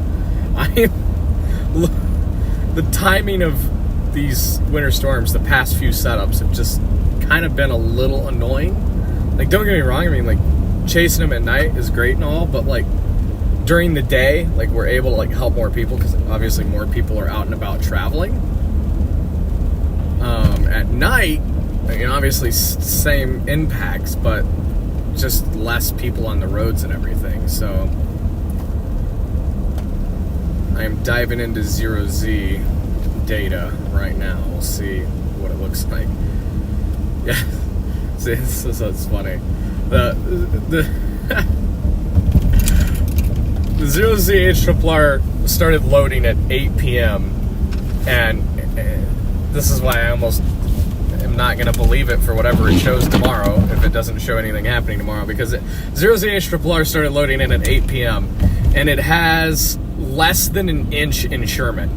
The timing of these winter storms, the past few setups, have just kind of been a little annoying. Like, don't get me wrong, I mean, like, chasing them at night is great and all, but like during the day, like, we're able to like help more people because obviously more people are out and about traveling. At night, I mean, obviously same impacts, but just less people on the roads and everything. So I am diving into 0Z data right now. We'll see what it looks like. Yeah, see, that's funny. The 0Z HRRR started loading at 8 p.m. and this is why I almost am not going to believe it for whatever it shows tomorrow if it doesn't show anything happening tomorrow, because 0Z HRRR started loading in at 8 p.m. and it has less than an inch in Sherman.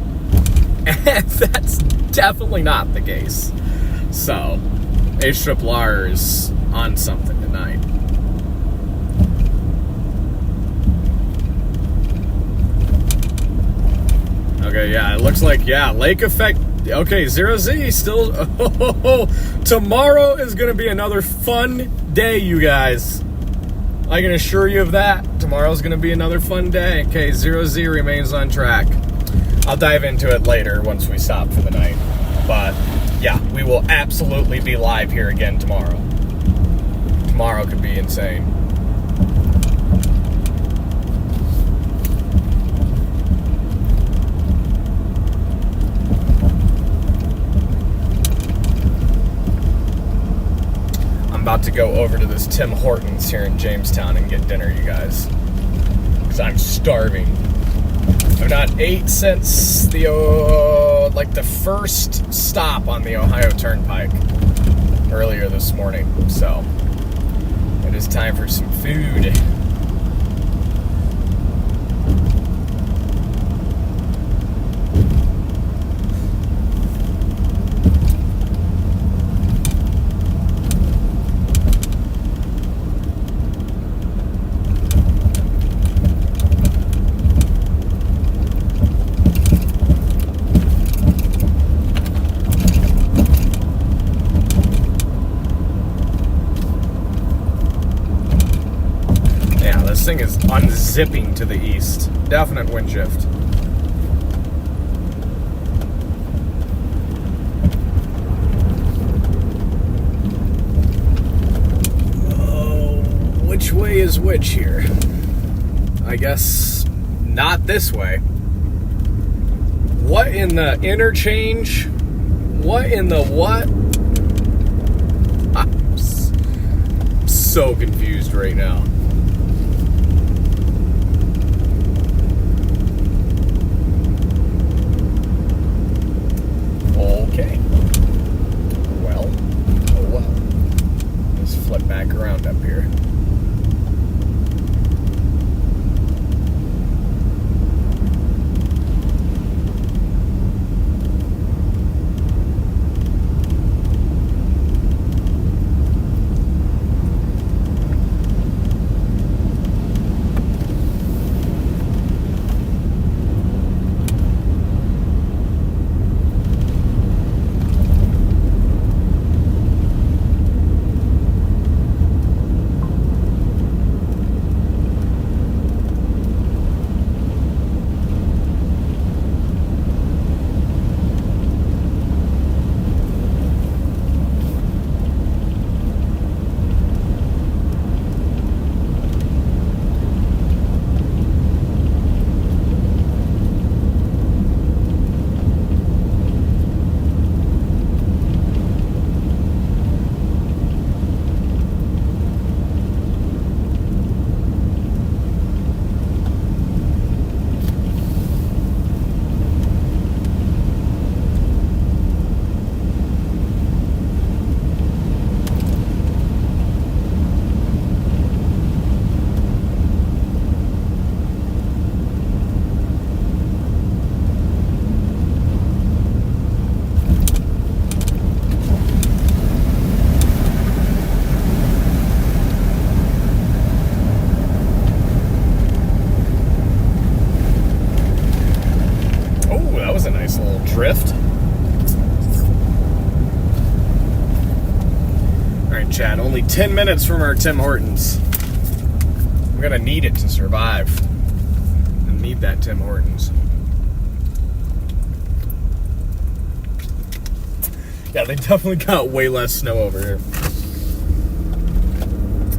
And that's definitely not the case. So, HRRR is on something tonight. Okay, yeah, it looks like, yeah, lake effect. Okay, 0Z still. Tomorrow is going to be another fun day, you guys. I can assure you of that. Tomorrow's going to be another fun day. Okay, 0Z remains on track. I'll dive into it later once we stop for the night. But, yeah, we will absolutely be live here again tomorrow. Tomorrow could be insane. About to go over to this Tim Hortons here in Jamestown and get dinner, you guys, because I'm starving. I've not ate since the first stop on the Ohio Turnpike earlier this morning, so it is time for some food. Thing is unzipping to the east. Definite wind shift. Oh, which way is which here? I guess not this way. What in the interchange? What in the what? I'm so confused right now. Okay. Well. Oh well. Let's flip back around up here. drift. All right, Chad, only 10 minutes from our Tim Hortons. I'm gonna need it to survive. I need that Tim Hortons. Yeah, they definitely got way less snow over here.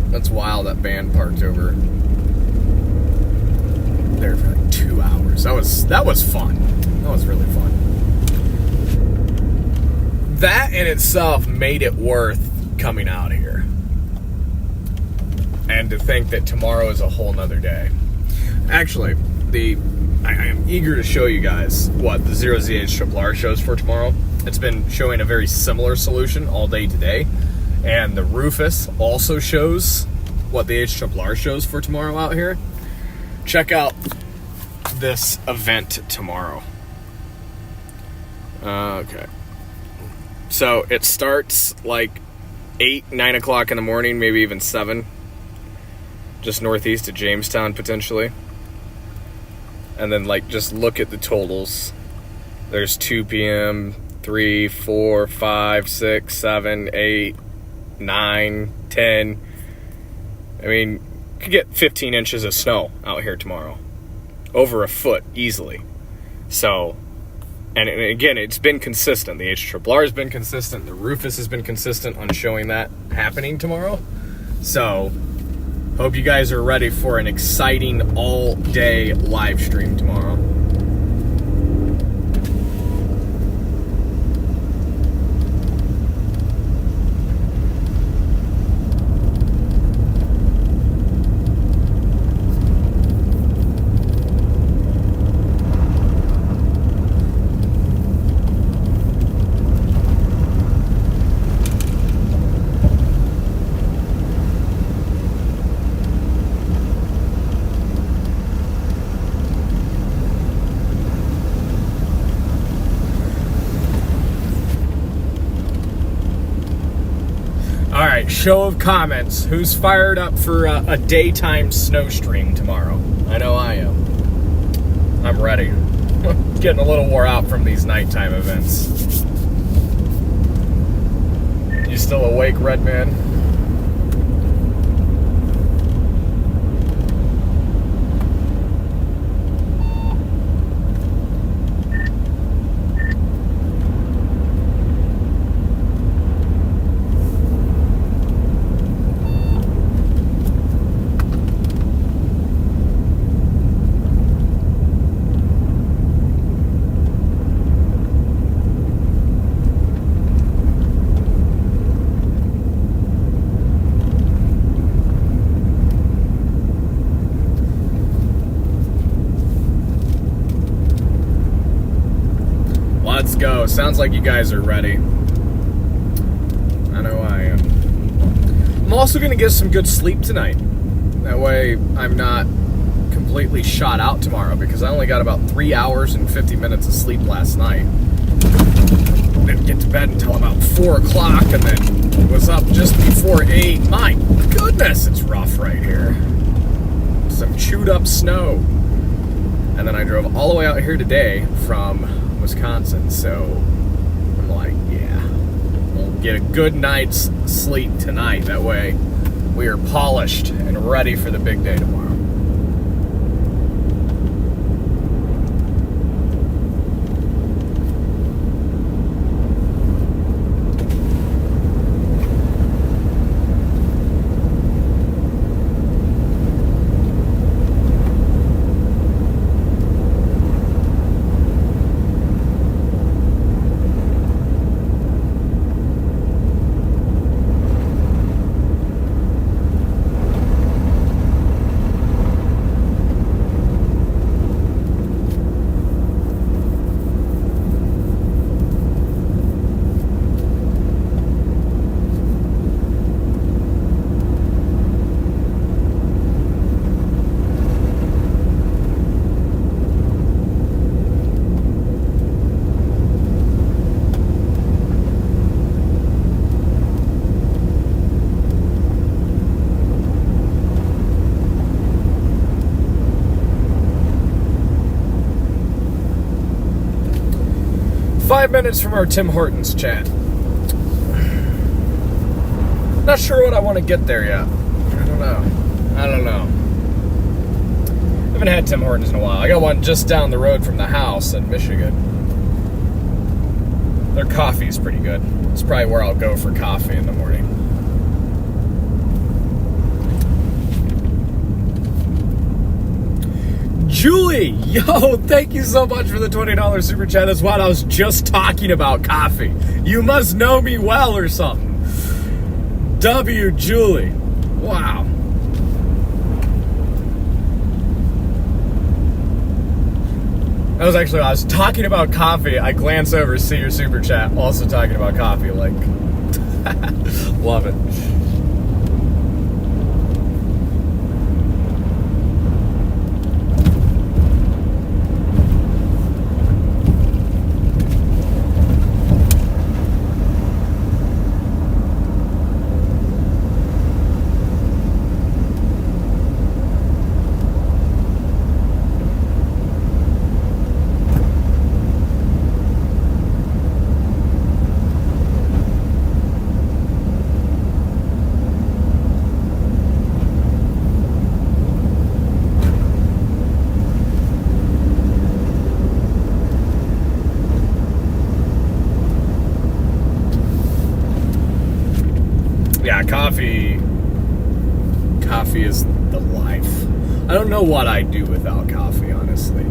That's wild, that van parked over there for like 2 hours. That was fun. That was really fun. That in itself made it worth coming out here. And to think that tomorrow is a whole nother day. Actually, I am eager to show you guys what the 0ZH shows for tomorrow. It's been showing a very similar solution all day today. And the Rufus also shows what the HRRR shows for tomorrow out here. Check out this event tomorrow. Okay. So it starts like 8, 9 o'clock in the morning, maybe even 7. Just northeast of Jamestown, potentially. And then, like, just look at the totals. There's 2 p.m., 3, 4, 5, 6, 7, 8, 9, 10. I mean, you could get 15 inches of snow out here tomorrow. Over a foot, easily. So, and again, it's been consistent. The HRRR has been consistent. The Rufus has been consistent on showing that happening tomorrow. So, hope you guys are ready for an exciting all-day live stream tomorrow. Show of comments. Who's fired up for a daytime snow stream tomorrow? I know I am. I'm ready. Getting a little wore out from these nighttime events. You still awake, Redman? Let's go. Sounds like you guys are ready. I know I am. I'm also going to get some good sleep tonight. That way I'm not completely shot out tomorrow, because I only got about 3 hours and 50 minutes of sleep last night. Didn't get to bed until about 4 o'clock, and then was up just before 8. My goodness, it's rough right here. Some chewed up snow. And then I drove all the way out here today from Wisconsin, so I'm like, yeah, we'll get a good night's sleep tonight. That way we are polished and ready for the big day tomorrow. 5 minutes from our Tim Hortons chat. Not sure what I want to get there yet. I don't know. Haven't had Tim Hortons in a while. I got one just down the road from the house in Michigan. Their coffee's pretty good. It's probably where I'll go for coffee in the morning. Julie, yo, thank you so much for the $20 super chat. That's what I was just talking about, coffee. You must know me well or something. W. Julie. Wow. I was talking about coffee. I glance over, see your super chat, also talking about coffee. Like, love it. Coffee is the life. I don't know what I'd do without coffee, honestly.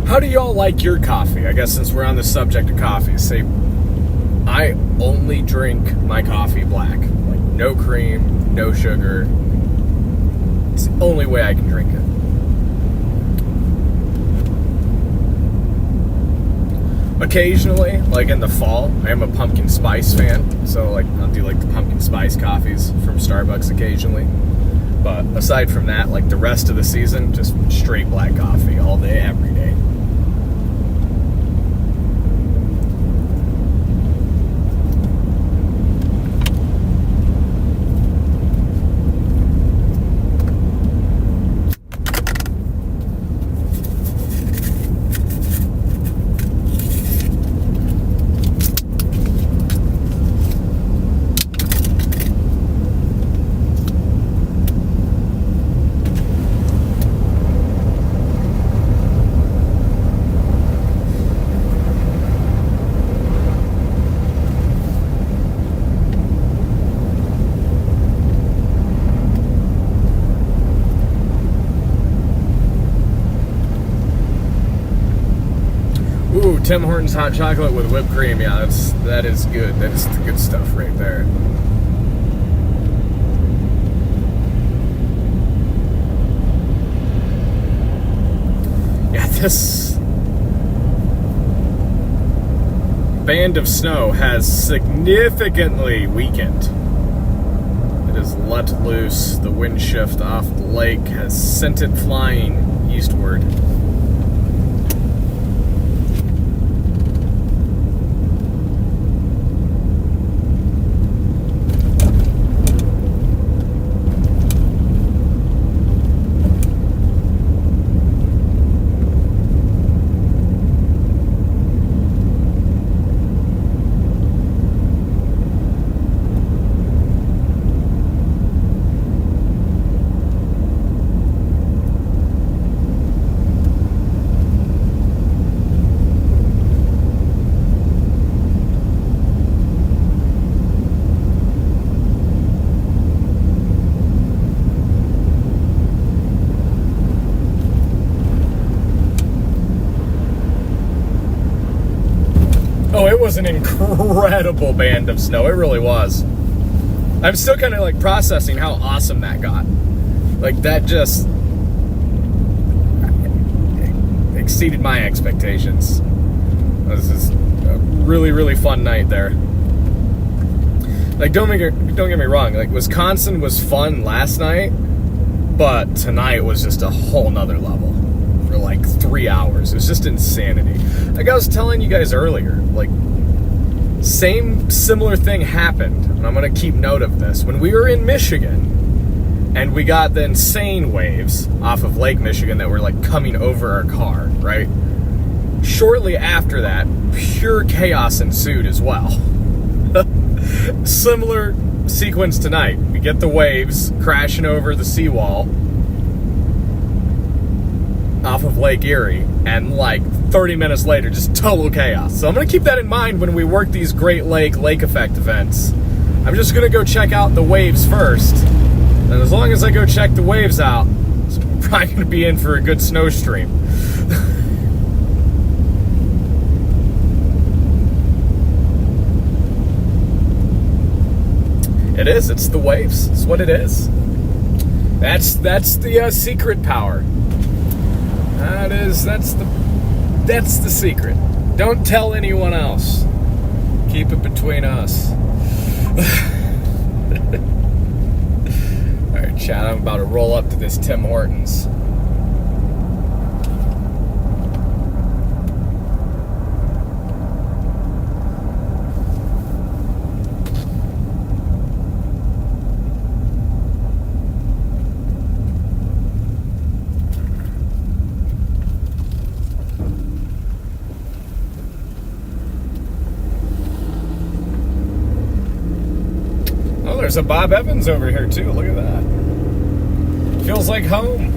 How do y'all like your coffee? I guess since we're on the subject of coffee, say I only drink my coffee black. Like no cream, no sugar. It's the only way I can drink it. Occasionally, like in the fall, I am a pumpkin spice fan. So like I'll do like the pumpkin spice coffees from Starbucks occasionally. But aside from that, like the rest of the season, just straight black coffee all day, every day. Tim Hortons hot chocolate with whipped cream. Yeah, that is good. That is the good stuff right there. Yeah, this band of snow has significantly weakened. It has let loose. The wind shift off the lake has sent it flying eastward. Oh, it was an incredible band of snow. It really was. I'm still kind of like processing how awesome that got. Like, that just exceeded my expectations. This is a really, really fun night there. Like, don't get me wrong. Like, Wisconsin was fun last night, but tonight was just a whole nother level. For like 3 hours. It was just insanity. Like I was telling you guys earlier, like, similar thing happened, and I'm gonna keep note of this. When we were in Michigan, and we got the insane waves off of Lake Michigan that were like coming over our car, right? Shortly after that, pure chaos ensued as well. Similar sequence tonight. We get the waves crashing over the seawall off of Lake Erie, and like 30 minutes later, just total chaos. So I'm gonna keep that in mind when we work these Great Lake Effect events. I'm just gonna go check out the waves first, and as long as I go check the waves out, it's probably gonna be in for a good snow stream. It is. It's the waves. It's what it is. That's the secret power. That's the secret. Don't tell anyone else. Keep it between us. Alright, chat, I'm about to roll up to this Tim Hortons. There's a Bob Evans over here too. Look at that. Feels like home.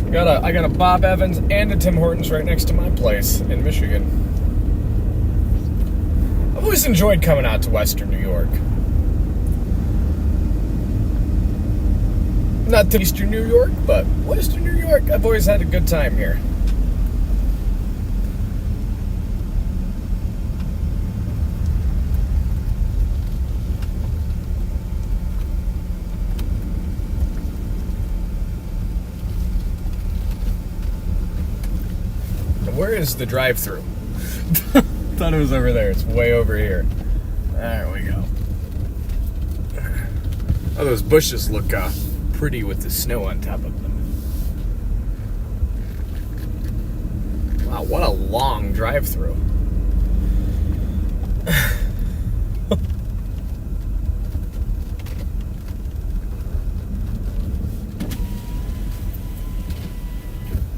I got a Bob Evans and a Tim Hortons right next to my place in Michigan. I've always enjoyed coming out to Western New York. Not to Eastern New York, but Western New York. I've always had a good time here. Where is the drive-thru? Thought it was over there. It's way over here. There we go. Oh, those bushes look pretty with the snow on top of them. Wow, what a long drive-thru.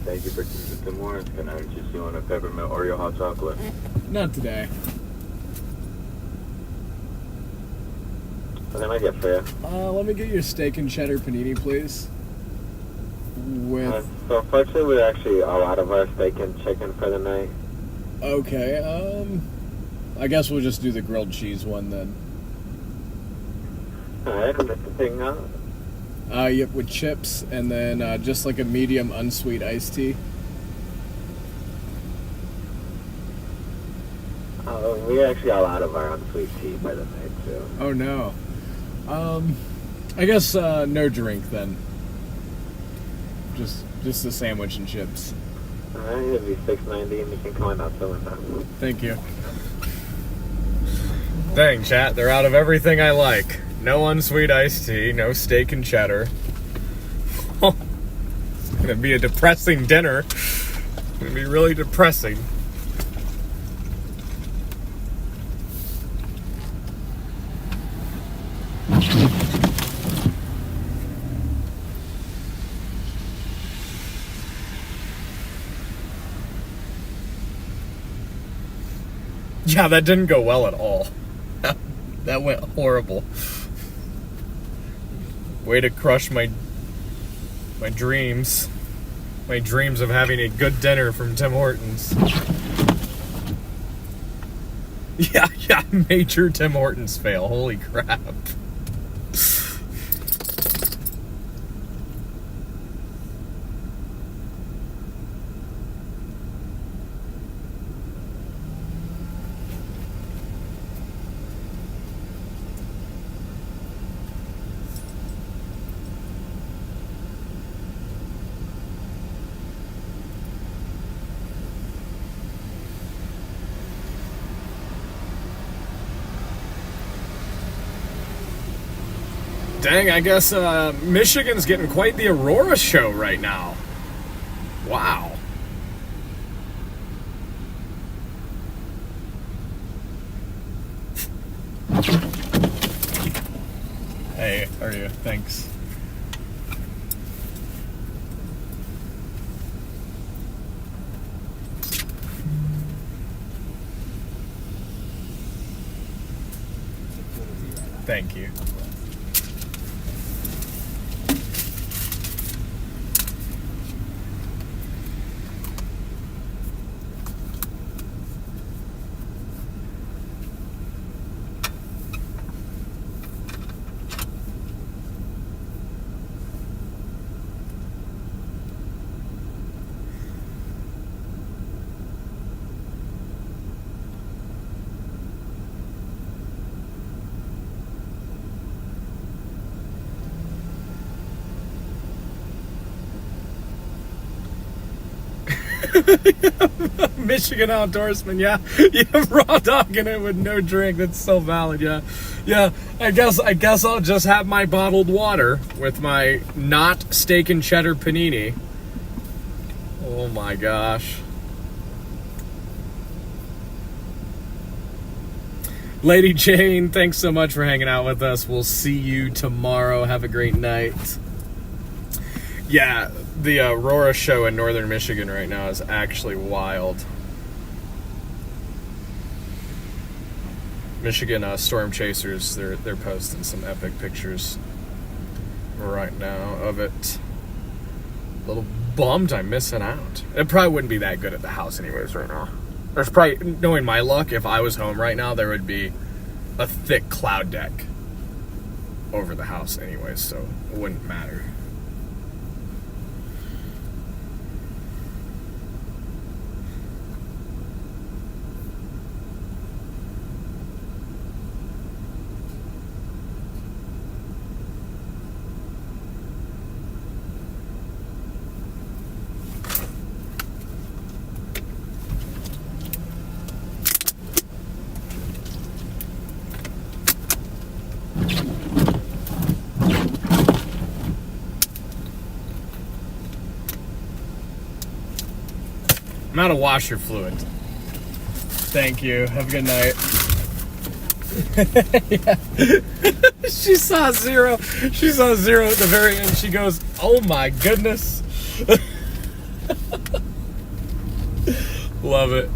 Thank you for choosing Tim Hortons. Can I interest you on a peppermint Oreo hot chocolate? Not today. What can I get for you? Let me get you a steak and cheddar panini, please. With... So unfortunately, we're actually all out of our steak and chicken for the night. Okay, I guess we'll just do the grilled cheese one then. Alright, I'll make the thing out. Yep, with chips, and then just like a medium unsweet iced tea. We actually all out of our unsweet tea by the night, so. Oh no. I guess no drink then. Just a sandwich and chips. Alright, it'll be $6.90 and you can come on out the window. Thank you. Dang, chat, they're out of everything I like. No unsweet iced tea, no steak and cheddar. It's gonna be a depressing dinner. It's gonna be really depressing. Yeah, that didn't go well at all. That went horrible. Way to crush my dreams. My dreams of having a good dinner from Tim Hortons. Yeah, major Tim Hortons fail. Holy crap. Dang, I guess Michigan's getting quite the Aurora show right now. Wow. Hey, how are you? Thanks. Thank you. Michigan outdoorsman, yeah, raw dogging it with no drink. That's so valid, yeah. I guess I'll just have my bottled water with my not steak and cheddar panini. Oh my gosh. Lady Jane, thanks so much for hanging out with us. We'll see you tomorrow. Have a great night. Yeah, the Aurora show in northern Michigan right now is actually wild. Michigan storm chasers, they're posting some epic pictures right now of it. A little bummed I'm missing out. It probably wouldn't be that good at the house anyways right now. There's probably, knowing my luck, if I was home right now, there would be a thick cloud deck over the house anyways, so it wouldn't matter. I'm out of washer fluid. Thank you. Have a good night. Yeah. She saw zero. She saw zero at the very end. She goes, "Oh my goodness." Love it.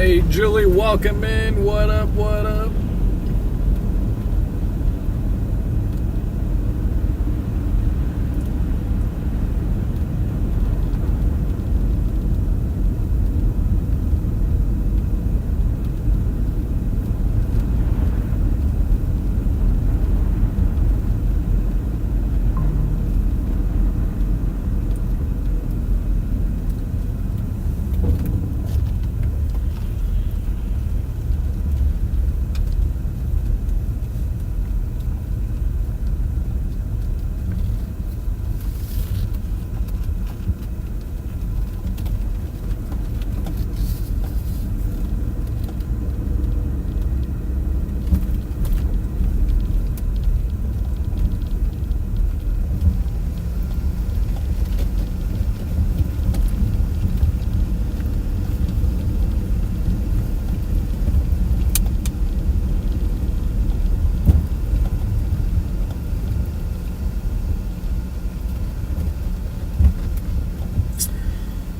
Hey, Julie, welcome in. What up, what up?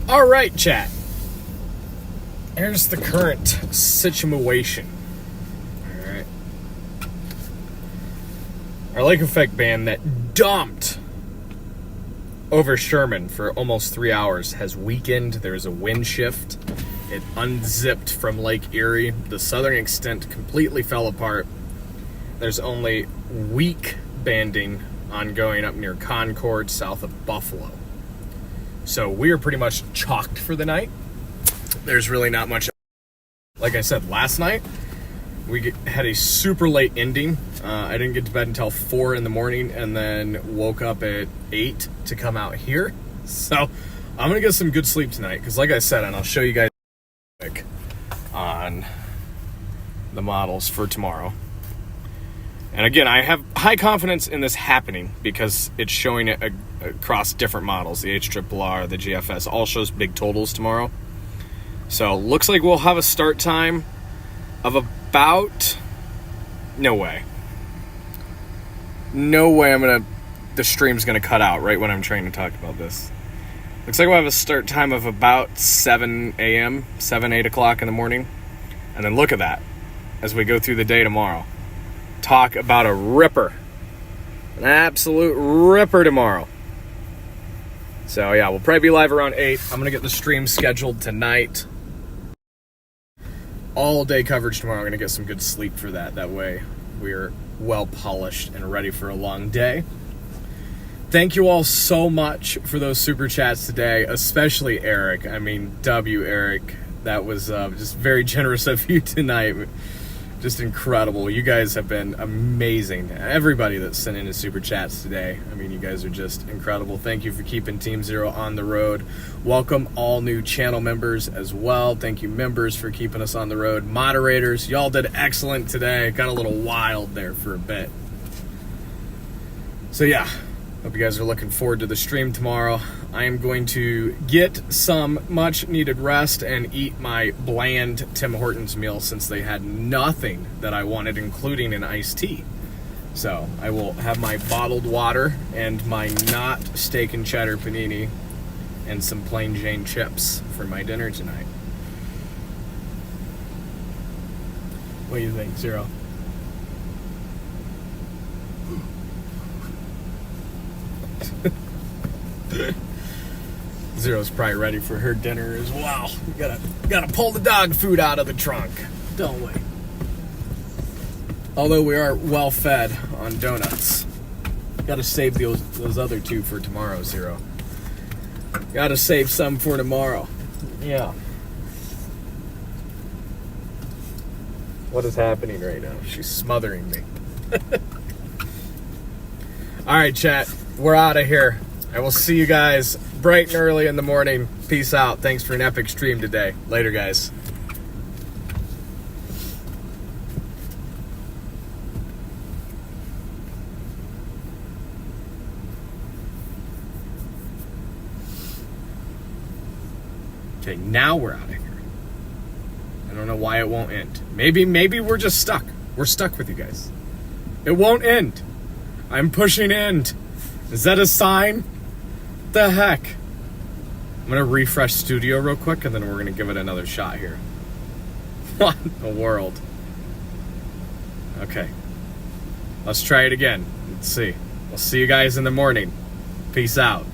All right, chat. Here's the current situation. All right. Our Lake Effect band that dumped over Sherman for almost 3 hours has weakened. There's a wind shift. It unzipped from Lake Erie. The southern extent completely fell apart. There's only weak banding ongoing up near Concord, south of Buffalo. So we are pretty much chalked for the night. There's really not much. Like I said, last night, we had a super late ending. I didn't get to bed until 4 in the morning and then woke up at 8 to come out here. So I'm going to get some good sleep tonight because like I said, and I'll show you guys on the models for tomorrow. And again, I have high confidence in this happening because it's showing it across different models. The HRRR, the GFS, all shows big totals tomorrow. So looks like we'll have a start time of about... No way the stream's gonna cut out right when I'm trying to talk about this. Looks like we'll have a start time of about 7 a.m., 8 o'clock in the morning. And then look at that as we go through the day tomorrow. Talk about a ripper. An absolute ripper tomorrow. So yeah, we'll probably be live around 8. I'm going to get the stream scheduled tonight. All day coverage tomorrow. I'm going to get some good sleep for that. That way we're well polished and ready for a long day. Thank you all so much for those super chats today, especially Eric. I mean, Eric. That was just very generous of you tonight. Just incredible. You guys have been amazing. Everybody that sent in his super chats today. I mean, you guys are just incredible. Thank you for keeping Team Zero on the road. Welcome all new channel members as well. Thank you, members, for keeping us on the road. Moderators, y'all did excellent today. Got a little wild there for a bit. So yeah, hope you guys are looking forward to the stream tomorrow. I am going to get some much needed rest and eat my bland Tim Hortons meal since they had nothing that I wanted, including an iced tea. So I will have my bottled water and my not steak and cheddar panini and some plain Jane chips for my dinner tonight. What do you think, Zero? Zero's probably ready for her dinner as well. We gotta pull the dog food out of the trunk, don't we? Although we are well fed on donuts. Gotta save those other two for tomorrow, Zero. Gotta save some for tomorrow. Yeah. What is happening right now? She's smothering me. Alright, chat. We're out of here. I will see you guys bright and early in the morning. Peace out. Thanks for an epic stream today. Later, guys. Okay, now we're out of here. I don't know why it won't end. Maybe we're just stuck. We're stuck with you guys. It won't end. I'm pushing end. Is that a sign? The heck? I'm gonna refresh studio real quick and then we're gonna give it another shot here. What in the world? Okay. Let's try it again. Let's see. We'll see you guys in the morning. Peace out.